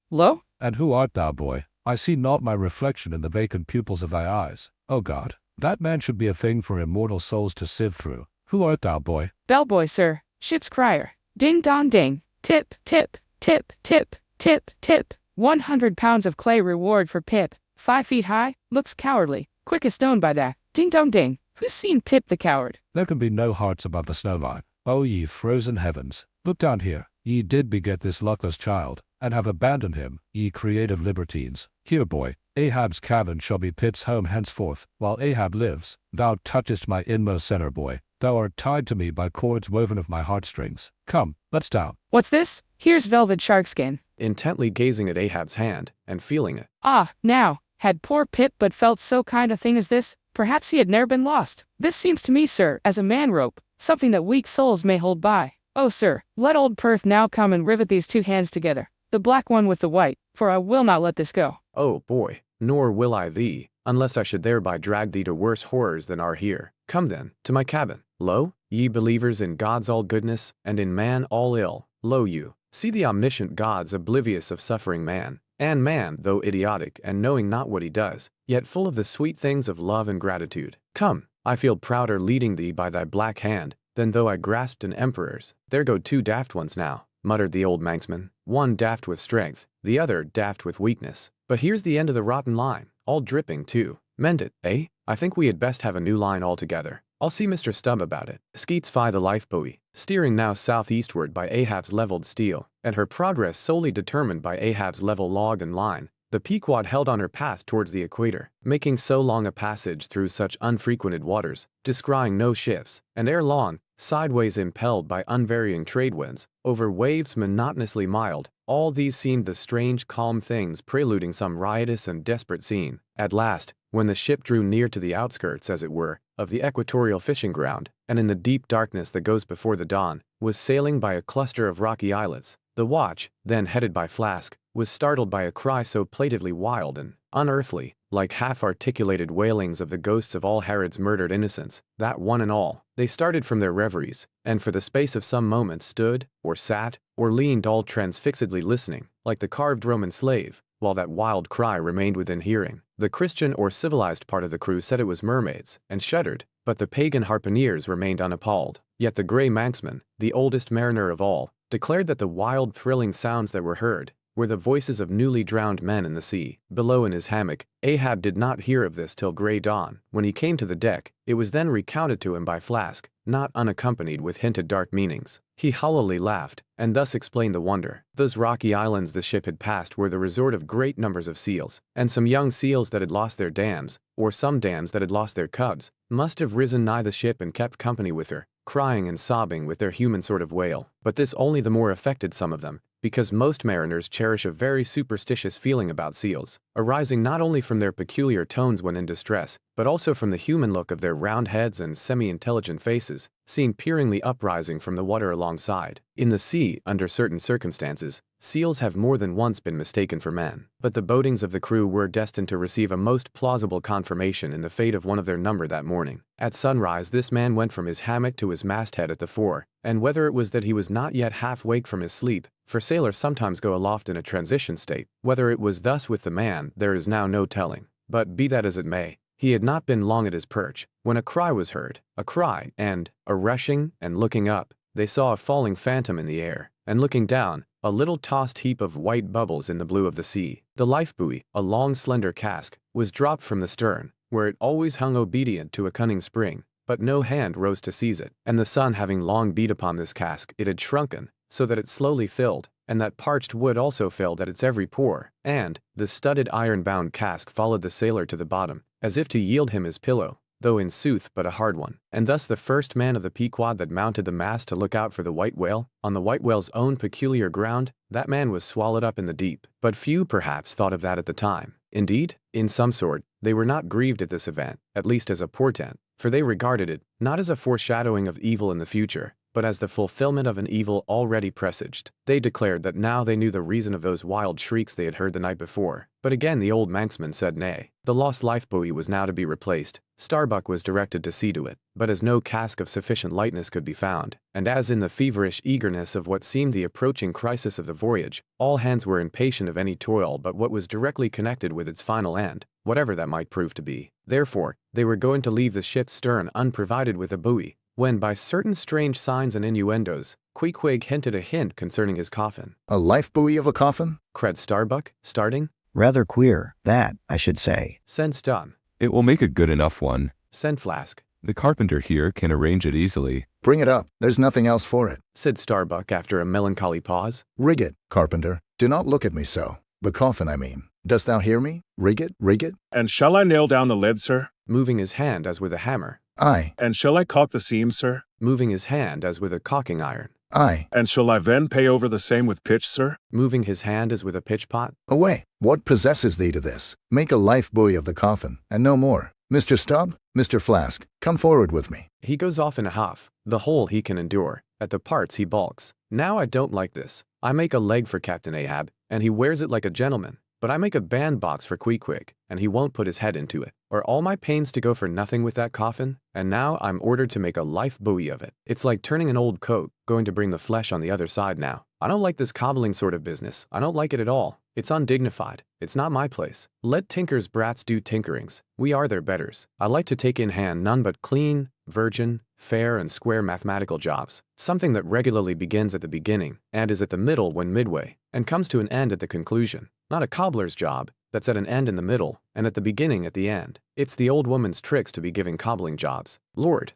"And who art thou, boy? I see not my reflection in the vacant pupils of thy eyes. O God, that man should be a thing for immortal souls to sieve through. Who art thou, boy?" "Bellboy, sir. Ship's crier. Ding dong ding. Tip, tip, tip, tip, tip, tip. 100 pounds of clay reward for Pip. 5 feet high, looks cowardly. Quick as stone by that. Ding dong ding. Who's seen Pip the coward?" There can be no hearts above the snow line. O ye frozen heavens, look down here. Ye did beget this luckless child, and have abandoned him, ye creative libertines. Here, boy, Ahab's cabin shall be Pip's home henceforth, while Ahab lives. Thou touchest my inmost center, boy. Thou art tied to me by cords woven of my heartstrings. Come, let's down. "What's this? Here's velvet sharkskin." Intently gazing at Ahab's hand, and feeling it. "Ah, now, had poor Pip but felt so kind a thing as this, perhaps he had ne'er been lost. This seems to me, sir, as a man-rope, something that weak souls may hold by. Oh, sir, let old Perth now come and rivet these two hands together, the black one with the white, for I will not let this go." "Oh, boy, nor will I thee, unless I should thereby drag thee to worse horrors than are here. Come then, to my cabin. Lo, ye believers in God's all goodness, and in man all ill, lo you, see the omniscient gods oblivious of suffering man, and man, though idiotic and knowing not what he does, yet full of the sweet things of love and gratitude. Come, I feel prouder leading thee by thy black hand, than though I grasped an emperor's. There go 2 daft ones now," muttered the old manxman, "one daft with strength, the other daft with weakness. But here's the end of the rotten line, all dripping too. Mend it, eh? I think we had best have a new line altogether. I'll see Mr. Stubb about it." XCIII The LifeBuoy, steering now southeastward by Ahab's leveled steel, and her progress solely determined by Ahab's level log and line, the Pequod held on her path towards the equator, making so long a passage through such unfrequented waters, descrying no ships, and ere long, sideways impelled by unvarying trade winds, over waves monotonously mild. All these seemed the strange calm things preluding some riotous and desperate scene. At last, when the ship drew near to the outskirts, as it were, of the equatorial fishing ground, and in the deep darkness that goes before the dawn, was sailing by a cluster of rocky islets, the watch, then headed by Flask, was startled by a cry so plaintively wild and unearthly, like half-articulated wailings of the ghosts of all Herod's murdered innocents, that one and all. They started from their reveries, and for the space of some moments stood, or sat, or leaned all transfixedly listening, like the carved Roman slave, while that wild cry remained within hearing. The Christian or civilized part of the crew said it was mermaids, and shuddered, but the pagan harpooneers remained unappalled. Yet the Grey Manxman, the oldest mariner of all, declared that the wild thrilling sounds that were heard were the voices of newly drowned men in the sea. Below in his hammock, Ahab did not hear of this till grey dawn. When he came to the deck, it was then recounted to him by Flask, not unaccompanied with hinted dark meanings. He hollowly laughed, and thus explained the wonder. Those rocky islands the ship had passed were the resort of great numbers of seals, and some young seals that had lost their dams, or some dams that had lost their cubs, must have risen nigh the ship and kept company with her, crying and sobbing with their human sort of wail. But this only the more affected some of them, because most mariners cherish a very superstitious feeling about seals, arising not only from their peculiar tones when in distress, but also from the human look of their round heads and semi-intelligent faces, seen peeringly uprising from the water alongside. In the sea, under certain circumstances, seals have more than once been mistaken for men. But the bodings of the crew were destined to receive a most plausible confirmation in the fate of one of their number that morning. At sunrise this man went from his hammock to his masthead at the fore, and whether it was that he was not yet half wake from his sleep, for sailors sometimes go aloft in a transition state, whether it was thus with the man, there is now no telling. But be that as it may, he had not been long at his perch, when a cry was heard, a cry, and, a rushing, and looking up, they saw a falling phantom in the air, and looking down, a little tossed heap of white bubbles in the blue of the sea. The lifebuoy, a long slender cask, was dropped from the stern, where it always hung obedient to a cunning spring, but no hand rose to seize it, and the sun having long beat upon this cask, it had shrunken, so that it slowly filled, and that parched wood also filled at its every pore, and the studded iron-bound cask followed the sailor to the bottom, as if to yield him his pillow, though in sooth but a hard one. And thus the first man of the Pequod that mounted the mast to look out for the white whale, on the white whale's own peculiar ground, that man was swallowed up in the deep. But few perhaps thought of that at the time. Indeed, in some sort, they were not grieved at this event, at least as a portent, for they regarded it, not as a foreshadowing of evil in the future, but as the fulfillment of an evil already presaged. They declared that now they knew the reason of those wild shrieks they had heard the night before. But again the old Manxman said nay. The lost lifebuoy was now to be replaced. Starbuck was directed to see to it, but as no cask of sufficient lightness could be found, and as in the feverish eagerness of what seemed the approaching crisis of the voyage, all hands were impatient of any toil but what was directly connected with its final end, whatever that might prove to be. Therefore, they were going to leave the ship's stern unprovided with a buoy, when by certain strange signs and innuendos, Queequeg hinted a hint concerning his coffin. A lifebuoy of a coffin? Cried Starbuck, starting. Rather queer, that, I should say. Sense done. It will make a good enough one. Sent Flask. The carpenter here can arrange it easily. Bring it up, there's nothing else for it. Said Starbuck after a melancholy pause. Rig it, carpenter. Do not look at me so. The coffin, I mean. Dost thou hear me? Rig it, rig it. And shall I nail down the lid, sir? Moving his hand as with a hammer. Aye. And shall I caulk the seams, sir? Moving his hand as with a caulking iron. Aye. And shall I then pay over the same with pitch, sir? Moving his hand as with a pitch pot. Away. What possesses thee to this? Make a lifebuoy of the coffin, and no more. Mr. Stubb, Mr. Flask, come forward with me. He goes off in a huff. The whole he can endure. At the parts he balks. Now I don't like this. I make a leg for Captain Ahab, and he wears it like a gentleman. But I make a bandbox for Queequeg, and he won't put his head into it. Are all my pains to go for nothing with that coffin? And now I'm ordered to make a life buoy of it. It's like turning an old coat, going to bring the flesh on the other side now. I don't like this cobbling sort of business. I don't like it at all. It's undignified. It's not my place. Let tinkers' brats do tinkerings. We are their betters. I like to take in hand none but clean, virgin, fair and square mathematical jobs. Something that regularly begins at the beginning, and is at the middle when midway, and comes to an end at the conclusion. Not a cobbler's job, that's at an end in the middle, and at the beginning at the end. It's the old woman's tricks to be giving cobbling jobs. Lord,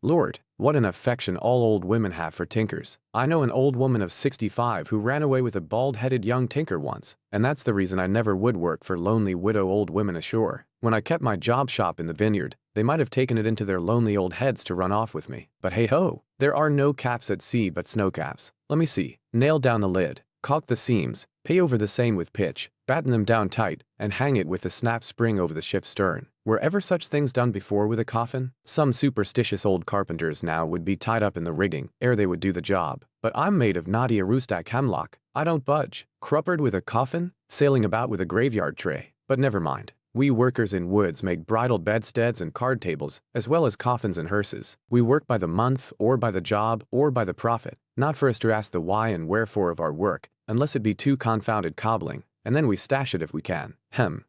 what an affection all old women have for tinkers. I know an old woman of 65 who ran away with a bald-headed young tinker once, and that's the reason I never would work for lonely widow old women ashore. When I kept my job shop in the vineyard, they might have taken it into their lonely old heads to run off with me. But hey-ho, there are no caps at sea but snow caps. Let me see. Nail down the lid, caulk the seams, pay over the same with pitch, batten them down tight, and hang it with the snap spring over the ship's stern. Were ever such things done before with a coffin? Some superstitious old carpenters now would be tied up in the rigging ere they would do the job. But I'm made of knotty aroostack hemlock. I don't budge. Cruppered with a coffin, sailing about with a graveyard tray. But never mind. We workers in woods make bridal bedsteads and card tables, as well as coffins and hearses. We work by the month, or by the job, or by the profit, not for us to ask the why and wherefore of our work, unless it be too confounded cobbling, and then we stash it if we can. Hem.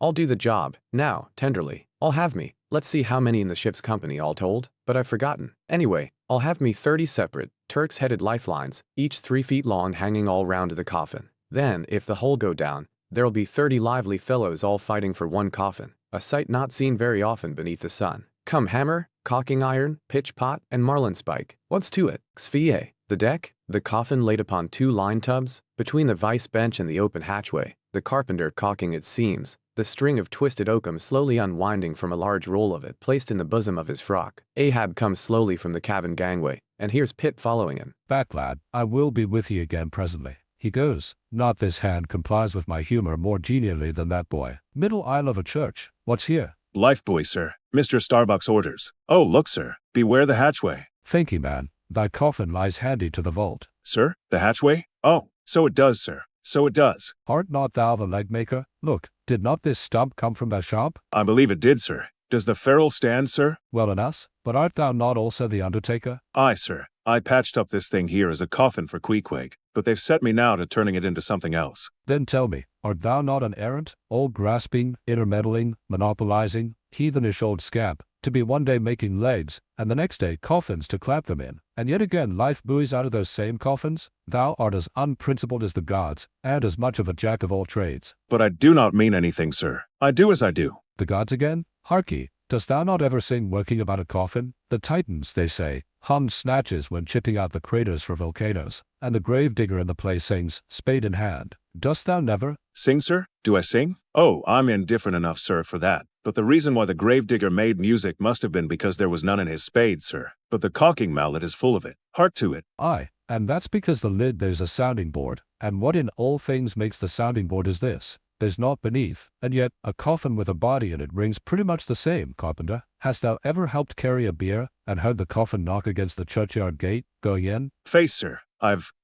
I'll do the job, now, tenderly. I'll have me. Let's see how many in the ship's company all told, but I've forgotten. Anyway, I'll have me 30 separate, Turk's-headed lifelines, each 3 feet long hanging all round the coffin. Then, if the hull go down, there'll be 30 lively fellows all fighting for one coffin, a sight not seen very often beneath the sun. Come hammer, caulking iron, pitch pot, and marlinspike. What's to it? XCVIII. The deck, the coffin laid upon 2 line tubs, between the vice bench and the open hatchway, the carpenter caulking its seams, the string of twisted oakum slowly unwinding from a large roll of it placed in the bosom of his frock. Ahab comes slowly from the cabin gangway, and here's Pitt following him. Back, lad. I will be with ye again presently. He goes. Not this hand complies with my humor more genially than that boy. Middle aisle of a church. What's here? Lifebuoy, sir. Mr. Starbuck's orders. Oh, look, sir. Beware the hatchway. Thank ye, man. Thy coffin lies handy to the vault. Sir, the hatchway? Oh, so it does, sir. So it does. Art not thou the leg maker? Look, did not this stump come from thy shop? I believe it did, sir. Does the ferrule stand, sir? Well enough, but art thou not also the undertaker? Aye, sir. I patched up this thing here as a coffin for Queequeg, but they've set me now to turning it into something else. Then tell me, art thou not an errant, old grasping, intermeddling, monopolizing, heathenish old scamp, to be one day making legs, and the next day coffins to clap them in, and yet again life buoys out of those same coffins? Thou art as unprincipled as the gods, and as much of a jack of all trades. But I do not mean anything, sir. I do as I do. The gods again? Hark ye, dost thou not ever sing working about a coffin? The Titans, they say, hummed snatches when chipping out the craters for volcanoes, and the grave digger in the play sings, spade in hand. Dost thou never? Sing, sir? Do I sing? Oh, I'm indifferent enough, sir, for that. But the reason why the gravedigger made music must have been because there was none in his spade, sir. But the caulking mallet is full of it. Heart to it. Aye, and that's because the lid there's a sounding board, and what in all things makes the sounding board is this. There's naught beneath, and yet a coffin with a body in it rings pretty much the same, carpenter. Hast thou ever helped carry a bier, and heard the coffin knock against the churchyard gate, going in? Faith, sir.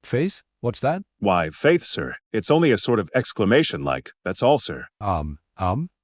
Face? What's that? Why, faith, sir. It's only a sort of exclamation like, that's all, sir.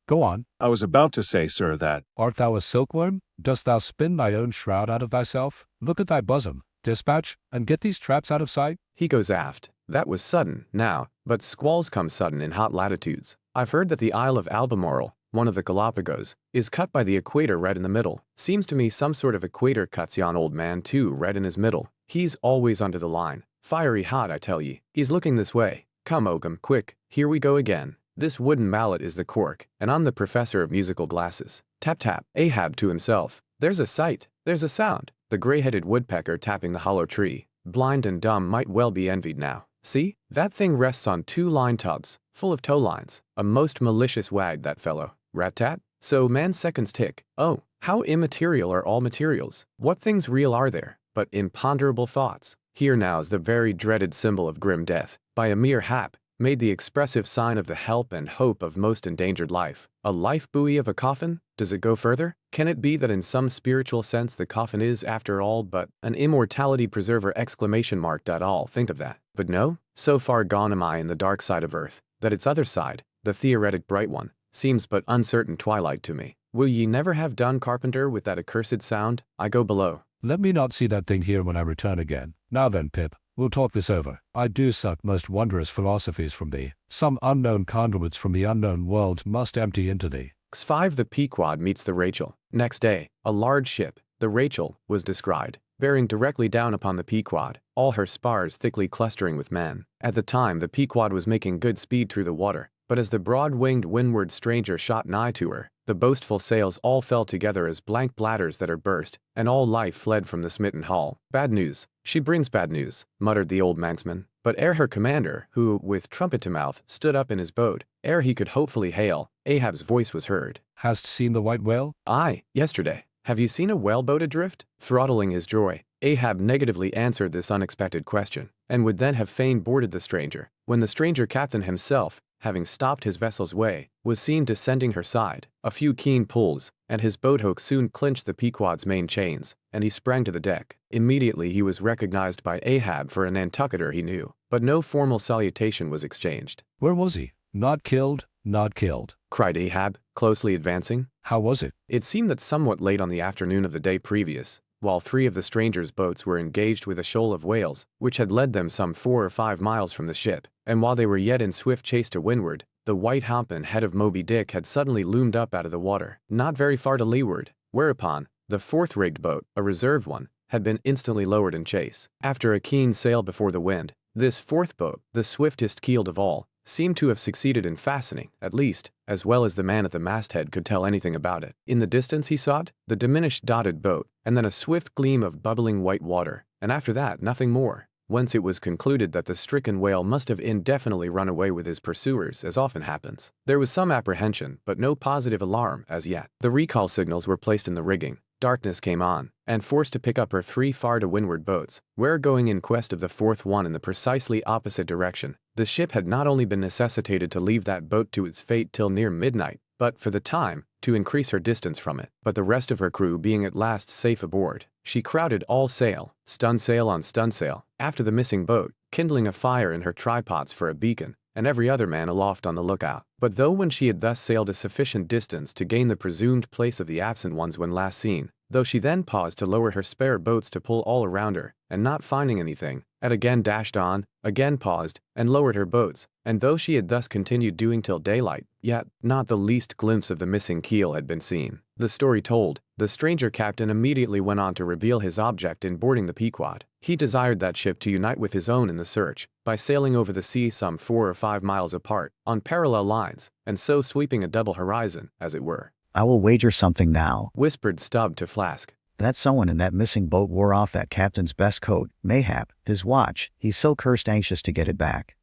Go on. I was about to say, sir, that... Art thou a silkworm? Dost thou spin thy own shroud out of thyself? Look at thy bosom. Dispatch, and get these traps out of sight. He goes aft. That was sudden, now, but squalls come sudden in hot latitudes. I've heard that the Isle of Albemarle, one of the Galapagos, is cut by the equator right in the middle. Seems to me some sort of equator cuts yon old man too, right in his middle. He's always under the line. Fiery hot, I tell ye. He's looking this way. Come, Oakham, quick, here we go again. This wooden mallet is the cork, and I'm the professor of musical glasses. Tap tap, Ahab to himself. There's a sight, there's a sound. The gray-headed woodpecker tapping the hollow tree. Blind and dumb might well be envied now. See, that thing rests on 2 line tubs, full of tow lines. A most malicious wag, that fellow. Rat-tat? So man's seconds tick. Oh, how immaterial are all materials. What things real are there, but imponderable thoughts? Here now's the very dreaded symbol of grim death, by a mere hap, made the expressive sign of the help and hope of most endangered life. A life buoy of a coffin? Does it go further? Can it be that in some spiritual sense the coffin is, after all, but an immortality preserver ? All think of that. But no, so far gone am I in the dark side of earth, that its other side, the theoretic bright one, seems but uncertain twilight to me. Will ye never have done, carpenter, with that accursed sound? I go below. Let me not see that thing here when I return again. Now then, Pip, we'll talk this over. I do suck most wondrous philosophies from thee. Some unknown conduits from the unknown world must empty into thee. XCV the Pequod meets the Rachel. Next day, a large ship, the Rachel, was descried, bearing directly down upon the Pequod, all her spars thickly clustering with men. At the time, the Pequod was making good speed through the water, but as the broad-winged windward stranger shot nigh to her, the boastful sails all fell together as blank bladders that are burst, and all life fled from the smitten hull. Bad news. She brings bad news, muttered the old manxman. But ere her commander, who, with trumpet to mouth, stood up in his boat, ere he could hopefully hail, Ahab's voice was heard. Hast seen the white whale? Aye, yesterday. Have you seen a whaleboat adrift? Throttling his joy, Ahab negatively answered this unexpected question, and would then have fain boarded the stranger, when the stranger captain himself, having stopped his vessel's way, was seen descending her side. A few keen pulls, and his boat-hook soon clinched the Pequod's main chains, and he sprang to the deck. Immediately he was recognized by Ahab for a Nantucketer he knew, but no formal salutation was exchanged. Where was he? Not killed, not killed. cried Ahab, closely advancing. How was it? It seemed that somewhat late on the afternoon of the day previous, while 3 of the strangers' boats were engaged with a shoal of whales, which had led them some 4 or 5 miles from the ship, and while they were yet in swift chase to windward, the white hump and head of Moby Dick had suddenly loomed up out of the water, not very far to leeward, whereupon the 4th rigged boat, a reserved one, had been instantly lowered in chase. After a keen sail before the wind, this 4th boat, the swiftest keeled of all, seemed to have succeeded in fastening, at least, as well as the man at the masthead could tell anything about it. In the distance he saw it, the diminished dotted boat, and then a swift gleam of bubbling white water, and after that nothing more, whence it was concluded that the stricken whale must have indefinitely run away with his pursuers, as often happens. There was some apprehension, but no positive alarm as yet. The recall signals were placed in the rigging. Darkness came on, and forced to pick up her 3 far to windward boats, where going in quest of the 4th one in the precisely opposite direction, the ship had not only been necessitated to leave that boat to its fate till near midnight, but, for the time, to increase her distance from it. But the rest of her crew being at last safe aboard, she crowded all sail, stunsail on stunsail, after the missing boat, kindling a fire in her trypots for a beacon, and every other man aloft on the lookout. But though when she had thus sailed a sufficient distance to gain the presumed place of the absent ones when last seen, though she then paused to lower her spare boats to pull all around her, and not finding anything, and again dashed on, again paused, and lowered her boats, and though she had thus continued doing till daylight, yet not the least glimpse of the missing keel had been seen. The story told, the stranger captain immediately went on to reveal his object in boarding the Pequod. He desired that ship to unite with his own in the search, by sailing over the sea some 4 or 5 miles apart, on parallel lines, and so sweeping a double horizon, as it were. I will wager something now, Whispered Stubb to Flask. that someone in that missing boat wore off that captain's best coat, mayhap his watch. He's so cursed anxious to get it back.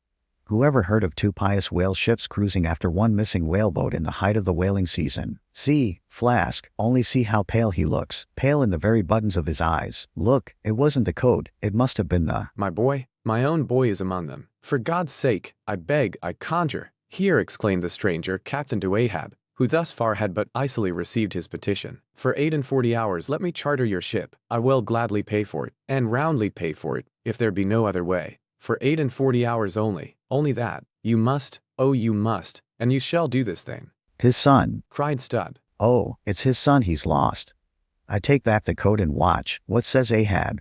Whoever heard of 2 pious whale ships cruising after 1 missing whaleboat in the height of the whaling season? See, Flask, only see how pale he looks, pale in the very buttons of his eyes. Look, it wasn't the coat, it must have been the— My boy, my own boy is among them. For God's sake, I beg, I conjure. Here, exclaimed the stranger captain to Ahab, who thus far had but icily received his petition. For 48 hours let me charter your ship. I will gladly pay for it, and roundly pay for it, if there be no other way. For 48 hours only that. You must, oh you must, and you shall do this thing. His son. Cried Stubb. Oh, it's his son he's lost. I take back the coat and watch. What says Ahab?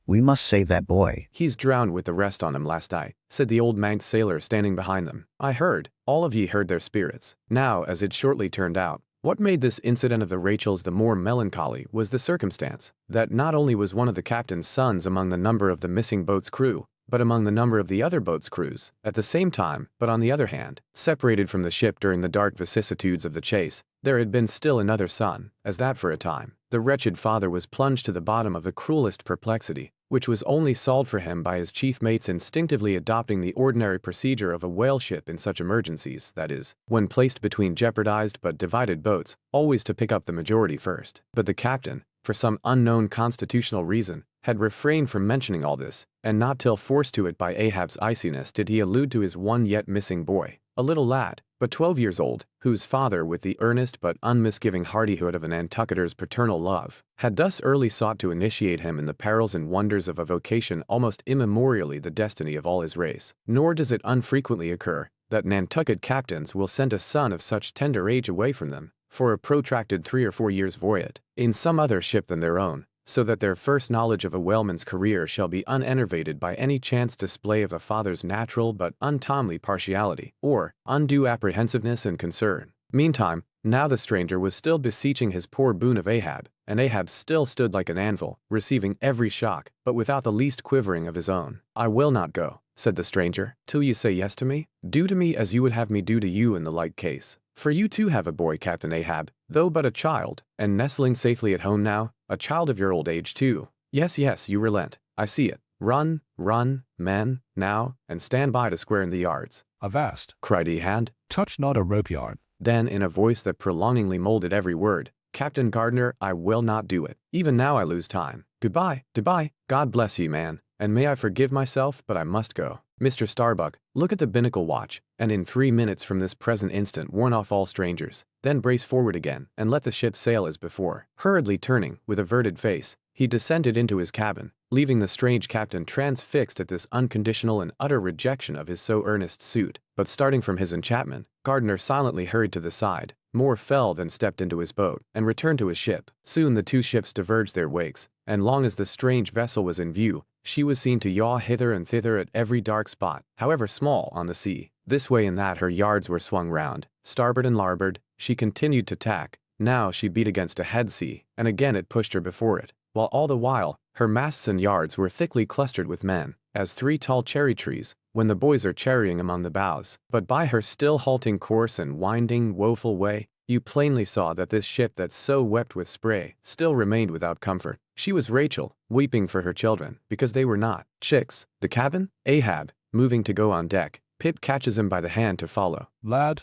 We must save that boy. He's drowned with the rest on him last night, said the old Manx sailor standing behind them. I heard, all of ye heard their spirits. Now, as it shortly turned out, what made this incident of the Rachels the more melancholy was the circumstance that not only was one of the captain's sons among the number of the missing boat's crew, but among the number of the other boat's crews, at the same time, but on the other hand, separated from the ship during the dark vicissitudes of the chase, there had been still another son, as that for a time, the wretched father was plunged to the bottom of the cruelest perplexity, which was only solved for him by his chief mates instinctively adopting the ordinary procedure of a whale ship in such emergencies, that is, when placed between jeopardized but divided boats, always to pick up the majority first. But the captain, for some unknown constitutional reason, had refrained from mentioning all this, and not till forced to it by Ahab's iciness did he allude to his one yet missing boy, a little lad, but 12 years old, whose father, with the earnest but unmisgiving hardihood of a Nantucketer's paternal love, had thus early sought to initiate him in the perils and wonders of a vocation almost immemorially the destiny of all his race. Nor does it unfrequently occur that Nantucket captains will send a son of such tender age away from them, for a protracted 3 or 4 years' voyage, in some other ship than their own, so that their first knowledge of a whaleman's career shall be unenervated by any chance display of a father's natural but untimely partiality, or undue apprehensiveness and concern. Meantime, now the stranger was still beseeching his poor boon of Ahab, and Ahab still stood like an anvil, receiving every shock, but without the least quivering of his own. I will not go, said the stranger, till you say yes to me. Do to me as you would have me do to you in the like case. For you too have a boy, Captain Ahab, though but a child, and nestling safely at home now, a child of your old age too. Yes, yes, you relent. I see it. Run, run, men, now, and stand by to square in the yards. Avast, Cried Ahab. touch not a rope yarn. Then, in a voice that prolongingly molded every word, Captain Gardner, I will not do it. Even now I lose time. Goodbye, goodbye. God bless ye, man, and may I forgive myself, but I must go. Mr. Starbuck, look at the binnacle watch, and in 3 minutes from this present instant warn off all strangers. Then brace forward again, and let the ship sail as before. Hurriedly turning, with averted face, he descended into his cabin, leaving the strange captain transfixed at this unconditional and utter rejection of his so earnest suit. But starting from his enchantment, Gardner silently hurried to the side, more fell than stepped into his boat, and returned to his ship. Soon the two ships diverged their wakes, and long as the strange vessel was in view, she was seen to yaw hither and thither at every dark spot, however small, on the sea. This way and that her yards were swung round. Starboard and larboard, she continued to tack. Now she beat against a head sea, and again it pushed her before it, while all the while, her masts and yards were thickly clustered with men, as three tall cherry trees, when the boys are cherrying among the boughs. But by her still halting course and winding, woeful way, you plainly saw that this ship that so wept with spray still remained without comfort. She was Rachel, weeping for her children, because they were not. XCIII The cabin? Ahab, moving to go on deck. Pip catches him by the hand to follow. Lad,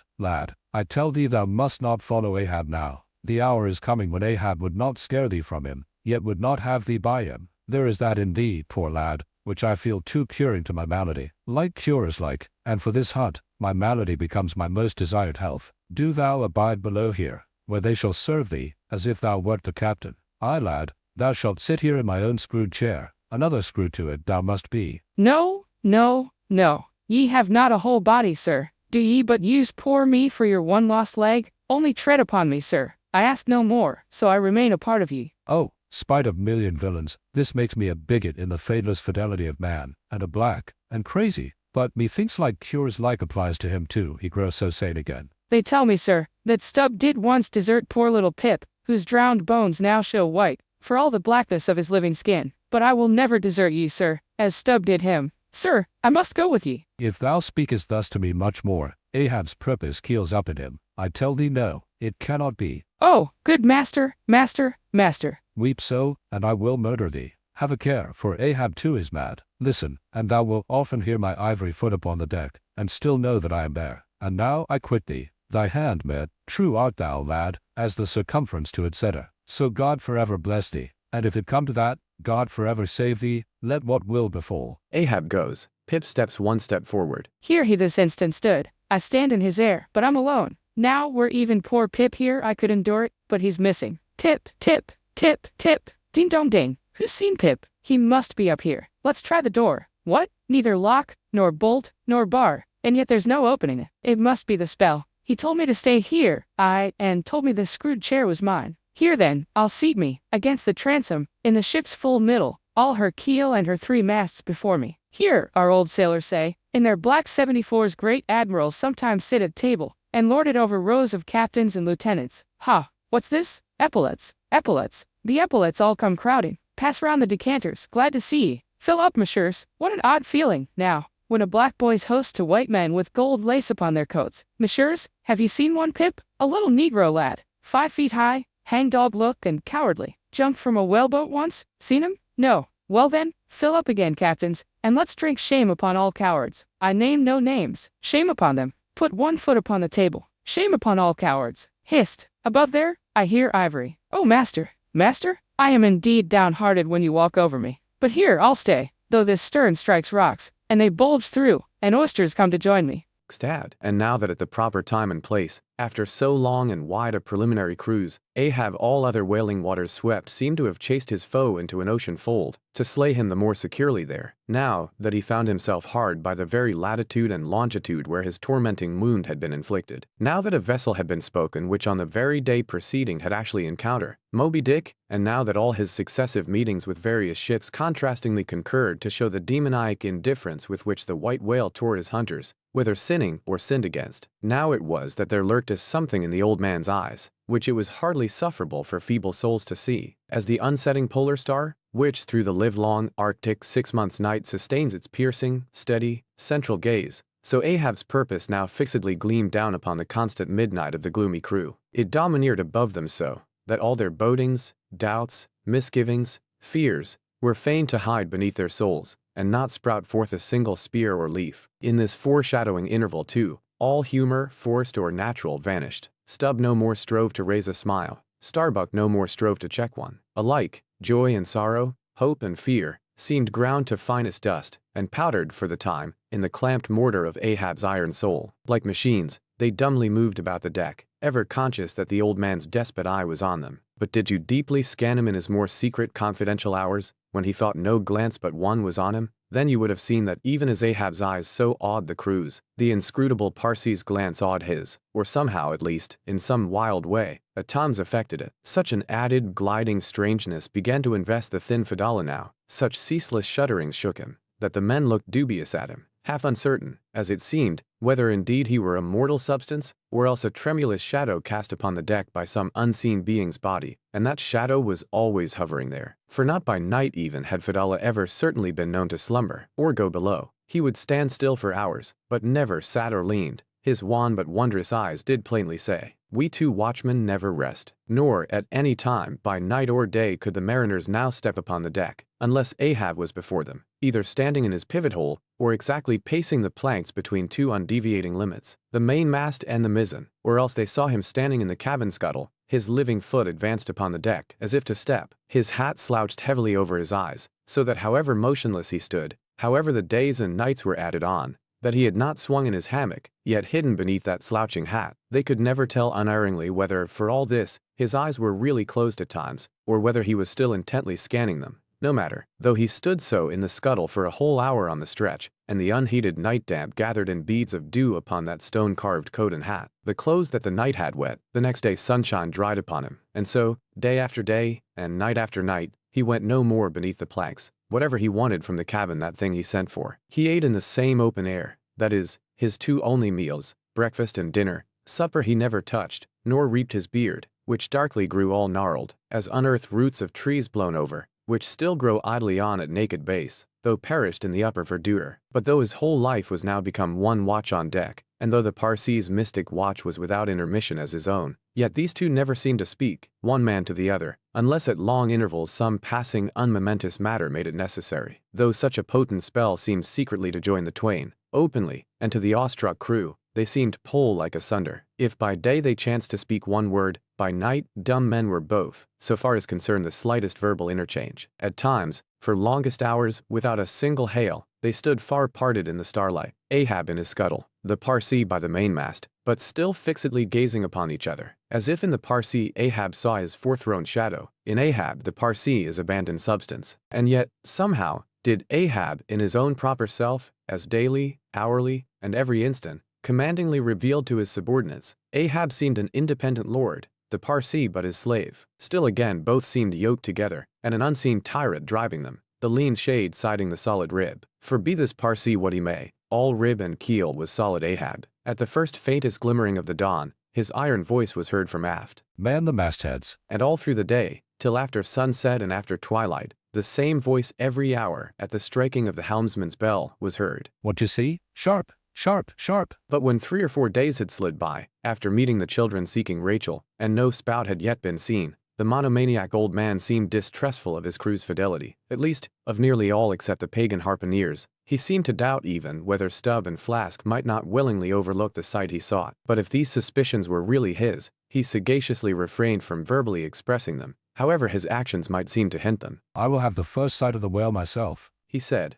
I tell thee thou must not follow Ahab now. The hour is coming when Ahab would not scare thee from him, yet would not have thee by him. There is that in thee, poor lad, which I feel too curing to my malady. Like cures like, and for this hunt, my malady becomes my most desired health. Do thou abide below here, where they shall serve thee, as if thou wert the captain. Aye, lad, thou shalt sit here in my own screwed chair. Another screw to it thou must be. No, no, no. Ye have not a whole body, sir. Do ye but use poor me for your one lost leg? Only tread upon me, sir. I ask no more, so I remain a part of ye. Oh, spite of million villains, this makes me a bigot in the fadeless fidelity of man, and a black, and crazy. But methinks like cures like applies to him too. He grows so sane again. They tell me, sir, that Stubb did once desert poor little Pip, whose drowned bones now show white, for all the blackness of his living skin. But I will never desert ye, sir, as Stubb did him. Sir, I must go with ye. If thou speakest thus to me much more, Ahab's purpose keels up in him. I tell thee no, it cannot be. Oh, good master, master, master. Weep so, and I will murder thee. Have a care, for Ahab too is mad. Listen, and thou wilt often hear my ivory foot upon the deck, and still know that I am there. And now I quit thee. Thy handmaid, true art thou, lad, as the circumference to etc. So God forever bless thee, and if it come to that, God forever save thee, let what will befall. Ahab goes. Pip steps one step forward. Here he this instant stood. I stand in his air, but I'm alone. Now were even poor Pip here I could endure it, but he's missing. Tip, tip, tip, tip. Ding dong ding. Who's seen Pip? He must be up here. Let's try the door. What? Neither lock, nor bolt, nor bar, and yet there's no opening it. It must be the spell. He told me to stay here, and told me this screwed chair was mine. Here then, I'll seat me, against the transom, in the ship's full middle, all her keel and her three masts before me. Here, our old sailors say, in their black 74s great admirals sometimes sit at table, and lord it over rows of captains and lieutenants. Ha! What's this? Epaulets. Epaulets. The epaulets all come crowding. Pass round the decanters, glad to see ye. Fill up, messieurs. What an odd feeling, now, when a black boy's host to white men with gold lace upon their coats. Messieurs, have you seen one, Pip? A little Negro lad, 5 feet high, hangdog look and cowardly. Jumped from a whaleboat once? Seen him? No. Well then, fill up again, captains, and let's drink shame upon all cowards. I name no names. Shame upon them. Put one foot upon the table. Shame upon all cowards. Hist! Above there, I hear ivory. Oh, master, master, I am indeed downhearted when you walk over me. But here I'll stay, though this stern strikes rocks, and they bulge through, and oysters come to join me. Stad. And now that at the proper time and place, after so long and wide a preliminary cruise, Ahab all other wailing waters swept seemed to have chased his foe into an ocean fold, to slay him the more securely there. Now that he found himself hard by the very latitude and longitude where his tormenting wound had been inflicted. Now that a vessel had been spoken which on the very day preceding had actually encountered Moby Dick, and now that all his successive meetings with various ships contrastingly concurred to show the demoniac indifference with which the white whale tore his hunters, whether sinning or sinned against. Now it was that there lurked something in the old man's eyes, which it was hardly sufferable for feeble souls to see, as the unsetting polar star, which through the livelong Arctic 6 months' night sustains its piercing, steady, central gaze. So Ahab's purpose now fixedly gleamed down upon the constant midnight of the gloomy crew. It domineered above them so, that all their bodings, doubts, misgivings, fears, were fain to hide beneath their souls, and not sprout forth a single spear or leaf. In this foreshadowing interval too, all humor, forced or natural, vanished. Stubb no more strove to raise a smile. Starbuck no more strove to check one. Alike, joy and sorrow, hope and fear, seemed ground to finest dust, and powdered for the time, in the clamped mortar of Ahab's iron soul. Like machines, they dumbly moved about the deck, ever conscious that the old man's despot eye was on them. But did you deeply scan him in his more secret confidential hours, when he thought no glance but one was on him, then you would have seen that even as Ahab's eyes so awed the crew's, the inscrutable Parsee's glance awed his, or somehow at least, in some wild way, at times affected it. Such an added, gliding strangeness began to invest the thin Fedallah now, such ceaseless shudderings shook him, that the men looked dubious at him, half uncertain, as it seemed, whether indeed he were a mortal substance, or else a tremulous shadow cast upon the deck by some unseen being's body, and that shadow was always hovering there. For not by night even had Fedallah ever certainly been known to slumber, or go below. He would stand still for hours, but never sat or leaned. His wan but wondrous eyes did plainly say, "We two watchmen never rest." Nor, at any time, by night or day, could the mariners now step upon the deck, unless Ahab was before them, either standing in his pivot hole, or exactly pacing the planks between two undeviating limits, the mainmast and the mizzen, or else they saw him standing in the cabin scuttle, his living foot advanced upon the deck, as if to step, his hat slouched heavily over his eyes, so that however motionless he stood, however the days and nights were added on, that he had not swung in his hammock, yet hidden beneath that slouching hat, they could never tell unerringly whether, for all this, his eyes were really closed at times, or whether he was still intently scanning them. No matter, though he stood so in the scuttle for a whole hour on the stretch, and the unheated night damp gathered in beads of dew upon that stone-carved coat and hat, the clothes that the night had wet, the next day's sunshine dried upon him, and so, day after day, and night after night, he went no more beneath the planks. Whatever he wanted from the cabin, that thing he sent for. He ate in the same open air, that is, his two only meals, breakfast and dinner. Supper he never touched, nor reaped his beard, which darkly grew all gnarled, as unearthed roots of trees blown over, which still grow idly on at naked base, though perished in the upper verdure. But though his whole life was now become one watch on deck, and though the Parsee's mystic watch was without intermission as his own, yet these two never seemed to speak, one man to the other, unless at long intervals some passing unmomentous matter made it necessary, though such a potent spell seemed secretly to join the twain, openly, and to the awestruck crew, they seemed pole like asunder. If by day they chanced to speak one word, by night dumb men were both, so far as concerned the slightest verbal interchange. At times, for longest hours, without a single hail, they stood far parted in the starlight, Ahab in his scuttle, the Parsee by the mainmast, but still fixedly gazing upon each other, as if in the Parsee Ahab saw his forthrown shadow, in Ahab the Parsee his abandoned substance. And yet, somehow, did Ahab in his own proper self, as daily, hourly, and every instant, commandingly revealed to his subordinates, Ahab seemed an independent lord, the Parsee but his slave. Still again both seemed yoked together, and an unseen tyrant driving them, the lean shade siding the solid rib. For be this Parsee what he may, all rib and keel was solid Ahab. At the first faintest glimmering of the dawn, his iron voice was heard from aft. Man the mastheads. And all through the day, till after sunset and after twilight, the same voice every hour, at the striking of the helmsman's bell, was heard. What you see? Sharp, sharp, sharp. But when 3 or 4 days had slid by, after meeting the children seeking Rachel, and no spout had yet been seen, the monomaniac old man seemed distrustful of his crew's fidelity, at least, of nearly all except the pagan harpooneers. He seemed to doubt even whether Stubb and Flask might not willingly overlook the sight he sought. But if these suspicions were really his, he sagaciously refrained from verbally expressing them, however his actions might seem to hint them. I will have the first sight of the whale myself, he said.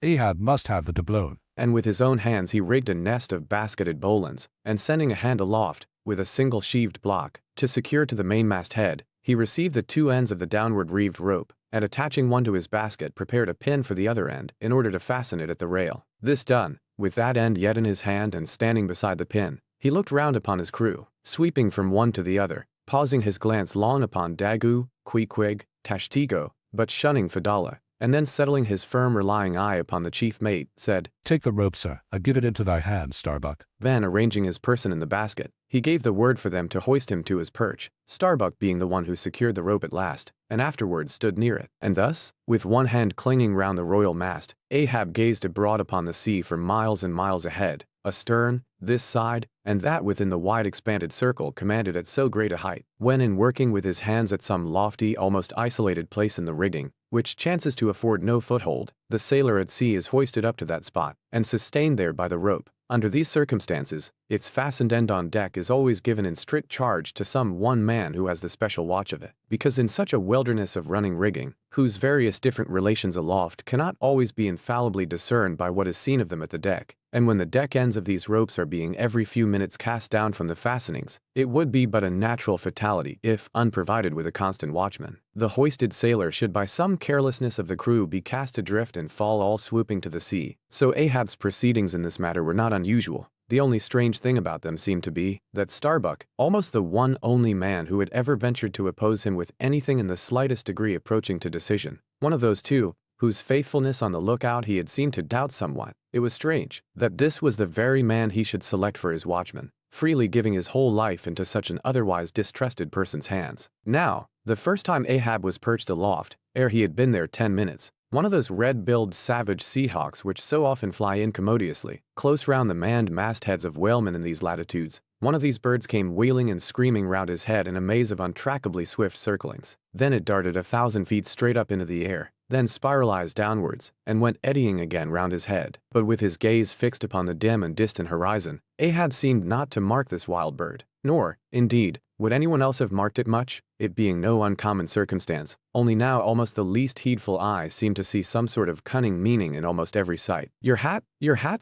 Ahab must have the doubloon. And with his own hands he rigged a nest of basketed bowlines, and sending a hand aloft, with a single sheaved block, to secure to the mainmast head, he received the 2 ends of the downward reeved rope, and attaching one to his basket prepared a pin for the other end in order to fasten it at the rail. This done, with that end yet in his hand and standing beside the pin, he looked round upon his crew, sweeping from one to the other, pausing his glance long upon Daggoo, Queequeg, Tashtego, but shunning Fedallah, and then settling his firm relying eye upon the chief mate, said, Take the rope, sir, and give it into thy hands, Starbuck. Then, arranging his person in the basket, he gave the word for them to hoist him to his perch, Starbuck being the one who secured the rope at last, and afterwards stood near it. And thus, with one hand clinging round the royal mast, Ahab gazed abroad upon the sea for miles and miles ahead, astern, this side, and that within the wide expanded circle commanded at so great a height, when in working with his hands at some lofty, almost isolated place in the rigging, which chances to afford no foothold, the sailor at sea is hoisted up to that spot, and sustained there by the rope. Under these circumstances, its fastened end on deck is always given in strict charge to some one man who has the special watch of it, because in such a wilderness of running rigging, whose various different relations aloft cannot always be infallibly discerned by what is seen of them at the deck, and when the deck ends of these ropes are being every few minutes cast down from the fastenings, it would be but a natural fatality if unprovided with a constant watchman. The hoisted sailor should by some carelessness of the crew be cast adrift and fall all swooping to the sea. So Ahab's proceedings in this matter were not unusual. The only strange thing about them seemed to be that Starbuck, almost the one only man who had ever ventured to oppose him with anything in the slightest degree approaching to decision, one of those two, whose faithfulness on the lookout he had seemed to doubt somewhat. It was strange that this was the very man he should select for his watchman, freely giving his whole life into such an otherwise distrusted person's hands. Now, the first time Ahab was perched aloft, ere he had been there 10 minutes, one of those red-billed savage seahawks which so often fly incommodiously, close round the manned mastheads of whalemen in these latitudes, one of these birds came wheeling and screaming round his head in a maze of untrackably swift circlings. Then it darted 1,000 feet straight up into the air, then spiralized downwards, and went eddying again round his head. But with his gaze fixed upon the dim and distant horizon, Ahab seemed not to mark this wild bird, nor, indeed, would anyone else have marked it much, it being no uncommon circumstance, only now almost the least heedful eye seemed to see some sort of cunning meaning in almost every sight. Your hat,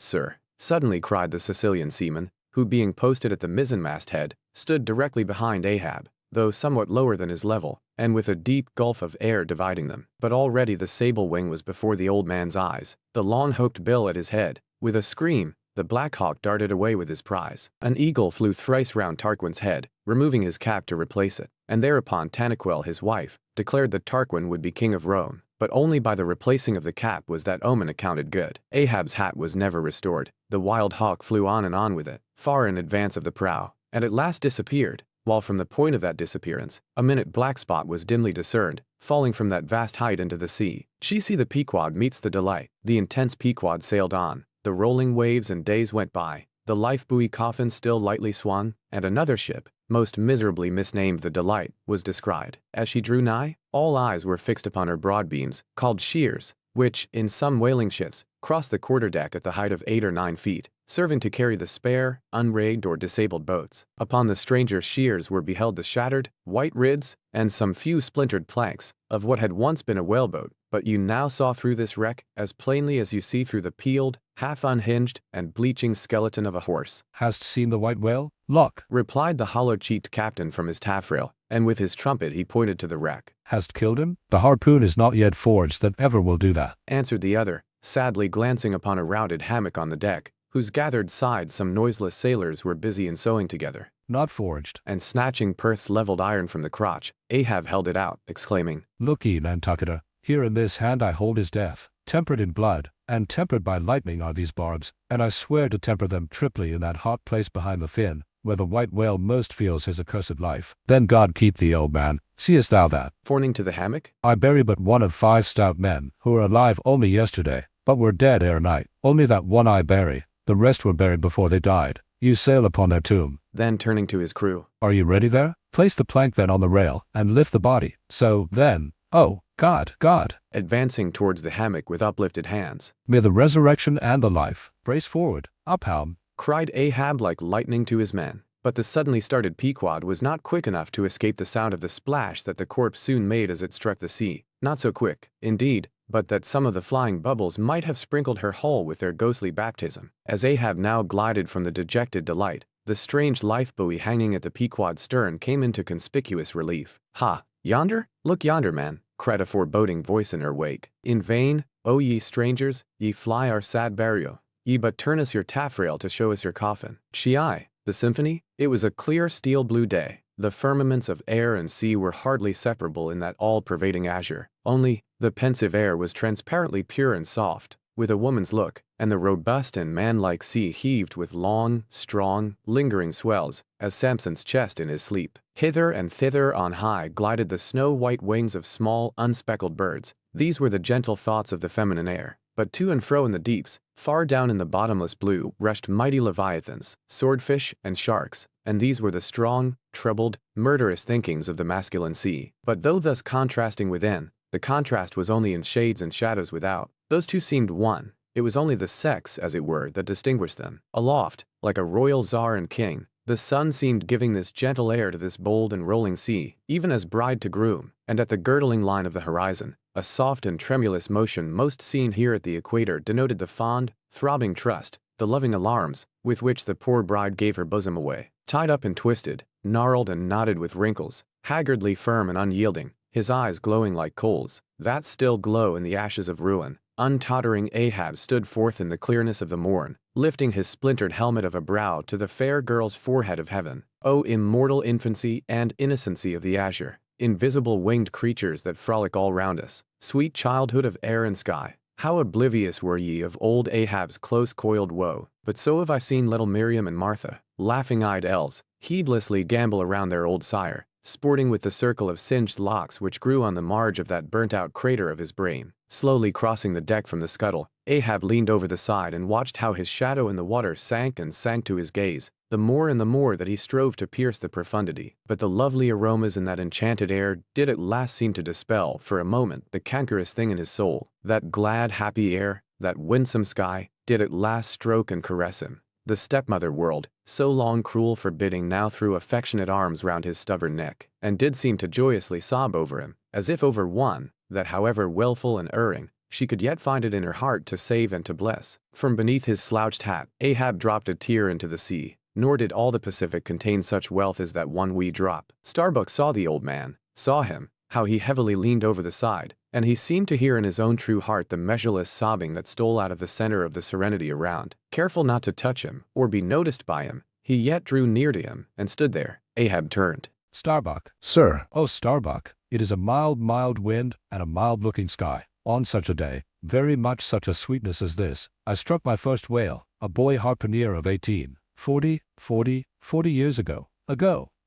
sir!" suddenly cried the Sicilian seaman, who being posted at the mizzenmast head, stood directly behind Ahab, though somewhat lower than his level, and with a deep gulf of air dividing them. But already the sable wing was before the old man's eyes, the long-hooked bill at his head. With a scream, the Black Hawk darted away with his prize. An eagle flew thrice round Tarquin's head, removing his cap to replace it, and thereupon Tanaquil, his wife, declared that Tarquin would be king of Rome. But only by the replacing of the cap was that omen accounted good. Ahab's hat was never restored. The wild hawk flew on and on with it, far in advance of the prow, and at last disappeared, while from the point of that disappearance, a minute black spot was dimly discerned, falling from that vast height into the sea. XCIII The Pequod meets the Delight. The intense Pequod sailed on. The rolling waves and days went by. The lifebuoy Coffin still lightly swung, and another ship, most miserably misnamed the Delight, was descried. As she drew nigh, all eyes were fixed upon her broad beams, called shears, which, in some whaling ships, crossed the quarterdeck at the height of 8 or 9 feet, serving to carry the spare, unrigged or disabled boats. Upon the stranger shears were beheld the shattered, white ribs, and some few splintered planks, of what had once been a whaleboat, but you now saw through this wreck as plainly as you see through the peeled, half-unhinged, and bleaching skeleton of a horse. "Hast seen the white whale? Look!" replied the hollow-cheeked captain from his taffrail, and with his trumpet he pointed to the wreck. "Hast killed him? The harpoon is not yet forged that ever will do that," answered the other, sadly glancing upon a rounded hammock on the deck, whose gathered sides some noiseless sailors were busy in sewing together. "Not forged." And snatching Perth's leveled iron from the crotch, Ahab held it out, exclaiming, "Look ye, Nantucket, here in this hand I hold his death. Tempered in blood, and tempered by lightning are these barbs, and I swear to temper them triply in that hot place behind the fin, where the white whale most feels his accursed life. Then God keep thee, old man, seest thou that?" pointing to the hammock. "I bury but one of 5 stout men, who were alive only yesterday, but were dead ere night. Only that one I bury, the rest were buried before they died. You sail upon their tomb." Then turning to his crew, "Are you ready there? Place the plank then on the rail, and lift the body. So, then, oh, God, advancing towards the hammock with uplifted hands, may the resurrection and the life brace forward, up helm," cried Ahab like lightning to his men. But the suddenly started Pequod was not quick enough to escape the sound of the splash that the corpse soon made as it struck the sea. Not so quick, indeed, but that some of the flying bubbles might have sprinkled her hull with their ghostly baptism. As Ahab now glided from the dejected Delight, the strange lifebuoy hanging at the Pequod's stern came into conspicuous relief. "Ha! Yonder? Look yonder, man!" cried a foreboding voice in her wake. "In vain, O ye strangers, ye fly our sad burial. Ye but turn us your taffrail to show us your coffin." XCII The symphony? It was a clear steel-blue day. The firmaments of air and sea were hardly separable in that all-pervading azure. Only, the pensive air was transparently pure and soft, with a woman's look, and the robust and man-like sea heaved with long, strong, lingering swells, as Samson's chest in his sleep. Hither and thither on high glided the snow-white wings of small, unspeckled birds. These were the gentle thoughts of the feminine air. But to and fro in the deeps, far down in the bottomless blue, rushed mighty leviathans, swordfish, and sharks, and these were the strong, troubled, murderous thinkings of the masculine sea. But though thus contrasting within, the contrast was only in shades and shadows without. Those two seemed one. It was only the sex, as it were, that distinguished them. Aloft, like a royal czar and king, the sun seemed giving this gentle air to this bold and rolling sea, even as bride to groom, and at the girdling line of the horizon, a soft and tremulous motion most seen here at the equator denoted the fond, throbbing trust, the loving alarms with which the poor bride gave her bosom away, tied up and twisted, gnarled and knotted with wrinkles, haggardly firm and unyielding, his eyes glowing like coals, that still glow in the ashes of ruin. Untottering Ahab stood forth in the clearness of the morn, lifting his splintered helmet of a brow to the fair girl's forehead of heaven. O immortal infancy and innocency of the azure, invisible winged creatures that frolic all round us, sweet childhood of air and sky, how oblivious were ye of old Ahab's close-coiled woe. But so have I seen little Miriam and Martha, laughing-eyed elves, heedlessly gambol around their old sire, sporting with the circle of singed locks which grew on the marge of that burnt-out crater of his brain. Slowly crossing the deck from the scuttle, Ahab leaned over the side and watched how his shadow in the water sank and sank to his gaze, the more and the more that he strove to pierce the profundity. But the lovely aromas in that enchanted air did at last seem to dispel, for a moment, the cankerous thing in his soul. That glad, happy air, that winsome sky, did at last stroke and caress him. The stepmother world, so long cruel forbidding, now threw affectionate arms round his stubborn neck, and did seem to joyously sob over him, as if over one, that however wilful and erring, she could yet find it in her heart to save and to bless. From beneath his slouched hat, Ahab dropped a tear into the sea, nor did all the Pacific contain such wealth as that one wee drop. Starbuck saw the old man, saw him, how he heavily leaned over the side, and he seemed to hear in his own true heart the measureless sobbing that stole out of the center of the serenity around. Careful not to touch him, or be noticed by him, he yet drew near to him, and stood there. Ahab turned. Starbuck. Sir, Oh, Starbuck, it is a mild, mild wind and a mild-looking sky. On such a day, very much such a sweetness as this, I struck my first whale, a boy harpooner of 18, 40 years ago.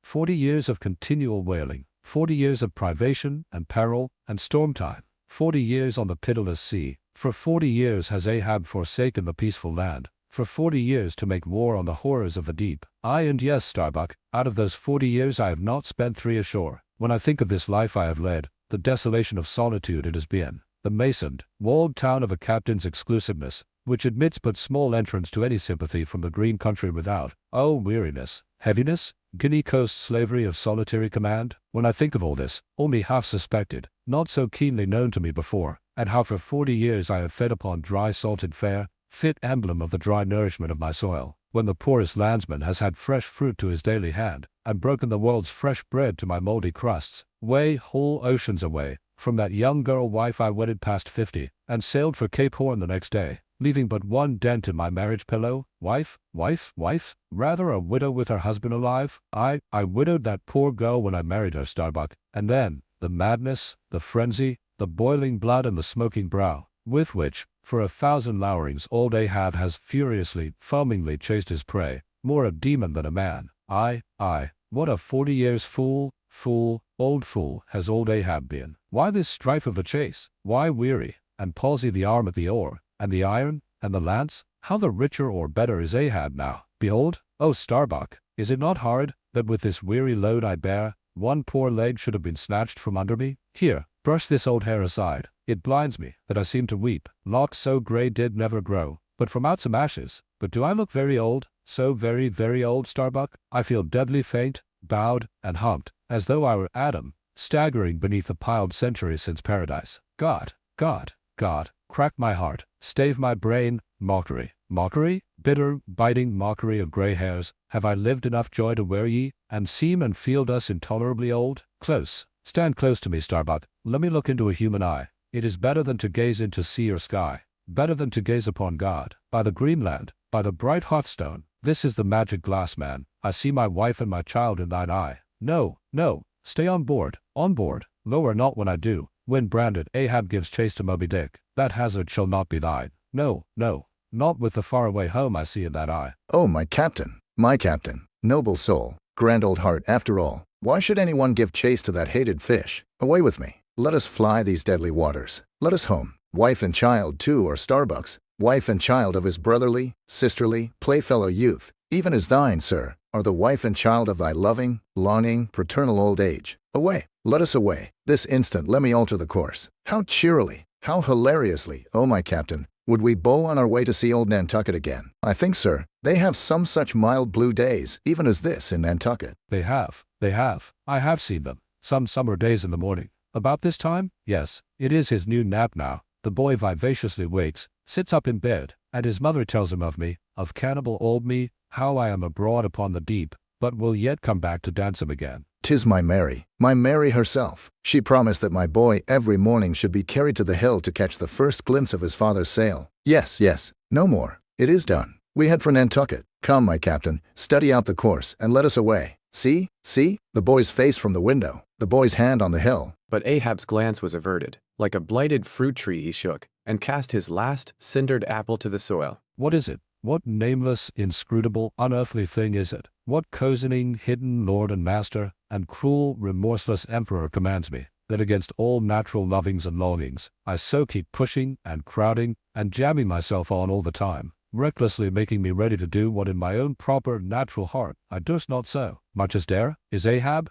40 years of continual whaling, 40 years of privation and peril and storm time, 40 years on the pitiless sea. For 40 years has Ahab forsaken the peaceful land, for 40 years to make war on the horrors of the deep. Aye, and yes, Starbuck, out of those 40 years I have not spent 3 ashore. When I think of this life I have led, the desolation of solitude it has been, the masoned, walled town of a captain's exclusiveness, which admits but small entrance to any sympathy from the green country without. Oh, weariness, heaviness, Guinea coast slavery of solitary command. When I think of all this, only half suspected, not so keenly known to me before, and how for 40 years I have fed upon dry salted fare, fit emblem of the dry nourishment of my soil, when the poorest landsman has had fresh fruit to his daily hand, and broken the world's fresh bread to my mouldy crusts, way, whole oceans away, from that young girl wife I wedded past 50, and sailed for Cape Horn the next day, leaving but one dent in my marriage pillow. Wife, rather a widow with her husband alive. I widowed that poor girl when I married her, Starbuck, and then, the madness, the frenzy, the boiling blood and the smoking brow, with which, for 1,000 lowerings old Ahab has furiously, foamingly chased his prey, more a demon than a man. Aye, what a 40 years old fool has old Ahab been. Why this strife of a chase? Why weary, and palsy the arm at the oar, and the iron, and the lance? How the richer or better is Ahab now. Behold, O Starbuck, is it not hard, that with this weary load I bear, one poor leg should have been snatched from under me? Here, brush this old hair aside. It blinds me, that I seem to weep. Locks so grey did never grow, but from out some ashes. But do I look very old, so very, very old, Starbuck? I feel deadly faint, bowed, and humped, as though I were Adam, staggering beneath the piled centuries since paradise. God, crack my heart, stave my brain, mockery, bitter, biting mockery of grey hairs. Have I lived enough joy to wear ye, and seem and feel thus intolerably old? Close, stand close to me, Starbuck, let me look into a human eye. It is better than to gaze into sea or sky, better than to gaze upon God. By the green land, by the bright hearthstone, this is the magic glass, man. I see my wife and my child in thine eye. No, stay on board, lower not when I do. When branded, Ahab gives chase to Moby Dick. That hazard shall not be thine. No, not with the faraway home I see in that eye. oh my captain, noble soul, grand old heart after all. Why should anyone give chase to that hated fish? Away with me. Let us fly these deadly waters. Let us home. Wife and child too are Starbuck's, wife and child of his brotherly, sisterly, playfellow youth, even as thine, sir, are the wife and child of thy loving, longing, paternal old age. Away, let us away. This instant let me alter the course. How cheerily, how hilariously, oh my captain, would we bow on our way to see old Nantucket again. I think, sir, they have some such mild blue days, even as this in Nantucket. They have. I have seen them, some summer days in the morning. About this time? Yes, it is his noon nap now. The boy vivaciously wakes, sits up in bed, and his mother tells him of me, of cannibal old me, how I am abroad upon the deep, but will yet come back to dance him again. 'Tis my Mary herself. She promised that my boy every morning should be carried to the hill to catch the first glimpse of his father's sail. Yes, yes, no more. It is done. We head for Nantucket. Come, my captain, study out the course, and let us away. See, the boy's face from the window, the boy's hand on the hill. But Ahab's glance was averted. Like a blighted fruit tree he shook, and cast his last cindered apple to the soil. What is it? What nameless, inscrutable, unearthly thing is it? What cozening, hidden lord and master, and cruel, remorseless emperor commands me, that against all natural lovings and longings, I so keep pushing, and crowding, and jamming myself on all the time, recklessly making me ready to do what in my own proper, natural heart I durst not so, much as dare? Is Ahab?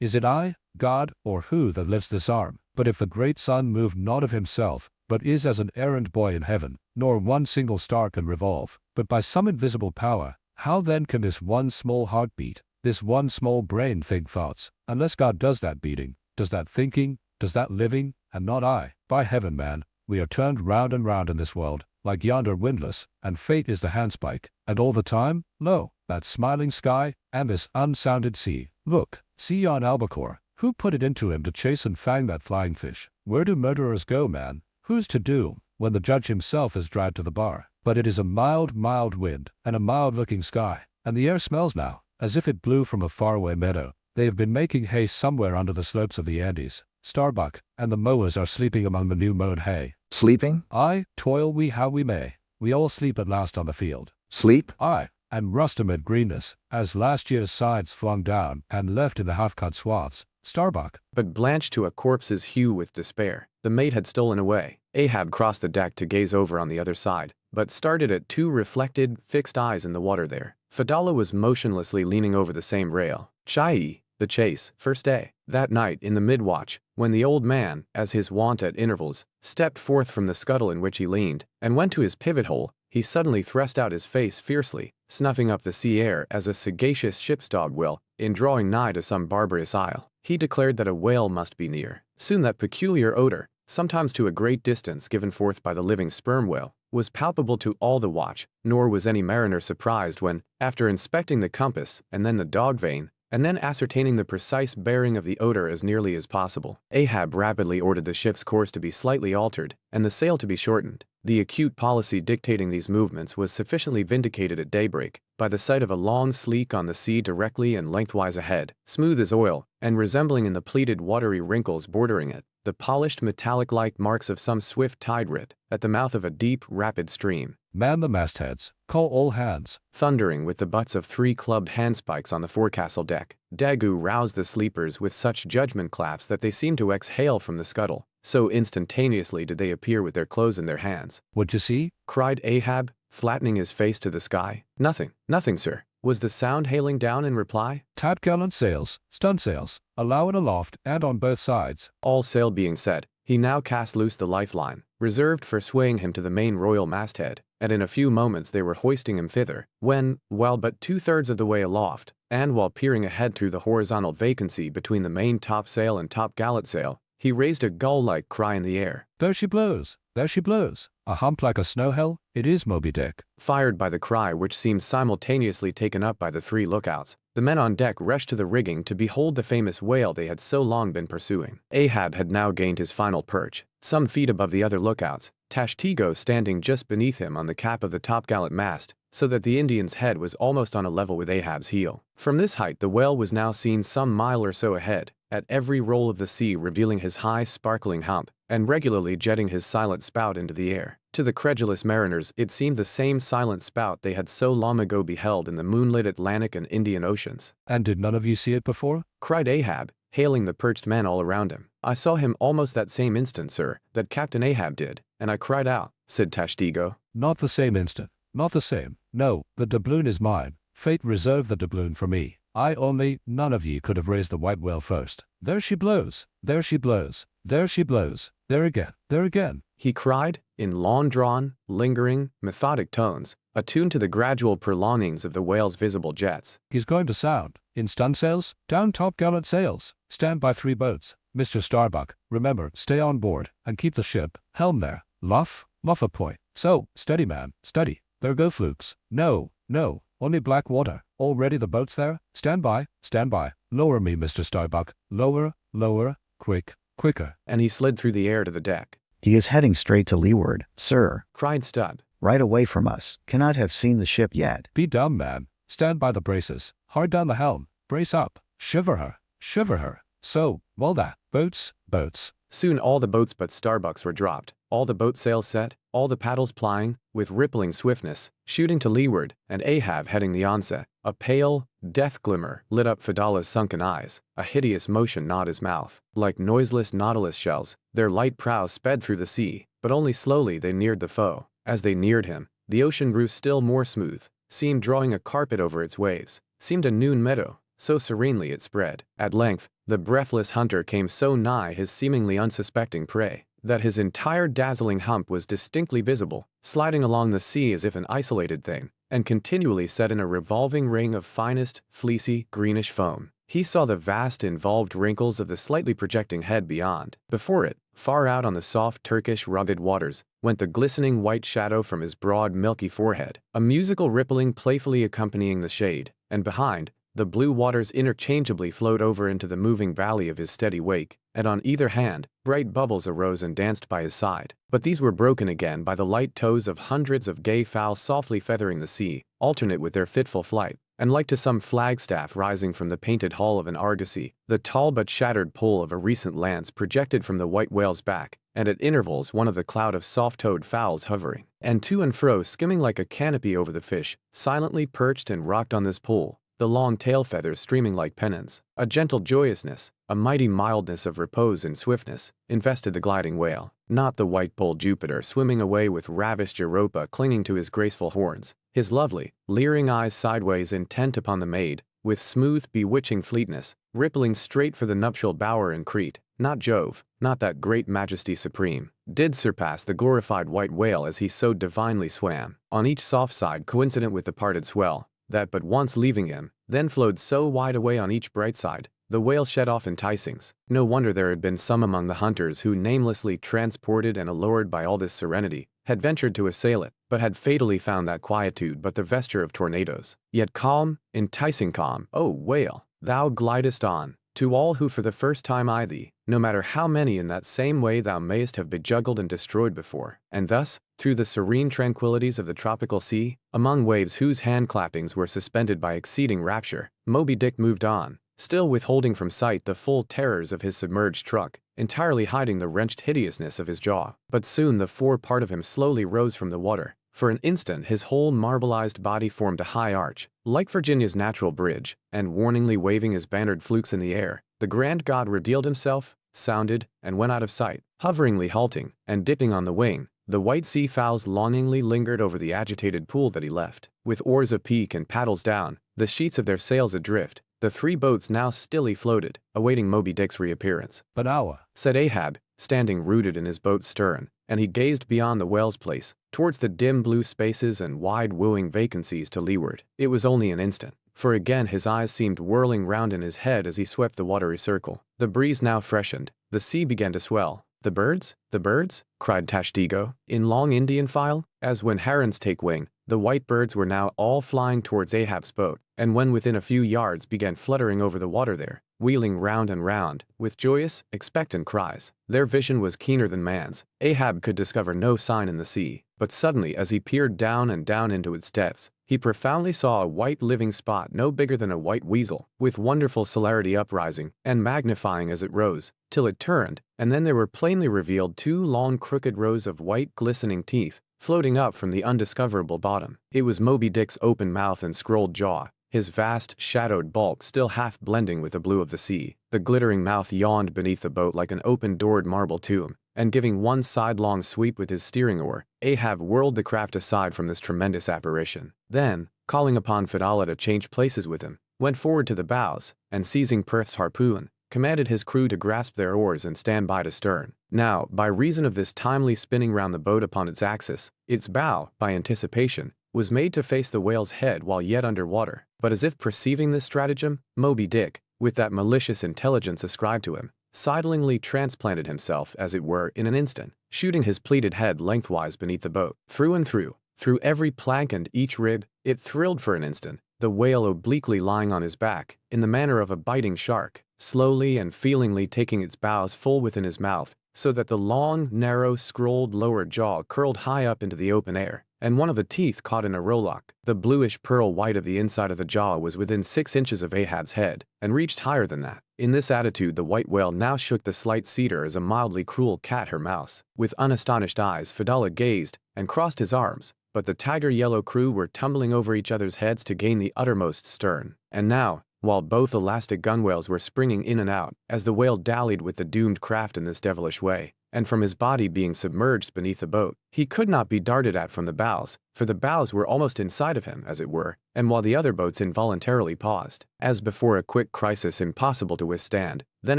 Is it I, God, or who that lifts this arm? But if the great sun move not of himself, but is as an errant boy in heaven, nor one single star can revolve, but by some invisible power, how then can this one small heart beat, this one small brain think thoughts, unless God does that beating, does that thinking, does that living, and not I? By heaven, man, we are turned round and round in this world, like yonder windlass, and fate is the handspike, and all the time, lo, that smiling sky, and this unsounded sea. Look, see yon albacore, who put it into him to chase and fang that flying fish? Where do murderers go, man? Who's to do, when the judge himself is dragged to the bar? But it is a mild wind, and a mild-looking sky, and the air smells now, as if it blew from a faraway meadow. They have been making hay somewhere under the slopes of the Andes. Starbuck, and the mowers are sleeping among the new-mowed hay. Sleeping? Aye, toil we how we may. We all sleep at last on the field. Sleep? Aye, and rust amid greenness, as last year's sides flung down, and left in the half-cut swaths. Starbuck. But blanched to a corpse's hue with despair, the mate had stolen away. Ahab crossed the deck to gaze over on the other side, but started at two reflected, fixed eyes in the water there. Fadala was motionlessly leaning over the same rail. CIII, the chase, first day. That night, in the mid-watch, when the old man, as his wont at intervals, stepped forth from the scuttle in which he leaned, and went to his pivot-hole, he suddenly thrust out his face fiercely, snuffing up the sea air as a sagacious ship's dog will, in drawing nigh to some barbarous isle. He declared that a whale must be near. Soon that peculiar odor, sometimes to a great distance given forth by the living sperm whale, was palpable to all the watch, nor was any mariner surprised when, after inspecting the compass, and then the dog vane, and then ascertaining the precise bearing of the odor as nearly as possible, Ahab rapidly ordered the ship's course to be slightly altered, and the sail to be shortened. The acute policy dictating these movements was sufficiently vindicated at daybreak, by the sight of a long sleek on the sea directly and lengthwise ahead, smooth as oil, and resembling in the pleated watery wrinkles bordering it, the polished metallic-like marks of some swift tide writ, at the mouth of a deep, rapid stream. Man the mastheads, call all hands. Thundering with the butts of 3 clubbed handspikes on the forecastle deck, Daggoo roused the sleepers with such judgment claps that they seemed to exhale from the scuttle, so instantaneously did they appear with their clothes in their hands. What'd you see? Cried Ahab, flattening his face to the sky. Nothing, sir, was the sound hailing down in reply. Topgallant sails, stun sails, alow and aloft, and on both sides. All sail being set, he now cast loose the lifeline, reserved for swaying him to the main royal masthead, and in a few moments they were hoisting him thither, when, while but 2/3 of the way aloft, and while peering ahead through the horizontal vacancy between the main topsail and topgallant sail, he raised a gull-like cry in the air. There she blows! There she blows! A hump like a snow-hell? It is Moby Dick. Fired by the cry which seemed simultaneously taken up by the 3 lookouts, the men on deck rushed to the rigging to behold the famous whale they had so long been pursuing. Ahab had now gained his final perch, some feet above the other lookouts, Tashtego standing just beneath him on the cap of the topgallant mast, so that the Indian's head was almost on a level with Ahab's heel. From this height the whale was now seen some mile or so ahead, at every roll of the sea revealing his high sparkling hump, and regularly jetting his silent spout into the air. To the credulous mariners it seemed the same silent spout they had so long ago beheld in the moonlit Atlantic and Indian Oceans. And did none of you see it before? Cried Ahab, hailing the perched men all around him. I saw him almost that same instant, sir, that Captain Ahab did, and I cried out, said Tashtego. Not the same instant. Not the same. No, the doubloon is mine. Fate reserved the doubloon for me. I only, none of ye could have raised the white whale first. There she blows! There she blows! There she blows! There again! There again! He cried, in long-drawn, lingering, methodic tones, attuned to the gradual prolongings of the whale's visible jets. He's going to sound. In stun sails, down topgallant sails. Stand by 3 boats. Mr. Starbuck, remember, stay on board, and keep the ship. Helm there. Luff a point. So, steady man, steady. There go flukes. No, no, only black water. Already the boat's there? Stand by, stand by. Lower me, Mr. Starbuck. Lower, lower, quick, quicker. And he slid through the air to the deck. He is heading straight to leeward, sir. Cried Stud. Right away from us. Cannot have seen the ship yet. Be dumb, man. Stand by the braces. Hard down the helm. Brace up. Shiver her. Shiver her. So, well that. Boats, boats. Soon all the boats but Starbuck's were dropped, all the boat sails set, all the paddles plying, with rippling swiftness, shooting to leeward, and Ahab heading the onset. A pale, death glimmer lit up Fedallah's sunken eyes, a hideous motion gnawed his mouth. Like noiseless nautilus shells, their light prows sped through the sea, but only slowly they neared the foe. As they neared him, the ocean grew still more smooth, seemed drawing a carpet over its waves, seemed a noon meadow, so serenely it spread. At length, the breathless hunter came so nigh his seemingly unsuspecting prey that his entire dazzling hump was distinctly visible, sliding along the sea as if an isolated thing, and continually set in a revolving ring of finest, fleecy, greenish foam. He saw the vast involved wrinkles of the slightly projecting head beyond. Before it, far out on the soft Turkish rugged waters, went the glistening white shadow from his broad milky forehead, a musical rippling playfully accompanying the shade, and behind, the blue waters interchangeably flowed over into the moving valley of his steady wake, and on either hand, bright bubbles arose and danced by his side. But these were broken again by the light toes of hundreds of gay fowl softly feathering the sea, alternate with their fitful flight, and like to some flagstaff rising from the painted hull of an argosy, the tall but shattered pole of a recent lance projected from the white whale's back, and at intervals one of the cloud of soft-toed fowls hovering, and to and fro skimming like a canopy over the fish, silently perched and rocked on this pole, the long tail feathers streaming like pennons. A gentle joyousness, a mighty mildness of repose and swiftness, invested the gliding whale. Not the white-polled Jupiter swimming away with ravished Europa clinging to his graceful horns, his lovely, leering eyes sideways intent upon the maid, with smooth, bewitching fleetness, rippling straight for the nuptial bower in Crete. Not Jove, not that great majesty supreme, did surpass the glorified white whale as he so divinely swam, on each soft side coincident with the parted swell, that but once leaving him, then flowed so wide away on each bright side, the whale shed off enticings. No wonder there had been some among the hunters who, namelessly transported and allured by all this serenity, had ventured to assail it, but had fatally found that quietude but the vesture of tornadoes. Yet calm, enticing calm, O whale, thou glidest on, to all who for the first time eye thee, no matter how many in that same way thou mayest have bejuggled and destroyed before. And thus, through the serene tranquillities of the tropical sea, among waves whose hand-clappings were suspended by exceeding rapture, Moby Dick moved on, still withholding from sight the full terrors of his submerged truck, entirely hiding the wrenched hideousness of his jaw. But soon the fore part of him slowly rose from the water. For an instant his whole marbleized body formed a high arch, like Virginia's natural bridge, and warningly waving his bannered flukes in the air, the grand god revealed himself, sounded, and went out of sight. Hoveringly halting, and dipping on the wing, the white sea fowls longingly lingered over the agitated pool that he left. With oars apeak and paddles down, the sheets of their sails adrift, the three boats now stilly floated, awaiting Moby Dick's reappearance. But our, Said Ahab, standing rooted in his boat's stern, and he gazed beyond the whale's place, towards the dim blue spaces and wide wooing vacancies to leeward. It was only an instant, for again his eyes seemed whirling round in his head as he swept the watery circle. The breeze now freshened, the sea began to swell. The birds? The birds? Cried Tashtego, in long Indian file, as when herons take wing. The white birds were now all flying towards Ahab's boat, and when within a few yards began fluttering over the water there, wheeling round and round, with joyous, expectant cries. Their vision was keener than man's. Ahab could discover no sign in the sea, but suddenly as he peered down and down into its depths, he profoundly saw a white living spot no bigger than a white weasel, with wonderful celerity uprising, and magnifying as it rose, till it turned, and then there were plainly revealed two long crooked rows of white glistening teeth, floating up from the undiscoverable bottom. It was Moby Dick's open mouth and scrolled jaw, his vast, shadowed bulk still half blending with the blue of the sea. The glittering mouth yawned beneath the boat like an open-doored marble tomb, and giving one sidelong sweep with his steering oar, Ahab whirled the craft aside from this tremendous apparition. Then, calling upon Fedallah to change places with him, went forward to the bows, and seizing Perth's harpoon, commanded his crew to grasp their oars and stand by to stern. Now, by reason of this timely spinning round the boat upon its axis, its bow, by anticipation, was made to face the whale's head while yet under water. But as if perceiving this stratagem, Moby Dick, with that malicious intelligence ascribed to him, sidlingly transplanted himself, as it were, in an instant, shooting his pleated head lengthwise beneath the boat. Through and through, Through every plank and each rib, it thrilled for an instant, the whale obliquely lying on his back, in the manner of a biting shark, slowly and feelingly taking its bows full within his mouth, so that the long, narrow, scrolled lower jaw curled high up into the open air, and one of the teeth caught in a rowlock. The bluish pearl white of the inside of the jaw was within 6 inches of Ahab's head, and reached higher than that. In this attitude the white whale now shook the slight cedar as a mildly cruel cat her mouse. With unastonished eyes Fedallah gazed, and crossed his arms, but the tiger-yellow crew were tumbling over each other's heads to gain the uttermost stern. And now, while both elastic gunwales were springing in and out, as the whale dallied with the doomed craft in this devilish way, and from his body being submerged beneath the boat, he could not be darted at from the bows, for the bows were almost inside of him, as it were, and while the other boats involuntarily paused, as before a quick crisis impossible to withstand, then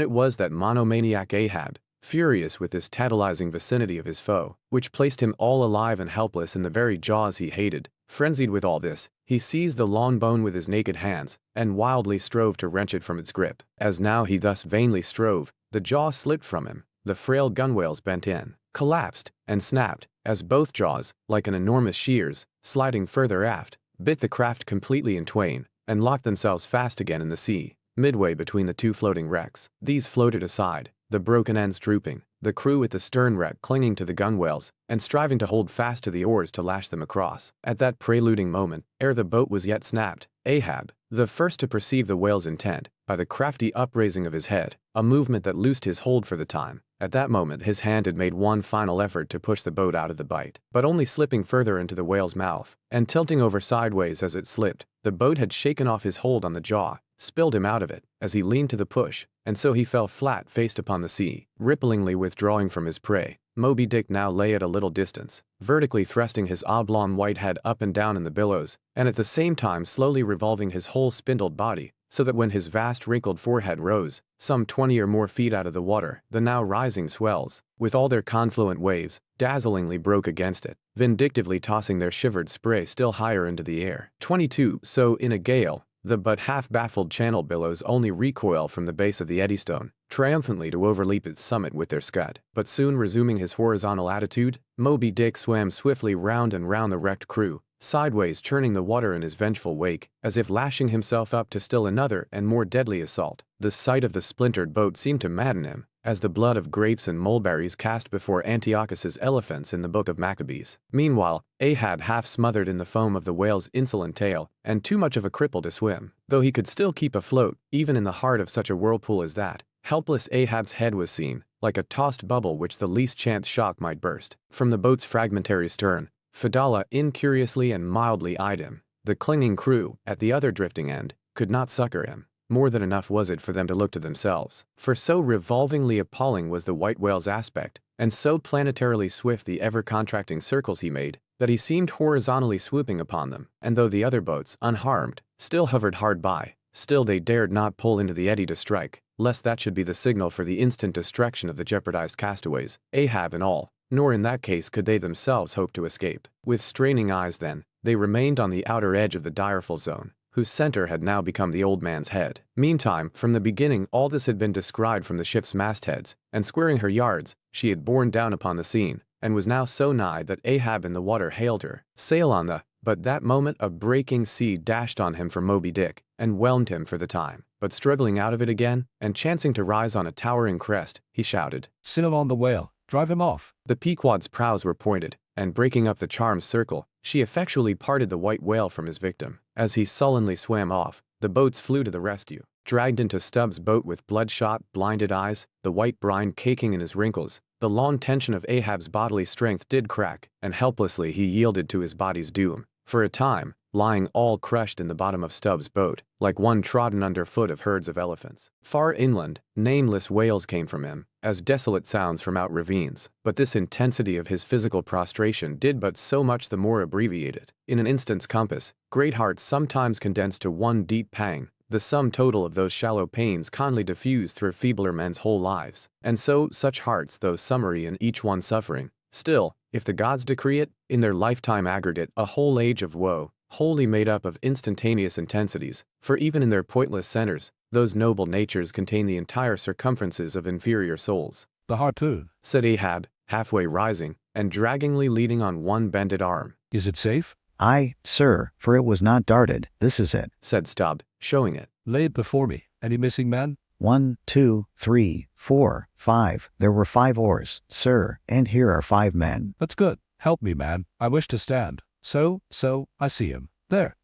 it was that monomaniac Ahab, furious with this tantalizing vicinity of his foe, which placed him all alive and helpless in the very jaws he hated. Frenzied with all this, he seized the long bone with his naked hands, and wildly strove to wrench it from its grip. As now he thus vainly strove, the jaw slipped from him, the frail gunwales bent in, collapsed, and snapped, as both jaws, like an enormous shears, sliding further aft, bit the craft completely in twain, and locked themselves fast again in the sea, midway between the two floating wrecks. These floated aside, the broken ends drooping, the crew at the stern wreck clinging to the gunwales, and striving to hold fast to the oars to lash them across. At that preluding moment, ere the boat was yet snapped, Ahab, the first to perceive the whale's intent, by the crafty upraising of his head, a movement that loosed his hold for the time. At that moment his hand had made one final effort to push the boat out of the bite, but only slipping further into the whale's mouth, and tilting over sideways as it slipped, the boat had shaken off his hold on the jaw, spilled him out of it, as he leaned to the push, and so he fell flat-faced upon the sea, ripplingly withdrawing from his prey. Moby Dick now lay at a little distance, vertically thrusting his oblong white head up and down in the billows, and at the same time slowly revolving his whole spindled body, so that when his vast wrinkled forehead rose, some 20 or more feet out of the water, the now rising swells, with all their confluent waves, dazzlingly broke against it, vindictively tossing their shivered spray still higher into the air. 22. So in a gale, the but half-baffled channel billows only recoil from the base of the Eddystone, triumphantly to overleap its summit with their scud. But soon resuming his horizontal attitude, Moby Dick swam swiftly round and round the wrecked crew, sideways churning the water in his vengeful wake, as if lashing himself up to still another and more deadly assault. The sight of the splintered boat seemed to madden him, as the blood of grapes and mulberries cast before Antiochus's elephants in the book of Maccabees. Meanwhile, Ahab half smothered in the foam of the whale's insolent tail, and too much of a cripple to swim, though he could still keep afloat, even in the heart of such a whirlpool as that. Helpless Ahab's head was seen, like a tossed bubble which the least chance shock might burst. From the boat's fragmentary stern, Fedallah incuriously and mildly eyed him. The clinging crew, at the other drifting end, could not succor him. More than enough was it for them to look to themselves, for so revolvingly appalling was the white whale's aspect, and so planetarily swift the ever-contracting circles he made, that he seemed horizontally swooping upon them, and though the other boats, unharmed, still hovered hard by, still they dared not pull into the eddy to strike, lest that should be the signal for the instant destruction of the jeopardized castaways, Ahab and all, nor in that case could they themselves hope to escape. With straining eyes then, they remained on the outer edge of the direful zone, whose center had now become the old man's head. Meantime, from the beginning all this had been descried from the ship's mastheads, and squaring her yards, she had borne down upon the scene, and was now so nigh that Ahab in the water hailed her. Sail on the... But that moment a breaking sea dashed on him from Moby Dick, and whelmed him for the time. But struggling out of it again, and chancing to rise on a towering crest, he shouted, Sail on the whale, drive him off. The Pequod's prows were pointed, and breaking up the charmed circle, she effectually parted the white whale from his victim. As he sullenly swam off, the boats flew to the rescue. Dragged into Stubbs' boat with bloodshot, blinded eyes, the white brine caking in his wrinkles, the long tension of Ahab's bodily strength did crack, and helplessly he yielded to his body's doom. For a time, lying all crushed in the bottom of Stubbs' boat, like one trodden underfoot of herds of elephants. Far inland, nameless wails came from him, as desolate sounds from out ravines, but this intensity of his physical prostration did but so much the more abbreviate it. In an instant's compass, great hearts sometimes condensed to one deep pang, the sum total of those shallow pains kindly diffused through feebler men's whole lives. And so such hearts, though summary in each one suffering, still, if the gods decree it, in their lifetime aggregate, a whole age of woe, wholly made up of instantaneous intensities, for even in their pointless centers, those noble natures contain the entire circumferences of inferior souls. The harpoon, Said Ahab, halfway rising, and draggingly leaning on one bended arm. Is it safe? Aye, sir, for it was not darted. This is it. Said Stubb, showing it. Lay it before me. Any missing men? 1, 2, 3, 4, 5. There were 5 oars, sir, and here are 5 men. That's good. Help me, man. I wish to stand. So, I see him. There,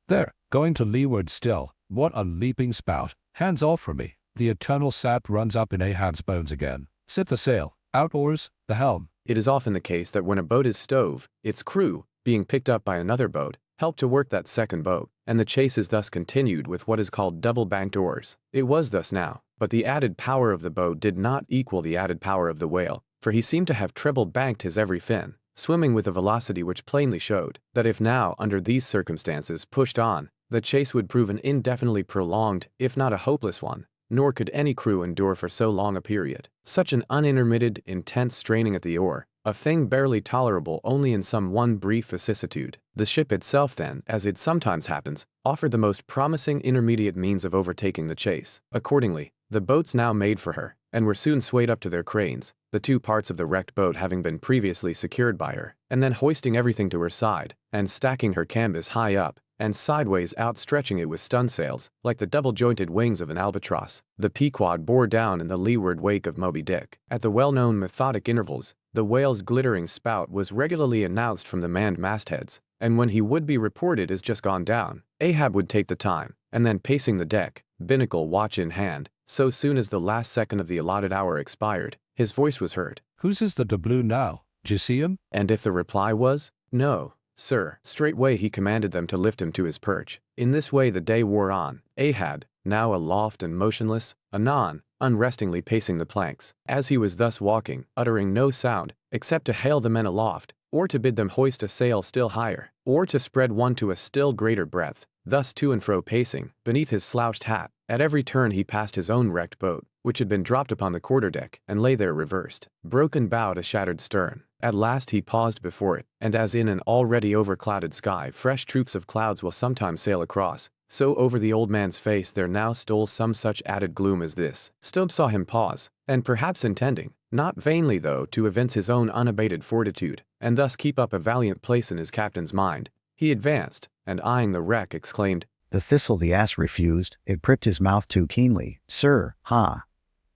going to leeward still. What a leaping spout. Hands off from me. The eternal sap runs up in Ahab's bones again. Set the sail. Out oars, the helm. It is often the case that when a boat is stove, its crew, being picked up by another boat, help to work that second boat, and the chase is thus continued with what is called double-banked oars. It was thus now, but the added power of the boat did not equal the added power of the whale, for he seemed to have treble-banked his every fin, swimming with a velocity which plainly showed that if now, under these circumstances, pushed on, the chase would prove an indefinitely prolonged, if not a hopeless one, nor could any crew endure for so long a period such an unintermitted, intense straining at the oar, a thing barely tolerable only in some one brief vicissitude. The ship itself then, as it sometimes happens, offered the most promising intermediate means of overtaking the chase. Accordingly, the boats now made for her, and were soon swayed up to their cranes, the 2 parts of the wrecked boat having been previously secured by her, and then hoisting everything to her side, and stacking her canvas high up, and sideways outstretching it with stunsails, like the double-jointed wings of an albatross. The Pequod bore down in the leeward wake of Moby Dick. At the well-known methodic intervals, the whale's glittering spout was regularly announced from the manned mastheads, and when he would be reported as just gone down, Ahab would take the time, and then pacing the deck, binnacle watch in hand, so soon as the last second of the allotted hour expired, his voice was heard. Whose is the doubloon now? D'ye see him? And if the reply was, "No, sir," straightway he commanded them to lift him to his perch. In this way the day wore on, Ahab, now aloft and motionless, anon, unrestingly pacing the planks. As he was thus walking, uttering no sound, except to hail the men aloft, or to bid them hoist a sail still higher, or to spread one to a still greater breadth, thus to and fro pacing, beneath his slouched hat, at every turn he passed his own wrecked boat, which had been dropped upon the quarterdeck, and lay there reversed, broken bow to shattered stern. At last he paused before it, and as in an already overclouded sky fresh troops of clouds will sometimes sail across, so over the old man's face there now stole some such added gloom as this. Stubb saw him pause, and perhaps intending, not vainly though, to evince his own unabated fortitude, and thus keep up a valiant place in his captain's mind, he advanced, and eyeing the wreck exclaimed, The thistle the ass refused. It pricked his mouth too keenly. Sir, ha.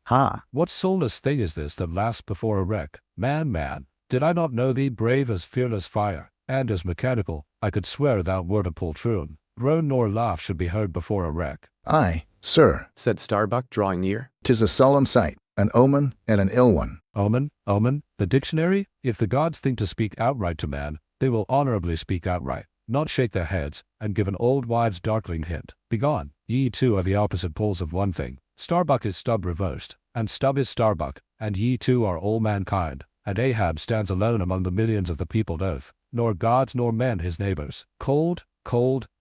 Ha. What soulless thing is this that laughs before a wreck? Man, did I not know thee brave as fearless fire, and as mechanical, I could swear thou wert a poltroon. Groan nor laugh should be heard before a wreck. Aye, sir, said Starbuck, drawing near. 'tis a solemn sight, an omen and an ill one. Omen? The dictionary? If the gods think to speak outright to man, they will honorably speak outright, not shake their heads, and give an old wives' darkling hint. Begone, ye two are the opposite poles of one thing. Starbuck is Stubb reversed, and Stubb is Starbuck, and ye two are all mankind, and Ahab stands alone among the millions of the peopled earth, nor gods nor men his neighbors. Cold,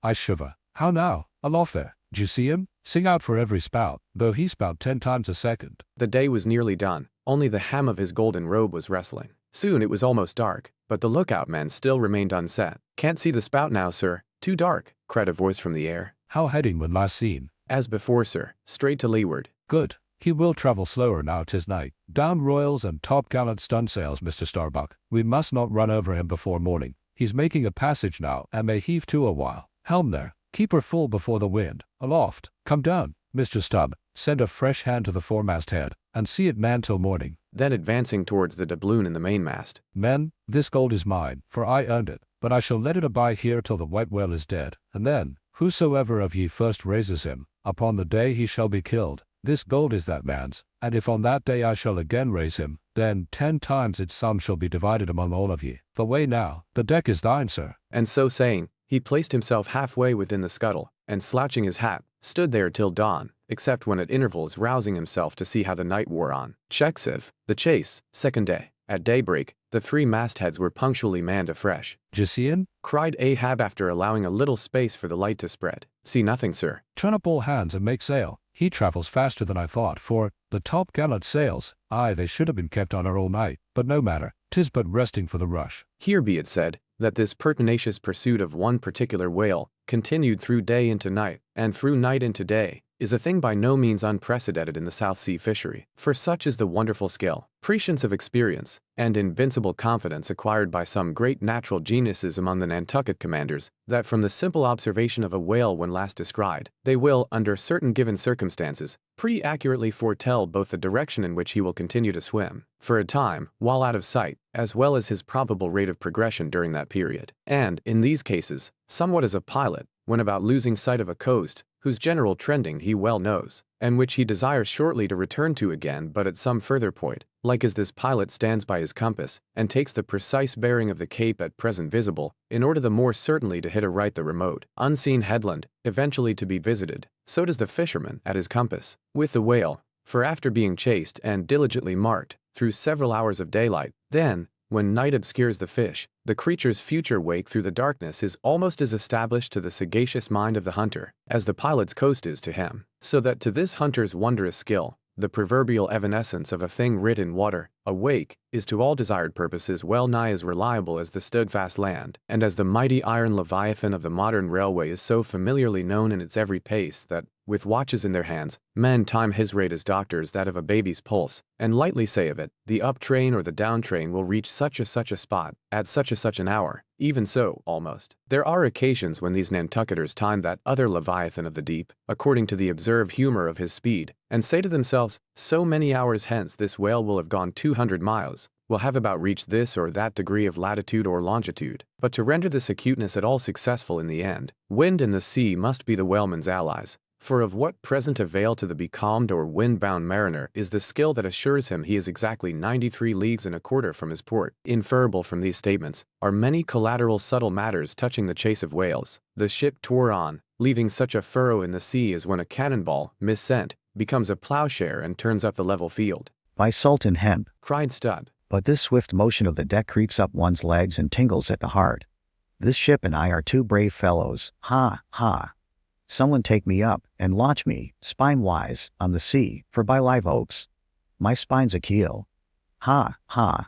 I shiver. How now? Aloft there, d'ye see him? Sing out for every spout, though he spout 10 times a second. The day was nearly done, only the hem of his golden robe was wrestling. Soon it was almost dark, but the lookout men still remained unset. Can't see the spout now, sir. Too dark, cried a voice from the air. How heading when last seen? As before, sir, straight to leeward. Good. He will travel slower now 'tis night. Down royals and top-gallant stunsails, Mr. Starbuck. We must not run over him before morning. He's making a passage now, and may heave to a while. Helm there. Keep her full before the wind. Aloft. Come down, Mr. Stubb. Send a fresh hand to the foremast head, and see it manned till morning. Then advancing towards the doubloon in the mainmast. Men, this gold is mine, for I earned it, but I shall let it abide here till the white whale is dead, and then, whosoever of ye first raises him, upon the day he shall be killed. This gold is that man's, and if on that day I shall again raise him, then 10 times its sum shall be divided among all of ye. The way now, the deck is thine, sir. And so saying, he placed himself halfway within the scuttle, and slouching his hat, stood there till dawn, except when at intervals rousing himself to see how the night wore on. XCIV, the chase, second day. At daybreak, the 3 mastheads were punctually manned afresh. D'ye see him? Cried Ahab after allowing a little space for the light to spread. See nothing, sir. Turn up all hands and make sail. He travels faster than I thought, for the top-gallant sails, aye, they should have been kept on her all night, but no matter, 'tis but resting for the rush. Here be it said, that this pertinacious pursuit of one particular whale continued through day into night, and through night into day, is a thing by no means unprecedented in the South Sea fishery, for such is the wonderful skill, prescience of experience, and invincible confidence acquired by some great natural geniuses among the Nantucket commanders, that from the simple observation of a whale when last descried, they will, under certain given circumstances, pretty accurately foretell both the direction in which he will continue to swim, for a time, while out of sight, as well as his probable rate of progression during that period. And, in these cases, somewhat as a pilot, when about losing sight of a coast, whose general trending he well knows, and which he desires shortly to return to again but at some further point, like as this pilot stands by his compass, and takes the precise bearing of the cape at present visible, in order the more certainly to hit aright the remote, unseen headland, eventually to be visited, so does the fisherman at his compass, with the whale, for after being chased and diligently marked, through several hours of daylight, then, when night obscures the fish, the creature's future wake through the darkness is almost as established to the sagacious mind of the hunter, as the pilot's coast is to him, so that to this hunter's wondrous skill, the proverbial evanescence of a thing writ in water, a wake, is to all desired purposes well nigh as reliable as the steadfast land, and as the mighty iron leviathan of the modern railway is so familiarly known in its every pace that, with watches in their hands, men time his rate as doctors that of a baby's pulse, and lightly say of it, the up train or the down train will reach such a spot, at such an hour. Even so, almost. There are occasions when these Nantucketers time that other leviathan of the deep, according to the observed humor of his speed, and say to themselves, so many hours hence this whale will have gone 200 miles, will have about reached this or that degree of latitude or longitude. But to render this acuteness at all successful in the end, wind and the sea must be the whaleman's allies. For of what present avail to the becalmed or wind-bound mariner is the skill that assures him he is exactly 93 leagues and a quarter from his port? Inferable from these statements are many collateral subtle matters touching the chase of whales. The ship tore on, leaving such a furrow in the sea as when a cannonball, missent, becomes a plowshare and turns up the level field. By Sultan Hemp. Cried Stubb. But this swift motion of the deck creeps up one's legs and tingles at the heart. This ship and I are two brave fellows. Ha, ha. Someone take me up, and launch me, spine-wise, on the sea, for by live oaks, my spine's a keel. Ha, ha.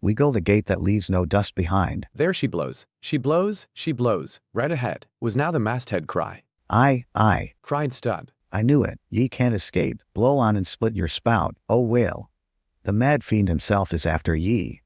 We go the gate that leaves no dust behind. There she blows, she blows, she blows, right ahead, was now the masthead cry. Aye, Cried Stubb. I knew it, ye can't escape, blow on and split your spout, O whale. The mad fiend himself is after ye.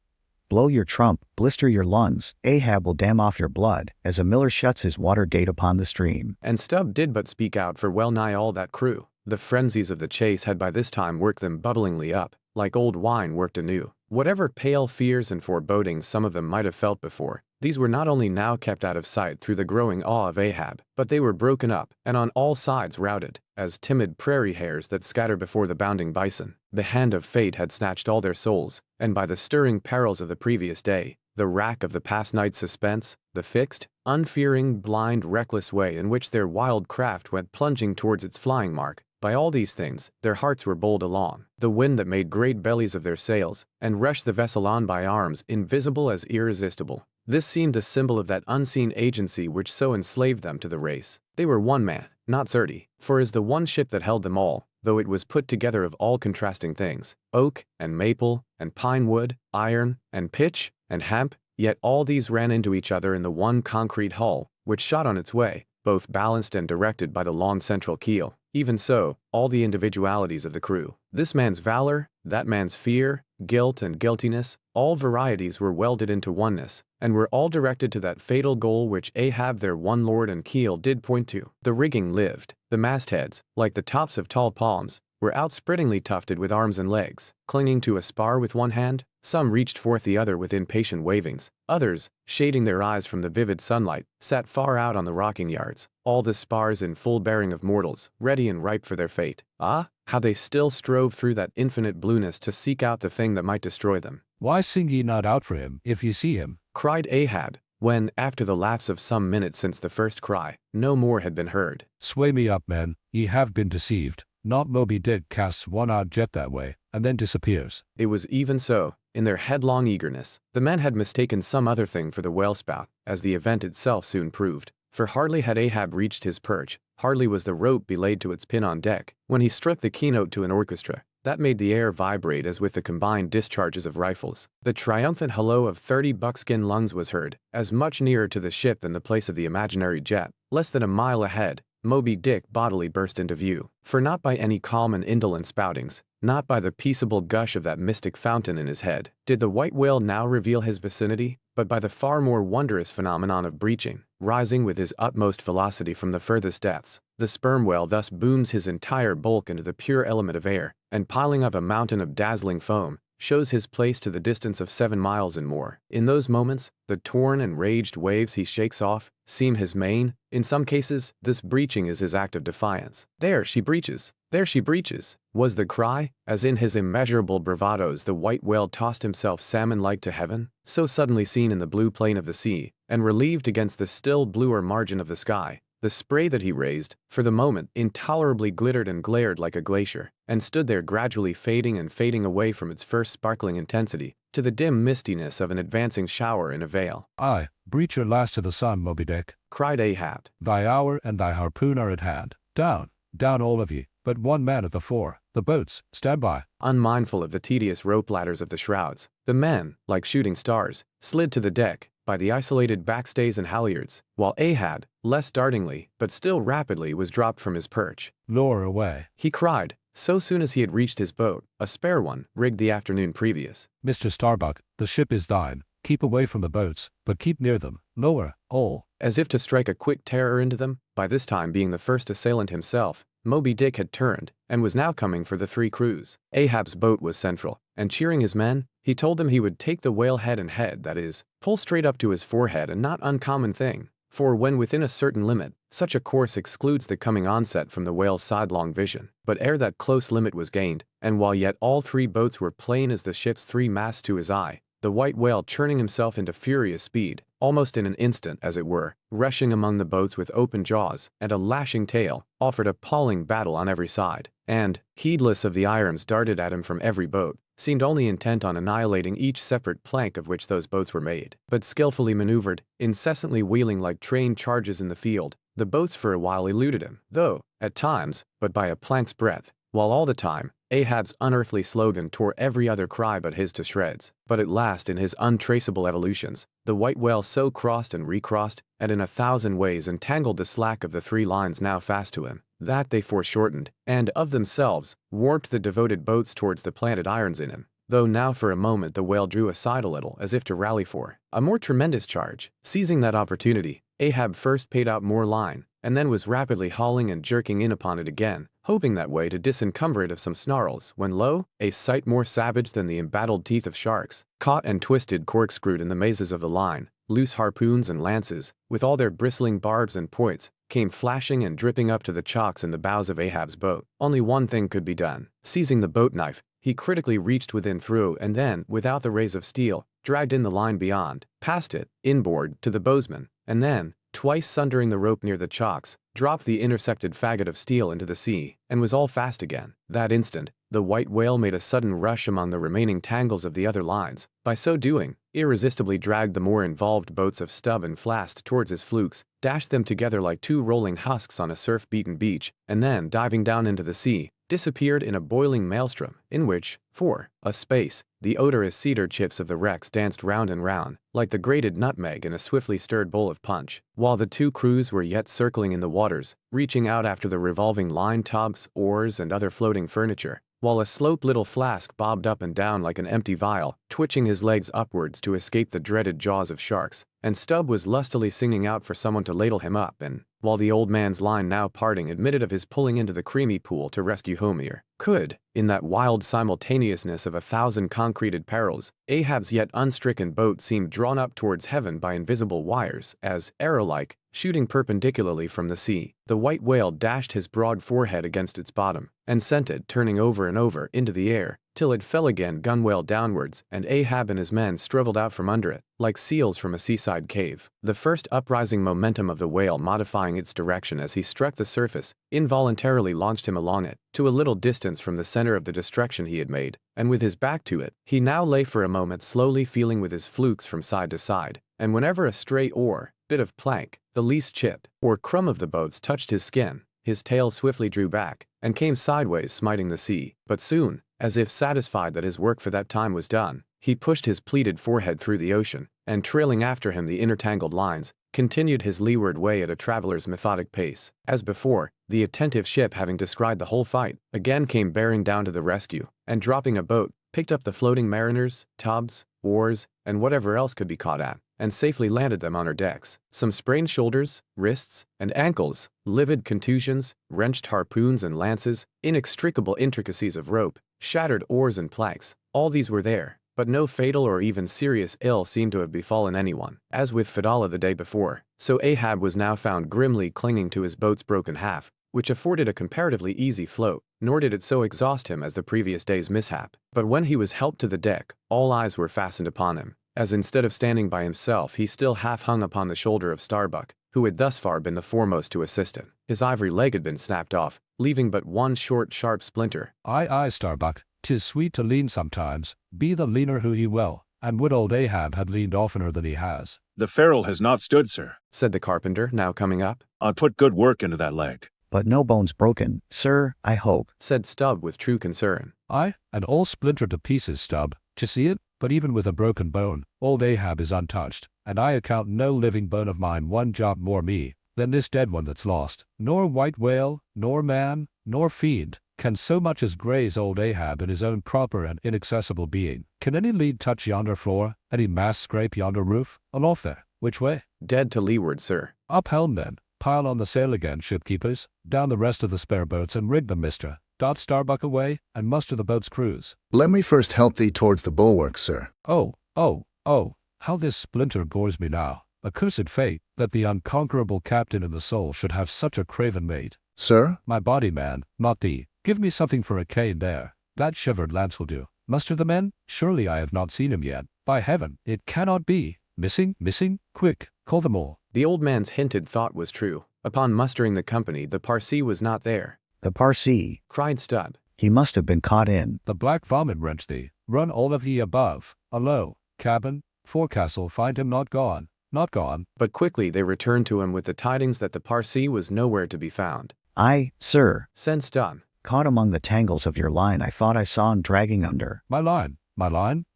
Blow your trump, blister your lungs, Ahab will dam off your blood, as a miller shuts his water gate upon the stream. And Stubb did but speak out for well nigh all that crew. The frenzies of the chase had by this time worked them bubblingly up, like old wine worked anew. Whatever pale fears and forebodings some of them might have felt before, these were not only now kept out of sight through the growing awe of Ahab, but they were broken up, and on all sides routed, as timid prairie hares that scatter before the bounding bison. The hand of fate had snatched all their souls, and by the stirring perils of the previous day, the rack of the past night's suspense, the fixed, unfearing, blind, reckless way in which their wild craft went plunging towards its flying mark, by all these things, their hearts were bowled along. The wind that made great bellies of their sails, and rushed the vessel on by arms invisible as irresistible. This seemed a symbol of that unseen agency which so enslaved them to the race. They were one man, not 30, for as the one ship that held them all, though it was put together of all contrasting things, oak, and maple, and pine wood, iron, and pitch, and hemp, yet all these ran into each other in the one concrete hull, which shot on its way, both balanced and directed by the long central keel. Even so, all the individualities of the crew, this man's valor, that man's fear, guilt and guiltiness, all varieties were welded into oneness, and were all directed to that fatal goal which Ahab their one lord and keel did point to. The rigging lived. The mastheads, like the tops of tall palms, were outspreadingly tufted with arms and legs, clinging to a spar with one hand. Some reached forth the other with impatient wavings. Others, shading their eyes from the vivid sunlight, sat far out on the rocking yards, all the spars in full bearing of mortals, ready and ripe for their fate. Ah, how they still strove through that infinite blueness to seek out the thing that might destroy them. Why sing ye not out for him, if ye see him? Cried Ahab, when, after the lapse of some minutes since the first cry, no more had been heard. Sway me up, men, ye have been deceived. Not Moby Dick casts one odd jet that way, and then disappears. It was even so. In their headlong eagerness, the men had mistaken some other thing for the whale spout, as the event itself soon proved. For hardly had Ahab reached his perch, hardly was the rope belayed to its pin on deck, when he struck the keynote to an orchestra that made the air vibrate as with the combined discharges of rifles. The triumphant hello of 30 buckskin lungs was heard, as much nearer to the ship than the place of the imaginary jet. Less than a mile ahead, Moby Dick bodily burst into view. For not by any calm and indolent spoutings, not by the peaceable gush of that mystic fountain in his head, did the white whale now reveal his vicinity, but by the far more wondrous phenomenon of breaching, rising with his utmost velocity from the furthest depths. The sperm whale thus booms his entire bulk into the pure element of air, and piling up a mountain of dazzling foam, shows his place to the distance of 7 miles and more. In those moments, the torn and raged waves he shakes off seem his main. In some cases, this breaching is his act of defiance. "There she breaches! There she breaches!" was the cry, as in his immeasurable bravados the white whale tossed himself salmon-like to heaven, so suddenly seen in the blue plane of the sea, and relieved against the still bluer margin of the sky. The spray that he raised, for the moment, intolerably glittered and glared like a glacier, and stood there gradually fading and fading away from its first sparkling intensity, to the dim mistiness of an advancing shower in a vale. "Aye, breach your last to the sun, Moby Dick. Cried Ahab. Thy hour and thy harpoon are at hand. Down, down all of ye, but one man at the fore. The boats, stand by." Unmindful of the tedious rope ladders of the shrouds, the men, like shooting stars, slid to the deck by the isolated backstays and halyards, while Ahab, less dartingly, but still rapidly, was dropped from his perch. "Lower away. He cried, so soon as he had reached his boat, a spare one, rigged the afternoon previous. Mr. Starbuck, the ship is thine. Keep away from the boats, but keep near them. Lower, all." As if to strike a quick terror into them, by this time being the first assailant himself, Moby Dick had turned, and was now coming for the 3 crews. Ahab's boat was central, and cheering his men, he told them he would take the whale head and head, that is, pull straight up to his forehead, a not uncommon thing, for when within a certain limit, such a course excludes the coming onset from the whale's sidelong vision. But ere that close limit was gained, and while yet all 3 boats were plain as the ship's 3 masts to his eye, the white whale churning himself into furious speed, almost in an instant as it were, rushing among the boats with open jaws and a lashing tail, offered appalling battle on every side, and, heedless of the irons darted at him from every boat, seemed only intent on annihilating each separate plank of which those boats were made. But skillfully maneuvered, incessantly wheeling like trained charges in the field, the boats for a while eluded him, though, at times, but by a plank's breadth, while all the time, Ahab's unearthly slogan tore every other cry but his to shreds. But at last, in his untraceable evolutions, the white whale so crossed and recrossed, and in 1,000 ways entangled the slack of the 3 lines now fast to him, that they foreshortened, and, of themselves, warped the devoted boats towards the planted irons in him. Though now for a moment the whale drew aside a little, as if to rally for a more tremendous charge. Seizing that opportunity, Ahab first paid out more line, and then was rapidly hauling and jerking in upon it again, hoping that way to disencumber it of some snarls, when lo, a sight more savage than the embattled teeth of sharks, caught and twisted corkscrewed in the mazes of the line, loose harpoons and lances, with all their bristling barbs and points, came flashing and dripping up to the chocks in the bows of Ahab's boat. Only one thing could be done. Seizing the boat knife, he critically reached within through and then, without the rays of steel, dragged in the line beyond, passed it, inboard, to the bowsman, and then, twice sundering the rope near the chocks, dropped the intersected faggot of steel into the sea, and was all fast again. That instant, the white whale made a sudden rush among the remaining tangles of the other lines. By so doing, irresistibly dragged the more involved boats of Stubb and Flast towards his flukes, dashed them together like 2 rolling husks on a surf-beaten beach, and then, diving down into the sea, disappeared in a boiling maelstrom, in which, for a space, the odorous cedar chips of the wrecks danced round and round, like the grated nutmeg in a swiftly stirred bowl of punch, while the 2 crews were yet circling in the waters, reaching out after the revolving line tubs, oars, and other floating furniture, while a slope little flask bobbed up and down like an empty vial, twitching his legs upwards to escape the dreaded jaws of sharks, and Stubb was lustily singing out for someone to ladle him up, and, while the old man's line now parting admitted of his pulling into the creamy pool to rescue Homer, could, in that wild simultaneousness of 1,000 concreted perils, Ahab's yet unstricken boat seemed drawn up towards heaven by invisible wires, as, arrow-like, shooting perpendicularly from the sea, the white whale dashed his broad forehead against its bottom, and sent it, turning over and over, into the air, till it fell again gunwale downwards, and Ahab and his men struggled out from under it, like seals from a seaside cave. The first uprising momentum of the whale modifying its direction as he struck the surface, involuntarily launched him along it, to a little distance from the center of the destruction he had made, and with his back to it, he now lay for a moment slowly feeling with his flukes from side to side, and whenever a stray oar, bit of plank, the least chip, or crumb of the boats touched his skin, his tail swiftly drew back, and came sideways smiting the sea. But soon, as if satisfied that his work for that time was done, he pushed his pleated forehead through the ocean, and trailing after him the intertangled lines, continued his leeward way at a traveler's methodic pace. As before, the attentive ship, having descried the whole fight, again came bearing down to the rescue, and dropping a boat, picked up the floating mariners, tubs, oars, and whatever else could be caught at, and safely landed them on her decks. Some sprained shoulders, wrists, and ankles, livid contusions, wrenched harpoons and lances, inextricable intricacies of rope, shattered oars and planks, all these were there, but no fatal or even serious ill seemed to have befallen anyone. As with Fedallah the day before, so Ahab was now found grimly clinging to his boat's broken half, which afforded a comparatively easy float, nor did it so exhaust him as the previous day's mishap. But when he was helped to the deck, all eyes were fastened upon him, as instead of standing by himself he still half hung upon the shoulder of Starbuck, who had thus far been the foremost to assist him. His ivory leg had been snapped off, leaving but one short sharp splinter. Aye, Starbuck, 'tis sweet to lean sometimes, be the leaner who he will, and would old Ahab had leaned oftener than he has. The ferrule has not stood, sir, said the carpenter, now coming up. I put good work into that leg. But no bones broken, sir, I hope, said Stubb with true concern. Aye, and all splintered to pieces, Stubb, d'ye see it? But even with a broken bone, old Ahab is untouched, and I account no living bone of mine one job more me than this dead one that's lost. Nor white whale, nor man, nor fiend can so much as graze old Ahab in his own proper and inaccessible being. Can any lead touch yonder floor, any mast scrape yonder roof? Aloft there, which way? Dead to leeward, sir. Up helm then. Pile on the sail again, shipkeepers. Down the rest of the spare boats and rig them, mister. Dot Starbuck away, and muster the boat's crews. Let me first help thee towards the bulwarks, sir. Oh, how this splinter gores me now. Accursed fate, that the unconquerable captain in the soul should have such a craven mate. Sir? My body, man, not thee. Give me something for a cane there. That shivered lance will do. Muster the men? Surely I have not seen him yet. By heaven, it cannot be. Missing? Quick, call them all. The old man's hinted thought was true. Upon mustering the company, the Parsee was not there. The Parsee, cried Stubb. he must have been caught in. The black vomit wrench thee. Run all of ye above, alow, cabin, forecastle, find him not gone. But quickly they returned to him with the tidings that the Parsee was nowhere to be found. I, sir, said Stubb. Caught among the tangles of your line, I thought I saw him dragging under. My line,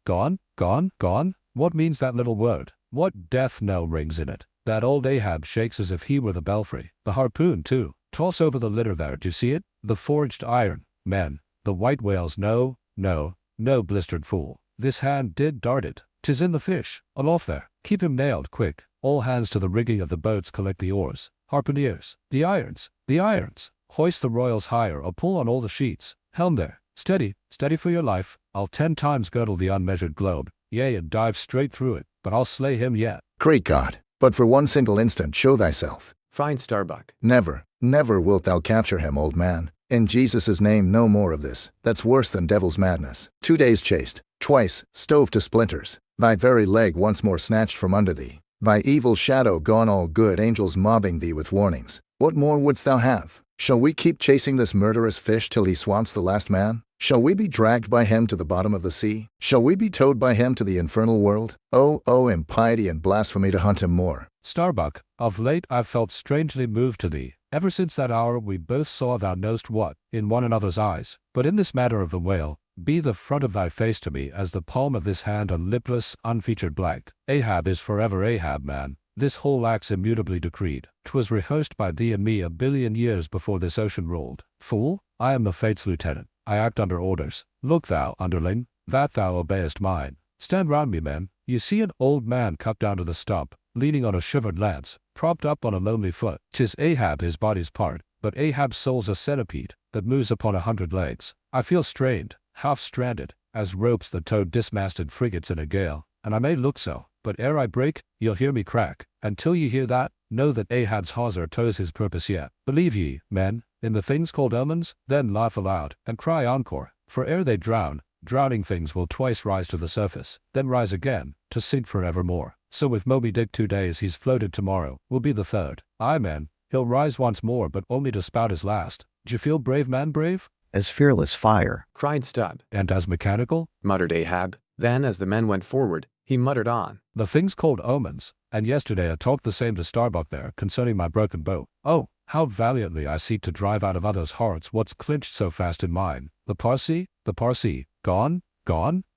gone? What means that little word? What death knell rings in it? That old Ahab shakes as if he were the belfry. The harpoon, too. Toss over the litter there, do you see it? The forged iron. Men, the white whales, no, blistered fool. This hand did dart it. 'Tis in the fish. Aloft there. Keep him nailed, quick. All hands to the rigging of the boats, collect the oars. Harpooneers. The irons. Hoist the royals higher, or pull on all the sheets. Helm there. Steady for your life. I'll 10 times girdle the unmeasured globe, yea, and dive straight through it, but I'll slay him yet. Great God, but for one single instant show thyself. Fine Starbuck. Never wilt thou capture him, old man. In Jesus' name, no more of this. That's worse than devil's madness. 2 days chased, twice stove to splinters, thy very leg once more snatched from under thee, thy evil shadow gone, all good angels mobbing thee with warnings. What more wouldst thou have? Shall we keep chasing this murderous fish till he swamps the last man? Shall we be dragged by him to the bottom of the sea? Shall we be towed by him to the infernal world? Oh, impiety and blasphemy to hunt him more. Starbuck, of late I've felt strangely moved to thee. Ever since that hour we both saw thou knowst what, in one another's eyes. But in this matter of the whale, be the front of thy face to me as the palm of this hand a lipless, unfeatured blank. Ahab is forever Ahab, man. This whole act's immutably decreed. 'Twas rehearsed by thee and me a billion years before this ocean rolled. Fool, I am the fate's lieutenant. I act under orders. Look thou, underling, that thou obeyest mine. Stand round me, men. You see an old man cut down to the stump, leaning on a shivered lance, propped up on a lonely foot. 'Tis Ahab his body's part, but Ahab's soul's a centipede that moves upon 100 legs. I feel strained, half stranded, as ropes that towed dismasted frigates in a gale, and I may look so, but ere I break, you'll hear me crack. And till ye hear that, know that Ahab's hawser tows his purpose yet. Believe ye, men, in the things called omens, then laugh aloud, and cry encore, for ere they drown, drowning things will twice rise to the surface, then rise again, to sink forevermore. So with Moby Dick 2 days he's floated, tomorrow will be the 3rd. Aye, men, he'll rise once more, but only to spout his last. D'ye feel brave, man, brave? As fearless fire, cried Stubb. And as mechanical? Muttered Ahab. Then, as the men went forward, he muttered on. The thing's called omens, and yesterday I talked the same to Starbuck there concerning my broken boat. Oh, how valiantly I seek to drive out of others' hearts what's clinched so fast in mine. The Parsee, gone,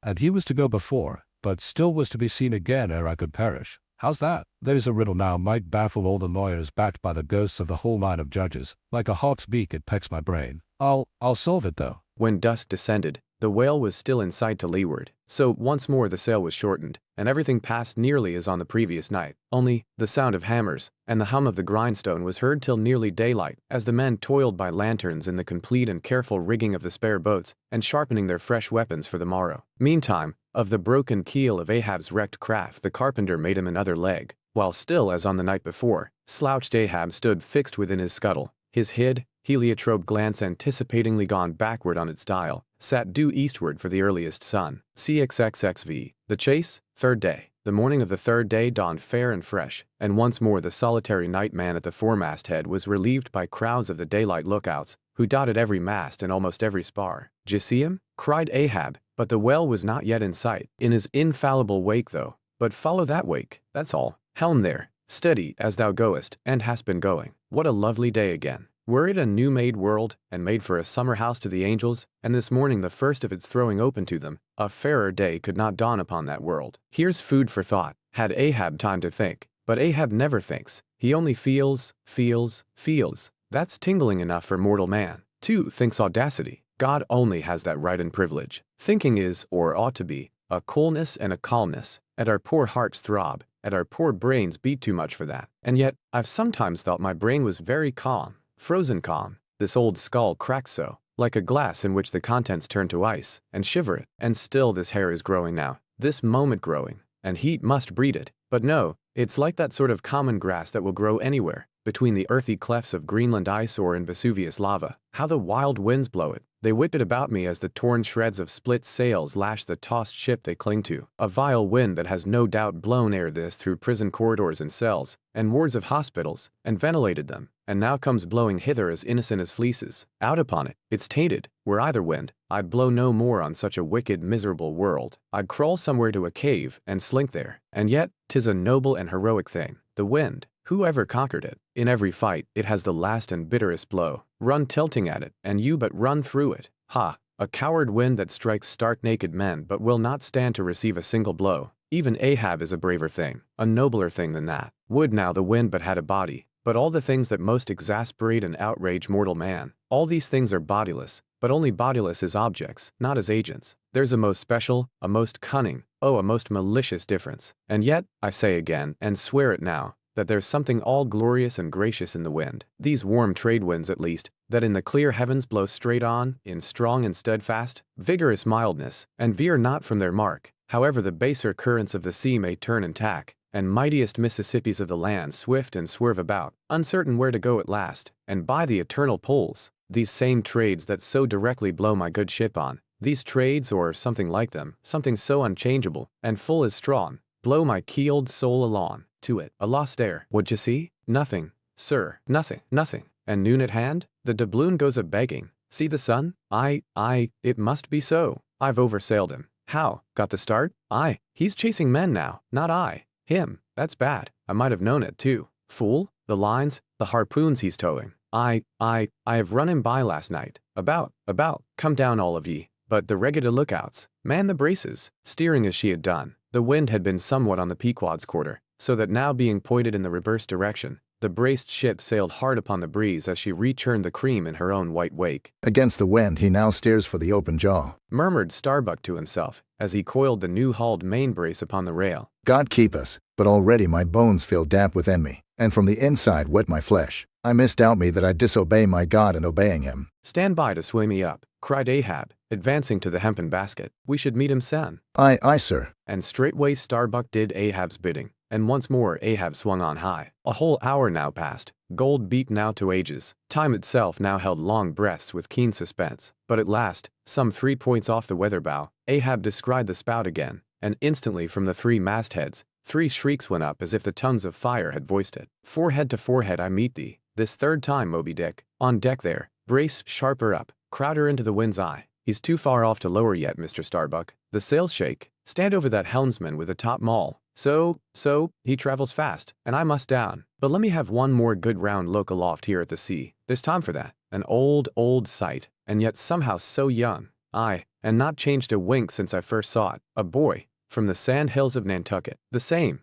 and he was to go before, but still was to be seen again ere I could perish. How's that? There's a riddle now might baffle all the lawyers backed by the ghosts of the whole line of judges. Like a hawk's beak it pecks my brain. I'll solve it though. When dusk descended, the whale was still in sight to leeward, so once more the sail was shortened, and everything passed nearly as on the previous night. Only, the sound of hammers and the hum of the grindstone was heard till nearly daylight, as the men toiled by lanterns in the complete and careful rigging of the spare boats, and sharpening their fresh weapons for the morrow. Meantime, of the broken keel of Ahab's wrecked craft the carpenter made him another leg, while still as on the night before, slouched Ahab stood fixed within his scuttle, his hid, heliotrope glance anticipatingly gone backward on its dial, sat due eastward for the earliest sun. CXXIV. The chase, third day. The morning of the third day dawned fair and fresh, and once more the solitary night man at the foremast head was relieved by crowds of the daylight lookouts, who dotted every mast and almost every spar. "D'ye see him?" cried Ahab, but the whale was not yet in sight. "In his infallible wake, though. But follow that wake, that's all. Helm there, steady as thou goest, and hast been going. What a lovely day again. Were it a new-made world, and made for a summer house to the angels, and this morning the first of its throwing open to them, a fairer day could not dawn upon that world." Here's food for thought. Had Ahab time to think? But Ahab never thinks. He only feels. That's tingling enough for mortal man. 2. Thinks audacity. God only has that right and privilege. Thinking is, or ought to be, a coolness and a calmness, and our poor hearts throb, and our poor brains beat too much for that. And yet, I've sometimes thought my brain was very calm. Frozen calm. This old skull cracks so, like a glass in which the contents turn to ice, and shiver it. And still this hair is growing now, this moment growing, and heat must breed it. But no, it's like that sort of common grass that will grow anywhere, between the earthy clefts of Greenland ice or in Vesuvius lava. How the wild winds blow it. They whip it about me as the torn shreds of split sails lash the tossed ship they cling to. A vile wind that has no doubt blown ere this through prison corridors and cells, and wards of hospitals, and ventilated them, and now comes blowing hither as innocent as fleeces. Out upon it, it's tainted. Were either wind, I'd blow no more on such a wicked, miserable world. I'd crawl somewhere to a cave, and slink there. And yet, 'tis a noble and heroic thing. The wind. Who ever conquered it? In every fight, it has the last and bitterest blow. Run tilting at it, and you but run through it. Ha! A coward wind that strikes stark naked men but will not stand to receive a single blow. Even Ahab is a braver thing, a nobler thing than that. Would now the wind but had a body. But all the things that most exasperate and outrage mortal man, all these things are bodiless, but only bodiless as objects, not as agents. There's a most special, a most cunning, a most malicious difference. And yet, I say again, and swear it now, that there's something all glorious and gracious in the wind. These warm trade winds at least, that in the clear heavens blow straight on, in strong and steadfast, vigorous mildness, and veer not from their mark, however the baser currents of the sea may turn and tack, and mightiest Mississippis of the land swift and swerve about, uncertain where to go at last, and by the eternal poles, these same trades that so directly blow my good ship on, these trades or something like them, something so unchangeable, and full as strong, blow my keeled soul along to it. A lost air. What'd you see? Nothing, sir, nothing. And noon at hand? The doubloon goes a-begging. See the sun? It must be so. I've oversailed him. How? Got the start? Aye, he's chasing men now, not I. Him. That's bad. I might have known it, too. Fool. The lines, the harpoons he's towing. I have run him by last night. About. Come down all of ye. But the regular lookouts. Man the braces. Steering as she had done. The wind had been somewhat on the Pequod's quarter, so that now being pointed in the reverse direction, the braced ship sailed hard upon the breeze as she rechurned the cream in her own white wake. Against the wind he now steers for the open jaw. Murmured Starbuck to himself, as he coiled the new-hauled main brace upon the rail. God keep us, but already my bones feel damp within me, and from the inside wet my flesh. I misdoubt me that I disobey my God in obeying him. Stand by to sway me up, cried Ahab, advancing to the hempen basket. We should meet him sen. Aye, sir. And straightway Starbuck did Ahab's bidding, and once more Ahab swung on high. A whole hour now passed, gold beat now to ages. Time itself now held long breaths with keen suspense. But at last, some 3 points off the weather bow, Ahab descried the spout again, and instantly from the 3 mastheads, 3 shrieks went up as if the tongues of fire had voiced it. Forehead to forehead I meet thee, this third time, Moby Dick. On deck there, brace sharper up, crowd her into the wind's eye. He's too far off to lower yet, Mr. Starbuck. The sails shake. Stand over that helmsman with the top maul. So, he travels fast, and I must down. But let me have one more good round look aloft here at the sea. There's time for that. An old sight, and yet somehow so young. Aye, and not changed a wink since I first saw it. A boy, from the sand hills of Nantucket. The same.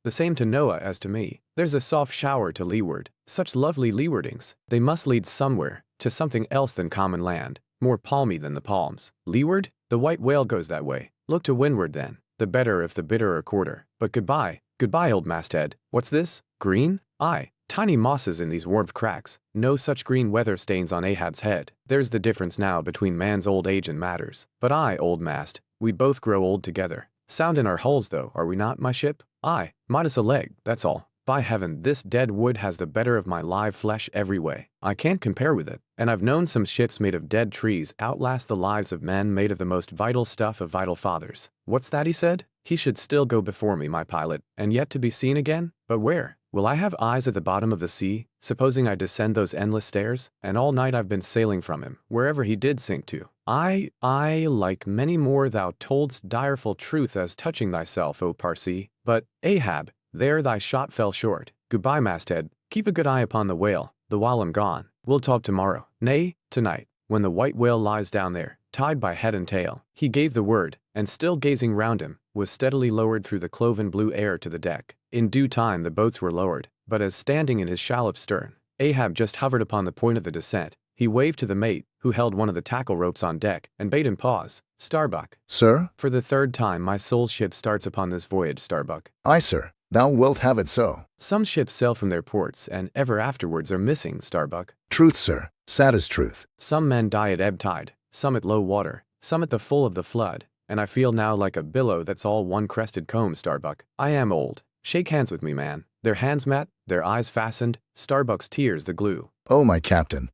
The same to Noah as to me. There's a soft shower to leeward. Such lovely leewardings. They must lead somewhere, to something else than common land, more palmy than the palms. Leeward? The white whale goes that way. Look to windward then. The better if the bitter a quarter. But goodbye. Goodbye, old masthead. What's this? Green? Aye. Tiny mosses in these warped cracks. No such green weather stains on Ahab's head. There's the difference now between man's old age and matters. But I, old mast, we both grow old together. Sound in our hulls though, are we not, my ship? Aye, minus a leg, that's all. By heaven, this dead wood has the better of my live flesh every way. I can't compare with it. And I've known some ships made of dead trees outlast the lives of men made of the most vital stuff of vital fathers. What's that he said? He should still go before me, my pilot, and yet to be seen again? But where? Will I have eyes at the bottom of the sea, supposing I descend those endless stairs? And all night I've been sailing from him, wherever he did sink to. I, like many more thou toldst direful truth as touching thyself, O Parsi. But, Ahab, there thy shot fell short. Goodbye, masthead. Keep a good eye upon the whale, the while I'm gone. We'll talk tomorrow. Nay, tonight, when the white whale lies down there, tied by head and tail. He gave the word, and still gazing round him, was steadily lowered through the cloven blue air to the deck. In due time the boats were lowered, but as standing in his shallop's stern, Ahab just hovered upon the point of the descent, he waved to the mate, who held one of the tackle ropes on deck, and bade him pause. Starbuck. Sir? For the third time my soul's ship starts upon this voyage, Starbuck. Aye, sir. Thou wilt have it so. Some ships sail from their ports, and ever afterwards are missing, Starbuck. Truth, sir. Saddest truth. Some men die at ebb tide, some at low water, some at the full of the flood, and I feel now like a billow that's all one crested comb, Starbuck. I am old. Shake hands with me, man. Their hands met, their eyes fastened, Starbuck's tears the glue. Oh, my captain,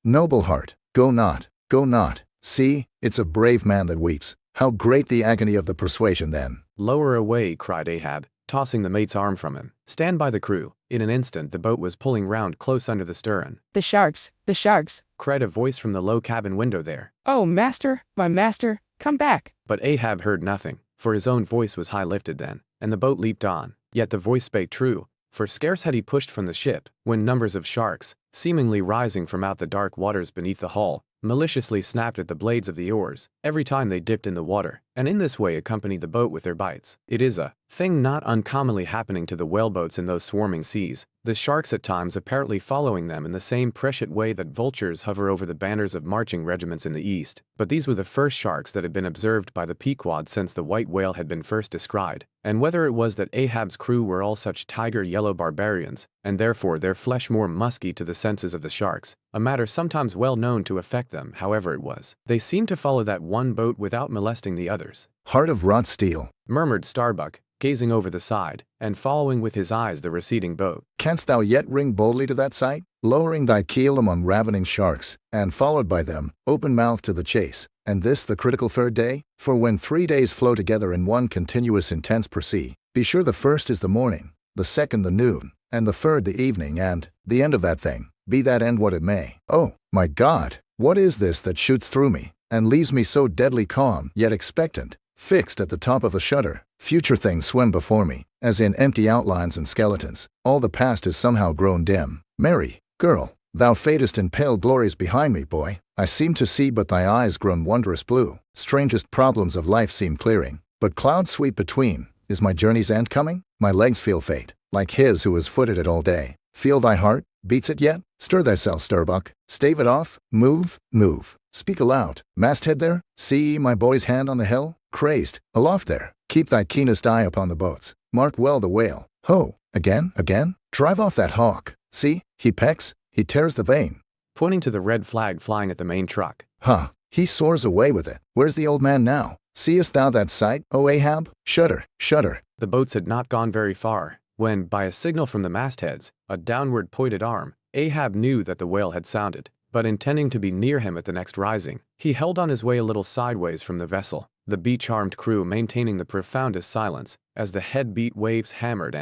noble heart, go not, go not. See, it's a brave man that weeps. How great the agony of the persuasion then. Lower away, cried Ahab, tossing the mate's arm from him. Stand by the crew. In an instant the boat was pulling round close under the stern. The sharks, Cried a voice from the low cabin window there. Oh, master, my master, come back. But Ahab heard nothing, for his own voice was high lifted then, and the boat leaped on. Yet the voice spake true, for scarce had he pushed from the ship, when numbers of sharks, seemingly rising from out the dark waters beneath the hull, maliciously snapped at the blades of the oars, every time they dipped in the water, and in this way accompanied the boat with their bites. It is a thing not uncommonly happening to the whaleboats in those swarming seas, the sharks at times apparently following them in the same prescient way that vultures hover over the banners of marching regiments in the east. But these were the first sharks that had been observed by the Pequod since the white whale had been first descried, and whether it was that Ahab's crew were all such tiger-yellow barbarians, and therefore their flesh more musky to the senses of the sharks, a matter sometimes well known to affect them, however it was, they seemed to follow that one boat without molesting the others. Heart of wrought steel, murmured Starbuck, gazing over the side, and following with his eyes the receding boat. Canst thou yet ring boldly to that sight, lowering thy keel among ravening sharks, and followed by them, open-mouthed to the chase, and this the critical third day? For when 3 days flow together in one continuous intense pursuit, be sure the first is the morning, the second the noon, and the third the evening, and the end of that thing, be that end what it may. Oh, my God, what is this that shoots through me, and leaves me so deadly calm, yet expectant, fixed at the top of a shutter? Future things swim before me, as in empty outlines and skeletons. All the past is somehow grown dim. Mary, girl, thou fadest in pale glories behind me, boy. I seem to see but thy eyes grown wondrous blue. Strangest problems of life seem clearing, but clouds sweep between. Is my journey's end coming? My legs feel faint, like his who has footed it all day. Feel thy heart? Beats it yet? Stir thyself, Starbuck. Stave it off. Move, move. Speak aloud. Masthead there? See my boy's hand on the hill? Crazed. Aloft there. Keep thy keenest eye upon the boats. Mark well the whale. Ho! Again? Drive off that hawk. See, he pecks, he tears the vein. Pointing to the red flag flying at the main truck. Huh, he soars away with it. Where's the old man now? Seest thou that sight, O Ahab? Shudder, shudder. The boats had not gone very far, when, by a signal from the mastheads, a downward pointed arm, Ahab knew that the whale had sounded, but intending to be near him at the next rising, he held on his way a little sideways from the vessel, the beach-armed crew maintaining the profoundest silence, as the head-beat waves hammered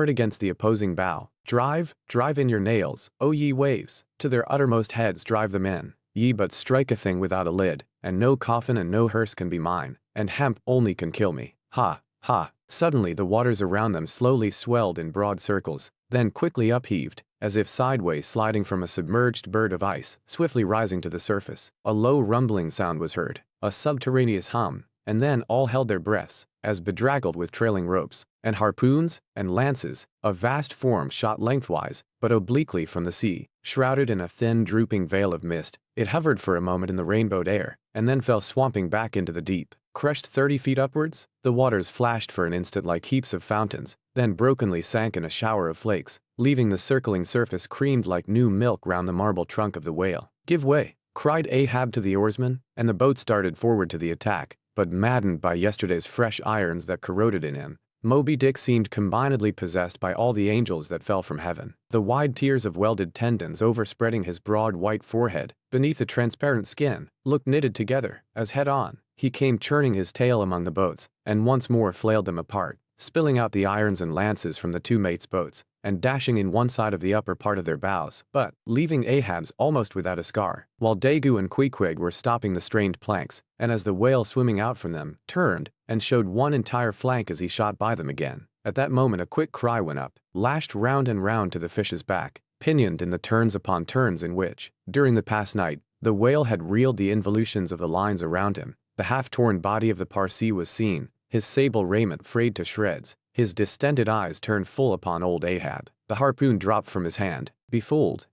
against the opposing bow. Drive in your nails, O ye waves, to their uttermost heads drive them in, ye but strike a thing without a lid, and no coffin and no hearse can be mine, and hemp only can kill me. Ha, ha. Suddenly the waters around them slowly swelled in broad circles, then quickly upheaved, as if sideways sliding from a submerged bird of ice, swiftly rising to the surface. A low rumbling sound was heard, a subterraneous hum, and then all held their breaths, as bedraggled with trailing ropes, and harpoons, and lances, a vast form shot lengthwise, but obliquely from the sea, shrouded in a thin drooping veil of mist. It hovered for a moment in the rainbowed air, and then fell swamping back into the deep. Crushed 30 feet upwards, the waters flashed for an instant like heaps of fountains, then brokenly sank in a shower of flakes, leaving the circling surface creamed like new milk round the marble trunk of the whale. "Give way!" cried Ahab to the oarsmen, and the boat started forward to the attack, but maddened by yesterday's fresh irons that corroded in him, Moby Dick seemed combinedly possessed by all the angels that fell from heaven. The wide tiers of welded tendons overspreading his broad white forehead, beneath the transparent skin, looked knitted together, as head-on he came churning his tail among the boats, and once more flailed them apart, spilling out the irons and lances from the two mates' boats, and dashing in one side of the upper part of their bows, but leaving Ahab's almost without a scar, while Daggoo and Queequeg were stopping the strained planks, and as the whale swimming out from them, turned, and showed one entire flank as he shot by them again. At that moment a quick cry went up, lashed round and round to the fish's back, pinioned in the turns upon turns in which, during the past night, the whale had reeled the involutions of the lines around him. The half-torn body of the Parsee was seen, his sable raiment frayed to shreds, his distended eyes turned full upon old Ahab. The harpoon dropped from his hand, befooled,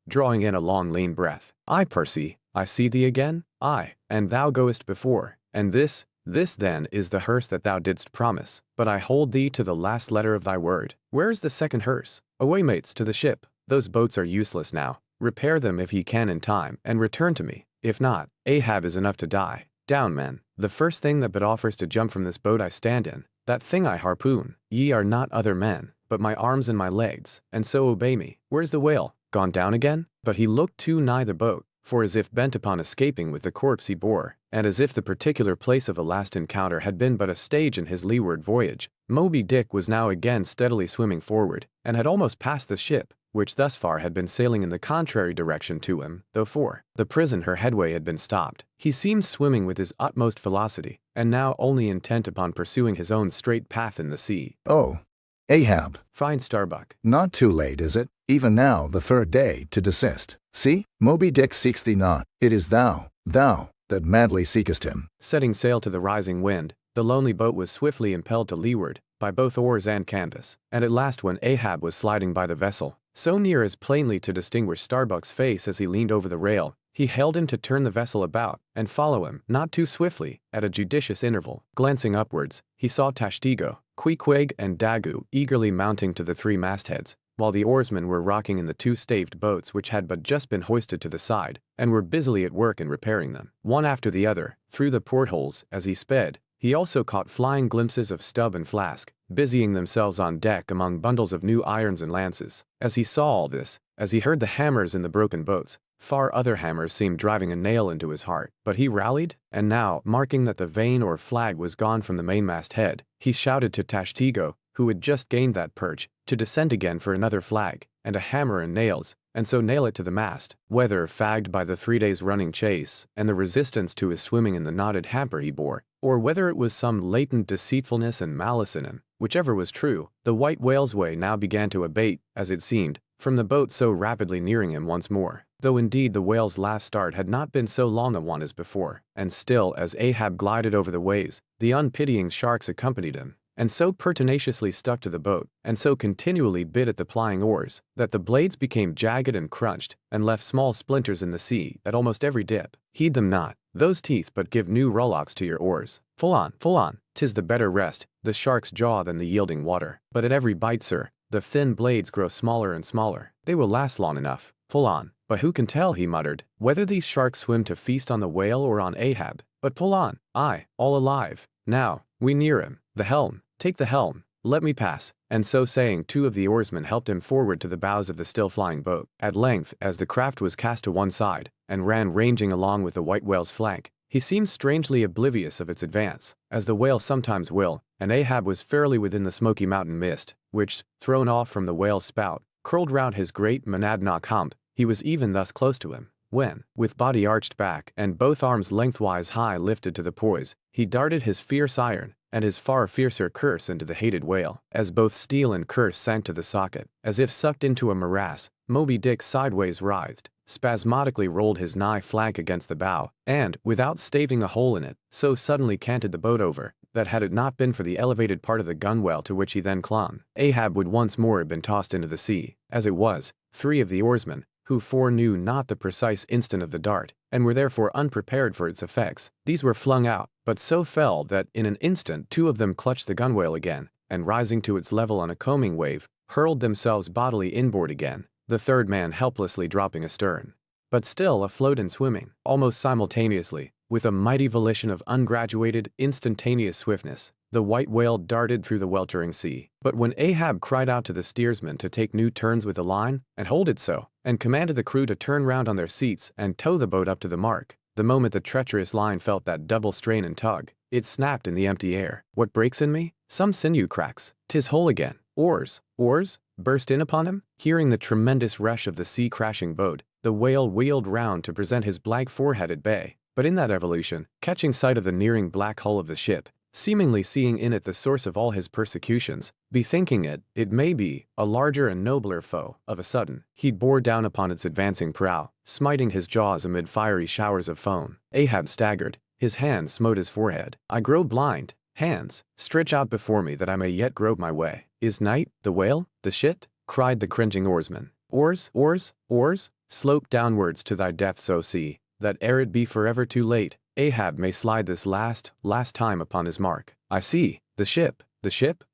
drawing in a long lean breath. "Aye, Parsee, I see thee again, aye, and thou goest before, and this then is the hearse that thou didst promise, but I hold thee to the last letter of thy word. Where is the second hearse? Away, mates, to the ship. Those boats are useless now. Repair them if ye can in time, and return to me. If not, Ahab is enough to die. Down, men. The first thing that but offers to jump from this boat I stand in, that thing I harpoon. Ye are not other men, but my arms and my legs, and so obey me. Where's the whale? Gone down again?" But he looked too nigh the boat, for as if bent upon escaping with the corpse he bore, and as if the particular place of a last encounter had been but a stage in his leeward voyage, Moby Dick was now again steadily swimming forward, and had almost passed the ship, which thus far had been sailing in the contrary direction to him, though for the prison her headway had been stopped. He seemed swimming with his utmost velocity, and now only intent upon pursuing his own straight path in the sea. Oh, Ahab, "Fine, Starbuck." not too late, is it? Even now the third day to desist. See, Moby Dick seeks thee not. It is thou, that madly seekest him. Setting sail to the rising wind, the lonely boat was swiftly impelled to leeward, by both oars and canvas, and at last when Ahab was sliding by the vessel, so near as plainly to distinguish Starbuck's face as he leaned over the rail, he hailed him to turn the vessel about, and follow him, not too swiftly, at a judicious interval. Glancing upwards, he saw Tashtego, Queequeg and Daggoo eagerly mounting to the three mastheads, while the oarsmen were rocking in the two staved boats which had but just been hoisted to the side, and were busily at work in repairing them. One after the other, through the portholes, as he sped, he also caught flying glimpses of Stubb and Flask, busying themselves on deck among bundles of new irons and lances. As he saw all this, as he heard the hammers in the broken boats, far other hammers seemed driving a nail into his heart. But he rallied, and now, marking that the vane or flag was gone from the mainmast head, he shouted to Tashtego, who had just gained that perch, to descend again for another flag, and a hammer and nails, and so nail it to the mast. Whether fagged by the 3 days' running chase, and the resistance to his swimming in the knotted hamper he bore, or whether it was some latent deceitfulness and malice in him, whichever was true, the white whale's way now began to abate, as it seemed, from the boat so rapidly nearing him once more. Though indeed the whale's last start had not been so long a one as before, and still as Ahab glided over the waves, the unpitying sharks accompanied him, and so pertinaciously stuck to the boat, and so continually bit at the plying oars, that the blades became jagged and crunched, and left small splinters in the sea at almost every dip. Heed them not, those teeth, but give new rowlocks to your oars. Full on, 'tis the better rest, the shark's jaw than the yielding water. But at every bite, sir, the thin blades grow smaller and smaller. They will last long enough. Pull on. But who can tell, he muttered, whether these sharks swim to feast on the whale or on Ahab. But pull on. Aye, all alive. Now, we near him. The helm. Take the helm. Let me pass. And so saying, two of the oarsmen helped him forward to the bows of the still flying boat. At length, as the craft was cast to one side, and ran ranging along with the white whale's flank, he seemed strangely oblivious of its advance, as the whale sometimes will, and Ahab was fairly within the Smoky Mountain mist, which, thrown off from the whale's spout, curled round his great monadnock hump. He was even thus close to him, when, with body arched back and both arms lengthwise high lifted to the poise, he darted his fierce iron, and his far fiercer curse into the hated whale. As both steel and curse sank to the socket, as if sucked into a morass, Moby Dick sideways writhed, spasmodically rolled his nigh flank against the bow, and, without staving a hole in it, so suddenly canted the boat over, that had it not been for the elevated part of the gunwale to which he then clung, Ahab would once more have been tossed into the sea. As it was, 3 of the oarsmen, who foreknew not the precise instant of the dart, and were therefore unprepared for its effects, these were flung out, but so fell that in an instant 2 of them clutched the gunwale again, and rising to its level on a combing wave, hurled themselves bodily inboard again, the 3rd man helplessly dropping astern. But still afloat and swimming, almost simultaneously, with a mighty volition of ungraduated, instantaneous swiftness, the white whale darted through the weltering sea. But when Ahab cried out to the steersman to take new turns with the line, and hold it so, and commanded the crew to turn round on their seats and tow the boat up to the mark, the moment the treacherous line felt that double strain and tug, it snapped in the empty air. What breaks in me? Some sinew cracks. 'Tis whole again. Oars! Oars! Burst in upon him? Hearing the tremendous rush of the sea-crashing boat, the whale wheeled round to present his black forehead at bay. But in that evolution, catching sight of the nearing black hull of the ship, seemingly seeing in it the source of all his persecutions, bethinking it may be, a larger and nobler foe, of a sudden, he bore down upon its advancing prow, smiting his jaws amid fiery showers of foam. Ahab staggered, his hand smote his forehead. I grow blind. Hands, stretch out before me that I may yet grope my way. Is night, the whale, the shit? Cried the cringing oarsman. Oars, oars, oars, slope downwards to thy depths, O sea, that ere it be forever too late, Ahab may slide this last time upon his mark. I see, the ship,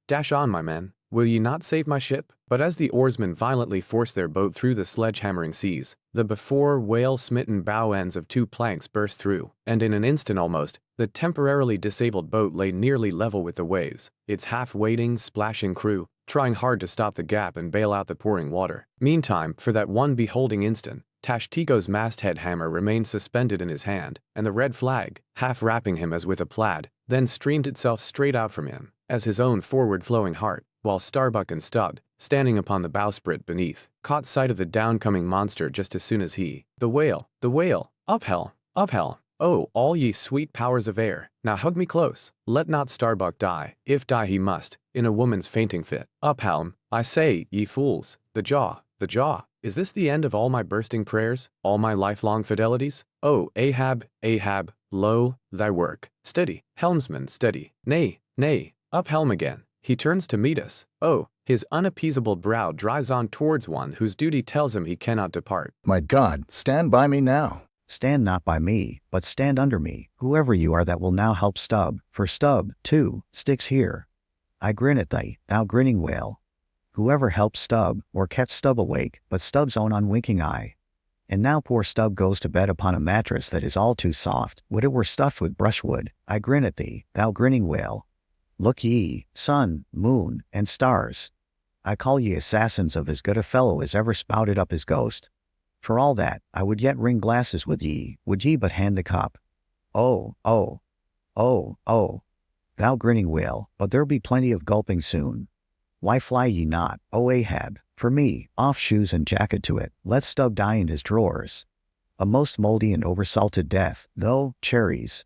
dash on, my men. Will ye not save my ship? But as the oarsmen violently forced their boat through the sledge-hammering seas, the before whale-smitten bow ends of 2 planks burst through, and in an instant almost, the temporarily disabled boat lay nearly level with the waves, its half-wading, splashing crew trying hard to stop the gap and bail out the pouring water. Meantime, for that one beholding instant, Tashtiko's masthead hammer remained suspended in his hand, and the red flag, half wrapping him as with a plaid, then streamed itself straight out from him, as his own forward-flowing heart, while Starbuck and Stubbs, standing upon the bowsprit beneath, caught sight of the downcoming monster just as soon as he. The whale, up hell, oh, all ye sweet powers of air, now hug me close. Let not Starbuck die, if die he must, in a woman's fainting fit. Up helm, I say, ye fools, the jaw. Is this the end of all my bursting prayers, all my lifelong fidelities? Oh, Ahab, lo, thy work. Steady, helmsman, steady. Nay, up helm again. He turns to meet us. Oh, his unappeasable brow drives on towards one whose duty tells him he cannot depart. My God, stand by me now. Stand not by me, but stand under me, whoever you are that will now help Stubb, for Stubb, too, sticks here. I grin at thee, thou grinning whale. Whoever helped Stubb, or kept Stubb awake, but Stubb's own unwinking eye. And now poor Stubb goes to bed upon a mattress that is all too soft, would it were stuffed with brushwood. I grin at thee, thou grinning whale. Look ye, sun, moon, and stars. I call ye assassins of as good a fellow as ever spouted up his ghost. For all that, I would yet ring glasses with ye, would ye but hand the cup. Oh, thou grinning whale, but there'll be plenty of gulping soon. Why fly ye not, O Ahab? For me, off shoes and jacket to it, let Stubb die in his drawers. A most mouldy and oversalted death, though, cherries.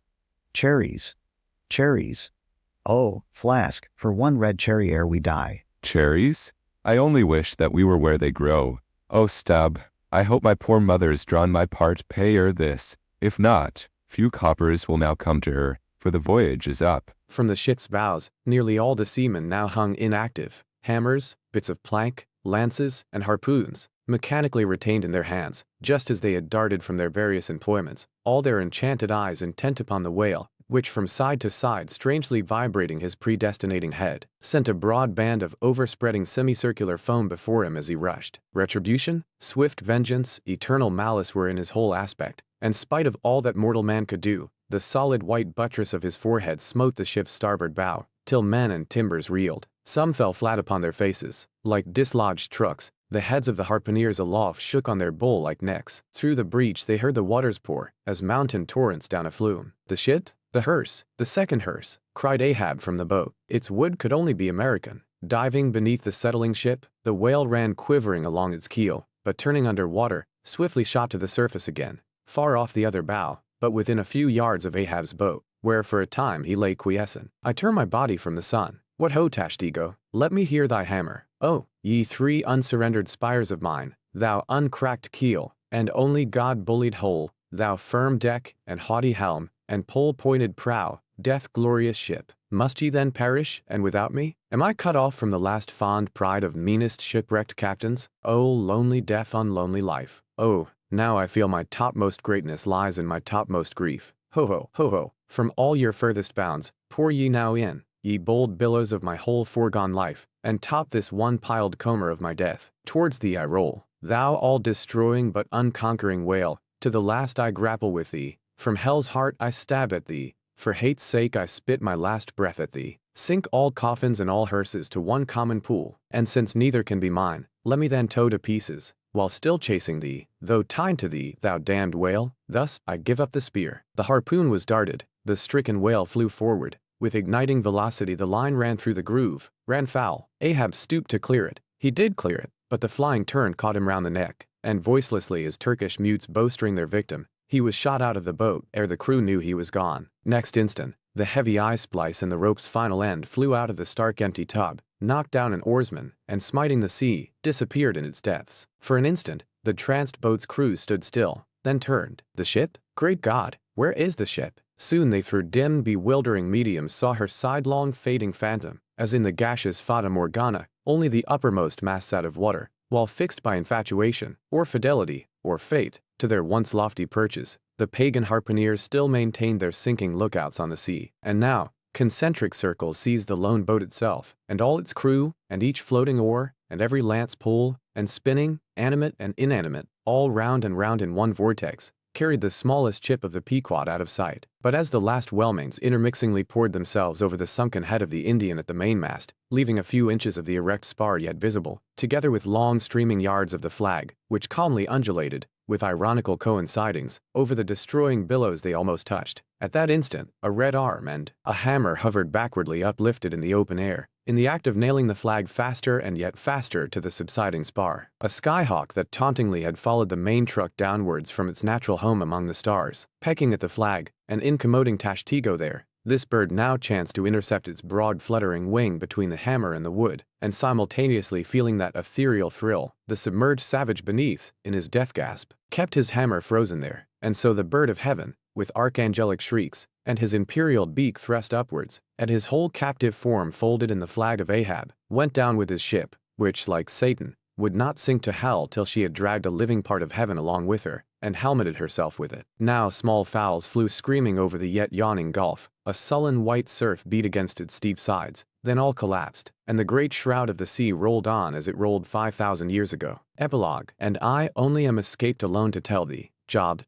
Oh, Flask, for one red cherry ere we die. Cherries? I only wish that we were where they grow. Oh, Stubb, I hope my poor mother's drawn my part pay ere this. If not, few coppers will now come to her, for the voyage is up. From the ship's bows, nearly all the seamen now hung inactive. Hammers, bits of plank, lances, and harpoons, mechanically retained in their hands, just as they had darted from their various employments, all their enchanted eyes intent upon the whale, which from side to side, strangely vibrating his predestinating head, sent a broad band of overspreading semicircular foam before him as he rushed. Retribution, swift vengeance, eternal malice were in his whole aspect, and spite of all that mortal man could do, the solid white buttress of his forehead smote the ship's starboard bow, till men and timbers reeled. Some fell flat upon their faces, like dislodged trucks. The heads of the harpooneers aloft shook on their bull-like necks. Through the breach they heard the waters pour, as mountain torrents down a flume. The shit? The hearse, the second hearse, cried Ahab from the boat. Its wood could only be American. Diving beneath the settling ship, the whale ran quivering along its keel, but turning under water, swiftly shot to the surface again, far off the other bow, but within a few yards of Ahab's boat, where for a time he lay quiescent. I turn my body from the sun. What ho, Tashtiko, let me hear thy hammer. Oh, ye 3 unsurrendered spires of mine, thou uncracked keel, and only God bullied whole, thou firm deck, and haughty helm, and pole-pointed prow, death glorious ship. Must ye then perish, and without me? Am I cut off from the last fond pride of meanest shipwrecked captains? Oh, lonely death on lonely life. Oh, now I feel my topmost greatness lies in my topmost grief. Ho ho, ho ho, from all your furthest bounds, pour ye now in, ye bold billows of my whole foregone life, and top this one piled comber of my death. Towards thee I roll, thou all-destroying but unconquering whale, to the last I grapple with thee, from hell's heart I stab at thee, for hate's sake I spit my last breath at thee. Sink all coffins and all hearses to one common pool, and since neither can be mine, let me then tow to pieces, while still chasing thee, though tied to thee, thou damned whale. Thus I give up the spear. The harpoon was darted, the stricken whale flew forward. With igniting velocity the line ran through the groove, ran foul. Ahab stooped to clear it. He did clear it, but the flying turn caught him round the neck, and voicelessly as Turkish mutes bowstring their victim, he was shot out of the boat ere the crew knew he was gone. Next instant, the heavy eye-splice in the rope's final end flew out of the stark empty tub, knocked down an oarsman, and smiting the sea, disappeared in its depths. For an instant, the tranced boat's crew stood still, then turned. The ship? Great God, where is the ship? Soon they through dim, bewildering mediums saw her sidelong fading phantom, as in the gaseous Fata Morgana, only the uppermost masts out of water, while fixed by infatuation, or fidelity, or fate, to their once lofty perches, the pagan harpooneers still maintained their sinking lookouts on the sea. And now, concentric circles seized the lone boat itself, and all its crew, and each floating oar, and every lance pole, and spinning, animate and inanimate, all round and round in one vortex, carried the smallest chip of the Pequod out of sight. But as the last whelmings intermixingly poured themselves over the sunken head of the Indian at the mainmast, leaving a few inches of the erect spar yet visible, together with long streaming yards of the flag, which calmly undulated, with ironical coincidings, over the destroying billows they almost touched. At that instant, a red arm and a hammer hovered backwardly uplifted in the open air, in the act of nailing the flag faster and yet faster to the subsiding spar. A skyhawk that tauntingly had followed the main truck downwards from its natural home among the stars, pecking at the flag, and incommoding Tashtigo there. This bird now chanced to intercept its broad fluttering wing between the hammer and the wood, and simultaneously feeling that ethereal thrill, the submerged savage beneath, in his death gasp, kept his hammer frozen there. And so the bird of heaven, with archangelic shrieks, and his imperial beak thrust upwards, and his whole captive form folded in the flag of Ahab, went down with his ship, which, like Satan, would not sink to hell till she had dragged a living part of heaven along with her, and helmeted herself with it. Now small fowls flew screaming over the yet yawning gulf, a sullen white surf beat against its steep sides, then all collapsed, and the great shroud of the sea rolled on as it rolled 5,000 years ago. Epilogue. And I only am escaped alone to tell thee, jobbed,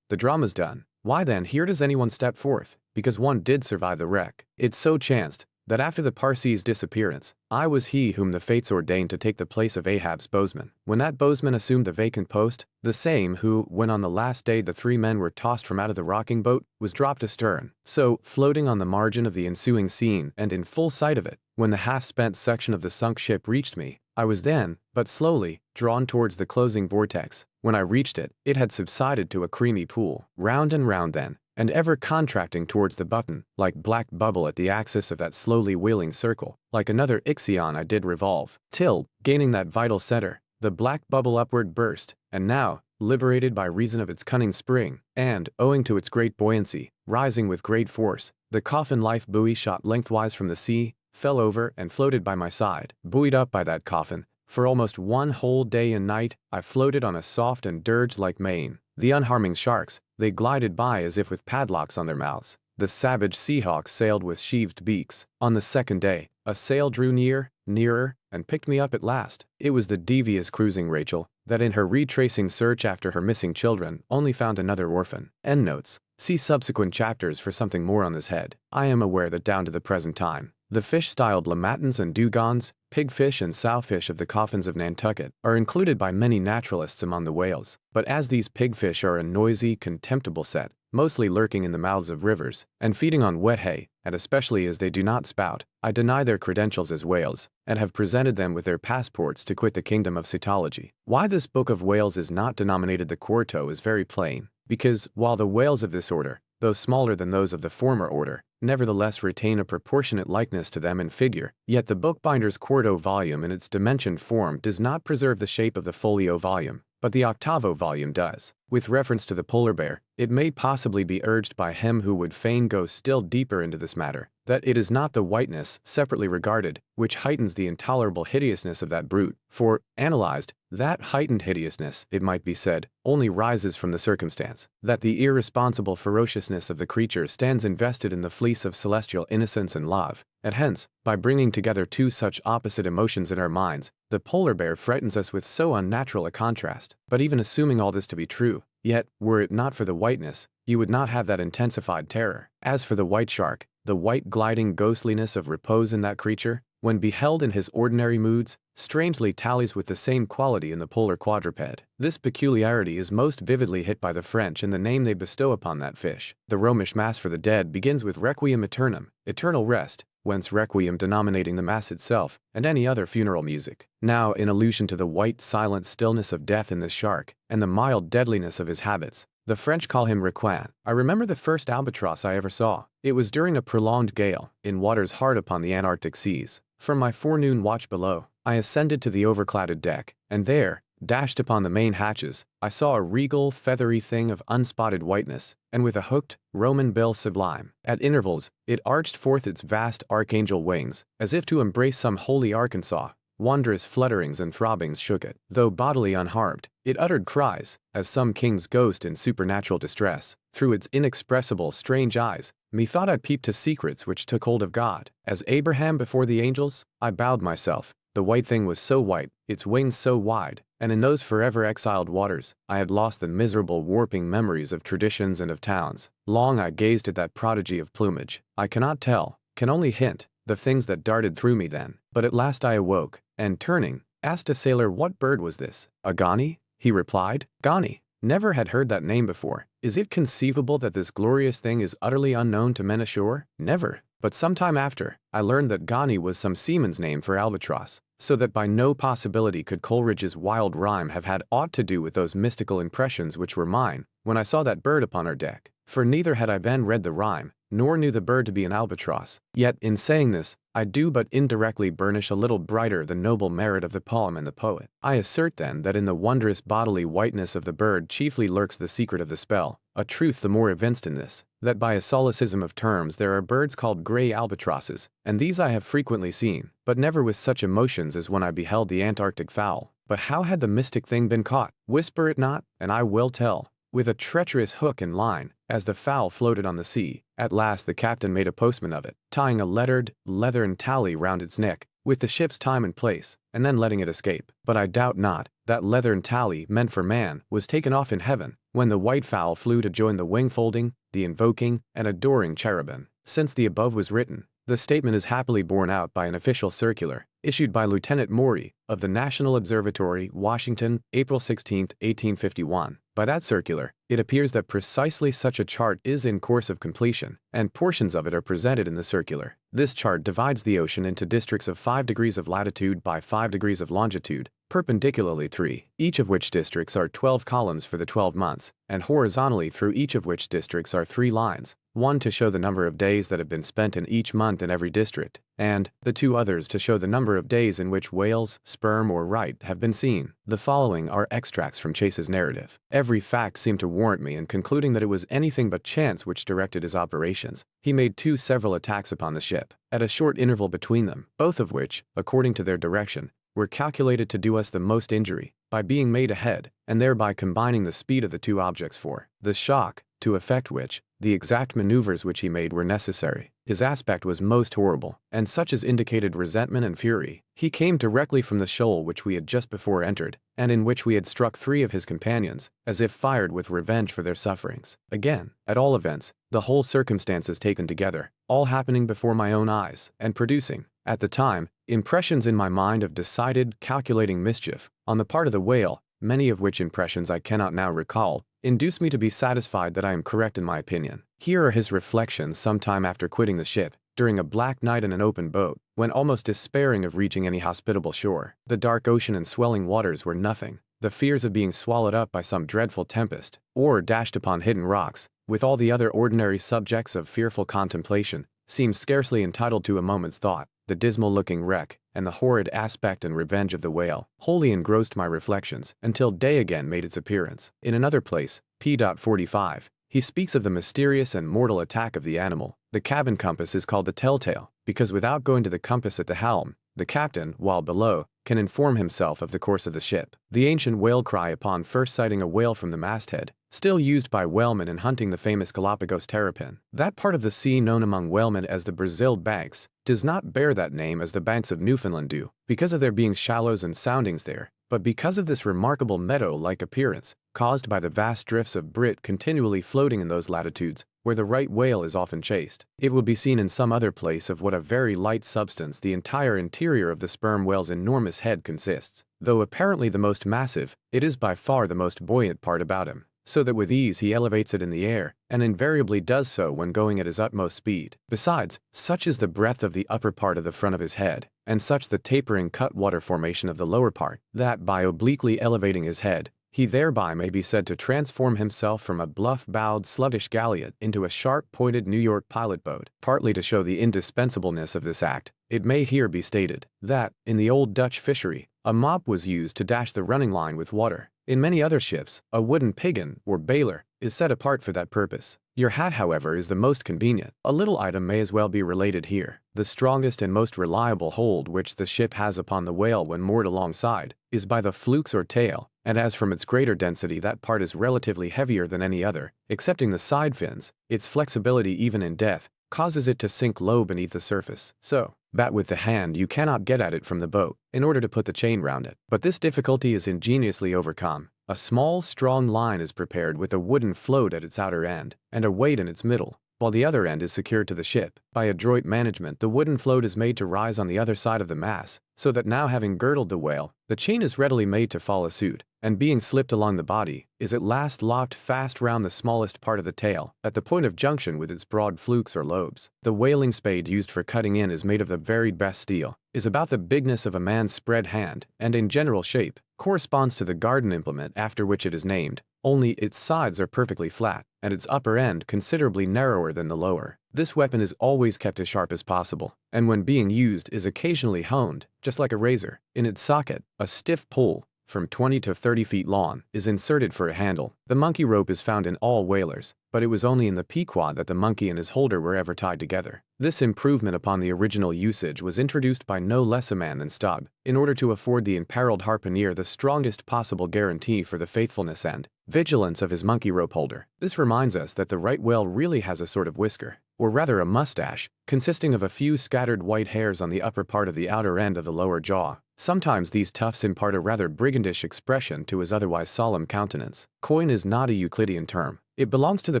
the drama's done. Why then here does anyone step forth? Because one did survive the wreck. It so chanced that after the Parsee's disappearance, I was he whom the fates ordained to take the place of Ahab's bowsman. When that bowsman assumed the vacant post, the same who, when on the last day the three men were tossed from out of the rocking boat, was dropped astern. So, floating on the margin of the ensuing scene, and in full sight of it, when the half-spent section of the sunk ship reached me, I was then, but slowly, drawn towards the closing vortex. When I reached it, it had subsided to a creamy pool, round and round then, and ever contracting towards the button, like black bubble at the axis of that slowly wheeling circle, like another ixion I did revolve, till, gaining that vital center, the black bubble upward burst, and now, liberated by reason of its cunning spring, and, owing to its great buoyancy, rising with great force, the coffin LifeBuoy shot lengthwise from the sea, fell over and floated by my side. Buoyed up by that coffin, for almost one whole day and night, I floated on a soft and dirge-like mane. The unharming sharks, they glided by as if with padlocks on their mouths. The savage seahawks sailed with sheathed beaks. On the second day, a sail drew near, nearer, and picked me up at last. It was the devious cruising Rachel, that in her retracing search after her missing children, only found another orphan. Endnotes. See subsequent chapters for something more on this head. I am aware that down to the present time, the fish-styled lamatins and dugons, pigfish and sowfish of the coffins of Nantucket, are included by many naturalists among the whales. But as these pigfish are a noisy, contemptible set, mostly lurking in the mouths of rivers, and feeding on wet hay, and especially as they do not spout, I deny their credentials as whales, and have presented them with their passports to quit the kingdom of cetology. Why this book of whales is not denominated the Quarto is very plain, because, while the whales of this order, though smaller than those of the former order, nevertheless retain a proportionate likeness to them in figure, yet the bookbinder's quarto volume in its dimensioned form does not preserve the shape of the folio volume, but the 8vo volume does. With reference to the polar bear, it may possibly be urged by him who would fain go still deeper into this matter, that it is not the whiteness, separately regarded, which heightens the intolerable hideousness of that brute, for, analyzed, that heightened hideousness, it might be said, only rises from the circumstance that the irresponsible ferociousness of the creature stands invested in the fleece of celestial innocence and love, and hence, by bringing together two such opposite emotions in our minds, the polar bear frightens us with so unnatural a contrast. But even assuming all this to be true, yet, were it not for the whiteness, you would not have that intensified terror. As for the white shark, the white gliding ghostliness of repose in that creature, when beheld in his ordinary moods, strangely tallies with the same quality in the polar quadruped. This peculiarity is most vividly hit by the French in the name they bestow upon that fish. The Romish Mass for the dead begins with Requiem Aeternam, eternal rest, whence Requiem denominating the Mass itself, and any other funeral music. Now, in allusion to the white silent stillness of death in this shark, and the mild deadliness of his habits, the French call him Requin. I remember the first albatross I ever saw. It was during a prolonged gale, in waters hard upon the Antarctic seas. From my forenoon watch below, I ascended to the overclouded deck, and there, dashed upon the main hatches, I saw a regal, feathery thing of unspotted whiteness, and with a hooked, Roman bill sublime. At intervals, it arched forth its vast archangel wings, as if to embrace some holy Arkansas. Wondrous flutterings and throbbings shook it. Though bodily unharmed, it uttered cries, as some king's ghost in supernatural distress. Through its inexpressible, strange eyes, methought I peeped to secrets which took hold of God. As Abraham before the angels, I bowed myself. The white thing was so white, its wings so wide, and in those forever exiled waters, I had lost the miserable warping memories of traditions and of towns. Long I gazed at that prodigy of plumage. I cannot tell, can only hint, the things that darted through me then. But at last I awoke, and turning, asked a sailor what bird was this. A Gani? He replied. Gani. Never had heard that name before. Is it conceivable that this glorious thing is utterly unknown to men ashore? Never. But some time after, I learned that Gani was some seaman's name for albatross, so that by no possibility could Coleridge's wild rhyme have had aught to do with those mystical impressions which were mine when I saw that bird upon our deck. For neither had I then read the rhyme, nor knew the bird to be an albatross. Yet, in saying this, I do but indirectly burnish a little brighter the noble merit of the poem and the poet. I assert then that in the wondrous bodily whiteness of the bird chiefly lurks the secret of the spell, a truth the more evinced in this, that by a solecism of terms there are birds called grey albatrosses, and these I have frequently seen, but never with such emotions as when I beheld the Antarctic fowl. But how had the mystic thing been caught? Whisper it not, and I will tell. With a treacherous hook and line, as the fowl floated on the sea, at last the captain made a postman of it, tying a lettered, leathern tally round its neck, with the ship's time and place, and then letting it escape. But I doubt not, that leathern tally, meant for man, was taken off in heaven, when the white fowl flew to join the wing-folding, the invoking, and adoring cherubim. Since the above was written, the statement is happily borne out by an official circular, issued by Lieutenant Maury, of the National Observatory, Washington, April 16, 1851. By that circular, it appears that precisely such a chart is in course of completion, and portions of it are presented in the circular. This chart divides the ocean into districts of 5 degrees of latitude by 5 degrees of longitude, perpendicularly 3, each of which districts are 12 columns for the 12 months, and horizontally through each of which districts are 3 lines, one to show the number of days that have been spent in each month in every district, and the 2 others to show the number of days in which whales, sperm or right have been seen. The following are extracts from Chase's narrative. Every fact seemed to warrant me in concluding that it was anything but chance which directed his operations. He made 2 several attacks upon the ship, at a short interval between them, both of which, according to their direction, were calculated to do us the most injury, by being made ahead, and thereby combining the speed of the 2 objects for the shock, to effect which, the exact maneuvers which he made were necessary. His aspect was most horrible, and such as indicated resentment and fury. He came directly from the shoal which we had just before entered, and in which we had struck 3 of his companions, as if fired with revenge for their sufferings. Again, at all events, the whole circumstances taken together, all happening before my own eyes, and producing, at the time, impressions in my mind of decided, calculating mischief, on the part of the whale, many of which impressions I cannot now recall, induce me to be satisfied that I am correct in my opinion. Here are his reflections some time after quitting the ship, during a black night in an open boat, when almost despairing of reaching any hospitable shore. The dark ocean and swelling waters were nothing. The fears of being swallowed up by some dreadful tempest, or dashed upon hidden rocks, with all the other ordinary subjects of fearful contemplation, seemed scarcely entitled to a moment's thought. The dismal-looking wreck, and the horrid aspect and revenge of the whale wholly engrossed my reflections until day again made its appearance. In another place, p.45, he speaks of the mysterious and mortal attack of the animal. The cabin compass is called the telltale, because without going to the compass at the helm, the captain, while below, can inform himself of the course of the ship. The ancient whale cry upon first sighting a whale from the masthead, still used by whalemen in hunting the famous Galapagos terrapin. That part of the sea known among whalemen as the Brazil Banks does not bear that name as the banks of Newfoundland do, because of there being shallows and soundings there, but because of this remarkable meadow-like appearance, caused by the vast drifts of brit continually floating in those latitudes, where the right whale is often chased. It will be seen in some other place of what a very light substance the entire interior of the sperm whale's enormous head consists. Though apparently the most massive, it is by far the most buoyant part about him, so that with ease he elevates it in the air, and invariably does so when going at his utmost speed. Besides, such is the breadth of the upper part of the front of his head, and such the tapering cutwater formation of the lower part, that by obliquely elevating his head, he thereby may be said to transform himself from a bluff-bowed sluggish galliot into a sharp-pointed New York pilot boat. Partly to show the indispensableness of this act, it may here be stated that, in the old Dutch fishery, a mop was used to dash the running line with water. In many other ships, a wooden piggin, or bailer, is set apart for that purpose. Your hat, however, is the most convenient. A little item may as well be related here. The strongest and most reliable hold which the ship has upon the whale when moored alongside is by the flukes or tail, and as from its greater density that part is relatively heavier than any other, excepting the side fins, its flexibility even in death causes it to sink low beneath the surface. So, bat with the hand you cannot get at it from the boat, in order to put the chain round it. But this difficulty is ingeniously overcome. A small, strong line is prepared with a wooden float at its outer end, and a weight in its middle, while the other end is secured to the ship. By adroit management, the wooden float is made to rise on the other side of the mass, so that now having girdled the whale, the chain is readily made to follow suit, and being slipped along the body, is at last locked fast round the smallest part of the tail, at the point of junction with its broad flukes or lobes. The whaling spade used for cutting in is made of the very best steel, is about the bigness of a man's spread hand, and in general shape, corresponds to the garden implement after which it is named, only its sides are perfectly flat, and its upper end considerably narrower than the lower. This weapon is always kept as sharp as possible, and when being used is occasionally honed, just like a razor. In its socket, a stiff pole, from 20 to 30 feet long, is inserted for a handle. The monkey rope is found in all whalers, but it was only in the Pequod that the monkey and his holder were ever tied together. This improvement upon the original usage was introduced by no less a man than Stubb, in order to afford the imperiled harpooner the strongest possible guarantee for the faithfulness and vigilance of his monkey rope holder. This reminds us that the right whale really has a sort of whisker, or rather a mustache, consisting of a few scattered white hairs on the upper part of the outer end of the lower jaw. Sometimes these tufts impart a rather brigandish expression to his otherwise solemn countenance. Coin is not a Euclidean term. It belongs to the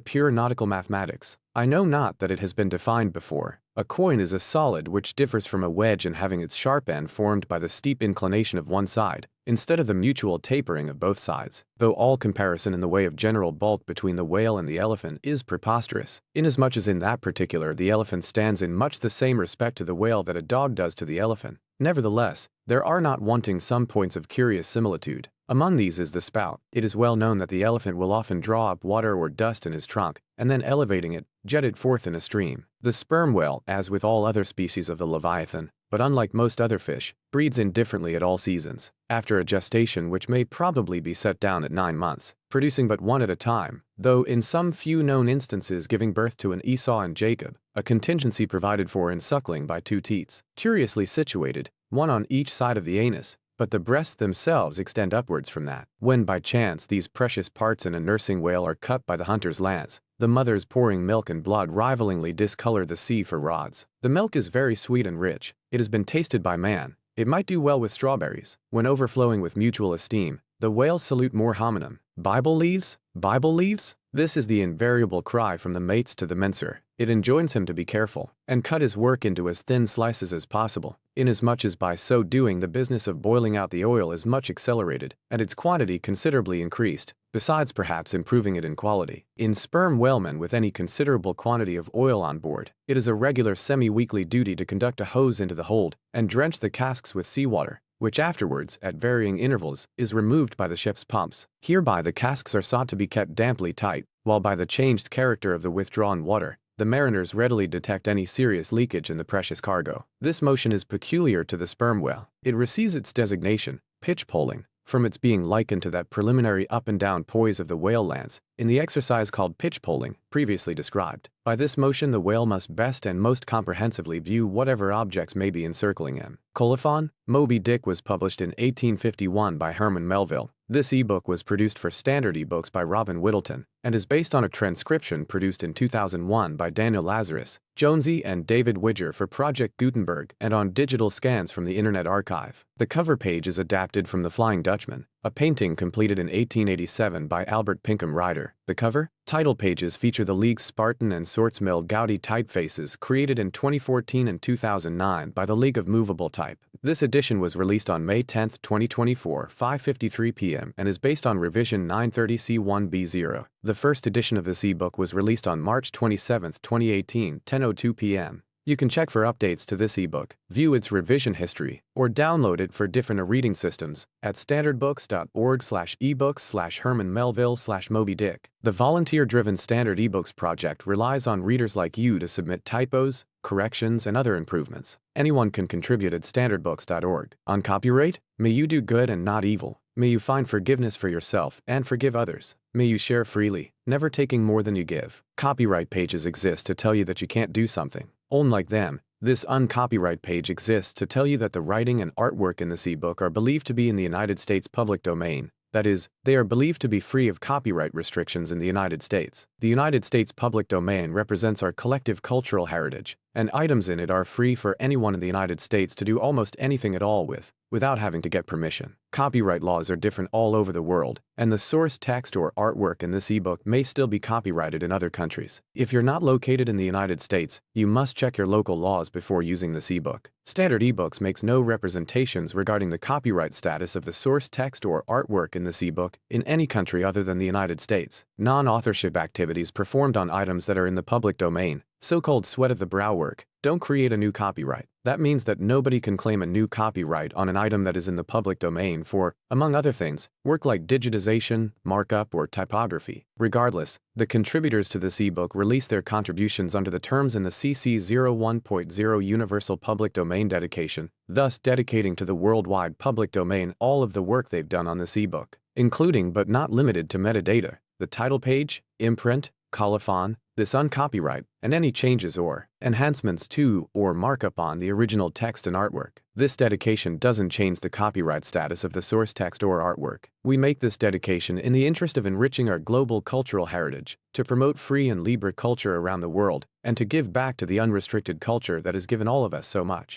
pure nautical mathematics. I know not that it has been defined before. A coin is a solid which differs from a wedge in having its sharp end formed by the steep inclination of one side, instead of the mutual tapering of both sides, though all comparison in the way of general bulk between the whale and the elephant is preposterous, inasmuch as in that particular the elephant stands in much the same respect to the whale that a dog does to the elephant. Nevertheless, there are not wanting some points of curious similitude. Among these is the spout. It is well known that the elephant will often draw up water or dust in his trunk, and then elevating it, jet it forth in a stream. The sperm whale, as with all other species of the leviathan, but unlike most other fish, breeds indifferently at all seasons, after a gestation which may probably be set down at 9 months, producing but one at a time, though in some few known instances giving birth to an Esau and Jacob, a contingency provided for in suckling by 2 teats, curiously situated, one on each side of the anus, but the breasts themselves extend upwards from that. When by chance these precious parts in a nursing whale are cut by the hunter's lance, the mothers pouring milk and blood rivalingly discolor the sea for rods. The milk is very sweet and rich. It has been tasted by man. It might do well with strawberries. When overflowing with mutual esteem, the whales salute more hominum. Bible leaves? Bible leaves? This is the invariable cry from the mates to the menser. It enjoins him to be careful, and cut his work into as thin slices as possible, inasmuch as by so doing the business of boiling out the oil is much accelerated, and its quantity considerably increased, besides perhaps improving it in quality. In sperm whalemen with any considerable quantity of oil on board, it is a regular semi-weekly duty to conduct a hose into the hold, and drench the casks with seawater, which afterwards, at varying intervals, is removed by the ship's pumps. Hereby the casks are sought to be kept damply tight, while by the changed character of the withdrawn water, the mariners readily detect any serious leakage in the precious cargo. This motion is peculiar to the sperm whale. It receives its designation, pitch poling, from its being likened to that preliminary up and down poise of the whale lance in the exercise called pitch poling, previously described. By this motion the whale must best and most comprehensively view whatever objects may be encircling him. Colophon, Moby Dick was published in 1851 by Herman Melville. This ebook was produced for Standard eBooks by Robin Whittleton, and is based on a transcription produced in 2001 by Daniel Lazarus, Jonesy and David Widger for Project Gutenberg and on digital scans from the Internet Archive. The cover page is adapted from The Flying Dutchman, a painting completed in 1887 by Albert Pinkham Ryder. The cover, title pages feature the League's Spartan and Sorts Mill Gaudy typefaces created in 2014 and 2009 by the League of Movable Type. This edition was released on May 10, 2024, 5:53 p.m. and is based on revision 930C1B0. The first edition of this ebook was released on March 27, 2018, 10:02 p.m. You can check for updates to this ebook, view its revision history, or download it for different reading systems at standardbooks.org/ebooks/Herman Melville/Moby Dick. The volunteer-driven Standard eBooks project relies on readers like you to submit typos, corrections, and other improvements. Anyone can contribute at standardbooks.org. On copyright, may you do good and not evil. May you find forgiveness for yourself and forgive others. May you share freely, never taking more than you give. Copyright pages exist to tell you that you can't do something. Unlike them, this uncopyright page exists to tell you that the writing and artwork in this ebook are believed to be in the United States public domain. That is, they are believed to be free of copyright restrictions in the United States. The United States public domain represents our collective cultural heritage, and items in it are free for anyone in the United States to do almost anything at all with, without having to get permission. Copyright laws are different all over the world, and the source text or artwork in this ebook may still be copyrighted in other countries. If you're not located in the United States, you must check your local laws before using this ebook. Standard eBooks makes no representations regarding the copyright status of the source text or artwork in this ebook in any country other than the United States. Non-authorship activities performed on items that are in the public domain, so-called sweat of the brow work, don't create a new copyright. That means that nobody can claim a new copyright on an item that is in the public domain for, among other things, work like digitization, markup, or typography. Regardless, the contributors to this ebook release their contributions under the terms in the CC 01.0 Universal Public Domain Dedication, thus dedicating to the worldwide public domain all of the work they've done on this ebook, including but not limited to metadata, the title page, imprint, colophon, this uncopyright, and any changes or enhancements to or markup on the original text and artwork. This dedication doesn't change the copyright status of the source text or artwork. We make this dedication in the interest of enriching our global cultural heritage, to promote free and libre culture around the world, and to give back to the unrestricted culture that has given all of us so much.